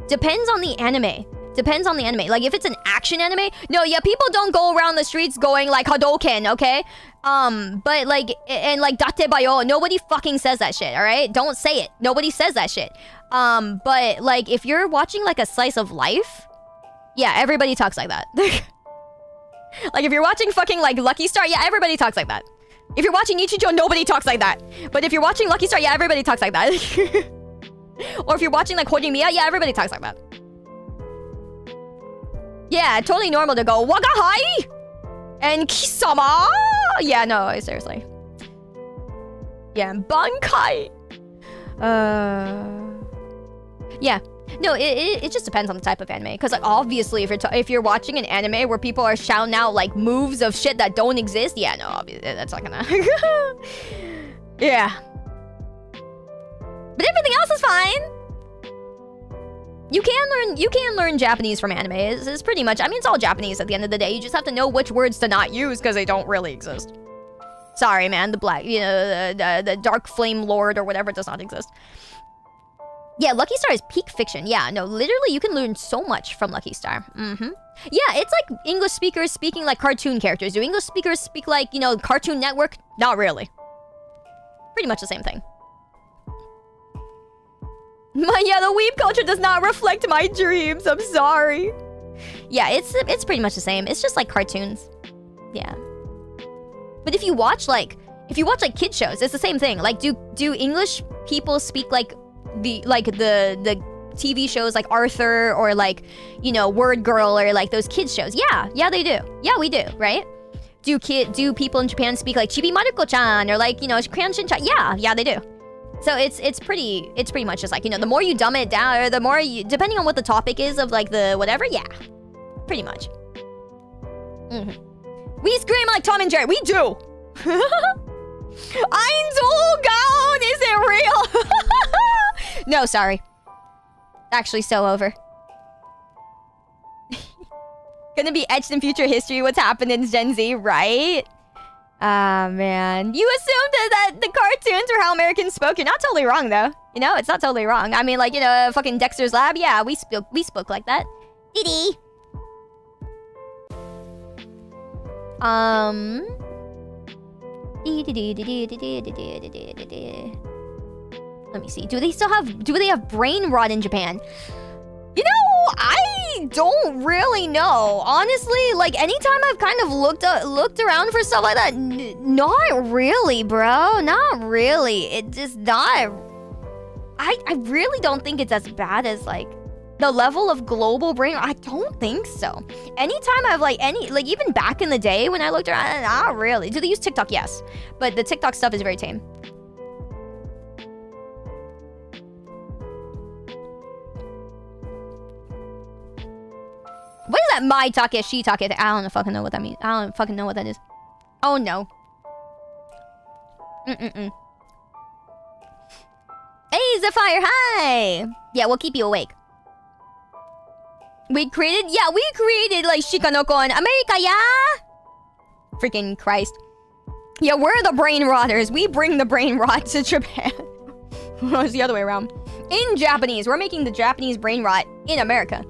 Depends on the anime. Depends on the anime. Like, if it's an action anime, no, yeah, people don't go around the streets going like Hadouken, okay? But like, and like Date Bayo, nobody fucking says that shit, all right? Don't say it. Nobody says that shit. But like, if you're watching like a slice of life, yeah, everybody talks like that. Like, if you're watching fucking like Lucky Star, yeah, everybody talks like that. If you're watching Nichijou, nobody talks like that. But if you're watching Lucky Star, yeah, everybody talks like that. Or if you're watching like Horimiya, yeah, everybody talks like that. Yeah, totally normal to go Wagahai and Kisama. Yeah, no, seriously. Yeah, Bankai. Yeah. No, it just depends on the type of anime. Because like, obviously, if you're watching an anime where people are shouting out like moves of shit that don't exist, yeah, no, obviously that's not gonna. Yeah. But everything else is fine. You can learn Japanese from anime. It's pretty much, I mean, it's all Japanese at the end of the day. You just have to know which words to not use because they don't really exist. Sorry, man. The black, you know, the dark flame lord or whatever does not exist. Yeah, Lucky Star is peak fiction. Yeah, no, literally, you can learn so much from Lucky Star. Yeah, it's like English speakers speaking like cartoon characters. Do English speakers speak like, you know, Cartoon Network? Not really. Pretty much the same thing. Yeah, the weeb culture does not reflect my dreams. I'm sorry. Yeah, it's pretty much the same. It's just like cartoons. Yeah. But if you watch like kid shows, it's the same thing. Like, do English people speak like the TV shows like Arthur or like, you know, Word Girl or like those kids shows? Yeah, they do. Yeah, we do, right? Do people in Japan speak like Chibi Maruko-chan or like, you know, Crayon Shin-chan? Yeah, they do. So it's pretty much just like, you know, the more you dumb it down, or the more you, depending on what the topic is of like the whatever, yeah, pretty much. We scream like Tom and Jerry. We do. Einzulgaon, is it real? No, sorry. Actually, so over. Gonna be etched in future history what's happened in Gen Z, right? Ah, man. You assumed that the cartoons were how Americans spoke. You're not totally wrong, though. You know, it's not totally wrong. I mean, like, you know, fucking Dexter's Lab. Yeah, we spoke like that. Diddy. Let me see. Do they have brain rot in Japan? You know, I don't really know. Honestly, like, anytime I've kind of looked around for stuff like that, not really, bro. Not really. It just not. I really don't think it's as bad as, like, the level of global brain. I don't think so. Anytime I've, like, even back in the day when I looked around, not really. Do they use TikTok? Yes. But the TikTok stuff is very tame. What is that? My take, she take? I don't fucking know what that means. I don't fucking know what that is. Oh no. Hey, Zephyr, hi! Yeah, we'll keep you awake. We created like Shikanoko in America, yeah? Freaking Christ. Yeah, we're the brain rotters. We bring the brain rot to Japan. It's the other way around. In Japanese. We're making the Japanese brain rot in America.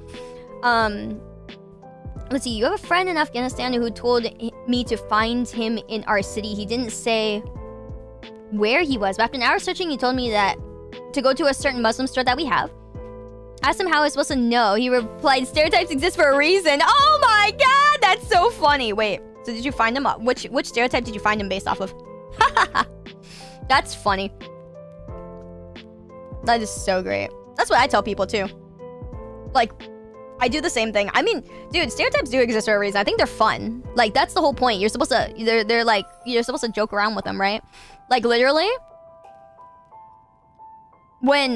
Let's see, you have a friend in Afghanistan who told me to find him in our city. He didn't say where he was, but after an hour searching, he told me that to go to a certain Muslim store that we have. Asked him how I was supposed to know. He replied, stereotypes exist for a reason. Oh my god, that's so funny. Wait, so did you find him? Which stereotype did you find him based off of? That's funny. That is so great. That's what I tell people too. Like, I do the same thing. I mean, dude, stereotypes do exist for a reason. I think they're fun. Like, that's the whole point. You're supposed to, they're like, you're supposed to joke around with them, right? Like, literally, when,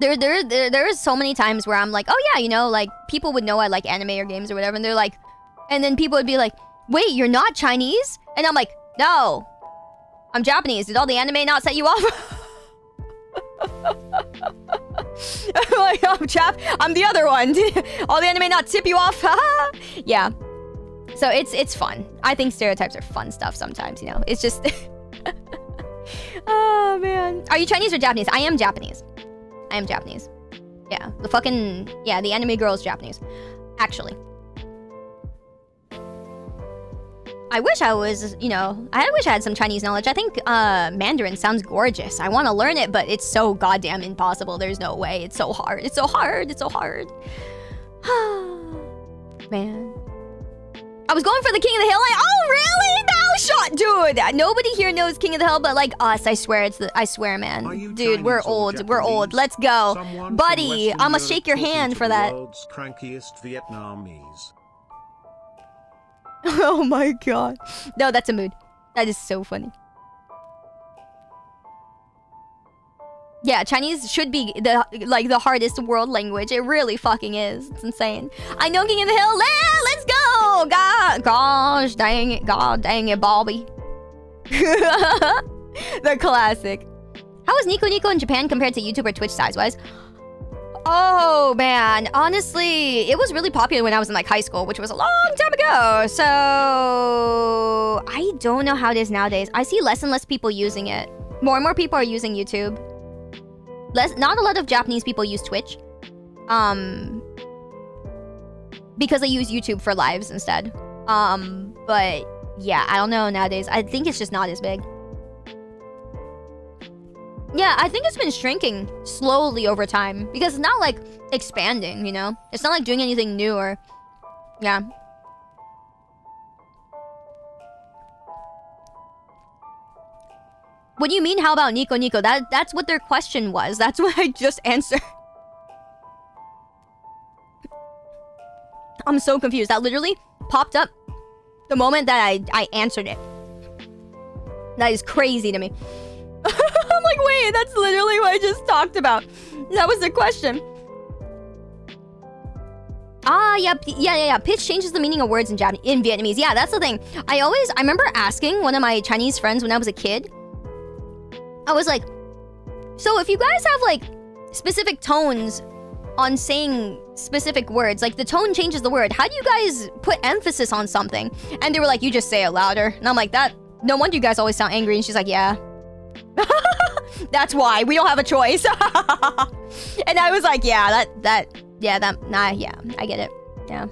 there is so many times where I'm like, oh yeah, you know, like, people would know I like anime or games or whatever, and they're like, And then people would be like, wait, you're not Chinese? And I'm like, no, I'm Japanese. Did all the anime not set you off? I'm like, I'm I'm the other one. All the anime not tip you off? Yeah. So it's fun. I think stereotypes are fun stuff sometimes, you know? It's just... Oh, man. Are you Chinese or Japanese? I am Japanese. I am Japanese. Yeah. The fucking... Yeah, the anime girl is Japanese. Actually. I wish I was, you know... I wish I had some Chinese knowledge. I think Mandarin sounds gorgeous. I want to learn it, but it's so goddamn impossible. There's no way. It's so hard. It's so hard. It's so hard. Man. I was going for the King of the Hill. Like, oh, really? No shot, dude. Nobody here knows King of the Hill, but like us. I swear, I swear, man. Dude, we're old. Japanese? We're old. Let's go, Someone buddy. from I'ma Western shake your Europe hand talking for to the that. world's crankiest Vietnamese. Oh my god. No, that's a mood. That is so funny. Yeah, Chinese should be the hardest world language. It really fucking is. It's insane. I know King of the Hill. Let's go. God, gosh, dang it. God, dang it, Bobby. The classic. How is Nico Nico in Japan compared to YouTube or Twitch size-wise? Oh, man. Honestly, it was really popular when I was in like high school, which was a long time ago. So I don't know how it is nowadays. I see less and less people using it. More and more people are using YouTube. Not a lot of Japanese people use Twitch. Because they use YouTube for lives instead. But yeah, I don't know nowadays. I think it's just not as big. Yeah, I think it's been shrinking slowly over time. Because it's not like expanding, you know? It's not like doing anything new or... Yeah. What do you mean, how about Nico Nico? That's what their question was. That's what I just answered. I'm so confused. That literally popped up the moment that I answered it. That is crazy to me. I'm like, wait, that's literally what I just talked about. That was the question. Ah, yeah. Pitch changes the meaning of words in Vietnamese. Yeah, that's the thing. I remember asking one of my Chinese friends when I was a kid. I was like, so if you guys have like specific tones on saying specific words, like the tone changes the word, how do you guys put emphasis on something? And they were like, you just say it louder. And I'm like, no wonder you guys always sound angry. And she's like, yeah. That's why we don't have a choice. And I was like, yeah, I get it. Yeah.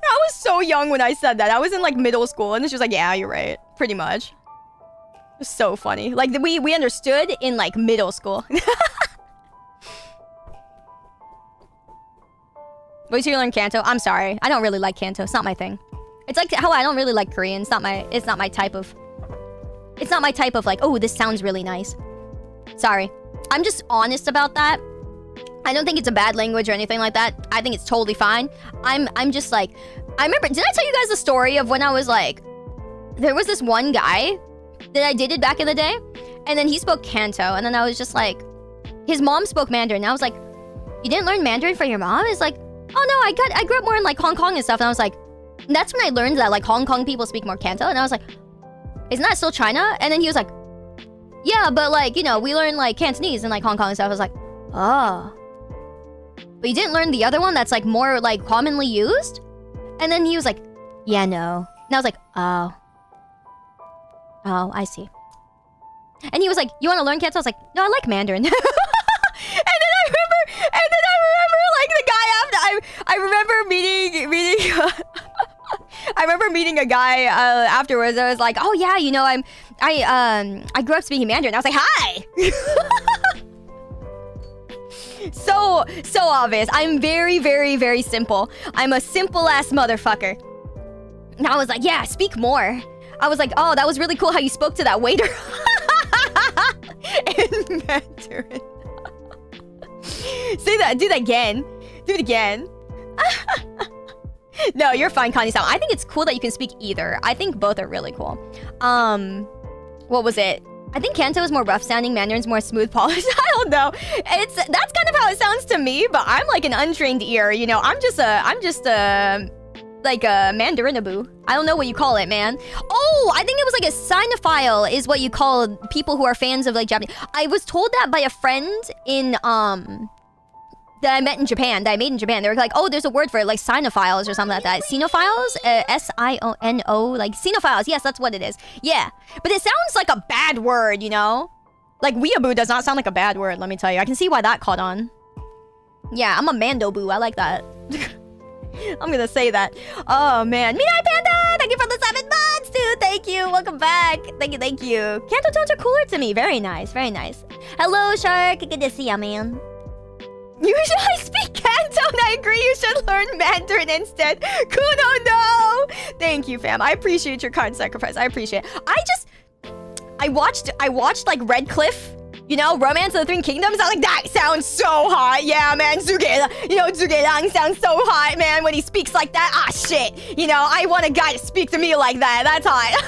I was so young when I said that. I was in like middle school and she was like, yeah, you're right. Pretty much. It was so funny. Like we understood in like middle school. Wait till you learn Canto. I'm sorry. I don't really like Canto. It's not my thing. It's like how I don't really like Korean. It's not my type of like, oh, this sounds really nice. Sorry. I'm just honest about that. I don't think it's a bad language or anything like that. I think it's totally fine. I'm just like, I remember, did I tell you guys the story of when I was like, there was this one guy that I dated back in the day, and then he spoke Canto, and then I was just like, his mom spoke Mandarin, and I was like, you didn't learn Mandarin for your mom? It's like, oh no, I grew up more in like Hong Kong and stuff, and I was like, and that's when I learned that like Hong Kong people speak more Canto, and I was like, isn't that still China? And then he was like, yeah, but like, you know, we learn like Cantonese in like Hong Kong and stuff. I was like, oh. But you didn't learn the other one that's like more like commonly used? And then he was like, yeah, no. And I was like, oh. Oh, I see. And he was like, you want to learn Canto? I was like, no, I like Mandarin. And then I remember like the guy after, I remember meeting I remember meeting a guy afterwards. I was like, oh yeah, you know, I grew up speaking Mandarin. I was like, hi. So obvious. I'm very, very, very simple. I'm a simple ass motherfucker. And I was like, yeah, speak more. I was like, oh, that was really cool how you spoke to that waiter. In Mandarin. Say that. Do that again. Do it again. No, you're fine, Connie-san. I think it's cool that you can speak either. I think both are really cool. What was it? I think Kanto is more rough sounding, Mandarin's more smooth polished. I don't know. That's kind of how it sounds to me, but I'm like an untrained ear, you know. I'm just a like a Mandarinaboo. I don't know what you call it, man. Oh, I think it was like a sinophile is what you call people who are fans of like Japanese. I was told that by a friend in that I met in Japan, that I made in Japan. They were like, oh, there's a word for it, like sinophiles or something like that. Sinophiles? S-I-O-N-O, like sinophiles. Yes, that's what it is. Yeah. But it sounds like a bad word, you know? Like weeaboo does not sound like a bad word, let me tell you. I can see why that caught on. Yeah, I'm a mando-boo. I like that. I'm gonna say that. Oh, man. Mirai Panda! Thank you for the 7 months, dude! Thank you! Welcome back! Thank you, thank you. Kanto tones are cooler to me. Very nice, very nice. Hello, Shark! Good to see ya, man. Usually I speak Kanto, and I agree you should learn Mandarin instead. Kuno, no! Thank you, fam. I appreciate your kind sacrifice. I appreciate it. I watched like Red Cliff, you know, Romance of the Three Kingdoms. I was like, that sounds so hot. Yeah, man, Zugelang sounds so hot, man, when he speaks like that. Ah, shit. You know, I want a guy to speak to me like that. That's hot.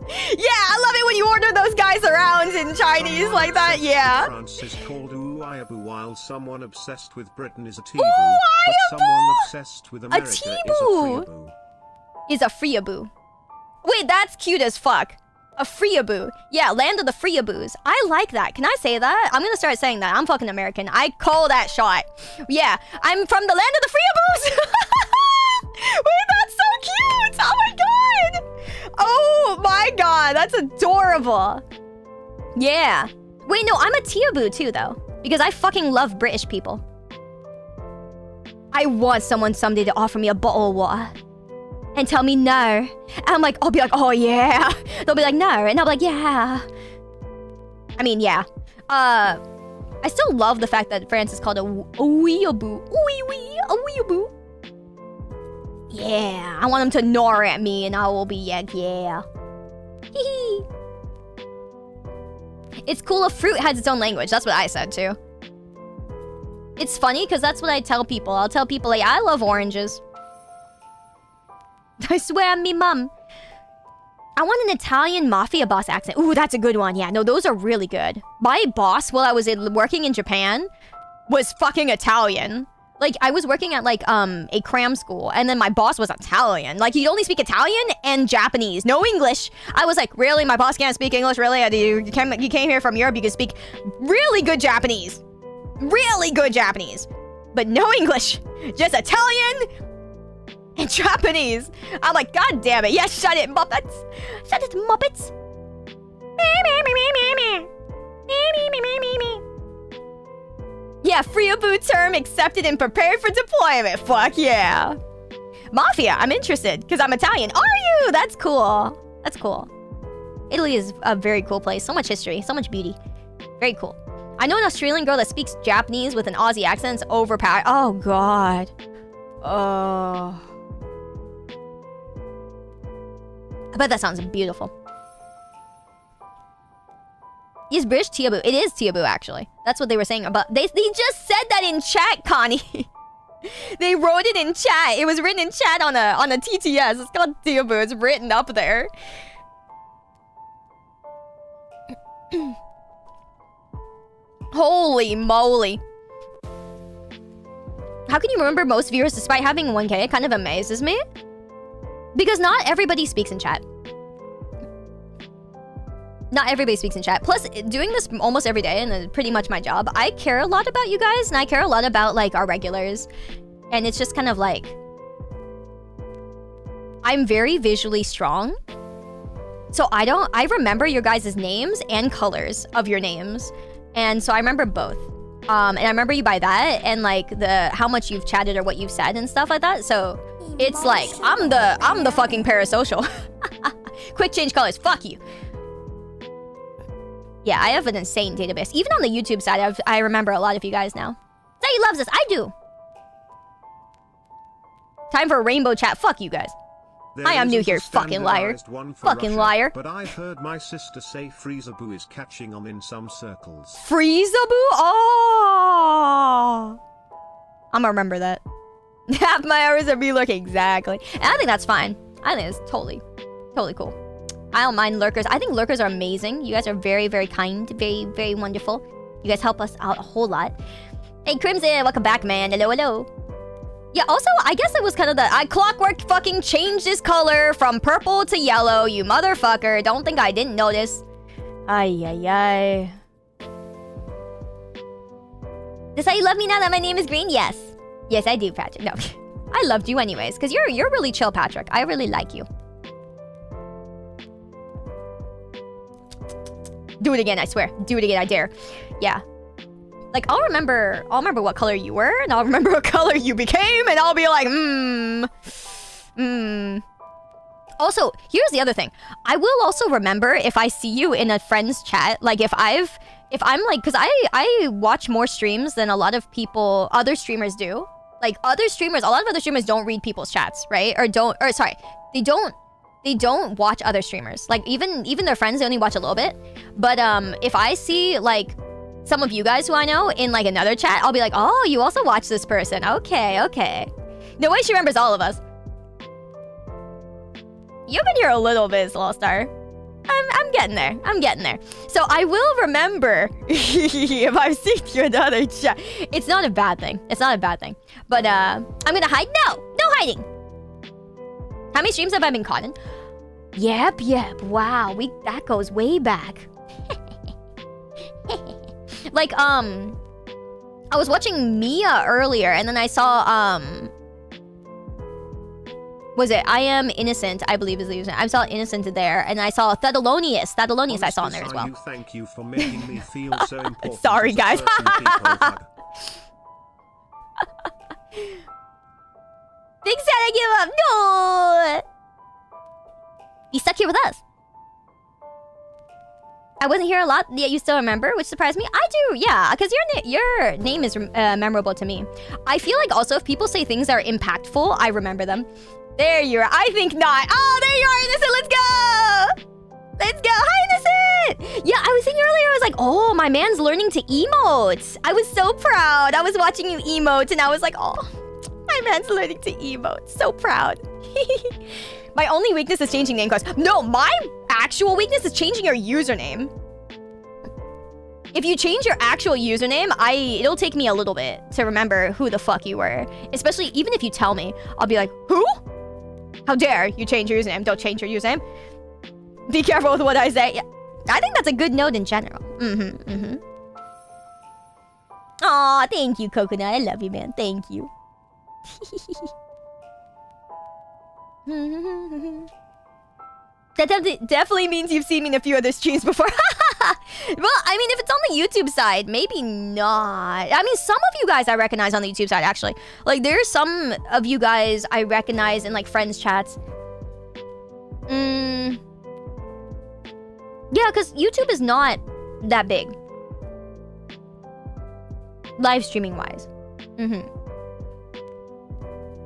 Yeah, I love it when you order those guys around in Chinese like that. Yeah. France is called Uayabu, while someone obsessed with Britain is a Tibu, but someone obsessed with America is a Freeaboo. Is a Freeaboo. Wait, that's cute as fuck. A Freeaboo. Yeah, land of the Freeaboos. I like that. Can I say that? I'm gonna start saying that. I'm fucking American. I call that shot. Yeah, I'm from the land of the Freeaboos. Wait, that's so cute. Oh my god. Oh my god, that's adorable. Yeah. Wait, no, I'm a Tiaboo too, though. Because I fucking love British people. I want someone someday to offer me a bottle of water. And tell me no. And I'm like, I'll be like, oh yeah. They'll be like, no. And I'll be like, yeah. I mean, yeah. I still love the fact that France is called a weeaboo. A weeaboo. Yeah. I want them to gnaw at me and I will be like, yeah. Hee. It's cool if fruit has its own language. That's what I said too. It's funny because that's what I tell people. I'll tell people like, I love oranges. I swear I'm me mum. I want an Italian mafia boss accent. Ooh, that's a good one. Yeah, no, those are really good. My boss while I was working in Japan was fucking Italian. Like, I was working at, like, a cram school, and then my boss was Italian. Like, he'd only speak Italian and Japanese, no English. I was like, really? My boss can't speak English? Really? You came here from Europe, you can speak really good Japanese. Really good Japanese. But no English. Just Italian and Japanese. I'm like, god damn it. Yeah, shut it, Muppets. Shut it, Muppets. Yeah, Freeaboo term accepted and prepared for deployment. Fuck yeah. Mafia, I'm interested because I'm Italian. Are you? That's cool. That's cool. Italy is a very cool place. So much history, so much beauty. Very cool. I know an Australian girl that speaks Japanese with an Aussie accent. It's overpowered. Oh, God. Oh. I bet that sounds beautiful. Is British Tiaboo? It is Tiaboo, actually. That's what they were saying about... They just said that in chat, Connie. They wrote it in chat. It was written in chat on a TTS. It's called Tiaboo. It's written up there. Holy moly. How can you remember most viewers despite having 1K? It kind of amazes me. Because not everybody speaks in chat. Not everybody speaks in chat. Plus, doing this almost every day, and it's pretty much my job, I care a lot about you guys, and I care a lot about, like, our regulars. And it's just kind of like... I'm very visually strong. So I remember your guys' names and colors of your names. And so I remember both. And I remember you by that, and, like, how much you've chatted or what you've said and stuff like that. So it's like, I'm the fucking parasocial. Quick change colors. Fuck you. Yeah, I have an insane database. Even on the YouTube side, I remember a lot of you guys now. Sayu loves us. I do. Time for a rainbow chat. Fuck you guys. Hi, I'm new here. Fucking liar. Fucking Russia, liar. But I've heard my sister say Freezaboo is catching on in some circles. Freezaboo? Oh. I'm gonna remember that. Half my hours of me look exactly. And I think that's fine. I think it's totally cool. I don't mind lurkers. I think lurkers are amazing. You guys are very, very kind. Very, very wonderful. You guys help us out a whole lot. Hey, Crimson, welcome back, man. Hello, hello. Yeah, also, I guess it was kind of the... Clockwork fucking changed his color from purple to yellow, you motherfucker. Don't think I didn't notice. Ay, ay, ay. Is that you love me now that my name is green? Yes. Yes, I do, Patrick. No. I loved you anyways, because you're really chill, Patrick. I really like you. Do it again, I swear. Do it again, I dare. Yeah. Like, I'll remember what color you were, and I'll remember what color you became, and I'll be like, Also, here's the other thing. I will also remember if I see you in a friend's chat, like if I'm like, because I watch more streams than a lot of people, other streamers do. Like, a lot of other streamers don't read people's chats, right? They don't watch other streamers. Like, even their friends, they only watch a little bit. But if I see, like, some of you guys who I know in, like, another chat, I'll be like, oh, you also watch this person. Okay, okay. No way she remembers all of us. You've been here a little bit, Slowstar. I'm getting there. I'm getting there. So I will remember if I've seen you in another chat. It's not a bad thing. It's not a bad thing. But I'm gonna hide. No! No hiding! How many streams have I been caught in? Yep. Wow, that goes way back. Like, I was watching Mia earlier, and then I saw, was it I Am Innocent, I believe is the username. I saw Innocent there, and I saw Thedalonius. Thedalonius I saw in there as well. Thank you for making me feel so important. Sorry, guys. Big Santa give up. No! He's stuck here with us. I wasn't here a lot, yet you still remember, which surprised me. I do, yeah, because your name is memorable to me. I feel like also if people say things that are impactful, I remember them. There you are. I think not. Oh, there you are, Innocent. Let's go. Let's go. Hi, Innocent. Yeah, I was thinking earlier, I was like, oh, my man's learning to emote. I was so proud. I was watching you emote, and I was like, oh, my man's learning to emote. So proud. My only weakness is changing name cards. No, my actual weakness is changing your username. If you change your actual username, it'll take me a little bit to remember who the fuck you were. Especially even if you tell me, I'll be like, who? How dare you change your username? Don't change your username. Be careful with what I say. Yeah. I think that's a good note in general. Aw, thank you, Coconut. I love you, man. Thank you. That definitely means you've seen me in a few other streams before. Well, I mean, if it's on the YouTube side, maybe not. I mean, some of you guys I recognize on the YouTube side, actually. Like, there's some of you guys I recognize in, like, friends' chats. Yeah, because YouTube is not that big. Live streaming-wise.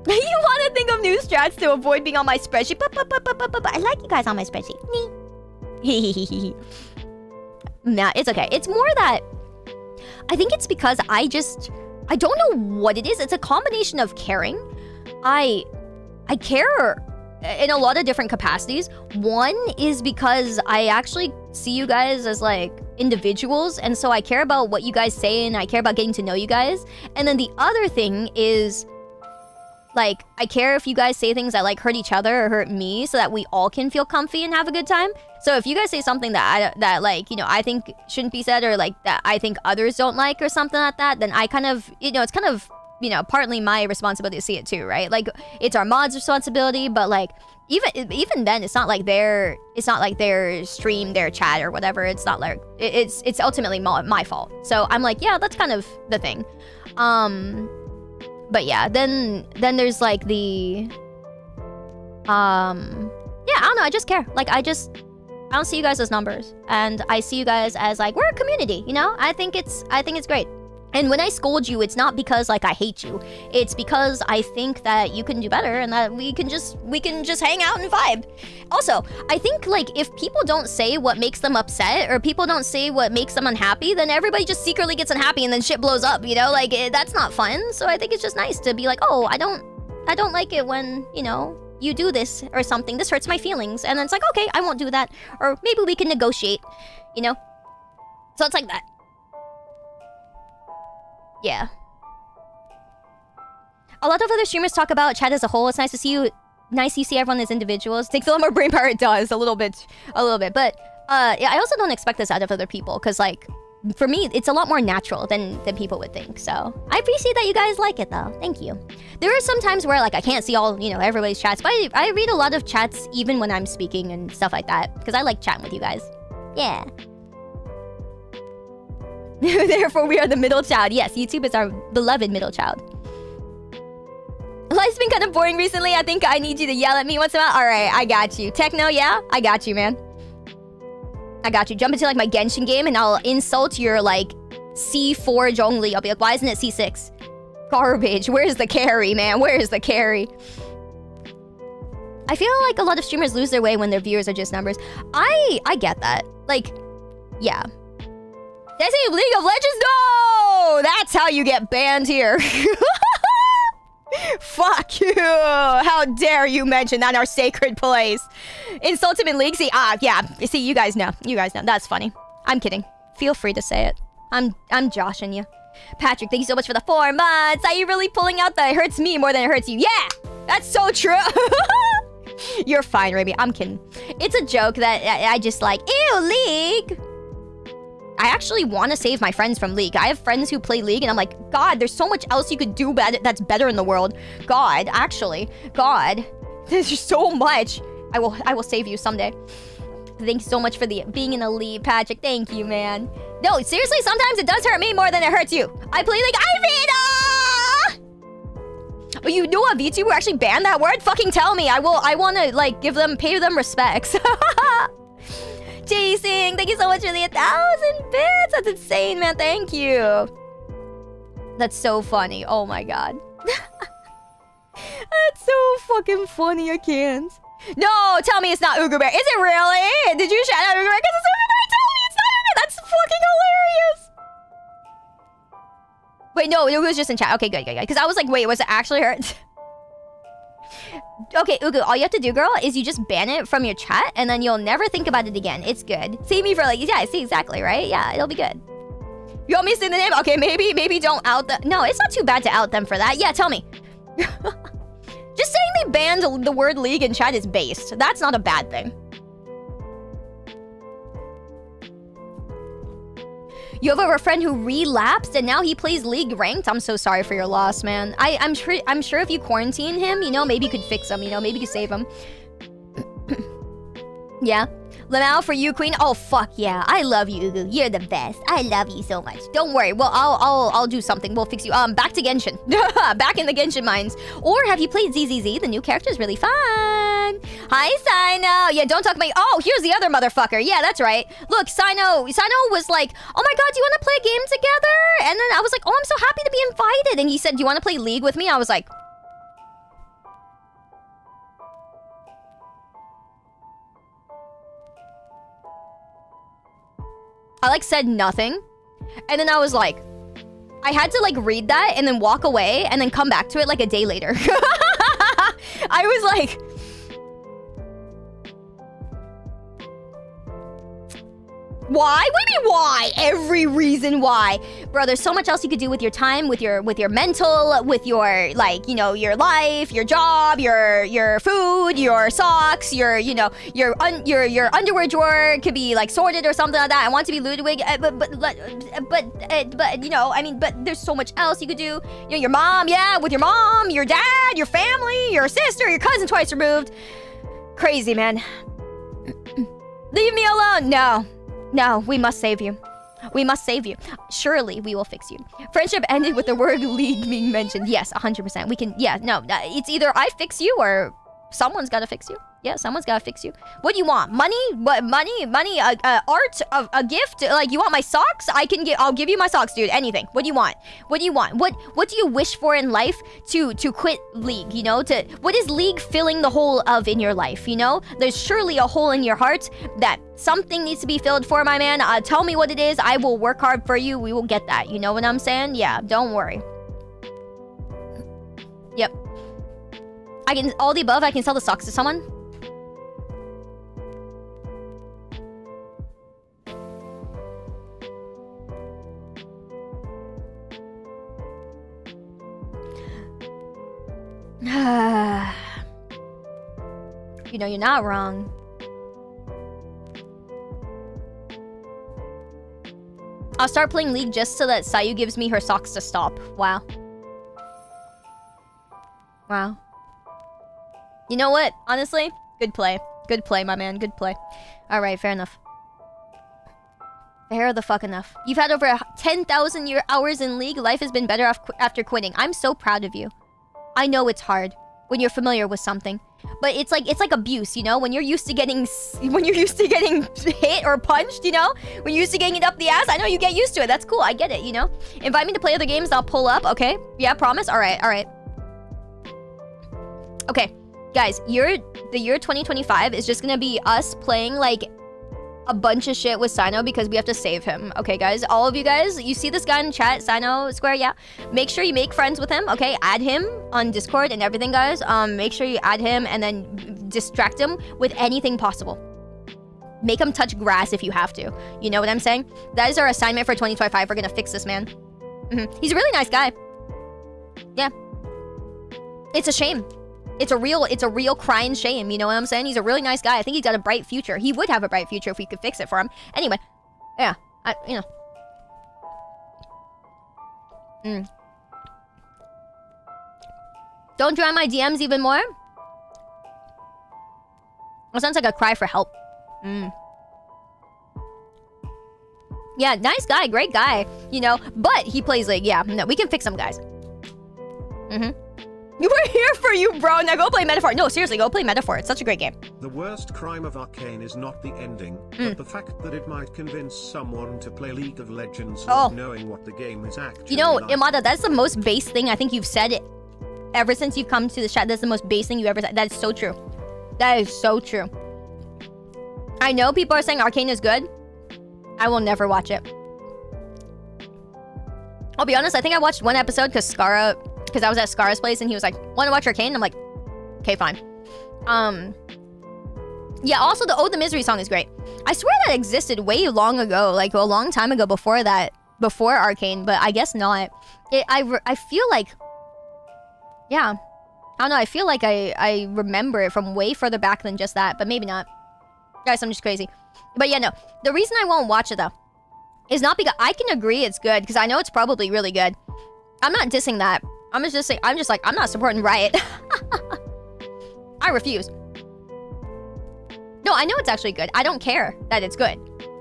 You want to think of new strats to avoid being on my spreadsheet. But I like you guys on my spreadsheet. Nah, it's okay. It's more that I think it's because I don't know what it is. It's a combination of caring. I care in a lot of different capacities. One is because I actually see you guys as like individuals, and so I care about what you guys say, and I care about getting to know you guys. And then the other thing is, like, I care if you guys say things that, like, hurt each other or hurt me so that we all can feel comfy and have a good time. So if you guys say something that, like, you know, I think shouldn't be said, or, like, that I think others don't like or something like that, then I kind of, you know, it's kind of, you know, partly my responsibility to see it too, right? Like, it's our mods' responsibility, but, like, even then, it's not like their stream, their chat, or whatever. It's not like, it's ultimately my fault. So I'm like, yeah, that's kind of the thing. But yeah, then there's like the yeah, I don't know, I just care. Like, I don't see you guys as numbers, and I see you guys as like, we're a community, you know? I think it's great. And when I scold you, it's not because like I hate you. It's because I think that you can do better, and that we can just hang out and vibe. Also, I think like if people don't say what makes them upset, or people don't say what makes them unhappy, then everybody just secretly gets unhappy, and then shit blows up, you know? Like, that's not fun. So I think it's just nice to be like, oh, I don't like it when, you know, you do this or something. This hurts my feelings. And then it's like, okay, I won't do that. Or maybe we can negotiate, you know? So it's like that. Yeah. A lot of other streamers talk about chat as a whole. It's nice to see you. Nice you see everyone as individuals. Takes a lot more brain power. It does a little bit. But yeah, I also don't expect this out of other people because like for me, it's a lot more natural than people would think. So I appreciate that you guys like it though. Thank you. There are some times where like I can't see all, you know, everybody's chats, but I read a lot of chats even when I'm speaking and stuff like that because I like chatting with you guys. Yeah. Therefore, we are the middle child. Yes, YouTube is our beloved middle child. Life's been kind of boring recently. I think I need you to yell at me once in a while. All right, I got you. Techno, yeah? I got you, man. I got you. Jump into like my Genshin game and I'll insult your like C4 Zhongli. I'll be like, why isn't it C6? Garbage. Where's the carry, man? Where's the carry? I feel like a lot of streamers lose their way when their viewers are just numbers. I get that. Like, yeah. That's a League of Legends? No! That's how you get banned here. Fuck you! How dare you mention that in our sacred place? Insult him in League? See, yeah. See, you guys know. You guys know. That's funny. I'm kidding. Feel free to say it. I'm joshing you. Patrick, thank you so much for the 4 months. Are you really pulling out that it hurts me more than it hurts you? Yeah! That's so true! You're fine, Raby. I'm kidding. It's a joke that I just like, ew, League! I actually want to save my friends from League. I have friends who play League, and I'm like, God, there's so much else you could do that's better in the world. God, actually. God. There's just so much. I will save you someday. Thanks so much for being in the lead, Patrick. Thank you, man. No, seriously, sometimes it does hurt me more than it hurts you. I play League. Oh, you know a VTuber actually banned that word? Fucking tell me. I want to, like, pay them respects. Chasing, thank you so much for the 1,000 bits. That's insane, man. Thank you. That's so funny. Oh my god. That's so fucking funny. I can't. No, tell me it's not Ugu Bear. Is it really? Did you shout out Ugu Bear? Because it's Ugu Bear. Tell me it's not Ugu. That's fucking hilarious. Wait, no, it was just in chat. Okay, good. Because I was like, wait, was it actually hurt? Okay, Ugu, all you have to do, girl, is you just ban it from your chat, and then you'll never think about it again. It's good. Save me for like, yeah, see, exactly, right? Yeah, it'll be good. You want me to say the name? Okay, maybe don't out them. No, it's not too bad to out them for that. Yeah, tell me. Just saying they banned the word League in chat is based. That's not a bad thing. You have a friend who relapsed and now he plays League ranked? I'm so sorry for your loss, man. I'm sure if you quarantine him, you know, maybe you could fix him, you know, maybe you could save him. Yeah. Lamau for you, queen. Oh, fuck yeah. I love you, Ugu. You're the best. I love you so much. Don't worry. Well, I'll do something. We'll fix you. Back to Genshin. Back in the Genshin mines. Or have you played ZZZ? The new character is really fun. Hi, Sino. Yeah, don't talk to me. Oh, here's the other motherfucker. Yeah, that's right. Look, Sino was like, oh my god, do you want to play a game together? And then I was like, oh, I'm so happy to be invited. And he said, do you want to play League with me? I was like, I like said nothing, and then I was like, I had to like read that and then walk away and then come back to it like a day later. I was like, why? What do you mean why? Every reason why. Bro, there's so much else you could do with your time, with your mental, with your, like, you know, your life, your job, your food, your socks, your underwear drawer could be like sorted or something like that. I want to be Ludwig, but you know, I mean, but there's so much else you could do. You know, your mom, yeah, with your mom, your dad, your family, your sister, your cousin twice removed. Crazy, man. Leave me alone. No, we must save you. We must save you. Surely we will fix you. Friendship ended with the word League being mentioned. Yes, 100%. We can, yeah, no. It's either I fix you or someone's gotta fix you. Yeah, someone's gotta fix you. What do you want? Money? What? Money? Art? A gift? Like, you want my socks? I'll give you my socks, dude. Anything. What do you want? What do you want? What do you wish for in life to quit League, you know? What is League filling the hole of in your life, you know? There's surely a hole in your heart that something needs to be filled for, my man. Tell me what it is. I will work hard for you. We will get that. You know what I'm saying? Yeah, don't worry. Yep. I can all the above. I can sell the socks to someone. You know, you're not wrong. I'll start playing League just so that Sayu gives me her socks to stop. Wow. Wow. You know what? Honestly, good play. Good play, my man. Good play. Alright, fair enough. Fair the fuck enough. You've had over 10,000 hours in League. Life has been better after quitting. I'm so proud of you. I know it's hard when you're familiar with something, but it's like abuse, you know? When you're used to getting hit or punched, you know? When you're used to getting it up the ass, I know you get used to it. That's cool. I get it, you know? Invite me to play other games, I'll pull up, okay? Yeah, promise? Alright, alright. Okay, guys, the year 2025 is just gonna be us playing, like, a bunch of shit with Sino because we have to save him. Okay, guys? All of you guys, you see this guy in chat, Sino Square, yeah? Make sure you make friends with him, okay? Add him on Discord and everything, guys. Make sure you add him and then distract him with anything possible. Make him touch grass if you have to. You know what I'm saying? That is our assignment for 2025. We're gonna fix this man. He's a really nice guy. Yeah. It's a shame. It's a real crying shame, you know what I'm saying? He's a really nice guy. I think he's got a bright future. He would have a bright future if we could fix it for him. Anyway, yeah, you know. Don't join my DMs even more? That sounds like a cry for help. Yeah, nice guy, great guy, you know, but he plays like, yeah, no, we can fix him, guys. We're here for you, bro. Now go play Metaphor. No, seriously, go play Metaphor. It's such a great game. The worst crime of Arcane is not the ending, but the fact that it might convince someone to play League of Legends without knowing what the game is actually. You know, like. Imada, that's the most base thing I think you've said ever since you've come to the chat. That's the most base thing you ever said. That is so true. That is so true. I know people are saying Arcane is good. I will never watch it. I'll be honest, I think I watched one episode because I was at Skara's place and he was like, want to watch Arcane? I'm like, okay, fine. Yeah, also the Misery song is great. I swear that existed way long ago, like a long time ago before Arcane, but I guess not. I feel like, yeah. I don't know, I feel like I remember it from way further back than just that, but maybe not. Guys, I'm just crazy. But yeah, no. The reason I won't watch it though is not because I can agree it's good, because I know it's probably really good. I'm not dissing that. I'm just saying, I'm not supporting Riot. I refuse. No, I know it's actually good. I don't care that it's good.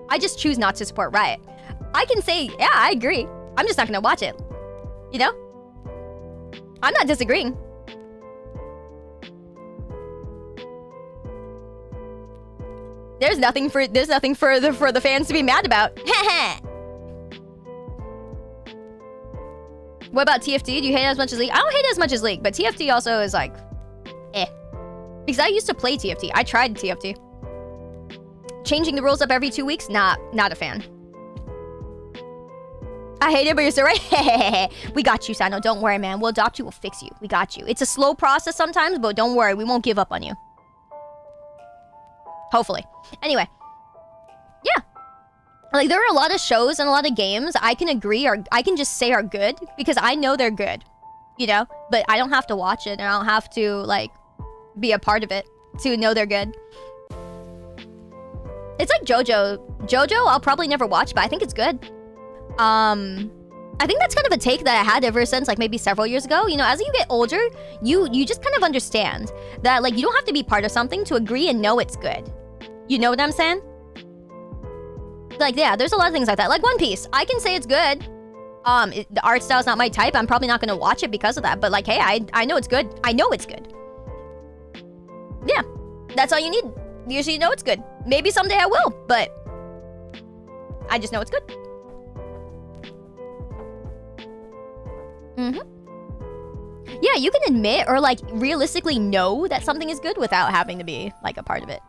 I just choose not to support Riot. I can say, yeah, I agree. I'm just not gonna watch it. You know? I'm not disagreeing. There's nothing for the fans to be mad about. What about TFT? Do you hate it as much as League? I don't hate it as much as League, but TFT also is like, eh. Because I used to play TFT. I tried TFT. Changing the rules up every 2 weeks? Not a fan. I hate it, but you're so right. We got you, Sano. Don't worry, man. We'll adopt you. We'll fix you. We got you. It's a slow process sometimes, but don't worry. We won't give up on you. Hopefully. Anyway. Yeah. Like, there are a lot of shows and a lot of games I can agree or I can just say are good because I know they're good, you know? But I don't have to watch it and I don't have to, like, be a part of it to know they're good. It's like JoJo. JoJo, I'll probably never watch, but I think it's good. I think that's kind of a take that I had ever since, like, maybe several years ago. You know, as you get older, you just kind of understand that, like, you don't have to be part of something to agree and know it's good. You know what I'm saying? Like, yeah, there's a lot of things like that. Like One Piece. I can say it's good. The art style's not my type. I'm probably not going to watch it because of that. But, like, hey, I know it's good. I know it's good. Yeah. That's all you need. You should know it's good. Maybe someday I will, but I just know it's good. Yeah, you can admit or, like, realistically know that something is good without having to be, like, a part of it.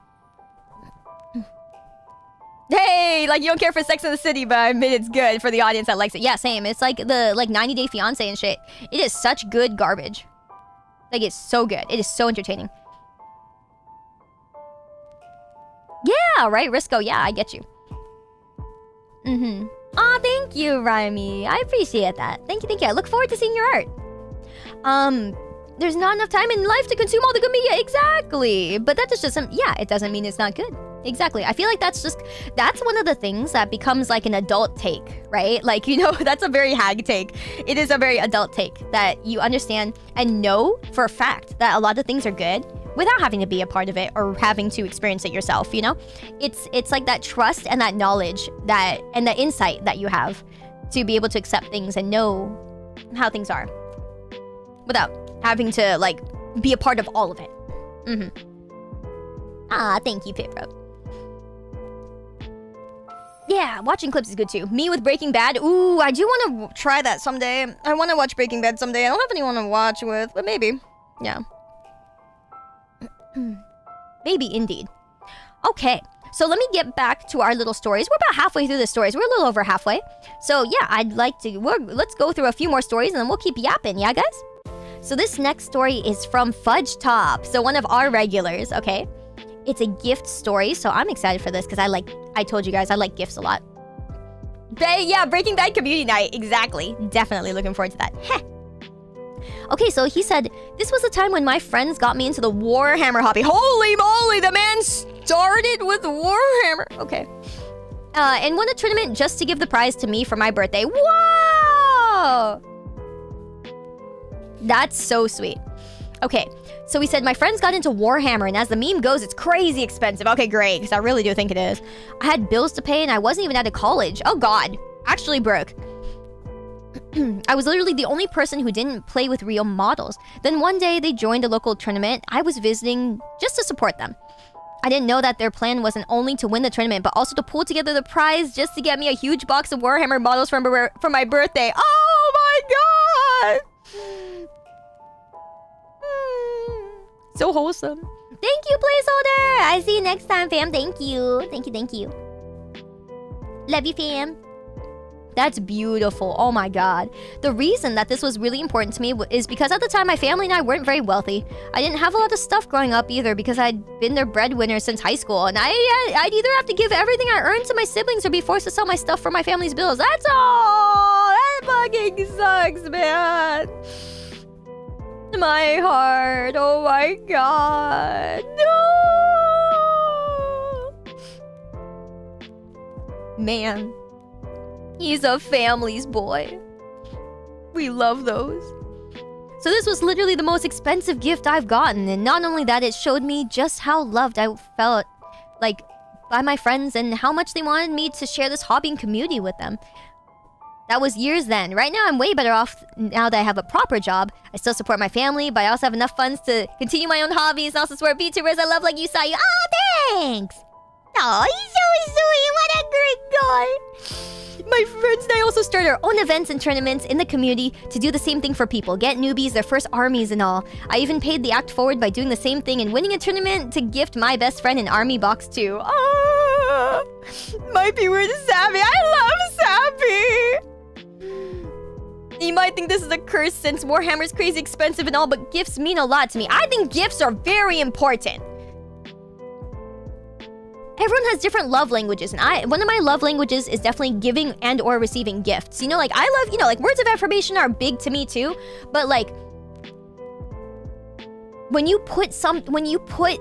Hey, like, you don't care for Sex and the City, but I admit it's good for the audience that likes it. Yeah, same. It's like the 90 Day Fiancé and shit. It is such good garbage. Like, it's so good. It is so entertaining. Yeah, right, Risco. Yeah, I get you. Aw, thank you, Raimi. I appreciate that. Thank you. I look forward to seeing your art. There's not enough time in life to consume all the good media. Exactly. But that just doesn't, yeah, it doesn't mean it's not good. Exactly. I feel like that's one of the things that becomes like an adult take, right? Like, you know, that's a very hag take. It is a very adult take that you understand and know for a fact that a lot of things are good without having to be a part of it or having to experience it yourself, you know? It's like that trust and that knowledge and the insight that you have to be able to accept things and know how things are without having to like be a part of all of it. Ah, thank you, Pipro. Yeah, watching clips is good too. Me with Breaking Bad. Ooh, I do want to try that someday. I want to watch Breaking Bad someday. I don't have anyone to watch with, but maybe. Yeah. Maybe indeed. Okay, so let me get back to our little stories. We're about halfway through the stories. We're a little over halfway. So yeah, I'd like to... let's go through a few more stories and then we'll keep yapping, yeah, guys? So this next story is from Fudge Top. So one of our regulars, okay? It's a gift story, so I'm excited for this because I told you guys, I like gifts a lot. Yeah, Breaking Bad community night. Exactly. Definitely looking forward to that. Heh. Okay, so he said, this was a time when my friends got me into the Warhammer hobby. Holy moly, the man started with Warhammer. Okay. And won a tournament just to give the prize to me for my birthday. Whoa! That's so sweet. Okay, so he said, my friends got into Warhammer, and as the meme goes, it's crazy expensive. Okay, great, because I really do think it is. I had bills to pay, and I wasn't even out of college. Oh, God. Actually broke. I was literally the only person who didn't play with real models. Then one day, they joined a local tournament. I was visiting just to support them. I didn't know that their plan wasn't only to win the tournament, but also to pull together the prize just to get me a huge box of Warhammer models for my birthday. Oh, my God! So wholesome. Thank you, placeholder. I see you next time, fam. Thank you. Thank you. Love you, fam. That's beautiful. Oh my God. The reason that this was really important to me is because at the time my family and I weren't very wealthy. I didn't have a lot of stuff growing up either because I'd been their breadwinner since high school, and I'd either have to give everything I earned to my siblings or be forced to sell my stuff for my family's bills. That's all. That fucking sucks, man. My heart. Oh my God. No. Man. He's a family's boy. We love those. So this was literally the most expensive gift I've gotten, and not only that, it showed me just how loved I felt, like, by my friends and how much they wanted me to share this hobby and community with them. That was years then. Right now, I'm way better off now that I have a proper job. I still support my family, but I also have enough funds to continue my own hobbies and also support VTubers I love like you, Sayu. Oh, thanks! Oh, he's so sweet. What a great guy. My friends and I also start our own events and tournaments in the community to do the same thing for people. Get newbies their first armies and all. I even paid the act forward by doing the same thing and winning a tournament to gift my best friend an army box too. Oh, might be weird Sappy. I love Sappy. You might think this is a curse since Warhammer's crazy expensive and all, but gifts mean a lot to me. I think gifts are very important. Everyone has different love languages, and one of my love languages is definitely giving and or receiving gifts. You know, like, I love, you know, like, words of affirmation are big to me too, but like, when you put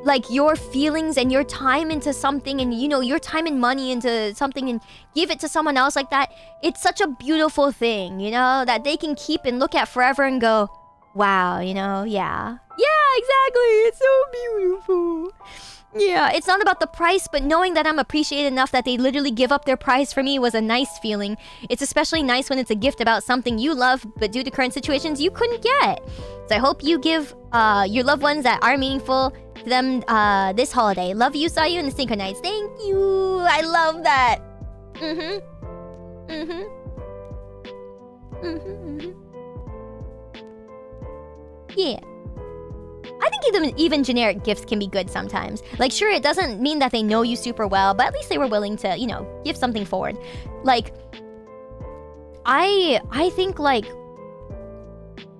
like your feelings and your time into something, and you know, your time and money into something and give it to someone else like that, it's such a beautiful thing, you know, that they can keep and look at forever and go, wow, you know, yeah, exactly, it's so beautiful. Yeah, it's not about the price, but knowing that I'm appreciated enough that they literally give up their price for me was a nice feeling. It's especially nice when it's a gift about something you love, but due to current situations, you couldn't get. So I hope you give your loved ones that are meaningful to them this holiday. Love you, Sayu, and the Sincro Nights. Thank you. I love that. Yeah. I think even generic gifts can be good sometimes. Like, sure, it doesn't mean that they know you super well, but at least they were willing to, you know, give something forward. Like, I think, like,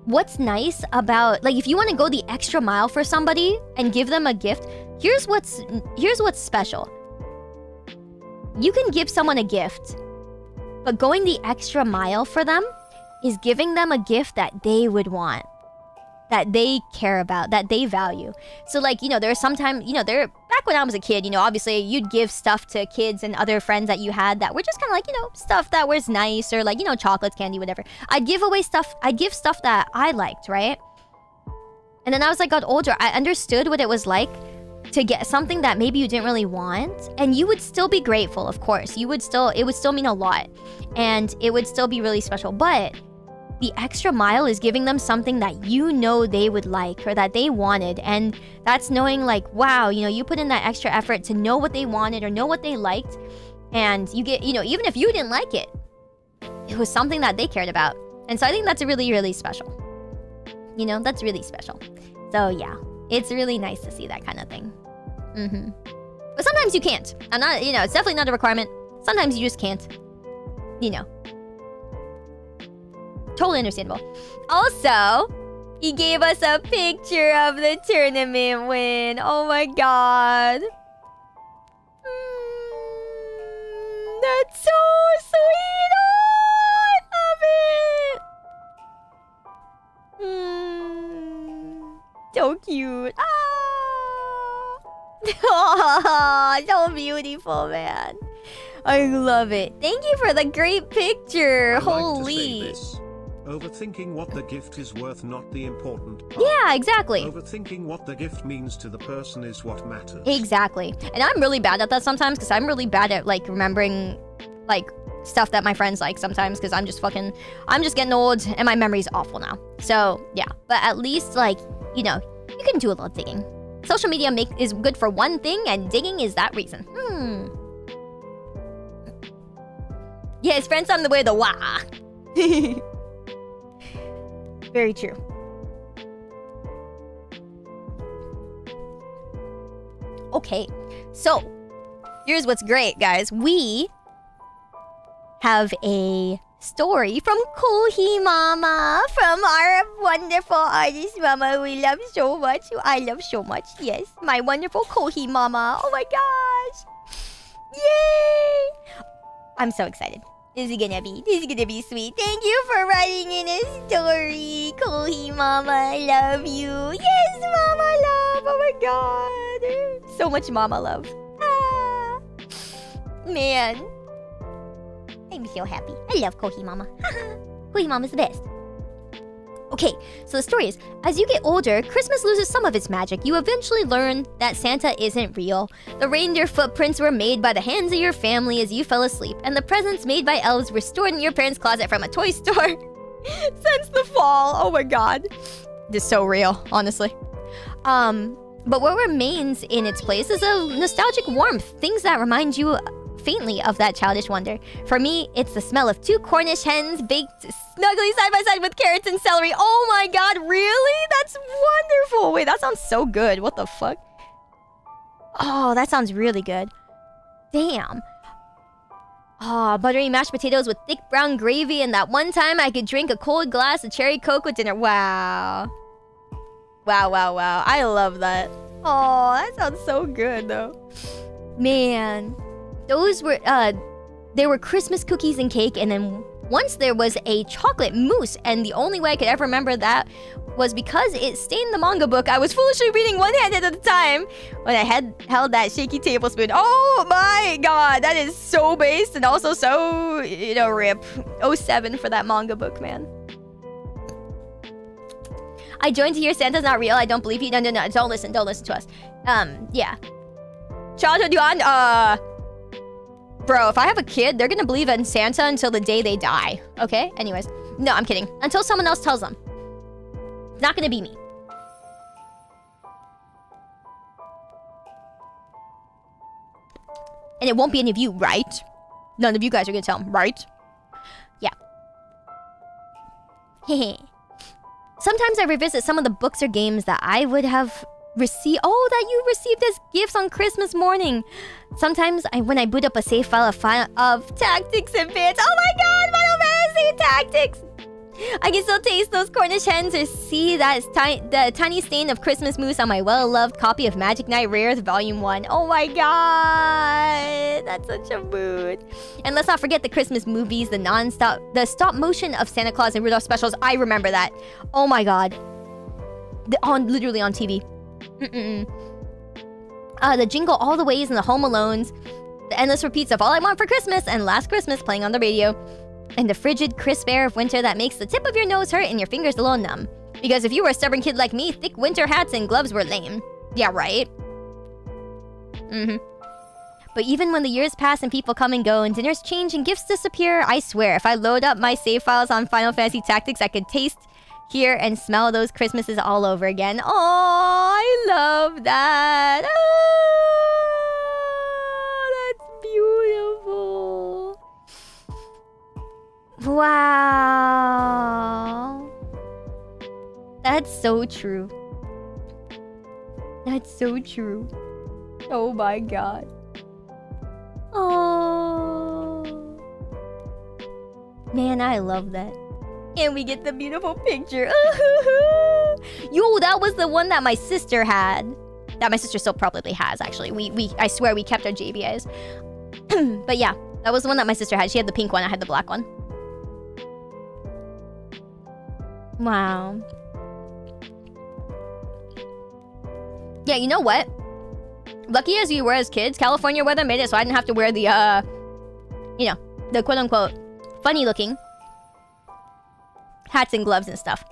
what's nice about, like, if you want to go the extra mile for somebody and give them a gift, here's what's special. You can give someone a gift, but going the extra mile for them is giving them a gift that they would want, that they care about, that they value. So, like, you know, there's sometimes, you know, back when I was a kid, you know, obviously you'd give stuff to kids and other friends that you had that were just kind of like, you know, stuff that was nice, or like, you know, chocolates, candy, whatever. I'd give stuff that I liked, right? And then as I got older, I understood what it was like to get something that maybe you didn't really want, and you would still be grateful, of course. It would still mean a lot, and it would still be really special, but the extra mile is giving them something that you know they would like or that they wanted. And that's knowing, like, wow, you know, you put in that extra effort to know what they wanted or know what they liked. And you get, you know, even if you didn't like it, it was something that they cared about. And so I think that's really, really special. You know, that's really special. So yeah, it's really nice to see that kind of thing. But sometimes you can't. I'm not, you know, it's definitely not a requirement. Sometimes you just can't. You know. Totally understandable. Also, he gave us a picture of the tournament win. Oh my god. That's so sweet. Oh, I love it. So cute. Ah. So beautiful, man. I love it. Thank you for the great picture. Holy. Overthinking what the gift is worth, not the important part. Yeah, exactly. Overthinking what the gift means to the person is what matters. Exactly. And I'm really bad at that sometimes, because I'm really bad at, like, remembering, like, stuff that my friends like sometimes, because I'm just getting old and my memory's awful now. So, yeah. But at least, like, you know, you can do a little digging. Social media is good for one thing, and digging is that reason. Yeah, his friend's on the way to the wah. Very true. Okay, so here's what's great, guys. We have a story from Kohi Mama, from our wonderful artist Mama we love so much, who I love so much. Yes, my wonderful Kohi Mama. Oh my gosh. Yay! I'm so excited. This is gonna be sweet. Thank you for writing in a story, Kohi Mama. I love you. Yes, Mama love. Oh my god. So much Mama love. Ah. Man. I'm so happy. I love Kohi Mama. Kohi Mama's the best. Okay, so the story is, as you get older, Christmas loses some of its magic. You eventually learn that Santa isn't real. The reindeer footprints were made by the hands of your family as you fell asleep, and the presents made by elves were stored in your parents' closet from a toy store since the fall. Oh my god. This is so real, honestly. But what remains in its place is a nostalgic warmth, things that remind you faintly of that childish wonder. For me, it's the smell of 2 Cornish hens baked snugly side by side with carrots and celery. Oh my god, really? That's wonderful. Wait, that sounds so good. What the fuck? Oh, that sounds really good. Damn. Oh, buttery mashed potatoes with thick brown gravy, and that one time I could drink a cold glass of cherry coke with dinner. Wow. Wow, wow, wow. I love that. Oh, that sounds so good, though. Man. Those were, there were Christmas cookies and cake, and then once there was a chocolate mousse, and the only way I could ever remember that was because it stained the manga book I was foolishly reading one-handed at the time when I held that shaky tablespoon. Oh my god, that is so based and also so, you know, rip. 07 for that manga book, man. I joined to hear Santa's not real. I don't believe you. No, don't listen to us. Yeah. Childhood Yuan, bro, if I have a kid, they're gonna believe in Santa until the day they die. Okay? Anyways. No, I'm kidding. Until someone else tells them. It's not gonna be me. And it won't be any of you, right? None of you guys are gonna tell them, right? Yeah. Hehe. Sometimes I revisit some of the books or games that I would have received. Oh, that you received as gifts on Christmas morning. Sometimes when I boot up a save file of Tactics Advance. Oh my god, Final Fantasy Tactics! I can still taste those Cornish hens or see the tiny stain of Christmas mousse on my well-loved copy of Magic Knight Rares Volume 1. Oh my god! That's such a mood. And let's not forget the Christmas movies, the stop motion of Santa Claus and Rudolph specials. I remember that. Oh my god. Literally on TV. The Jingle All the Ways and the Home Alones. The endless repeats of All I Want for Christmas and Last Christmas playing on the radio. And the frigid, crisp air of winter that makes the tip of your nose hurt and your fingers a little numb. Because if you were a stubborn kid like me, thick winter hats and gloves were lame. Yeah, right? But even when the years pass and people come and go and dinners change and gifts disappear, I swear, if I load up my save files on Final Fantasy Tactics, I could taste, hear, and smell those Christmases all over again. Oh, I love that. Oh, that's beautiful. Wow. That's so true. That's so true. Oh my god. Oh. Man, I love that. And we get the beautiful picture. Yo, that was the one that my sister had. That my sister still probably has, actually. I swear we kept our JBAs. But yeah, that was the one that my sister had. She had the pink one, I had the black one. Wow. Yeah, you know what? Lucky as we were as kids, California weather made it so I didn't have to wear the, you know, the quote-unquote funny-looking hats and gloves and stuff.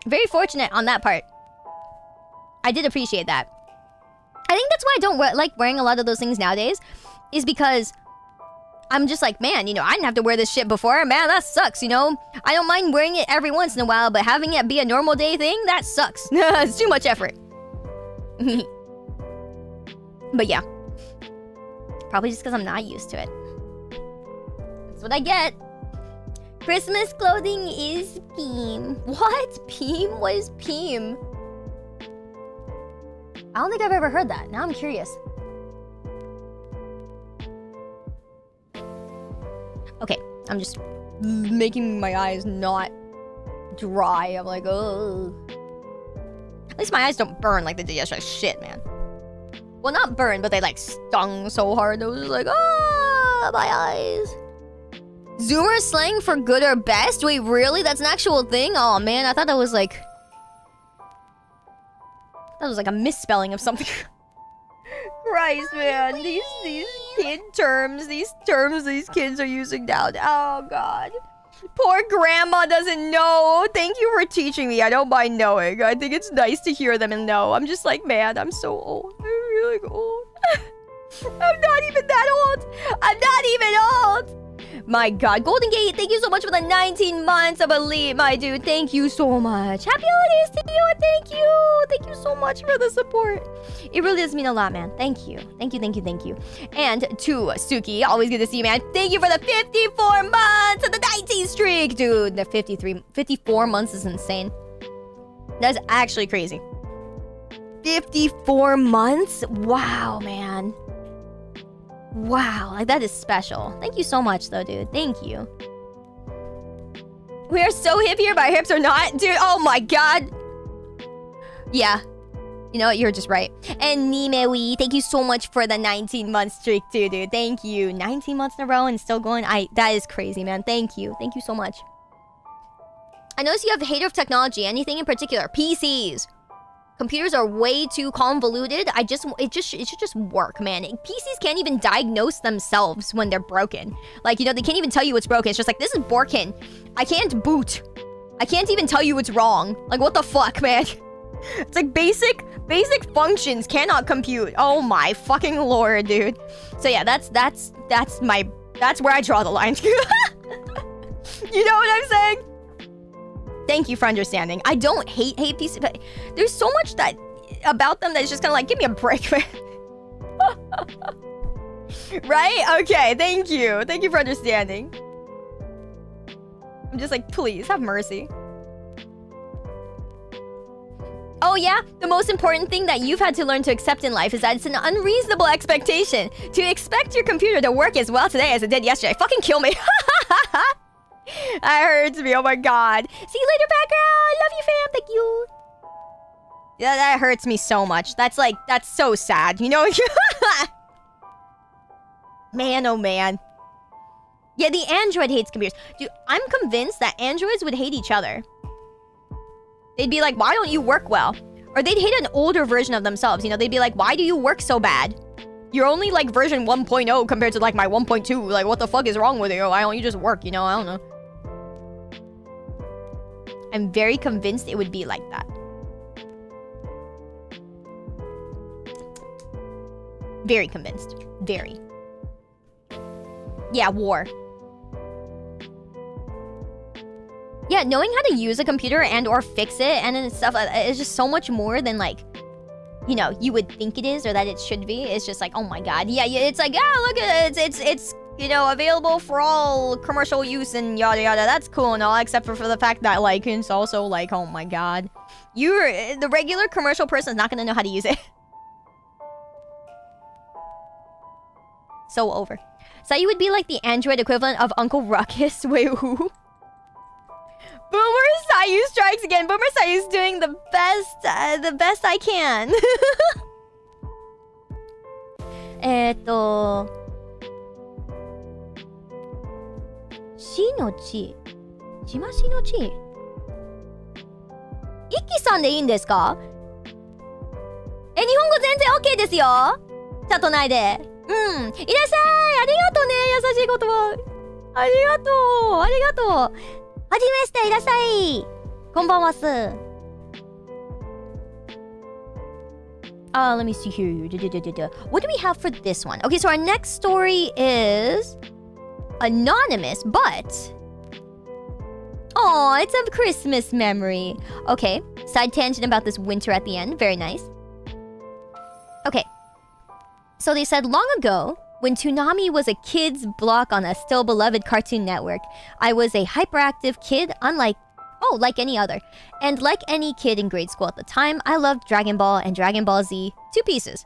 Very fortunate on that part. I did appreciate that. I think that's why I don't like wearing a lot of those things nowadays, is because I'm just like, man, you know, I didn't have to wear this shit before. Man, that sucks, you know? I don't mind wearing it every once in a while, but having it be a normal day thing, that sucks. It's too much effort. But yeah. Probably just because I'm not used to it. That's what I get. Christmas clothing is Peem. What? Peem? What is Peem? I don't think I've ever heard that. Now I'm curious. Okay, I'm just making my eyes not dry. I'm like, oh. At least my eyes don't burn like they did yesterday. Shit, man. Well, not burn, but they like stung so hard. I was just like, ah, my eyes. Zoomer slang for good or best? Wait, really? That's an actual thing? Oh man, I thought that was like... That was like a misspelling of something. Christ, man. These kid terms, these kids are using now. Oh, God. Poor grandma doesn't know. Thank you for teaching me. I don't mind knowing. I think it's nice to hear them and know. I'm just like, man, I'm so old. I'm really old. I'm not even that old. I'm not even old. My God. Golden Gate, thank you so much for the 19 months of Elite, my dude. Thank you so much. Happy holidays to you, and thank you. Thank you so much for the support. It really does mean a lot, man. Thank you. Thank you, thank you, thank you. And to Suki, always good to see you, man. Thank you for the 54 months of the 19 streak. Dude, the 54 months is insane. That's actually crazy. 54 months? Wow, man. Wow, like that is special. Thank you so much though, dude. Thank you. We are so hip here, but our hips are not. Dude, oh my God. Yeah. You know what? You're just right. And Nimewi, thank you so much for the 19-month streak too, dude. Thank you. 19 months in a row and still going. That is crazy, man. Thank you. Thank you so much. I notice you have a hater of technology. Anything in particular? PCs. Computers are way too convoluted. It should just work, man. PCs can't even diagnose themselves when they're broken. Like, you know, they can't even tell you what's broken. It's just like, this is broken. I can't boot. I can't even tell you what's wrong. Like, what the fuck, man? It's like basic functions cannot compute. Oh my fucking lord, dude. So yeah, that's where I draw the line. You know what I'm saying? Thank you for understanding. I don't hate pieces, but there's so much that about them that's just kind of like, give me a break, man. Right? Okay, thank you. Thank you for understanding. I'm just like, please, have mercy. Oh yeah? The most important thing that you've had to learn to accept in life is that it's an unreasonable expectation to expect your computer to work as well today as it did yesterday. Fucking kill me. That hurts me. Oh my god. See you later, background. Love you, fam. Thank you. Yeah, that hurts me so much. That's like, that's so sad, you know? Man, oh man. Yeah, the android hates computers. Dude, I'm convinced that androids would hate each other. They'd be like, why don't you work well? Or they'd hate an older version of themselves, you know? They'd be like, why do you work so bad? You're only like version 1.0 compared to like my 1.2. Like, what the fuck is wrong with you? Why don't you just work, you know? I don't know. I'm very convinced it would be like that. Very convinced. Very. Yeah, war. Yeah, knowing how to use a computer and or fix it and stuff is just so much more than like, you know, you would think it is or that it should be. It's just like, oh my god. Yeah, it's like, oh, look at it. It's you know, available for all commercial use and yada yada. That's cool and all, except for the fact that like it's also like, oh my god. The regular commercial person is not gonna know how to use it. So over. Sayu would be like the android equivalent of Uncle Ruckus. Wait, who? Boomer Sayu strikes again. Boomer Sayu's doing the best I can. しのち。しましのち。イッキさんでいいんですか？日本語全然 OK ですよ。チャット内で。うん。いらっしゃい。ありがとうね。優しい言葉。ありがとう。ありがとう。はじめまして。いらっしゃい。こんばんはす。Let me see here. What do we have for this one? Okay, so our next story is anonymous, but oh, it's a Christmas memory. Okay, side tangent about this winter at the end. Very nice. Okay, so they said long ago, when Toonami was a kid's block on a still beloved Cartoon Network, I was a hyperactive kid, like any other. And like any kid in grade school at the time, I loved Dragon Ball and Dragon Ball Z, 2 pieces.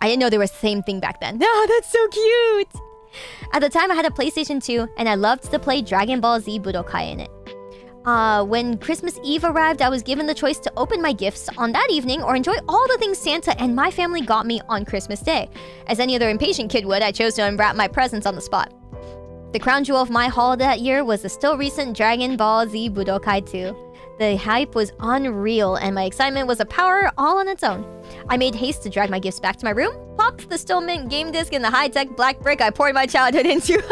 I didn't know they were the same thing back then. Oh, that's so cute! At the time, I had a PlayStation 2, and I loved to play Dragon Ball Z Budokai in it. When Christmas Eve arrived, I was given the choice to open my gifts on that evening or enjoy all the things Santa and my family got me on Christmas Day. As any other impatient kid would, I chose to unwrap my presents on the spot. The crown jewel of my haul that year was the still recent Dragon Ball Z Budokai 2. The hype was unreal, and my excitement was a power all on its own. I made haste to drag my gifts back to my room, popped the still mint game disc in the high-tech black brick I poured my childhood into.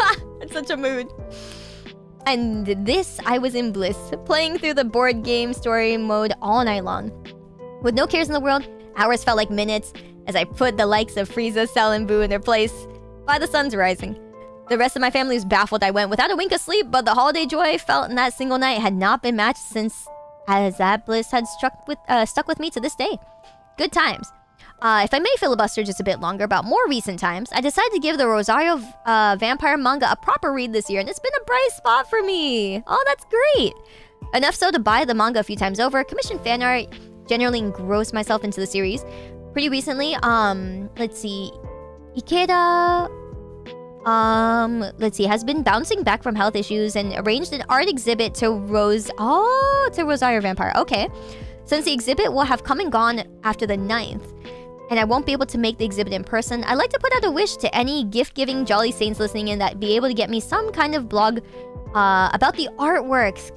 It's such a mood. And this, I was in bliss, playing through the board game story mode all night long. With no cares in the world, hours felt like minutes as I put the likes of Frieza, Cell, and Boo in their place by the sun's rising. The rest of my family was baffled I went without a wink of sleep, but the holiday joy felt in that single night had not been matched since, as that bliss had stuck with me to this day. Good times. If I may filibuster just a bit longer about more recent times, I decided to give the Rosario Vampire manga a proper read this year, and it's been a bright spot for me. Oh, that's great. Enough so to buy the manga a few times over, commission fan art, generally engross myself into the series. Pretty recently, let's see, Ikeda, has been bouncing back from health issues and arranged an art exhibit to Rosario Vampire. Okay. Since the exhibit will have come and gone after the 9th, and I won't be able to make the exhibit in person, I'd like to put out a wish to any gift-giving Jolly Saints listening in that be able to get me some kind of blog about the artworks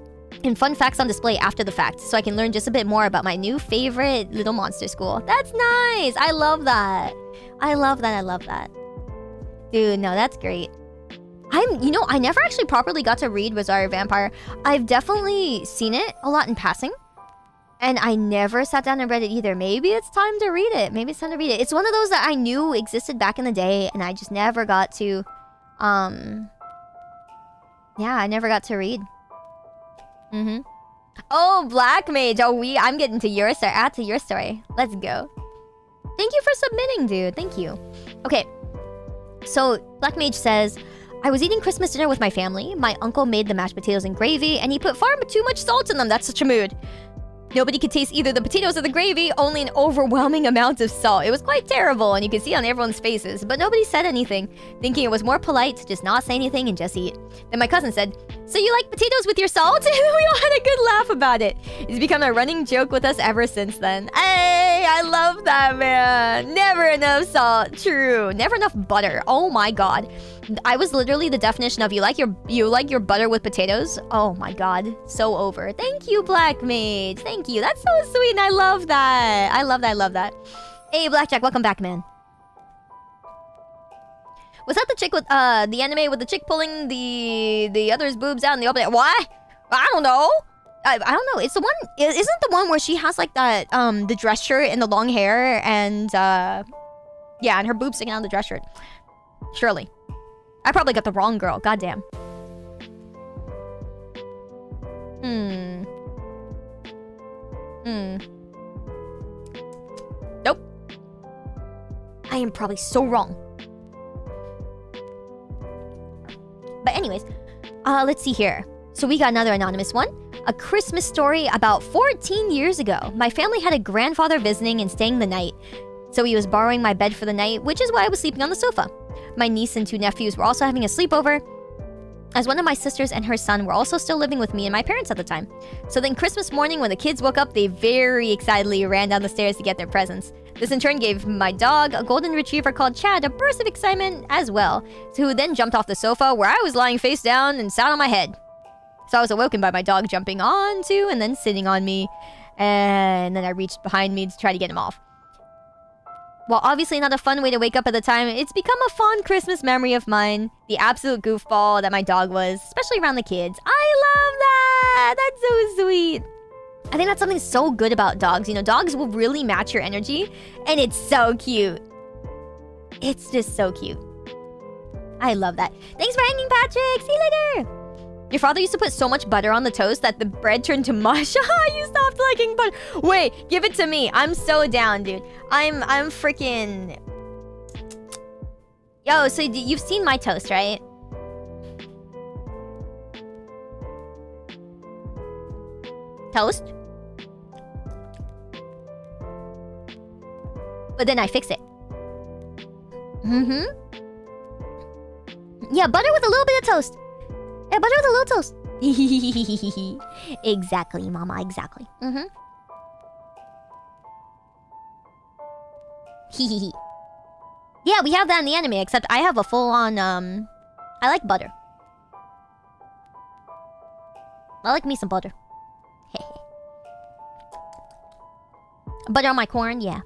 and fun facts on display after the fact, so I can learn just a bit more about my new favorite little monster school. That's nice! I love that. I love that. Dude, no, that's great. I never actually properly got to read Rosario Vampire. I've definitely seen it a lot in passing. And I never sat down and read it either. Maybe it's time to read it. It's one of those that I knew existed back in the day, and I just never got to, I never got to read. Oh, Black Mage. Oh, I'm getting to your story. Add to your story. Let's go. Thank you for submitting, dude. Thank you. Okay. So, Black Mage says, I was eating Christmas dinner with my family. My uncle made the mashed potatoes and gravy, and he put far too much salt in them. That's such a mood. Nobody could taste either the potatoes or the gravy, only an overwhelming amount of salt. It was quite terrible, and you could see on everyone's faces, but nobody said anything, thinking it was more polite to just not say anything and just eat. Then my cousin said, So you like potatoes with your salt? We all had a good laugh about it. It's become a running joke with us ever since then. Hey, I love that, man. Never enough salt. True. Never enough butter. Oh my god. I was literally the definition of you like your butter with potatoes. Oh my god. So over. Thank you, Black Mage. Thank you. That's so sweet and I love that. I love that. I love that. Hey, Blackjack. Welcome back, man. Was that the chick with, the anime with the chick pulling the other's boobs out in the open? What? I don't know. I don't know. It's the one, isn't the one where she has like that, the dress shirt and the long hair and, yeah, and her boobs sticking out of the dress shirt. Surely. I probably got the wrong girl. Goddamn. Nope. I am probably so wrong. But anyways, let's see here. So we got another anonymous one. A Christmas story about 14 years ago. My family had a grandfather visiting and staying the night. So he was borrowing my bed for the night, which is why I was sleeping on the sofa. My niece and 2 nephews were also having a sleepover, as one of my sisters and her son were also still living with me and my parents at the time. So then Christmas morning, when the kids woke up, they very excitedly ran down the stairs to get their presents. This in turn gave my dog, a golden retriever called Chad, a burst of excitement as well, who then jumped off the sofa where I was lying face down and sat on my head. So I was awoken by my dog jumping onto and then sitting on me, and then I reached behind me to try to get him off. While obviously not a fun way to wake up at the time, it's become a fond Christmas memory of mine. The absolute goofball that my dog was, especially around the kids. I love that! That's so sweet. I think that's something so good about dogs. You know, dogs will really match your energy, and it's so cute. It's just so cute. I love that. Thanks for hanging, Patrick! See you later! Your father used to put so much butter on the toast that the bread turned to mush. You stopped liking butter. Wait, give it to me. I'm so down, dude. I'm freaking... Yo, so you've seen my toast, right? Toast? But then I fix it. Yeah, butter with a little bit of toast. Yeah, butter with a little toast. Exactly, mama, exactly. Yeah, we have that in the anime, except I have a full-on, I like butter. I like me some butter. Butter on my corn, yeah.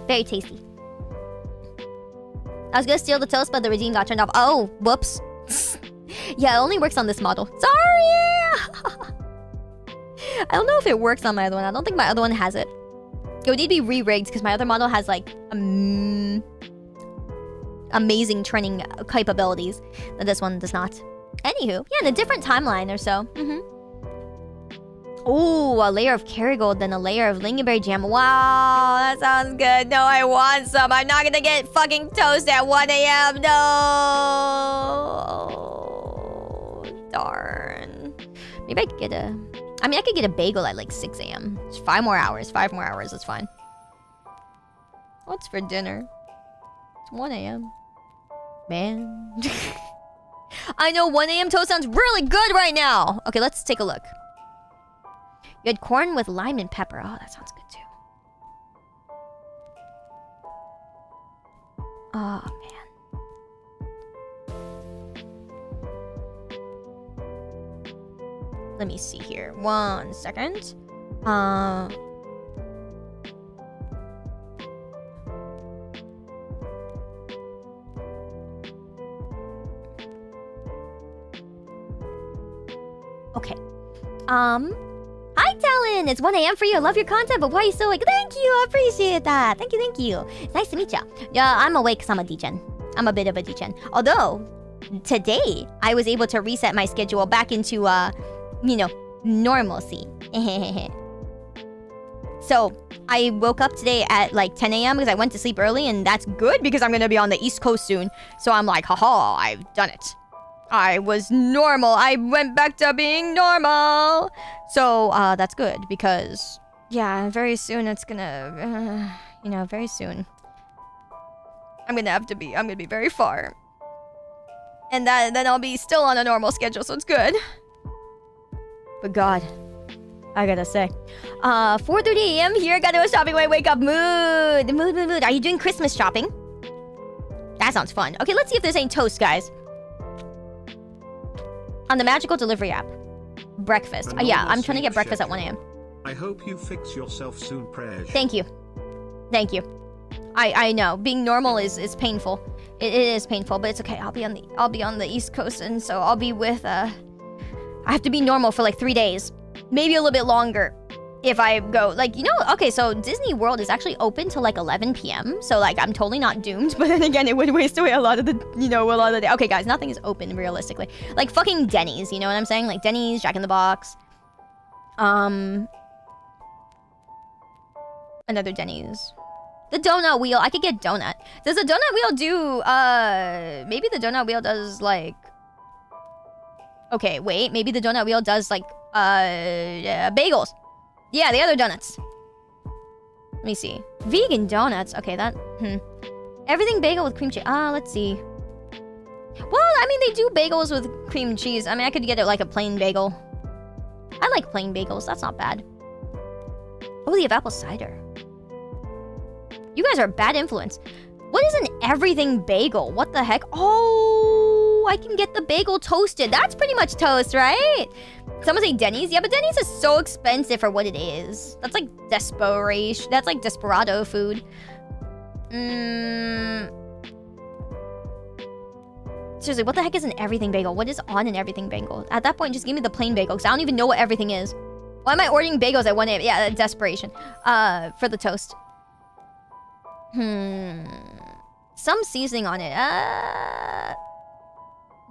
Very tasty. I was gonna steal the toast, but the regime got turned off. Oh, whoops. Yeah, it only works on this model. Sorry! I don't know if it works on my other one. I don't think my other one has it. It would need to be re-rigged because my other model has like amazing turning capabilities that this one does not. Anywho, yeah, in a different timeline or so. Ooh, a layer of Kerrygold, then a layer of lingonberry jam. Wow, that sounds good. No, I want some. I'm not gonna get fucking toast at 1 a.m. No. Oh, darn. Maybe I could get a... I mean, I could get a bagel at like 6 a.m. It's 5 more hours. 5 more hours is fine. What's for dinner? It's 1 a.m. Man. I know 1 a.m. toast sounds really good right now. Okay, let's take a look. You had corn with lime and pepper. Oh, that sounds good too. Oh, man. Let me see here. 1 second. Okay. Hi, Talon! It's 1 a.m. for you. I love your content, but why are you so awake? Thank you! I appreciate that. Thank you, thank you. It's nice to meet you. Yeah, I'm awake because I'm a degen. I'm a bit of a degen. Although, today, I was able to reset my schedule back into, you know, normalcy. So, I woke up today at like 10 a.m. because I went to sleep early, and that's good because I'm going to be on the East Coast soon. So I'm like, haha, I've done it. I was normal. I went back to being normal. So, that's good because, yeah, very soon it's gonna, you know, very soon. I'm gonna be very far. And then I'll be still on a normal schedule, so it's good. But God, I gotta say. 4:30 a.m. here, gotta go shopping, wake up, mood. Are you doing Christmas shopping? That sounds fun. Okay, let's see if there's any toast, guys. On the magical delivery app. Breakfast. Yeah, I'm trying to get breakfast at 1 a.m. I hope you fix yourself soon, Praj. Thank you. Thank you. I know. Being normal is painful. It is painful, but it's okay. I'll be on the East Coast, and so I'll be with I have to be normal for like 3 days. Maybe a little bit longer. If I go, like, you know, okay, so Disney World is actually open till like 11 p.m. So like I'm totally not doomed, but then again, it would waste away a lot of the day. Okay, guys, nothing is open realistically. Like fucking Denny's, you know what I'm saying? Like Denny's, Jack in the Box. Another Denny's. The donut wheel. I could get donut. Does the donut wheel do, maybe the donut wheel does, like... Okay, wait. Maybe the donut wheel does, like, bagels. Yeah, the other donuts. Let me see. Vegan donuts. Okay, that... Everything bagel with cream cheese. Let's see. Well, I mean, they do bagels with cream cheese. I mean, I could get it, like, a plain bagel. I like plain bagels. That's not bad. Oh, they have apple cider. You guys are a bad influence. What is an everything bagel? What the heck? Oh, I can get the bagel toasted. That's pretty much toast, right? Someone say Denny's? Yeah, but Denny's is so expensive for what it is. That's like desperation. That's like desperado food. Seriously, what the heck is an everything bagel? What is on an everything bagel? At that point, just give me the plain bagel, because I don't even know what everything is. Why am I ordering bagels at 1 a.m.? Yeah, desperation. For the toast. Some seasoning on it.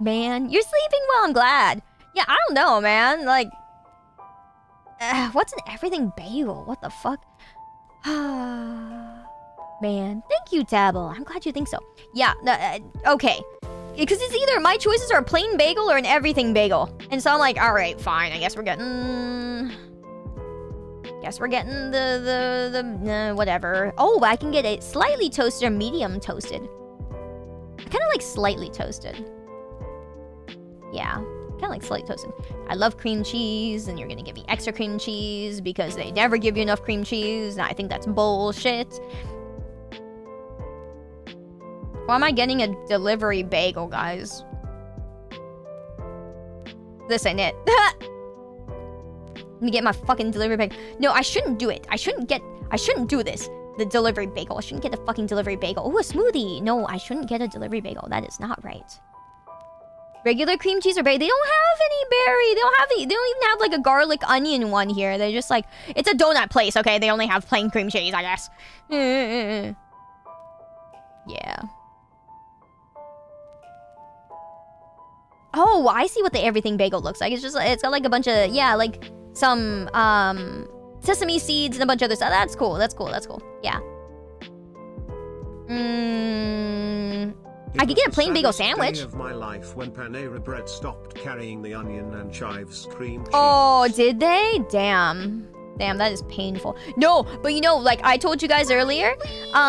Man, you're sleeping well, I'm glad. Yeah, I don't know, man. Like, what's an everything bagel? What the fuck? Man, thank you, Tabble. I'm glad you think so. Yeah, okay. Because it's either my choices are a plain bagel or an everything bagel. And so I'm like, alright, fine. I guess we're getting... the whatever. Oh, I can get it slightly toasted or medium toasted. I kind of like slightly toasted. Yeah, kind of like slightly toasted. I love cream cheese, and you're gonna give me extra cream cheese because they never give you enough cream cheese. And I think that's bullshit. Why am I getting a delivery bagel, guys? This ain't it. Let me get my fucking delivery bagel. No, I shouldn't do it. I shouldn't do this. The delivery bagel. I shouldn't get a fucking delivery bagel. Oh, a smoothie. No, I shouldn't get a delivery bagel. That is not right. Regular cream cheese or berry? They don't have any berry. They don't even have like a garlic onion one here. They're just like, it's a donut place, okay? They only have plain cream cheese, I guess. Yeah. Oh, I see what the everything bagel looks like. It's just, it's got like a bunch of, yeah, like some sesame seeds and a bunch of other stuff. That's cool. That's cool. That's cool. Yeah. I could get a plain bagel sandwich. Of my life when Panera Bread stopped carrying the onion and chives cream cheese. Oh, did they? Damn. Damn, that is painful. No, but you know, like I told you guys earlier,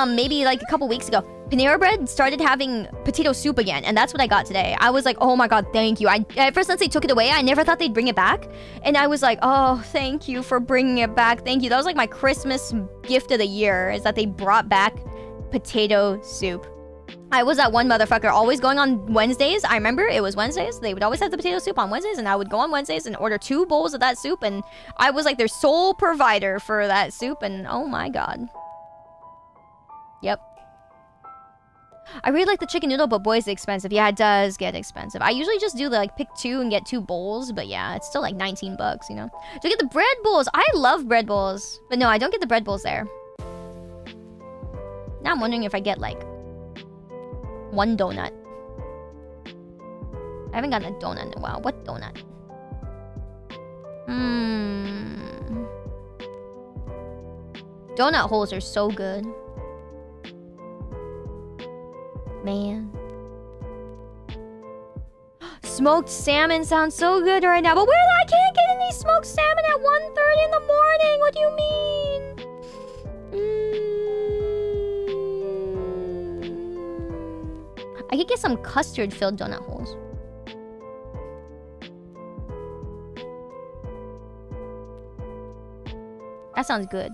maybe like a couple weeks ago, Panera Bread started having potato soup again, and that's what I got today. I was like, oh my god, thank you. Ever since they took it away, I never thought they'd bring it back. And I was like, oh, thank you for bringing it back. Thank you. That was like my Christmas gift of the year, is that they brought back potato soup. I was that one motherfucker always going on Wednesdays. I remember it was Wednesdays. They would always have the potato soup on Wednesdays, and I would go on Wednesdays and order 2 bowls of that soup, and I was like their sole provider for that soup, and oh my god. Yep. I really like the chicken noodle, but boy, is it expensive. Yeah, it does get expensive. I usually just do the, like, pick 2 and get 2 bowls, but yeah, it's still like 19 bucks, you know? Do I get the bread bowls? I love bread bowls, but no, I don't get the bread bowls there. Now I'm wondering if I get, like, 1 donut. I haven't gotten a donut in a while. What donut? Donut holes are so good. Man. Smoked salmon sounds so good right now. But where? I can't get any smoked salmon at 1:30 in the morning. What do you mean? I could get some custard-filled donut holes. That sounds good.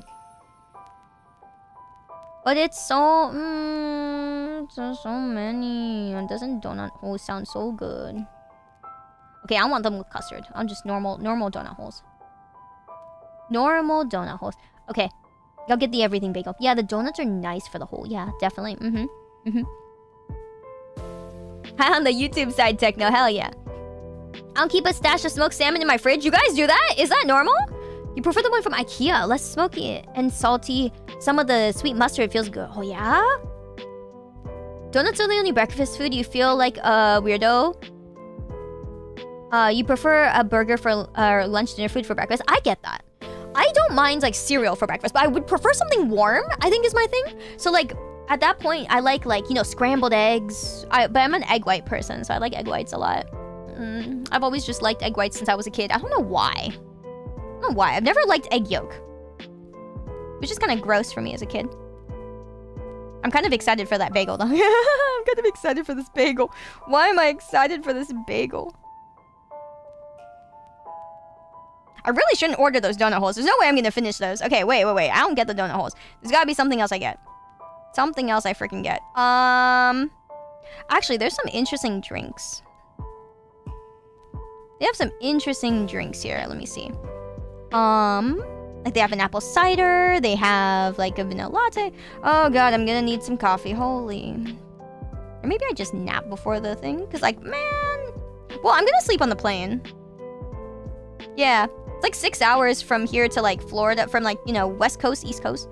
But it's so... so many. Doesn't donut holes sound so good? Okay, I want them with custard. I'm just normal donut holes. Normal donut holes. Okay. I'll get the everything bagel. Yeah, the donuts are nice for the hole. Yeah, definitely. Hi on the YouTube side, Techno. Hell yeah. I'll keep a stash of smoked salmon in my fridge. You guys do that? Is that normal? You prefer the one from IKEA? Less smoky and salty. Some of the sweet mustard feels good. Oh, yeah? Donuts are the only breakfast food. You feel like a weirdo. You prefer a burger for lunch, dinner food for breakfast. I get that. I don't mind like cereal for breakfast, but I would prefer something warm, I think is my thing. So like at that point, I like you know, scrambled eggs. But I'm an egg white person, so I like egg whites a lot. I've always just liked egg whites since I was a kid. I don't know why. I don't know why. I've never liked egg yolk. It was just kind of gross for me as a kid. I'm kind of excited for that bagel though. I'm kind of excited for this bagel. Why am I excited for this bagel? I really shouldn't order those donut holes. There's no way I'm gonna finish those. Okay, wait. I don't get the donut holes. There's gotta be something else I get. Something else I freaking get. Actually, there's some interesting drinks. They have some interesting drinks here. Let me see. Like they have an apple cider. They have like a vanilla latte. Oh god, I'm gonna need some coffee. Holy. Or maybe I just nap before the thing. Cause like, man. Well, I'm gonna sleep on the plane. Yeah. It's like 6 hours from here to like Florida, from like, you know, West Coast, East Coast.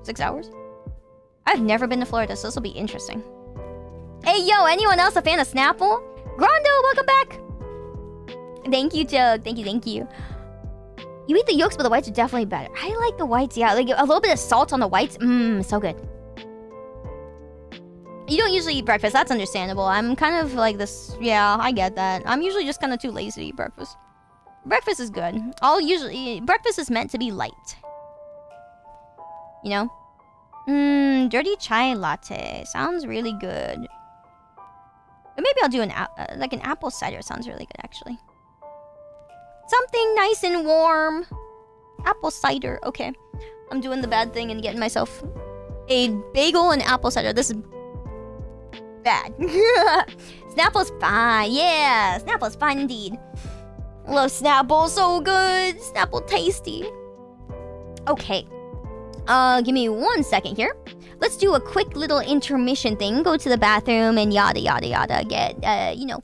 6 hours. I've never been to Florida, so this will be interesting. Hey, yo, anyone else a fan of Snapple? Grondo, welcome back. Thank you, Joe. Thank you. You eat the yolks, but the whites are definitely better. I like the whites, yeah. Like a little bit of salt on the whites. So good. You don't usually eat breakfast. That's understandable. I'm kind of like this. Yeah, I get that. I'm usually just kind of too lazy to eat breakfast. Breakfast is good. Breakfast is meant to be light. You know? Dirty chai latte. Sounds really good. But maybe I'll do an apple cider. Sounds really good, actually. Something nice and warm. Apple cider. Okay. I'm doing the bad thing and getting myself a bagel and apple cider. This is bad. Snapple's fine. Yeah, Snapple's fine indeed. Love Snapple, so good. Snapple tasty. Okay. Give me 1 second here. Let's do a quick little intermission thing. Go to the bathroom and yada yada yada. Get, you know,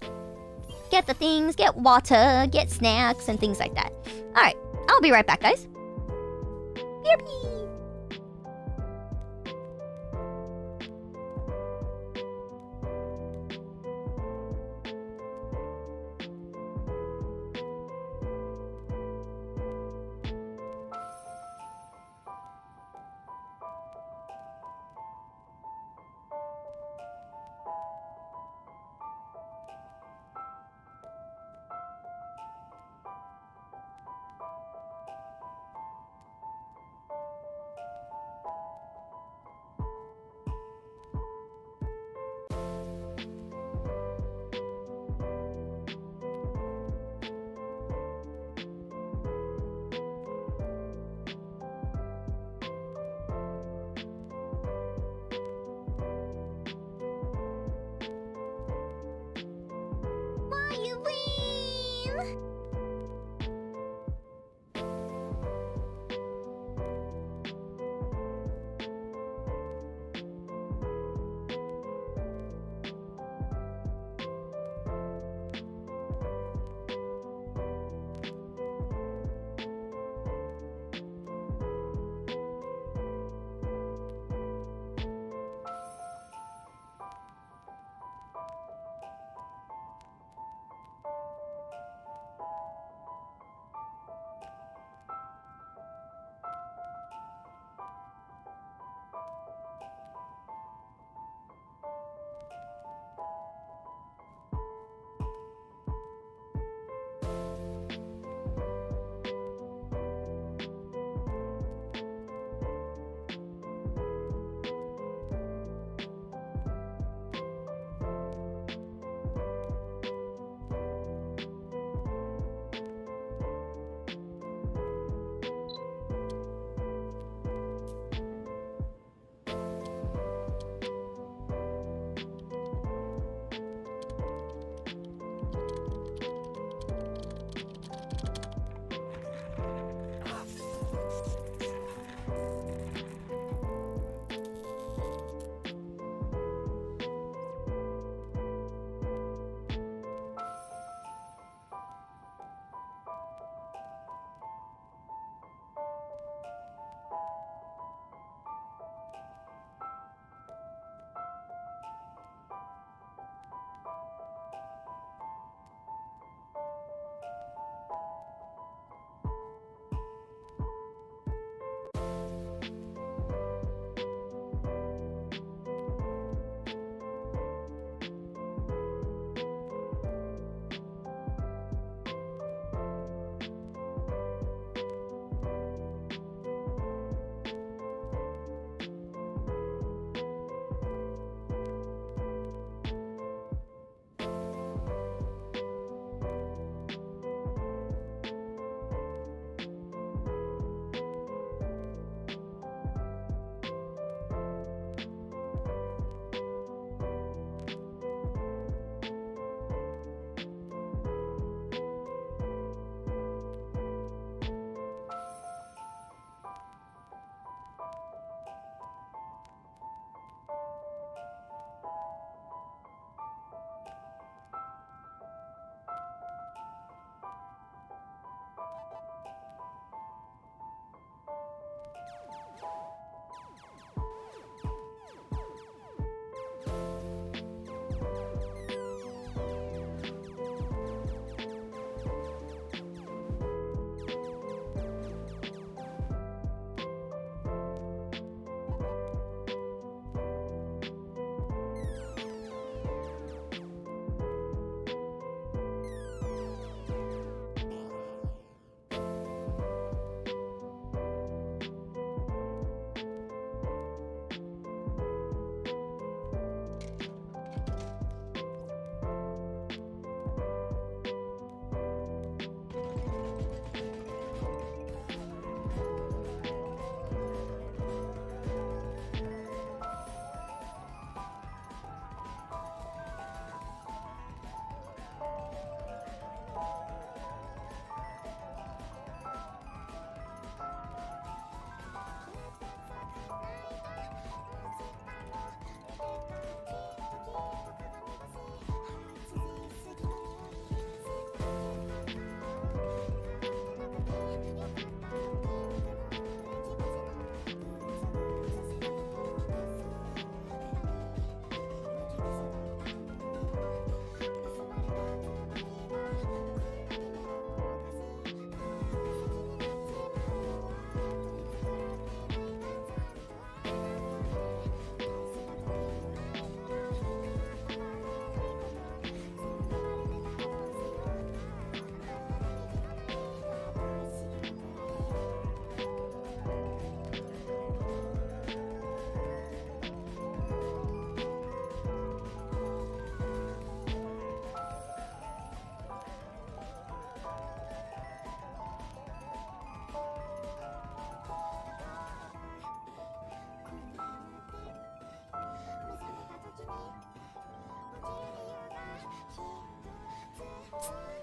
get the things, get water, get snacks and things like that. Alright, I'll be right back, guys. BRB!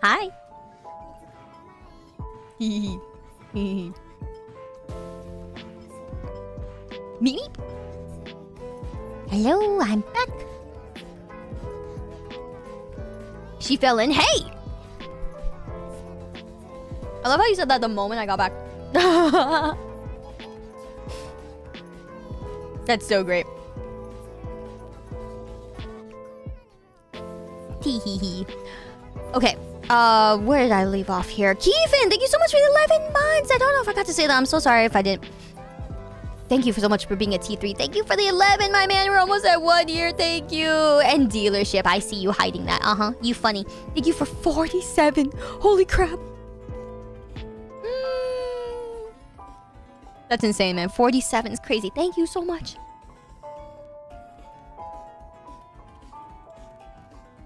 Hi. Hee hee. Meep meep. Hello, I'm back. She fell in. Hey! I love how you said that the moment I got back. That's so great. Tee hee hee. Okay. Where did I leave off here? Keefin, thank you so much for the 11 months. I don't know if I got to say that. I'm so sorry if I didn't. Thank you so much for being a T3. Thank you for the 11, my man. We're almost at 1 year. Thank you. And dealership. I see you hiding that. You funny. Thank you for 47. Holy crap. That's insane, man. 47 is crazy. Thank you so much.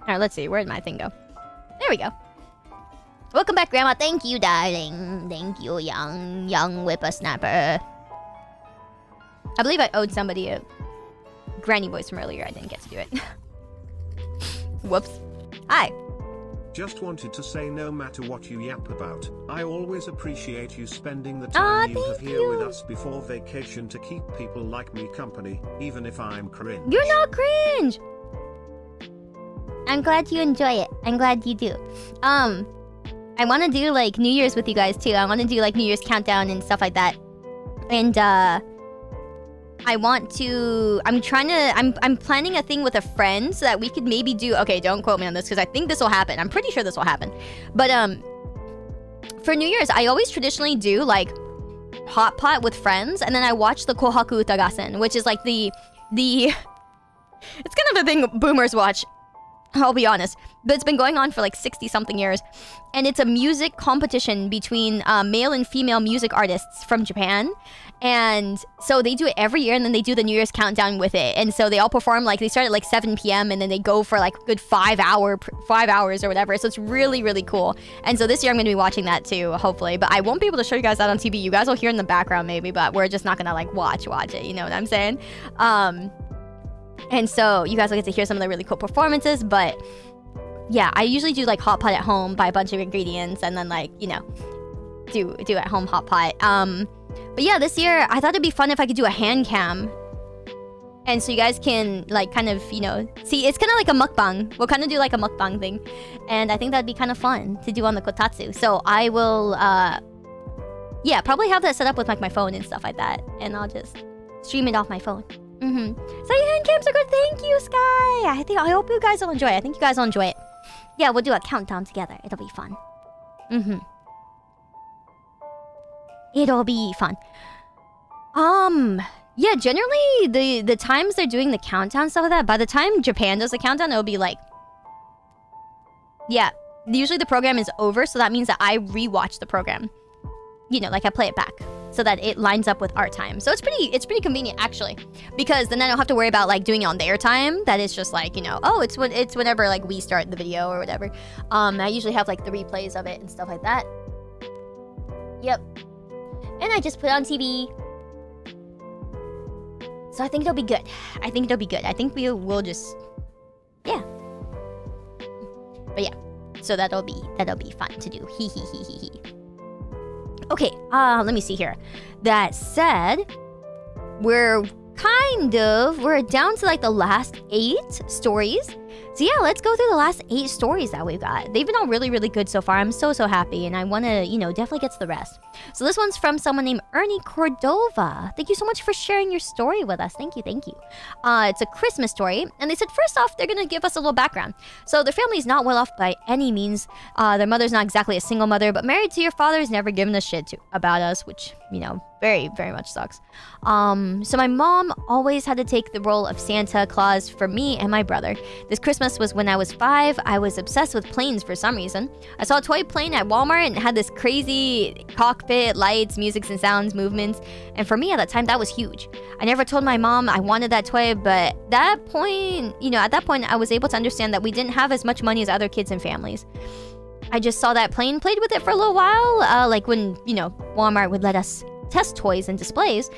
Alright, let's see. Where did my thing go? There we go. Welcome back, Grandma. Thank you, darling. Thank you, young whippersnapper. I believe I owed somebody a granny voice from earlier. I didn't get to do it. Whoops. Hi. Just wanted to say, no matter what you yap about, I always appreciate you spending the time you have here with us before vacation to keep people like me company, even if I'm cringe. You're not cringe! I'm glad you enjoy it. I'm glad you do. I want to do like New Year's with you guys too. I want to do like New Year's countdown and stuff like that. And I want to. I'm planning a thing with a friend so that we could maybe do. Okay, don't quote me on this because I think this will happen. I'm pretty sure this will happen. But for New Year's, I always traditionally do like hot pot with friends, and then I watch the Kohaku Utagassen, which is like the. It's kind of the thing boomers watch. I'll be honest, but it's been going on for like 60-something years, and it's a music competition between male and female music artists from Japan. And so they do it every year, and then they do the New Year's countdown with it. And so they all perform, like they start at like 7 p.m. and then they go for like a good 5 hours or whatever. So it's really, really cool. And so this year I'm going to be watching that too, hopefully. But I won't be able to show you guys that on TV. You guys will hear in the background maybe, but we're just not going to like watch it. You know what I'm saying? And so you guys will get to hear some of the really cool performances. But yeah, I usually do like hot pot at home, buy a bunch of ingredients, and then like, you know, do at home hot pot. But yeah, this year I thought it'd be fun if I could do a hand cam, and so you guys can like kind of, you know, see. It's kind of like a mukbang. We'll kind of do like a mukbang thing, and I think that'd be kind of fun to do on the kotatsu. So I will yeah, probably have that set up with like my phone and stuff like that, and I'll just stream it off my phone. So your hand cams are good. Thank you, Sky. I hope you guys will enjoy it. I think you guys will enjoy it. Yeah, we'll do a countdown together. It'll be fun. It'll be fun. Yeah, generally the times they're doing the countdown stuff like that, by the time Japan does the countdown, it'll be like, yeah, usually the program is over, so that means that I rewatch the program. You know, like I play it back so that it lines up with our time. So it's pretty convenient actually, because then I don't have to worry about like doing it on their time. That is just like, you know, oh, it's whenever like we start the video or whatever. I usually have like the replays of it and stuff like that. Yep. And I just put it on TV. So I think it'll be good. I think we will just, yeah. But yeah, so that'll be fun to do. Hee hee hee hee hee. Okay, let me see here. That said, we're down to like the last 8 stories. So yeah, let's go through the last 8 stories that we've got. They've been all really, really good so far. I'm so happy, and I want to, you know, definitely get to the rest. So this one's from someone named Ernie Cordova. Thank you so much for sharing your story with us. Thank you. It's a Christmas story, and they said first off, they're gonna give us a little background. So their family's not well off by any means. Their mother's not exactly a single mother, but married to your father has never given a shit about us, which, you know, very, very much sucks. So my mom always had to take the role of Santa Claus for me and my brother. This Christmas was when I was 5. I was obsessed with planes for some reason. I saw a toy plane at Walmart and it had this crazy cockpit, lights, music and sounds, movements. And for me at that time, that was huge. I never told my mom I wanted that toy, but at that point, I was able to understand that we didn't have as much money as other kids and families. I just saw that plane, played with it for a little while, like when, you know, Walmart would let us test toys and displays.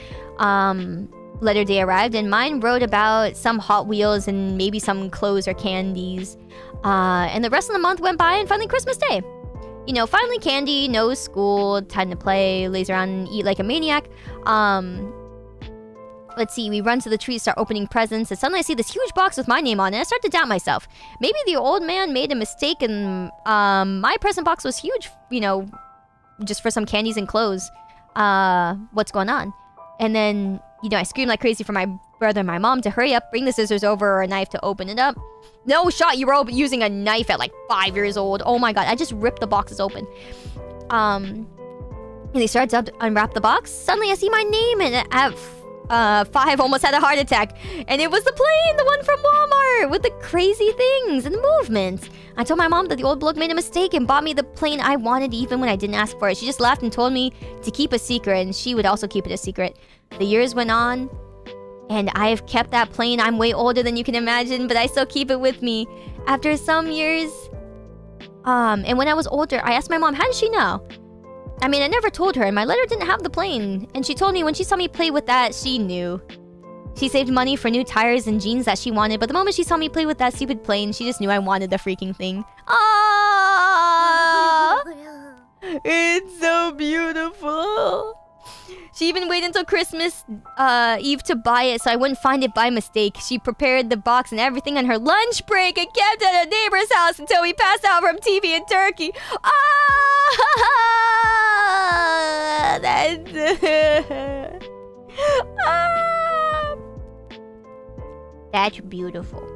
letter day arrived, and mine wrote about some Hot Wheels and maybe some clothes or candies. And the rest of the month went by, and finally Christmas Day. You know, finally candy, no school, time to play, lays around and eat like a maniac. Let's see, we run to the tree, start opening presents, and suddenly I see this huge box with my name on it. I start to doubt myself. Maybe the old man made a mistake and my present box was huge, you know, just for some candies and clothes. What's going on? And then, you know, I scream like crazy for my brother and my mom to hurry up, bring the scissors over or a knife to open it up. No shot, you were using a knife at like 5 years old. Oh my god, I just ripped the boxes open. And they started to unwrap the box. Suddenly I see my name and at 5 almost had a heart attack. And it was the plane, the one from Walmart, with the crazy things and the movements. I told my mom that the old bloke made a mistake and bought me the plane I wanted even when I didn't ask for it. She just laughed and told me to keep a secret, and she would also keep it a secret. The years went on, and I have kept that plane. I'm way older than you can imagine, but I still keep it with me. After some years, and when I was older, I asked my mom, how did she know? I mean, I never told her, and my letter didn't have the plane. And she told me when she saw me play with that, she knew. She saved money for new tires and jeans that she wanted, but the moment she saw me play with that stupid plane, she just knew I wanted the freaking thing. Ah! It's so beautiful. She even waited until Christmas Eve to buy it so I wouldn't find it by mistake. She prepared the box and everything on her lunch break and kept it at a neighbor's house until we passed out from TV and turkey. Ah! That's... ah! That's beautiful.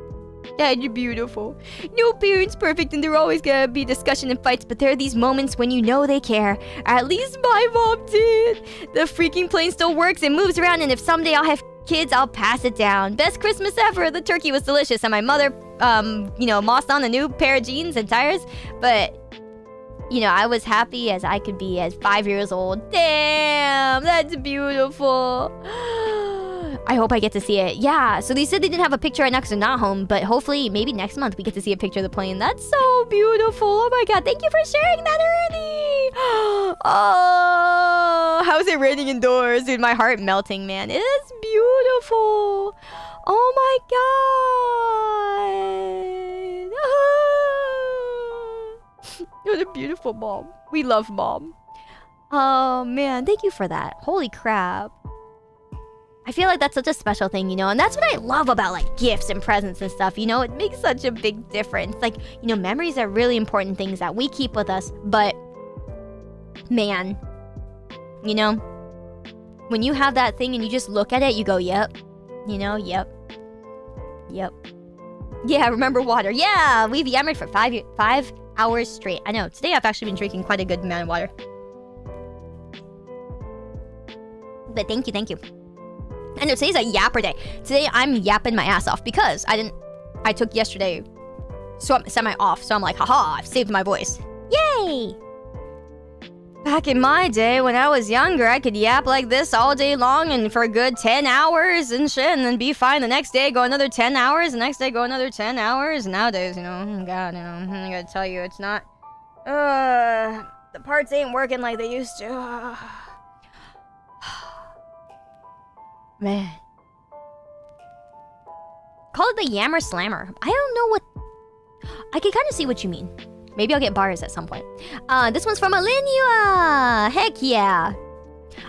That's beautiful. No parent's perfect and there always gonna be discussion and fights, but there are these moments when you know they care. At least my mom did. The freaking plane still works and moves around, and if someday I'll have kids, I'll pass it down. Best Christmas ever. The turkey was delicious, and my mother, you know, mossed on a new pair of jeans and tires, but... you know, I was happy as I could be as 5 years old. Damn, that's beautiful. I hope I get to see it. Yeah, so they said they didn't have a picture right now because they're not home, but hopefully, maybe next month we get to see a picture of the plane. That's so beautiful. Oh my god, thank you for sharing that, Ernie. Oh, how's it raining indoors? Dude, my heart melting, man. It is beautiful. Oh my god. What a beautiful mom. We love mom. Oh man, thank you for that. Holy crap. I feel like that's such a special thing, you know? And that's what I love about, like, gifts and presents and stuff, you know? It makes such a big difference. Like, you know, memories are really important things that we keep with us, but... man. You know? When you have that thing and you just look at it, you go, yep. You know? Yep. Yep. Yeah, remember water. Yeah! We've yammered for 5 hours straight. I know. Today I've actually been drinking quite a good amount of water. But thank you, thank you. I know, today's a yapper day. Today, I'm yapping my ass off because I took yesterday semi-off. So I'm like, haha, I've saved my voice. Yay! Back in my day, when I was younger, I could yap like this all day long and for a good 10 hours and shit, and then be fine. The next day, go another 10 hours. The next day, go another 10 hours. Nowadays, you know, God, you know, I gotta tell you, it's not... the parts ain't working like they used to. Man. Call it the Yammer Slammer. I don't know what... I can kind of see what you mean. Maybe I'll get bars at some point. This one's from Alinua. Heck yeah.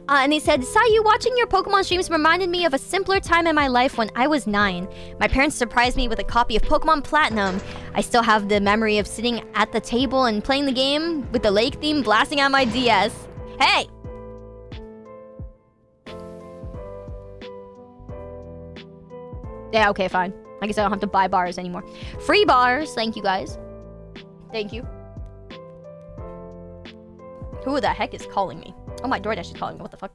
And they said, Sayu, watching your Pokemon streams reminded me of a simpler time in my life when I was 9. My parents surprised me with a copy of Pokemon Platinum. I still have the memory of sitting at the table and playing the game with the lake theme blasting on my DS. Hey! Yeah, okay, fine. I guess I don't have to buy bars anymore. Free bars! Thank you, guys. Thank you. Who the heck is calling me? Oh, my DoorDash is calling me. What the fuck?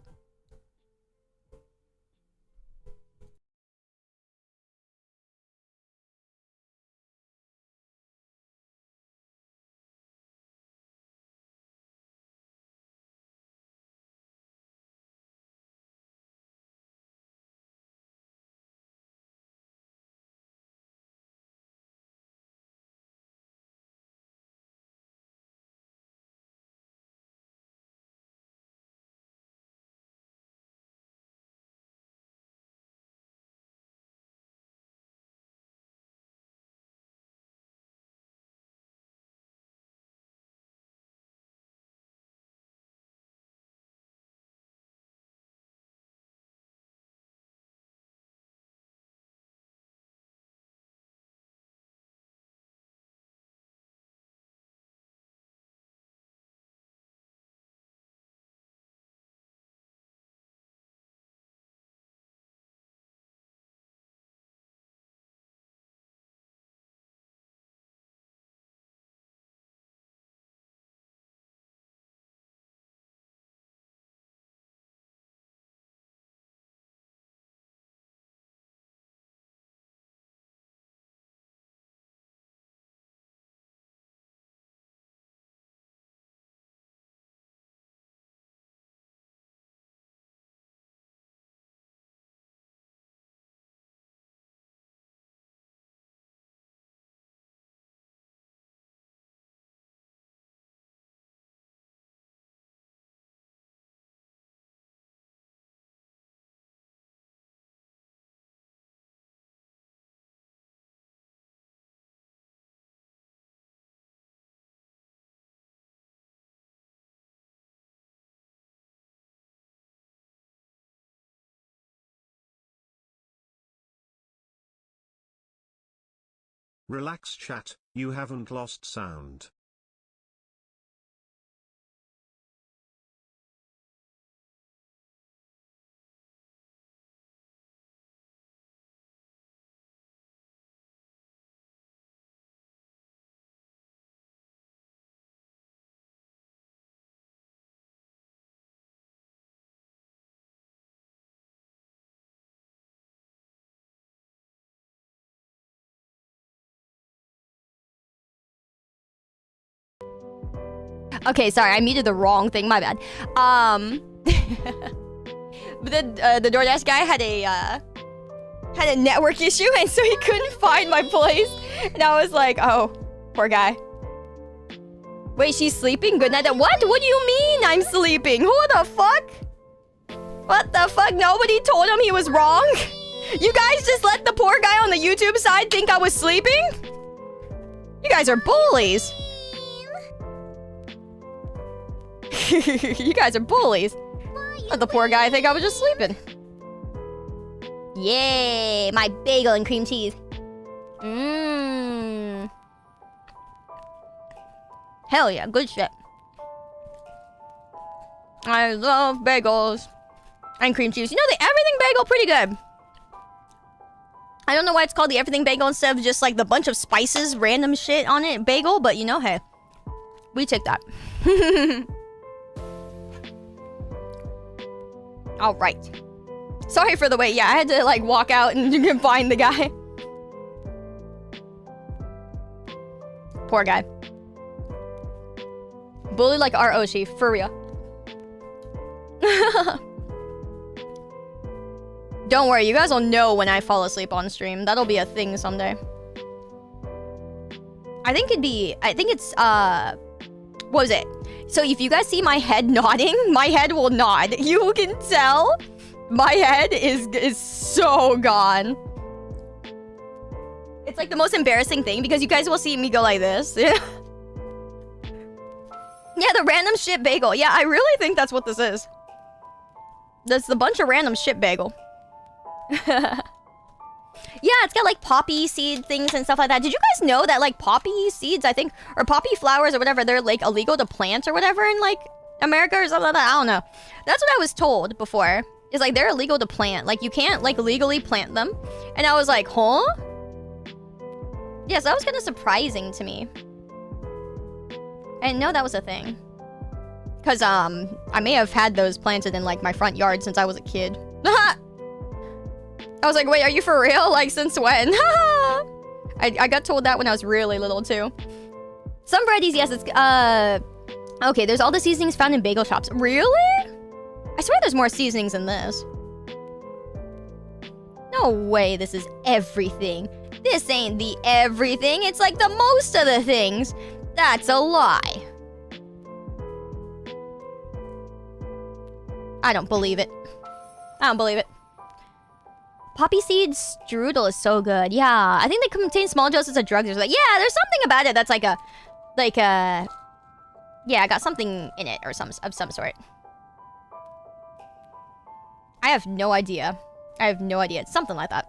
Relax chat, you haven't lost sound. Okay, sorry, I muted the wrong thing. My bad. But then the DoorDash guy had a network issue, and so he couldn't find my place. And I was like, oh, poor guy. Wait, she's sleeping? Good night. What? What do you mean I'm sleeping? Who the fuck? What the fuck? Nobody told him he was wrong? You guys just let the poor guy on the YouTube side think I was sleeping? You guys are bullies. You guys are bullies. Let the poor guy think I was just sleeping. Yay! My bagel and cream cheese. Mmm. Hell yeah, good shit. I love bagels and cream cheese. You know, the everything bagel pretty good. I don't know why it's called the everything bagel instead of just like the bunch of spices, random shit on it bagel, but you know, hey, we take that. All right. Sorry for the wait. Yeah, I had to like walk out and find the guy. Poor guy. Bully like our Oshi, for real. Don't worry, you guys will know when I fall asleep on stream. That'll be a thing someday. I think it's what was it? So if you guys see my head nodding, my head will nod. You can tell my head is so gone. It's like the most embarrassing thing because you guys will see me go like this. Yeah, the random shit bagel. Yeah, I really think that's what this is. That's the bunch of random shit bagel. Yeah, it's got like poppy seed things and stuff like that. Did you guys know that like poppy seeds, I think, or poppy flowers or whatever, they're like illegal to plant or whatever in like America or something like that? I don't know. That's what I was told before. Is like they're illegal to plant. Like you can't like legally plant them. And I was like, huh? Yes, that was kind of surprising to me. I didn't know that was a thing. Cause I may have had those planted in like my front yard since I was a kid. I was like, wait, are you for real? Like, since when? I got told that when I was really little, too. Some varieties, yes, it's, okay, there's all the seasonings found in bagel shops. Really? I swear there's more seasonings than this. No way this is everything. This ain't the everything. It's like the most of the things. That's a lie. I don't believe it. I don't believe it. Poppy seed strudel is so good. Yeah, I think they contain small doses of drugs. Like, yeah, there's something about it that's like a, yeah, I got something in it or of some sort. I have no idea. I have no idea. It's something like that.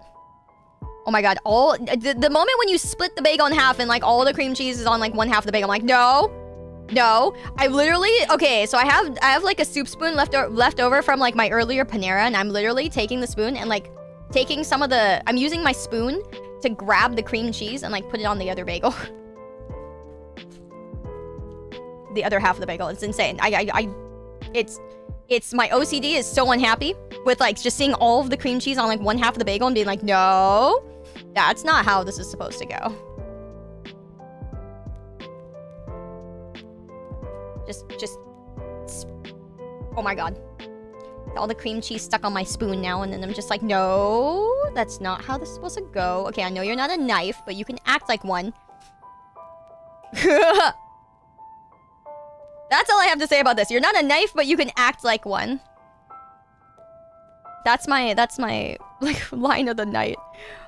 Oh my god, the moment when you split the bagel in half and like all the cream cheese is on like one half of the bagel, I'm like, no. No, I literally, okay, so I have like a soup spoon left over from like my earlier Panera, and I'm literally taking the spoon and like taking some of the, I'm using my spoon to grab the cream cheese and like put it on the other bagel. The other half of the bagel. It's insane. It's my OCD is so unhappy with like just seeing all of the cream cheese on like one half of the bagel and being like, no, that's not how this is supposed to go. Just, oh my god. All the cream cheese stuck on my spoon now, and then I'm just like, no, that's not how this is supposed to go. Okay, I know you're not a knife, but you can act like one. That's all I have to say about this. You're not a knife, but you can act like one. That's my, like, line of the night.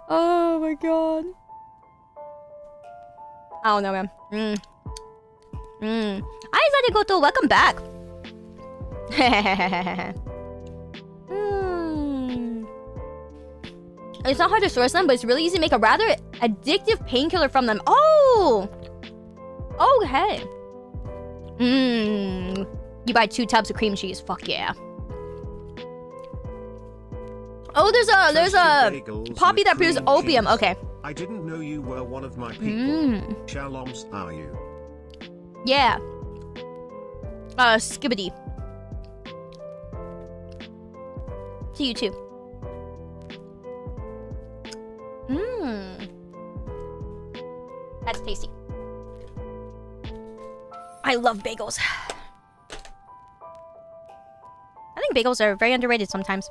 Oh my god. I don't know, man. Hi, Zarigoto, welcome back. It's not hard to source them, but it's really easy to make a rather addictive painkiller from them. Oh! Okay. You buy 2 tubs of cream cheese. Fuck yeah. Oh, there's a poppy that produces opium. Okay. I didn't know you were one of my people. Shaloms are you? Yeah. Skibbity. To you too. That's tasty. I love bagels. I think bagels are very underrated sometimes.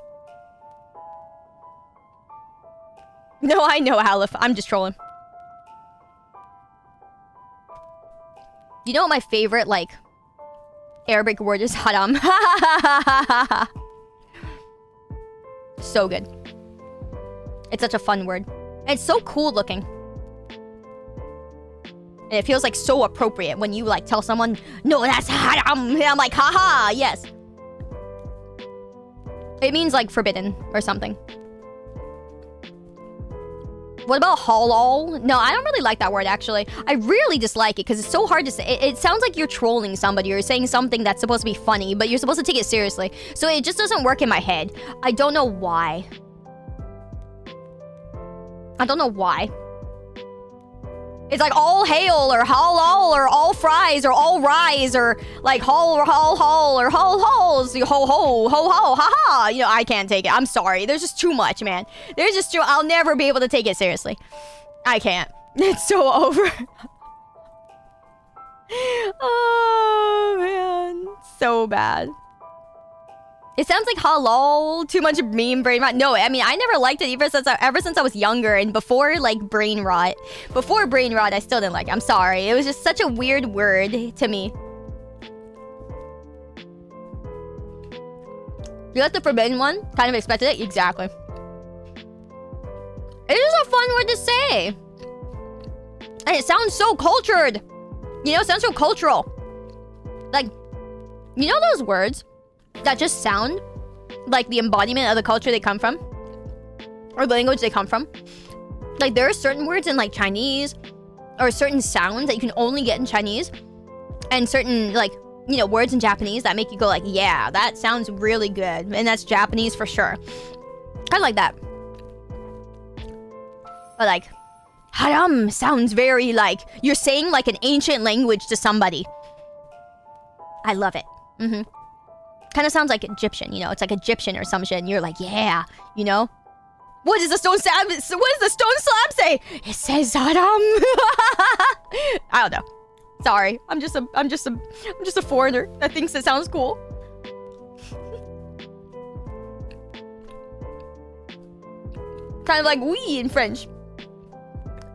No, I know, Aleph. I'm just trolling. You know what my favorite, like, Arabic word is? Haram. So good. It's such a fun word. And it's so cool looking. And it feels like so appropriate when you like tell someone, no, that's haram. And I'm like, haha, yes. It means like forbidden or something. What about halal? No, I don't really like that word, actually. I really dislike it because it's so hard to say. It sounds like you're trolling somebody or saying something that's supposed to be funny, but you're supposed to take it seriously. So it just doesn't work in my head. I don't know why. I don't know why. It's like all hail or halal or all fries or all rise or like hall or hall or halls. Ho ho ho ho ha ha. You know, I can't take it. I'm sorry. There's just too much, man. There's just too. I'll never be able to take it seriously. I can't. It's so over. Oh man, so bad. It sounds like halal, too much meme brain rot. No, I mean, I never liked it ever since I was younger and before, like, brain rot. Before brain rot, I still didn't like it. I'm sorry. It was just such a weird word to me. You got the forbidden one? Kind of expected it? Exactly. It is a fun word to say. And it sounds so cultured. You know, it sounds so cultural. Like, you know those words that just sound like the embodiment of the culture they come from? Or the language they come from? Like, there are certain words in, like, Chinese, or certain sounds that you can only get in Chinese, and certain, like, you know, words in Japanese that make you go, like, yeah, that sounds really good, and that's Japanese for sure. Kind of like that. But, like, haram sounds very, like, you're saying, like, an ancient language to somebody. I love it. Kind of sounds like Egyptian, you know? It's like Egyptian or some shit, and you're like, yeah, you know? What does the stone slab? What does the stone slab say? It says haram. I don't know. Sorry, I'm just a foreigner that thinks it sounds cool. Kind of like oui in French.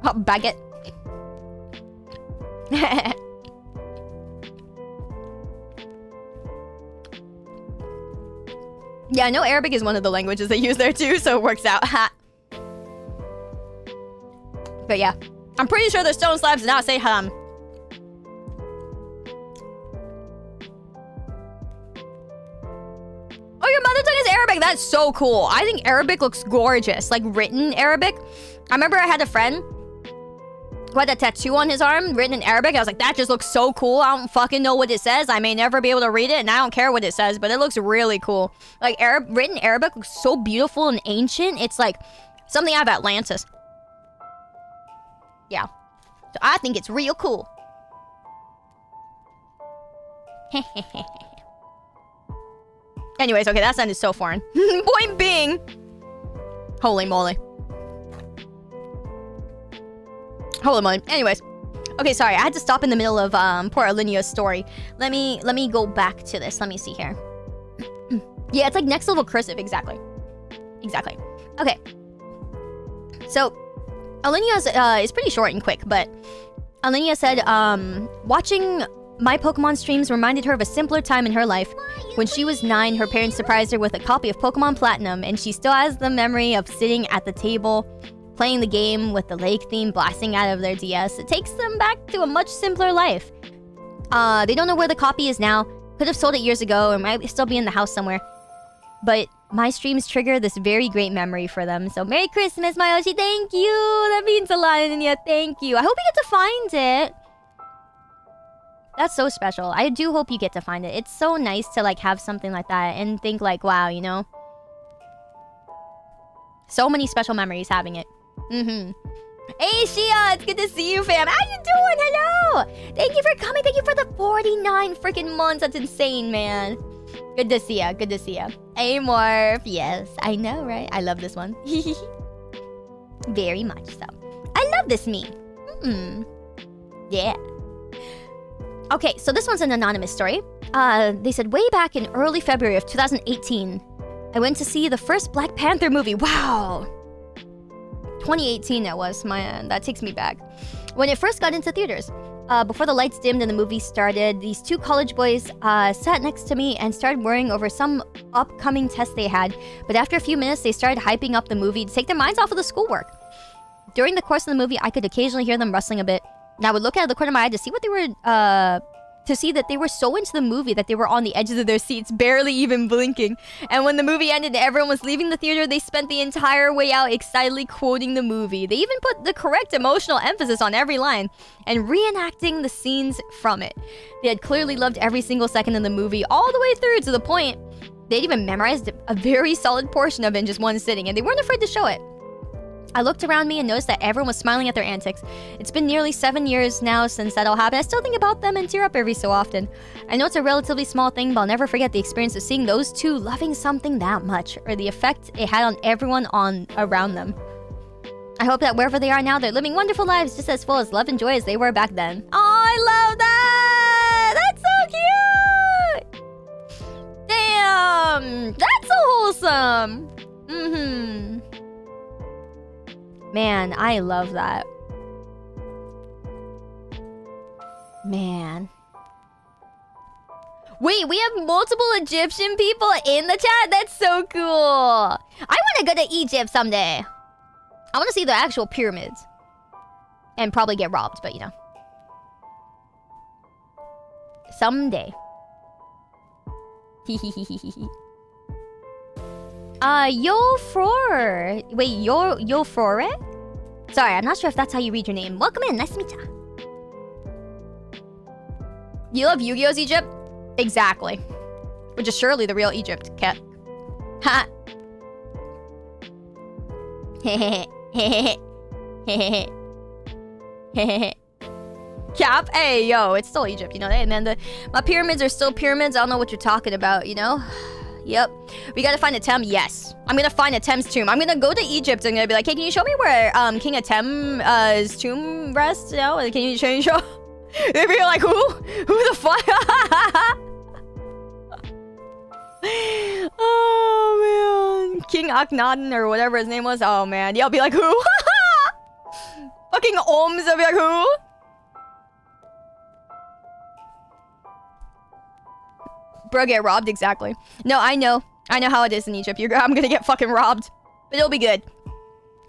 Oh, baguette. Yeah, I know Arabic is one of the languages they use there too, so it works out. But yeah, I'm pretty sure the stone slabs do not say haram. Oh, your mother tongue is Arabic. That's so cool. I think Arabic looks gorgeous. Like written Arabic. I remember I had a friend who had a tattoo on his arm written in Arabic. I was like, that just looks so cool. I don't fucking know what it says. I may never be able to read it, and I don't care what it says, but it looks really cool. Like, written Arabic looks so beautiful and ancient. It's like something out of Atlantis. Yeah. So I think it's real cool. Anyways, okay, that sounded so foreign. Point being. Holy moly. Holy moly. Anyways. Okay, sorry. I had to stop in the middle of poor Alinia's story. Let me go back to this. Let me see here. Yeah, it's like next level cursive. Exactly. Exactly. Okay. So, Alinia's is pretty short and quick, but Alinia said, watching my Pokemon streams reminded her of a simpler time in her life. When she was 9, her parents surprised her with a copy of Pokemon Platinum, and she still has the memory of sitting at the table, playing the game with the lake theme blasting out of their DS. It takes them back to a much simpler life. They don't know where the copy is now. Could have sold it years ago, or might still be in the house somewhere. But my streams trigger this very great memory for them. So Merry Christmas, Mayoshi. Thank you. That means a lot, Anya. Thank you. I hope you get to find it. That's so special. I do hope you get to find it. It's so nice to like have something like that and think like, wow, you know? So many special memories having it. Hey, Shia, it's good to see you, fam. How you doing? Hello. Thank you for coming. Thank you for the 49 freaking months. That's insane, man. Good to see ya. Good to see ya. Hey, Morph. Yes, I know, right? I love this one. Very much so. I love this meme. Yeah. Okay, so this one's an anonymous story. They said, way back in early February of 2018, I went to see the first Black Panther movie. Wow. 2018 that was. Man, that takes me back. When it first got into theaters. Before the lights dimmed and the movie started, these two college boys sat next to me and started worrying over some upcoming test they had. But after a few minutes, they started hyping up the movie to take their minds off of the schoolwork. During the course of the movie, I could occasionally hear them rustling a bit. And I would look out of the corner of my eye to see what they were, to see that they were so into the movie that they were on the edges of their seats, barely even blinking. And when the movie ended and everyone was leaving the theater, they spent the entire way out excitedly quoting the movie. They even put the correct emotional emphasis on every line and reenacting the scenes from it. They had clearly loved every single second of the movie all the way through to the point they'd even memorized a very solid portion of it in just one sitting, and they weren't afraid to show it. I looked around me and noticed that everyone was smiling at their antics. It's been nearly 7 years now since that all happened. I still think about them and tear up every so often. I know it's a relatively small thing, but I'll never forget the experience of seeing those two loving something that much, or the effect it had on everyone around them. I hope that wherever they are now, they're living wonderful lives just as full as love and joy as they were back then. Oh, I love that! That's so cute! Damn! That's so wholesome! Man, I love that. Man. Wait, we have multiple Egyptian people in the chat? That's so cool. I want to go to Egypt someday. I want to see the actual pyramids. And probably get robbed, but you know. Someday. Yo-Fror. Wait, Yo-Frore? Sorry, I'm not sure if that's how you read your name. Welcome in, nice to meet ya. You love Yu-Gi-Oh's Egypt? Exactly. Which is surely the real Egypt, cat. Ha! Cap? Hey, yo, it's still Egypt, you know? Hey, man, my pyramids are still pyramids. I don't know what you're talking about, you know? Yep. We gotta find Atem. Yes. I'm gonna find Atem's tomb. I'm gonna go to Egypt and I'm gonna be like, hey, can you show me where King Atem's tomb rests? You know? Can you show? They'd be like, who? Who the fuck? Oh, man. King Akhenaten or whatever his name was. Oh, man. Yeah, I'll be like, who? Fucking Ohms. I'll be like, who? Bro, get robbed, exactly. No, I know how it is in Egypt. I'm gonna get fucking robbed, but it'll be good.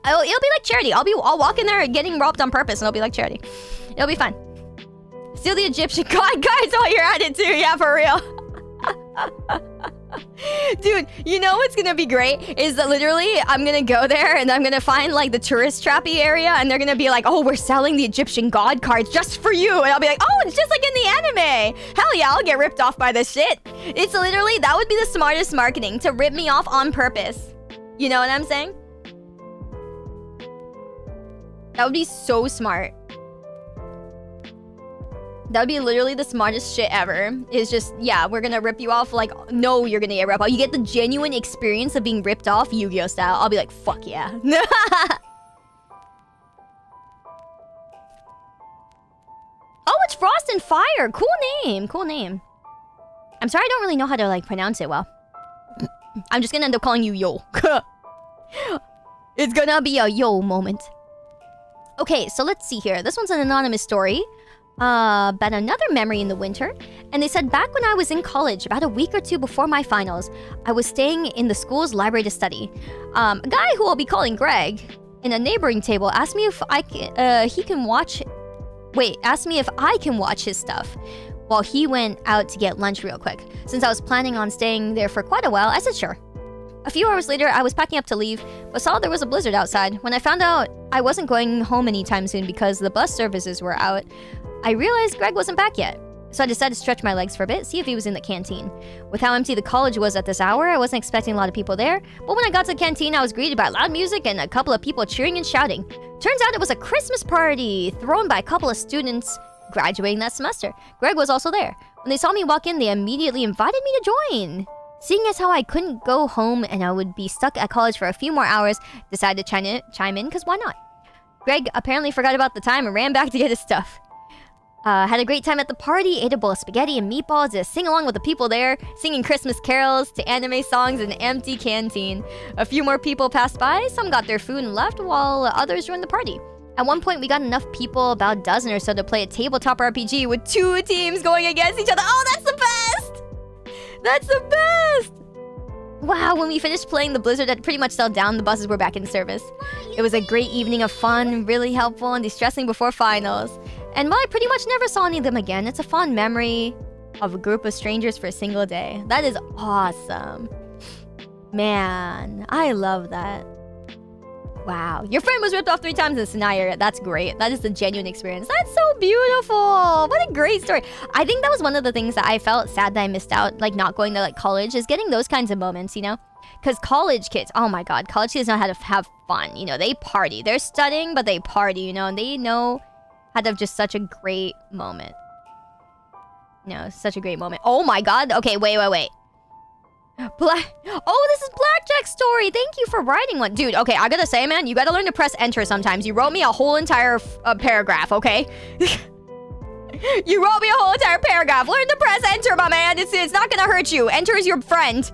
It'll be like charity. I'll walk in there getting robbed on purpose, and it'll be like charity. It'll be fine. Steal the Egyptian god guys while you're at it too. Yeah, for real. Dude, you know what's gonna be great is that literally I'm gonna go there and I'm gonna find like the tourist trappy area and they're gonna be like, oh, we're selling the Egyptian god cards just for you, and I'll be like, oh, it's just like in the anime. Hell yeah, I'll get ripped off by this shit. It's literally, that would be the smartest marketing, to rip me off on purpose. You know what I'm saying? That would be so smart. That would be literally the smartest shit ever. Is just, yeah, we're gonna rip you off. Like, no, you're gonna get ripped off. You get the genuine experience of being ripped off Yu-Gi-Oh style. I'll be like, fuck yeah. Oh, it's Frost and Fire. Cool name. Cool name. I'm sorry, I don't really know how to, like, pronounce it well. I'm just gonna end up calling you Yo. It's gonna be a Yo moment. Okay, so let's see here. This one's an anonymous story. About another memory in the winter. And they said, back when I was in college, about a week or two before my finals, I was staying in the school's library to study. A guy who I'll be calling Greg, in a neighboring table, asked me if I can watch his stuff while he went out to get lunch real quick. Since I was planning on staying there for quite a while, I said sure. A few hours later, I was packing up to leave, but saw there was a blizzard outside. When I found out I wasn't going home anytime soon because the bus services were out, I realized Greg wasn't back yet. So I decided to stretch my legs for a bit, see if he was in the canteen. With how empty the college was at this hour, I wasn't expecting a lot of people there, but when I got to the canteen, I was greeted by loud music and a couple of people cheering and shouting. Turns out it was a Christmas party thrown by a couple of students graduating that semester. Greg was also there. When they saw me walk in, they immediately invited me to join. Seeing as how I couldn't go home and I would be stuck at college for a few more hours, decided to chime in, because why not? Greg apparently forgot about the time and ran back to get his stuff. Had a great time at the party, ate a bowl of spaghetti and meatballs to sing along with the people there, singing Christmas carols to anime songs in an empty canteen. A few more people passed by, some got their food and left, while others joined the party. At one point, we got enough people, about a dozen or so, to play a tabletop RPG with 2 teams going against each other. Oh, that's the best! That's the best! Wow, when we finished playing, the blizzard had pretty much settled down. The buses were back in service. It was a great evening of fun, really helpful and distressing before finals. And while I pretty much never saw any of them again, it's a fond memory of a group of strangers for a single day. That is awesome. Man, I love that. Wow. Your friend was ripped off 3 times in the scenario. That's great. That is the genuine experience. That's so beautiful. What a great story. I think that was one of the things that I felt sad that I missed out, like not going to like college, is getting those kinds of moments, you know? Because college kids, oh my god, college kids know how to have fun. You know, they party. They're studying, but they party, you know, and they know how to have just such a great moment. You know, such a great moment. Oh my god. Okay, wait. Oh, this is Blackjack's story. Thank you for writing one. Dude, okay, I gotta say, man, you gotta learn to press enter sometimes. You wrote me a whole entire paragraph, okay? You wrote me a whole entire paragraph. Learn to press enter, my man. It's not gonna hurt you. Enter is your friend.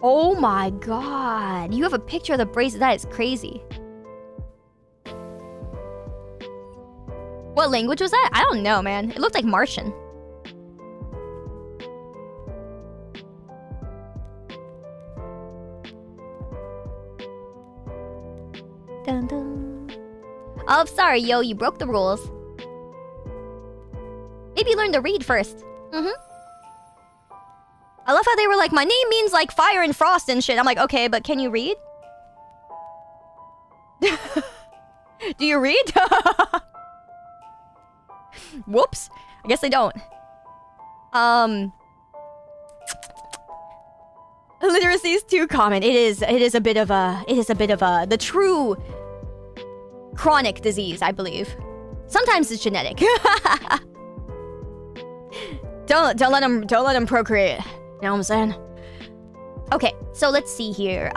Oh my god. You have a picture of the bracelet. That is crazy. What language was that? I don't know, man. It looked like Martian. Dun dun. Oh, sorry, yo. You broke the rules. Maybe learn to read first. I love how they were like, my name means like fire and frost and shit. I'm like, okay, but can you read? Do you read? Whoops. I guess they don't. Literacy is too common. It is a bit of a the true chronic disease, I believe. Sometimes it's genetic. Don't let them procreate. You know what I'm saying? Okay, so let's see here.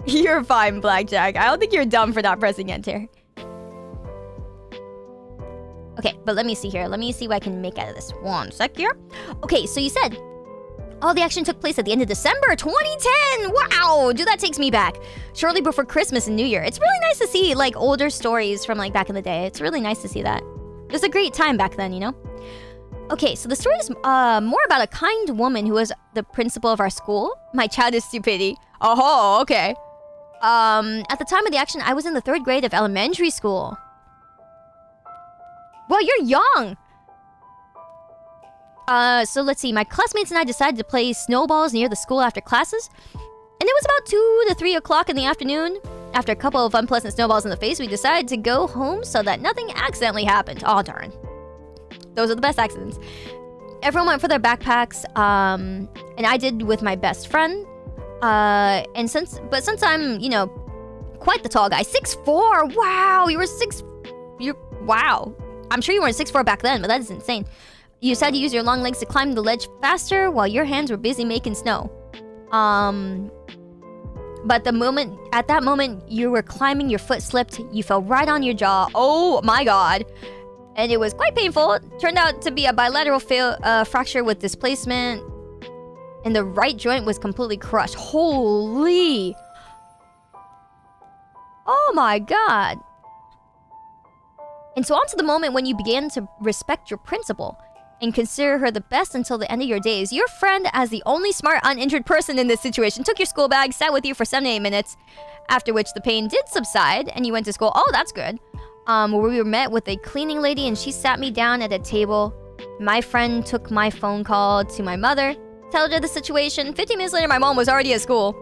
You're fine, Blackjack. I don't think you're dumb for not pressing enter. Okay, but let me see here. Let me see what I can make out of this. One sec here. Okay, so you said all the action took place at the end of December 2010. Wow, dude, that takes me back. Shortly before Christmas and New Year. It's really nice to see like older stories from like back in the day. It's really nice to see that. It was a great time back then, you know? Okay, so the story is more about a kind woman who was the principal of our school. My childish stupidity. Oh, okay. At the time of the action, I was in the 3rd grade of elementary school. Well, you're young. So let's see. My classmates and I decided to play snowballs near the school after classes. And it was about 2 to 3 o'clock in the afternoon. After a couple of unpleasant snowballs in the face, we decided to go home so that nothing accidentally happened. Aw, darn. Those are the best accidents. Everyone went for their backpacks, and I did with my best friend. Since I'm, you know, quite the tall guy, 6'4". Wow, wow. I'm sure you weren't 6'4" back then, but that is insane. You decided to use your long legs to climb the ledge faster while your hands were busy making snow. But at that moment you were climbing, your foot slipped, you fell right on your jaw. Oh my god. And it was quite painful. It turned out to be a bilateral fracture with displacement. And the right joint was completely crushed. Holy. Oh my god. And so on to the moment when you began to respect your principal. and consider her the best until the end of your days. Your friend, as the only smart, uninjured person in this situation, took your school bag, sat with you for 7 to 8 minutes, after which the pain did subside, and you went to school. Oh, that's good. Where we were met with a cleaning lady, and she sat me down at a table. My friend took my phone call to my mother, told her the situation. 15 minutes later, my mom was already at school.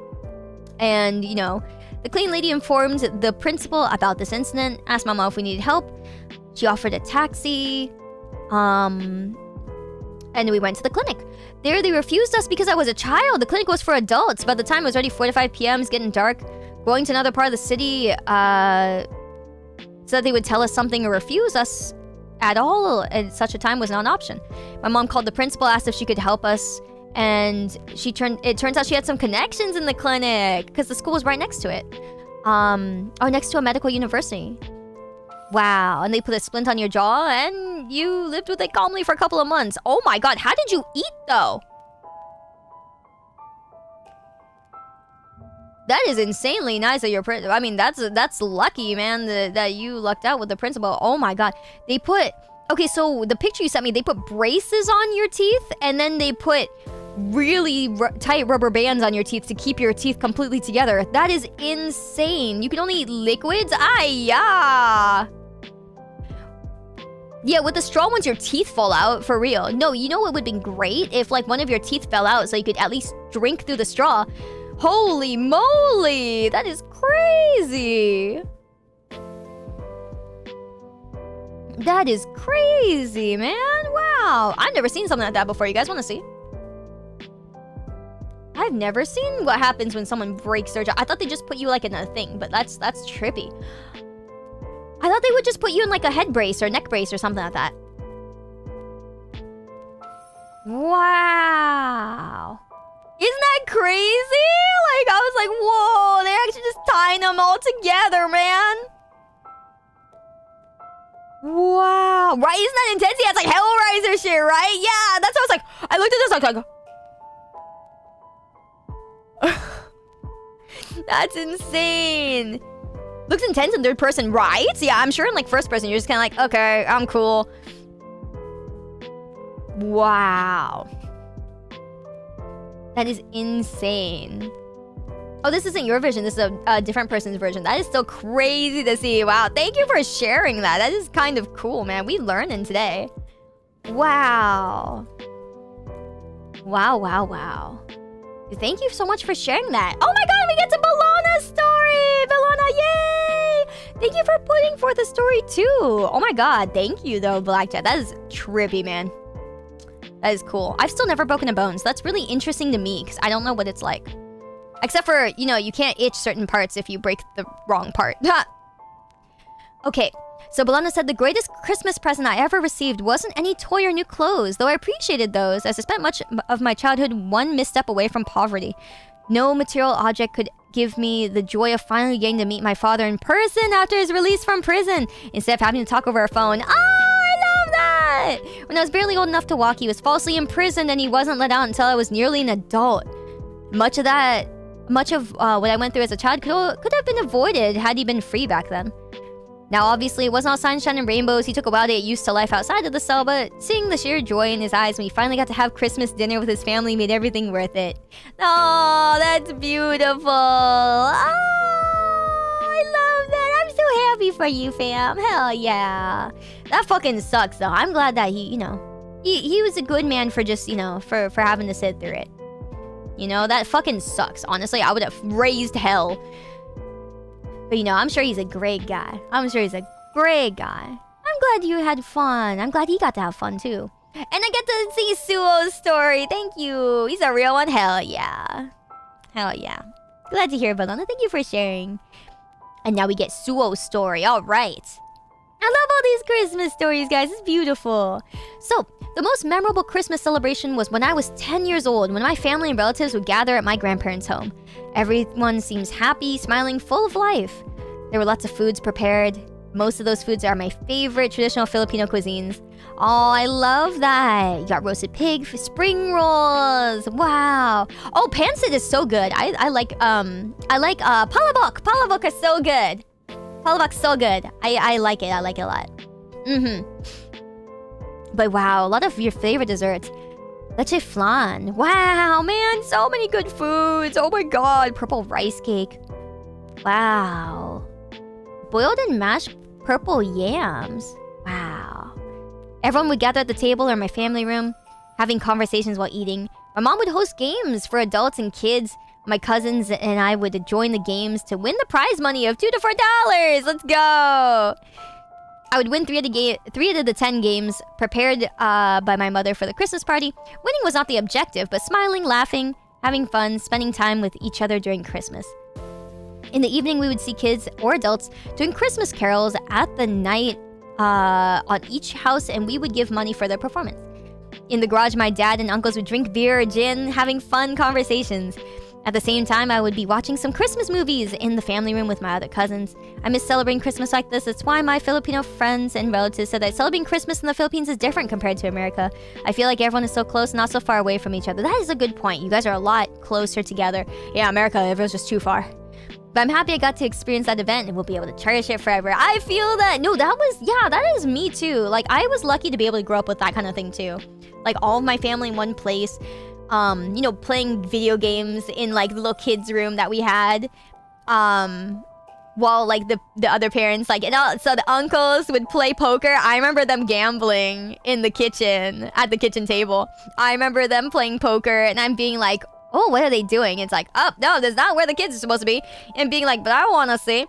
And, you know, the cleaning lady informed the principal about this incident, asked my mom if we needed help. She offered a taxi. And we went to the clinic. There, they refused us because I was a child. The clinic was for adults. By the time it was already 4 to 5 p.m., it's getting dark. Going to another part of the city, so that they would tell us something or refuse us at all at such a time was not an option. My mom called the principal, asked if she could help us, and it turns out she had some connections in the clinic because the school was right next to it. Next to a medical university. Wow, and they put a splint on your jaw, and you lived with it calmly for a couple of months. Oh my god, how did you eat though? That is insanely nice of your principal. I mean, that's lucky, man, that you lucked out with the principal. Oh my god. They put... Okay, so the picture you sent me, they put braces on your teeth, and then they put really tight rubber bands on your teeth to keep your teeth completely together. That is insane. You can only eat liquids? Yeah. Yeah, with the straw ones, your teeth fall out, for real. No, you know what would have been great? If, like, one of your teeth fell out so you could at least drink through the straw. Holy moly! That is crazy! That is crazy, man! Wow! I've never seen something like that before. You guys want to see? I've never seen what happens when someone breaks their jaw. I thought they just put you, like, in a thing, but that's trippy. I thought they would just put you in, like, a head brace or neck brace or something like that. Wow! Isn't that crazy? Like, I was like, whoa, they're actually just tying them all together, man. Wow. Right? Isn't that intense? Yeah, it's like Hellraiser shit, right? Yeah, that's what I was like. I looked at this, I was like... That's insane. Looks intense in third person, right? Yeah, I'm sure in, like, first person, you're just kind of like, okay, I'm cool. Wow. That is insane. Oh, this isn't your version. This is a different person's version. That is still crazy to see. Wow. Thank you for sharing that. That is kind of cool, man. We learning today. Wow. Wow, wow, wow. Thank you so much for sharing that. Oh my god, we get to Bellona's story! Bellona, yay! Thank you for putting forth a story too. Oh my god, thank you though, Blackjack. That is trippy, man. That is cool. I've still never broken a bone, so that's really interesting to me, because I don't know what it's like. Except for, you know, you can't itch certain parts if you break the wrong part. Okay, so Bellona said the greatest Christmas present I ever received wasn't any toy or new clothes, though I appreciated those, as I spent much of my childhood one misstep away from poverty. No material object could give me the joy of finally getting to meet my father in person after his release from prison, instead of having to talk over a phone. When I was barely old enough to walk, he was falsely imprisoned and he wasn't let out until I was nearly an adult. Much of what I went through as a child could have been avoided had he been free back then. Now, obviously, it wasn't all sunshine and rainbows. He took a while to get used to life outside of the cell, but seeing the sheer joy in his eyes when he finally got to have Christmas dinner with his family made everything worth it. Oh, that's beautiful. Oh, I love that. I'm so happy for you, fam. Hell yeah. That fucking sucks, though. I'm glad that he, you know, he was a good man for just, you know, for having to sit through it. You know, that fucking sucks. Honestly, I would have raised hell. But, you know, I'm sure he's a great guy. I'm sure he's a great guy. I'm glad you had fun. I'm glad he got to have fun, too. And I get to see Suo's story. Thank you. He's a real one. Hell yeah. Hell yeah. Glad to hear, Bellona. Thank you for sharing. And now we get Suo's story. All right. I love all these Christmas stories, guys. It's beautiful. So, the most memorable Christmas celebration was when I was 10 years old, when my family and relatives would gather at my grandparents' home. Everyone seems happy, smiling, full of life. There were lots of foods prepared. Most of those foods are my favorite traditional Filipino cuisines. Oh, I love that. You got roasted pig, spring rolls. Wow. Oh, pancit is so good. I like palabok. Palabok is so good. Palabok's so good. I like it. I like it a lot. But wow, a lot of your favorite desserts. Leche flan. Wow, man, so many good foods. Oh my god, purple rice cake. Wow. Boiled and mashed purple yams. Wow. Everyone would gather at the table or my family room, having conversations while eating. My mom would host games for adults and kids. My cousins and I would join the games to win the prize money of $2 to $4. Let's go! I would win 3 of the 10 games prepared by my mother for the Christmas party. Winning was not the objective, but smiling, laughing, having fun, spending time with each other during Christmas. In the evening, we would see kids or adults doing Christmas carols at the night on each house, and we would give money for their performance. In the garage, my dad and uncles would drink beer or gin, having fun conversations. At the same time, I would be watching some Christmas movies in the family room with my other cousins. I miss celebrating Christmas like this. It's why my Filipino friends and relatives said that celebrating Christmas in the Philippines is different compared to America. I feel like everyone is so close, not so far away from each other. That is a good point. You guys are a lot closer together. Yeah, America, everyone's just too far. But I'm happy I got to experience that event and we'll be able to cherish it forever. I feel that. No, that is me too. Like, I was lucky to be able to grow up with that kind of thing too. Like, all of my family in one place. You know, playing video games in like the little kids' room that we had. While like the other parents, like, so the uncles would play poker. I remember them gambling in the kitchen, at the kitchen table. I remember them playing poker and I'm being like, oh, what are they doing? It's like, oh, no, that's not where the kids are supposed to be. And being like, but I want to see.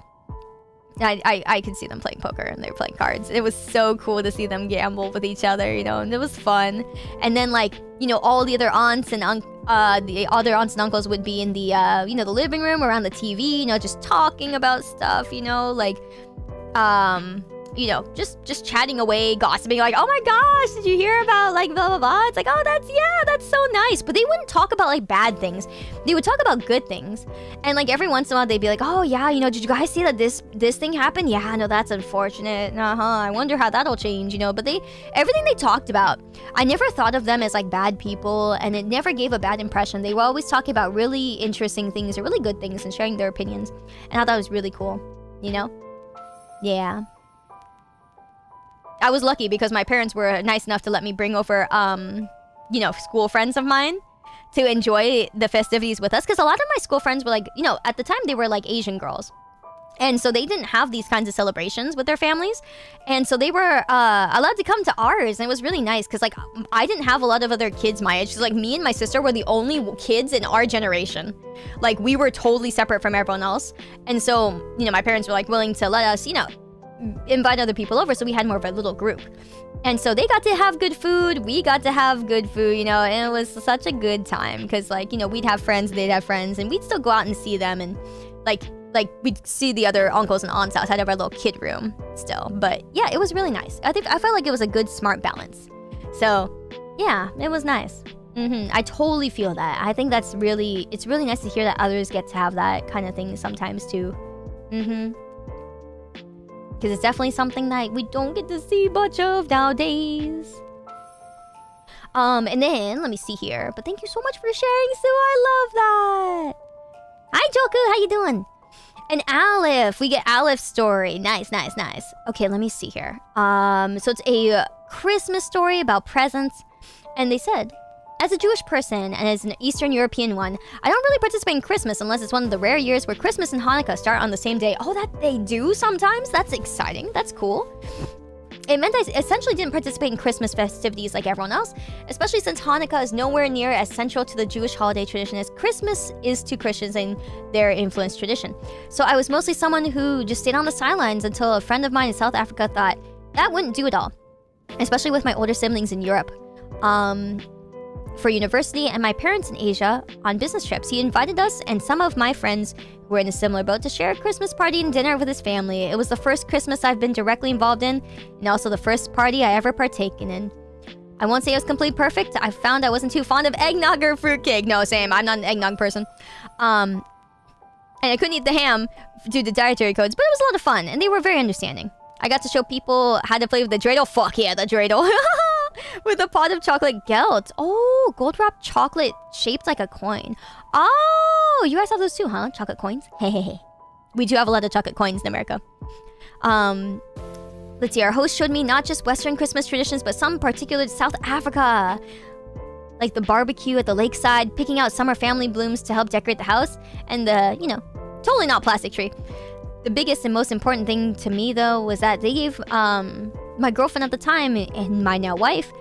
I could see them playing poker and they were playing cards. It was so cool to see them gamble with each other, you know, and it was fun. And then, like, you know, all the other aunts and uncles would be in the you know, the living room around the TV, you know, just talking about stuff, you know, like you know, just chatting away, gossiping, like, oh my gosh, did you hear about like blah blah blah? It's like, oh, that's so nice. But they wouldn't talk about like bad things. They would talk about good things. And like every once in a while they'd be like, oh yeah, you know, did you guys see that this thing happened? Yeah, no, that's unfortunate. I wonder how that'll change, you know. But everything they talked about, I never thought of them as like bad people, and it never gave a bad impression. They were always talking about really interesting things or really good things and sharing their opinions. And I thought that was really cool, you know? Yeah. I was lucky because my parents were nice enough to let me bring over, you know, school friends of mine to enjoy the festivities with us. Because a lot of my school friends were like, you know, at the time they were like Asian girls. And so they didn't have these kinds of celebrations with their families. And so they were allowed to come to ours. And it was really nice because, like, I didn't have a lot of other kids my age. Like, me and my sister were the only kids in our generation. Like, we were totally separate from everyone else. And so, you know, my parents were, like, willing to let us, you know, invite other people over, so we had more of a little group. And so they got to have good food, we got to have good food, you know, and it was such a good time because, like, you know, we'd have friends, they'd have friends, and we'd still go out and see them, and like we'd see the other uncles and aunts outside of our little kid room still. But yeah, it was really nice. I felt like it was a good, smart balance. So yeah, it was nice. I totally feel that. I think it's really nice to hear that others get to have that kind of thing sometimes too. Because it's definitely something that we don't get to see much of nowadays. And then, let me see here. But thank you so much for sharing, Sue. I love that. Hi, Joku. How you doing? And Aleph. We get Aleph's story. Nice. Okay, let me see here. So it's a Christmas story about presents. And they said, as a Jewish person and as an Eastern European one, I don't really participate in Christmas unless it's one of the rare years where Christmas and Hanukkah start on the same day. Oh, that they do sometimes? That's exciting. That's cool. It meant I essentially didn't participate in Christmas festivities like everyone else, especially since Hanukkah is nowhere near as central to the Jewish holiday tradition as Christmas is to Christians and their influenced tradition. So I was mostly someone who just stayed on the sidelines until a friend of mine in South Africa thought that wouldn't do at all, especially with my older siblings in Europe. For university and my parents in Asia on business trips. He invited us and some of my friends who were in a similar boat to share a Christmas party and dinner with his family. It was the first Christmas I've been directly involved in, and also the first party I ever partaken in. I won't say it was completely perfect. I found I wasn't too fond of eggnog or fruitcake. No, same. I'm not an eggnog person. And I couldn't eat the ham due to dietary codes, but it was a lot of fun, and they were very understanding. I got to show people how to play with the dreidel. Fuck yeah, the dreidel. With a pot of chocolate gelt. Oh, gold wrapped chocolate shaped like a coin. Oh, you guys have those too, huh? Chocolate coins? Hey. We do have a lot of chocolate coins in America. Let's see, our host showed me not just Western Christmas traditions, but some particular South Africa. Like the barbecue at the lakeside, picking out summer family blooms to help decorate the house, and the, totally not plastic tree. The biggest and most important thing to me, though, was that they gave my girlfriend at the time, and my now wife,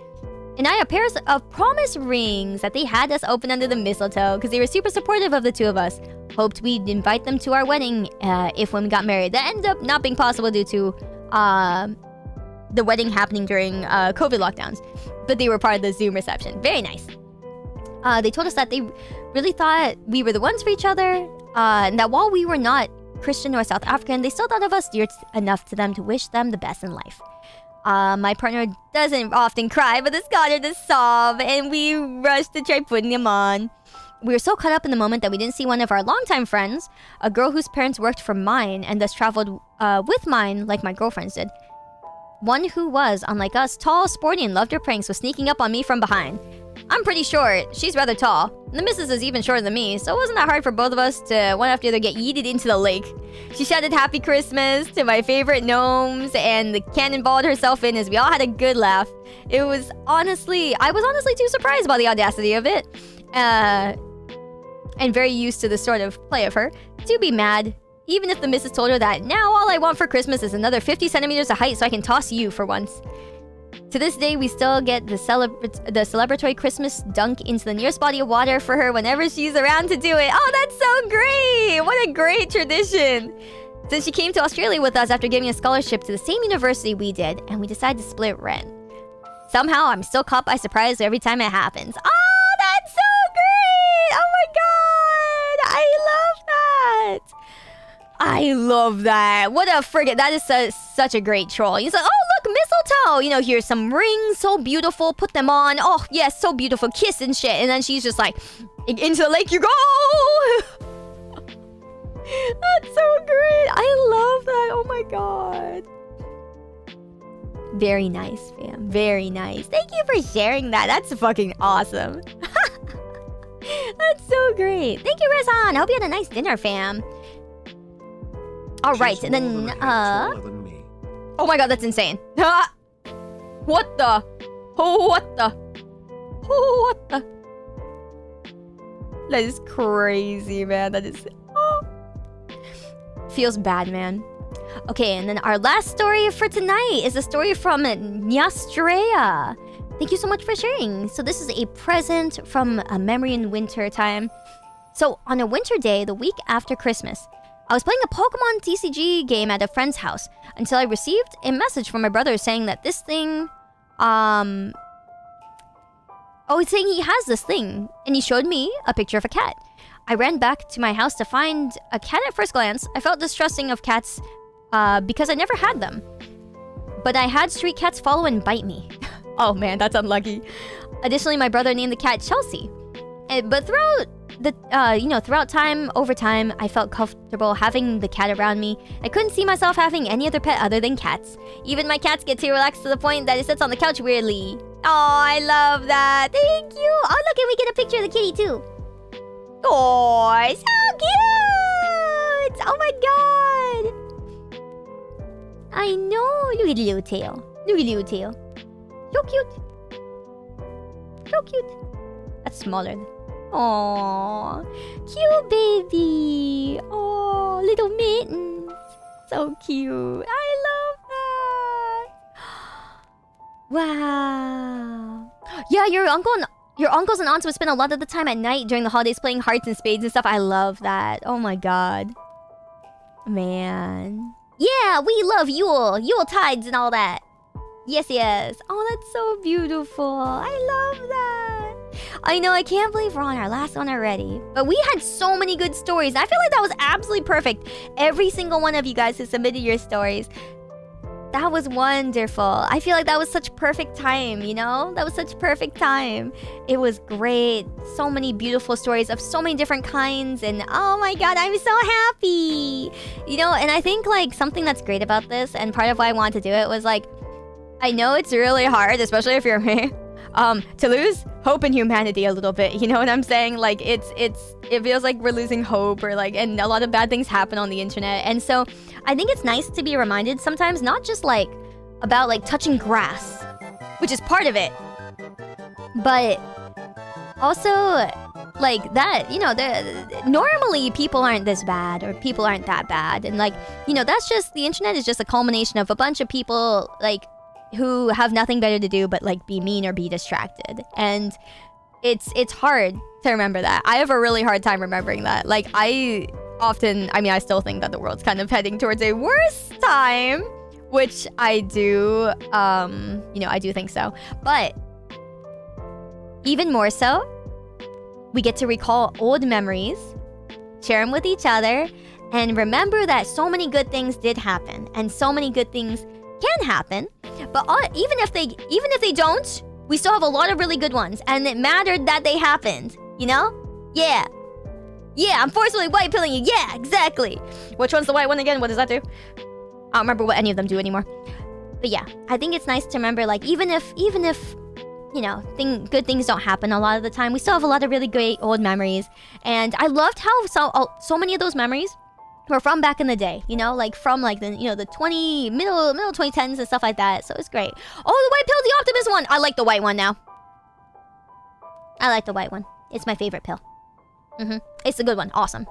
and I a pair of promise rings that they had us open under the mistletoe because they were super supportive of the two of us. Hoped we'd invite them to our wedding if when we got married. That ended up not being possible due to the wedding happening during COVID lockdowns. But they were part of the Zoom reception. Very nice. They told us that they really thought we were the ones for each other, and that while we were not Christian or South African, they still thought of us dear enough to them to wish them the best in life. My partner doesn't often cry, but this got her to sob, and we rushed to try putting him on. We were so caught up in the moment that we didn't see one of our longtime friends, a girl whose parents worked for mine and thus traveled with mine like my girlfriends did. One who was, unlike us, tall, sporty, and loved her pranks was sneaking up on me from behind. I'm pretty short, she's rather tall. The missus is even shorter than me, so it wasn't that hard for both of us to one after the other get yeeted into the lake. She shouted Happy Christmas to my favorite gnomes and cannonballed herself in as we all had a good laugh. I was honestly too surprised by the audacity of it. And very used to this sort of play of her, to be mad, even if the missus told her that now all I want for Christmas is another 50 centimeters of height so I can toss you for once. To this day, we still get the celebratory Christmas dunk into the nearest body of water for her whenever she's around to do it. Oh, that's so great! What a great tradition! Since she came to Australia with us after getting a scholarship to the same university we did, and we decided to split rent. Somehow, I'm still caught by surprise every time it happens. Oh, that's so great! Oh my god! I love that! I love that. What a friggin'... That is such a great troll. He's like, oh, look, mistletoe. Here's some rings. So beautiful. Put them on. Oh, yes, so beautiful. Kiss and shit. And then she's just like, into the lake you go. That's so great. I love that. Oh, my God. Very nice, fam. Very nice. Thank you for sharing that. That's fucking awesome. That's so great. Thank you, Rezhan. I hope you had a nice dinner, fam. All right, and then oh my god, that's insane. What the? What the? What the? That is crazy, man. That is feels bad, man. Okay, and then our last story for tonight is a story from Nyastrea. Thank you so much for sharing. So this is a present from a memory in winter time. So on a winter day, the week after Christmas, I was playing a Pokemon TCG game at a friend's house until I received a message from my brother saying that this thing, he's saying he has this thing, and he showed me a picture of a cat. I ran back to my house to find a cat at first glance. I felt distrusting of cats because I never had them. But I had street cats follow and bite me. Oh man, that's unlucky. Additionally, my brother named the cat Chelsea. But throughout over time, I felt comfortable having the cat around me. I couldn't see myself having any other pet other than cats. Even my cats get too relaxed to the point that it sits on the couch weirdly. Oh, I love that. Thank you. Oh, look, and we get a picture of the kitty too. Oh, so cute. Oh my god. I know. Look at the little tail. Look at the little tail. So cute. So cute. That's smaller. Aww, cute baby. Oh, little mittens. So cute. I love that. Wow. Yeah, your uncles and aunts would spend a lot of the time at night during the holidays playing hearts and spades and stuff. I love that. Oh my god. Man. Yeah, we love Yule tides and all that. Yes, yes. Oh, that's so beautiful. I love that. I know, I can't believe we're on our last one already. But we had so many good stories. I feel like that was absolutely perfect. Every single one of you guys who submitted your stories. That was wonderful. I feel like that was such perfect time, That was such perfect time. It was great. So many beautiful stories of so many different kinds. And oh my god, I'm so happy. And I think like something that's great about this, and part of why I wanted to do it was like, I know it's really hard, especially if you're me, to lose hope in humanity a little bit. You know what I'm saying? Like it feels like we're losing hope, or like, and a lot of bad things happen on the internet. And so I think it's nice to be reminded sometimes, not just like about like touching grass, which is part of it. But also, like that, you know, normally people aren't this bad or people aren't that bad. And like, you know, that's just, the internet is just a culmination of a bunch of people like who have nothing better to do but like be mean or be distracted. And it's hard to remember that. I have a really hard time remembering that. Like I still think that the world's kind of heading towards a worse time, which I do, you know, I do think so. But even more so, we get to recall old memories, share them with each other, and remember that so many good things did happen, and so many good things can happen. But even if they don't, we still have a lot of really good ones, and it mattered that they happened. You know? Yeah. Yeah, I'm forcibly white pilling you. Yeah, exactly. Which one's the white one again? What does that do? I don't remember what any of them do anymore. But yeah, I think it's nice to remember, like, even if you know, good things don't happen a lot of the time, we still have a lot of really great old memories. And I loved how so many of those memories were from back in the day, you know, like from like the, you know, the middle 2010s and stuff like that. So it's great. Oh, the white pill, the Optimus one. I like the white one now. I like the white one. It's my favorite pill. It's a good one. Awesome.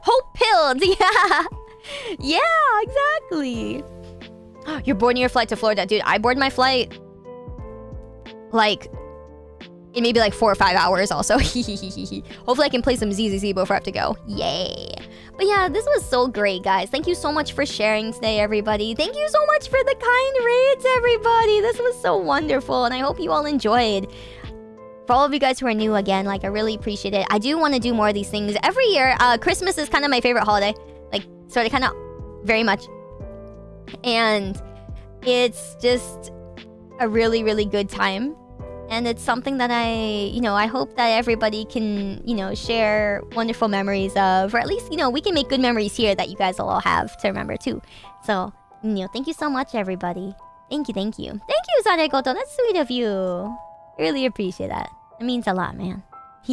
Hope pilled. Yeah. Yeah, exactly. You're boarding your flight to Florida. Dude, I board my flight like in maybe like 4 or 5 hours also. Hopefully I can play some ZZZ before I have to go. Yay. But yeah, this was so great, guys. Thank you so much for sharing today, everybody. Thank you so much for the kind raids, everybody. This was so wonderful, and I hope you all enjoyed. For all of you guys who are new again, like, I really appreciate it. I do want to do more of these things every year. Christmas is kind of my favorite holiday. Like, sort of, kind of, very much. And it's just a really, really good time. And it's something that I hope that everybody can, you know, share wonderful memories of. Or at least, you know, we can make good memories here that you guys will all have to remember too. So, you know, thank you so much, everybody. Thank you, thank you. Thank you, Sarekoto. That's sweet of you. Really appreciate that. It means a lot, man. I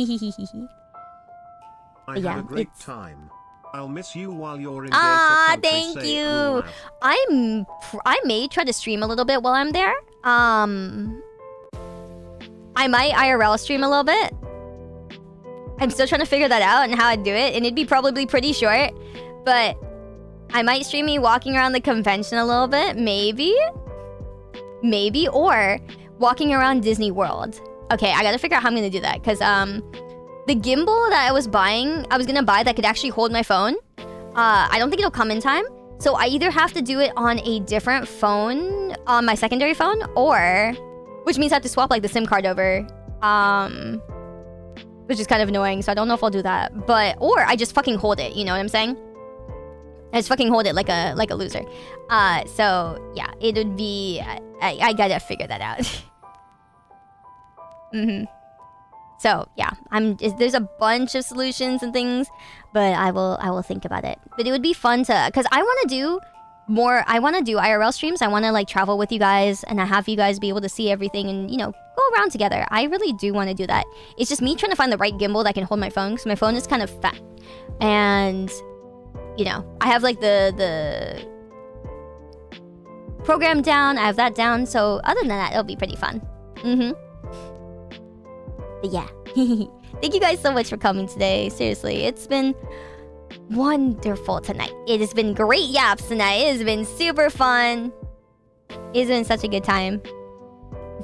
had a great time. I'll miss you while you're in thank you. I may try to stream a little bit while I'm there. I might IRL stream a little bit. I'm still trying to figure that out and how I'd do it, and it'd be probably pretty short. But I might stream me walking around the convention a little bit, maybe, or walking around Disney World. Okay, I gotta figure out how I'm gonna do that, because the gimbal that I was gonna buy that could actually hold my phone, I don't think it'll come in time. So I either have to do it on a different phone, on my secondary phone, or, which means I have to swap like the SIM card over, which is kind of annoying. So I don't know if I'll do that, or I just fucking hold it. You know what I'm saying? I just fucking hold it like a loser. So yeah, it would be. I gotta figure that out. So yeah, there's a bunch of solutions and things, but I will think about it. But it would be fun to, cause I want to do more. I want to do IRL streams. I want to like travel with you guys and have you guys be able to see everything and, you know, go around together. I really do want to do that. It's just me trying to find the right gimbal that can hold my phone, because my phone is kind of fat, and you know, I have like the program down. I have that down. So other than that, it'll be pretty fun. But yeah, thank you guys so much for coming today. Seriously, it's been wonderful tonight. It has been great yaps tonight. It has been super fun. It's been such a good time.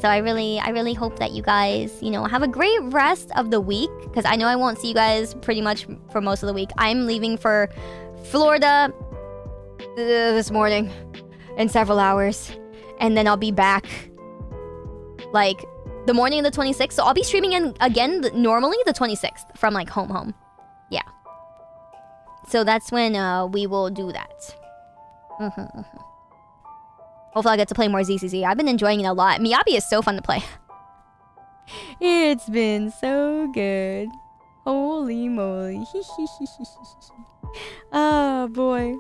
So I really hope that you guys, you know, have a great rest of the week, because I know I won't see you guys pretty much for most of the week. I'm leaving for Florida this morning in several hours, and then I'll be back like the morning of the 26th. So I'll be streaming again normally the 26th from like home. Yeah. So that's when we will do that. Hopefully I'll get to play more ZCZ. I've been enjoying it a lot. Miyabi is so fun to play. It's been so good. Holy moly. Oh boy.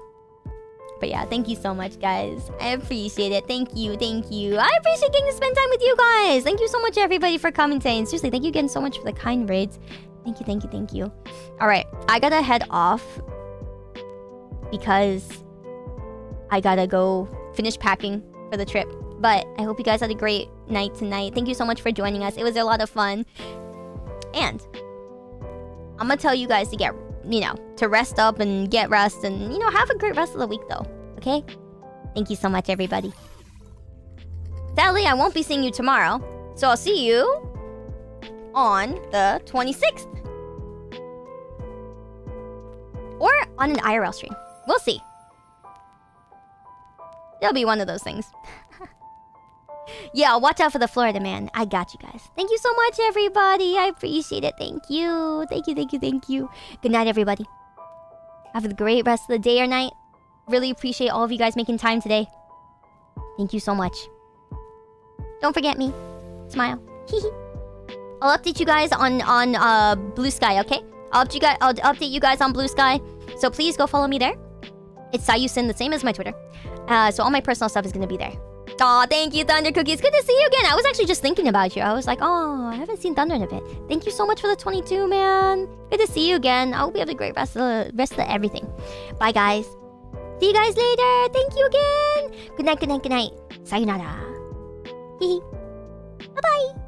But yeah, thank you so much, guys. I appreciate it. Thank you. I appreciate getting to spend time with you guys. Thank you so much, everybody, for coming today. And seriously, thank you again so much for the kind raids. Thank you. All right, I gotta head off because I gotta go finish packing for the trip. But I hope you guys had a great night tonight. Thank you so much for joining us. It was a lot of fun. And I'm gonna tell you guys to get, to rest up and get rest and, have a great rest of the week though. Okay? Thank you so much, everybody. Sadly, I won't be seeing you tomorrow. So I'll see you on the 26th. Or on an IRL stream. We'll see. It'll be one of those things. Yeah, watch out for the Florida man. I got you guys. Thank you so much, everybody. I appreciate it. Thank you. Thank you, thank you, thank you. Good night, everybody. Have a great rest of the day or night. Really appreciate all of you guys making time today. Thank you so much. Don't forget me. Smile. I'll update you guys on Blue Sky, okay? I'll update you guys on Blue Sky. So please go follow me there. It's Sayu Sin, the same as my Twitter. So all my personal stuff is gonna be there. Aw, thank you, Thunder Cookies. Good to see you again. I was actually just thinking about you. I was like, oh, I haven't seen Thunder in a bit. Thank you so much for the 22, man. Good to see you again. I hope you have a great rest of everything. Bye, guys. See you guys later. Thank you again. Good night, good night, good night. Sayonara. Bye-bye.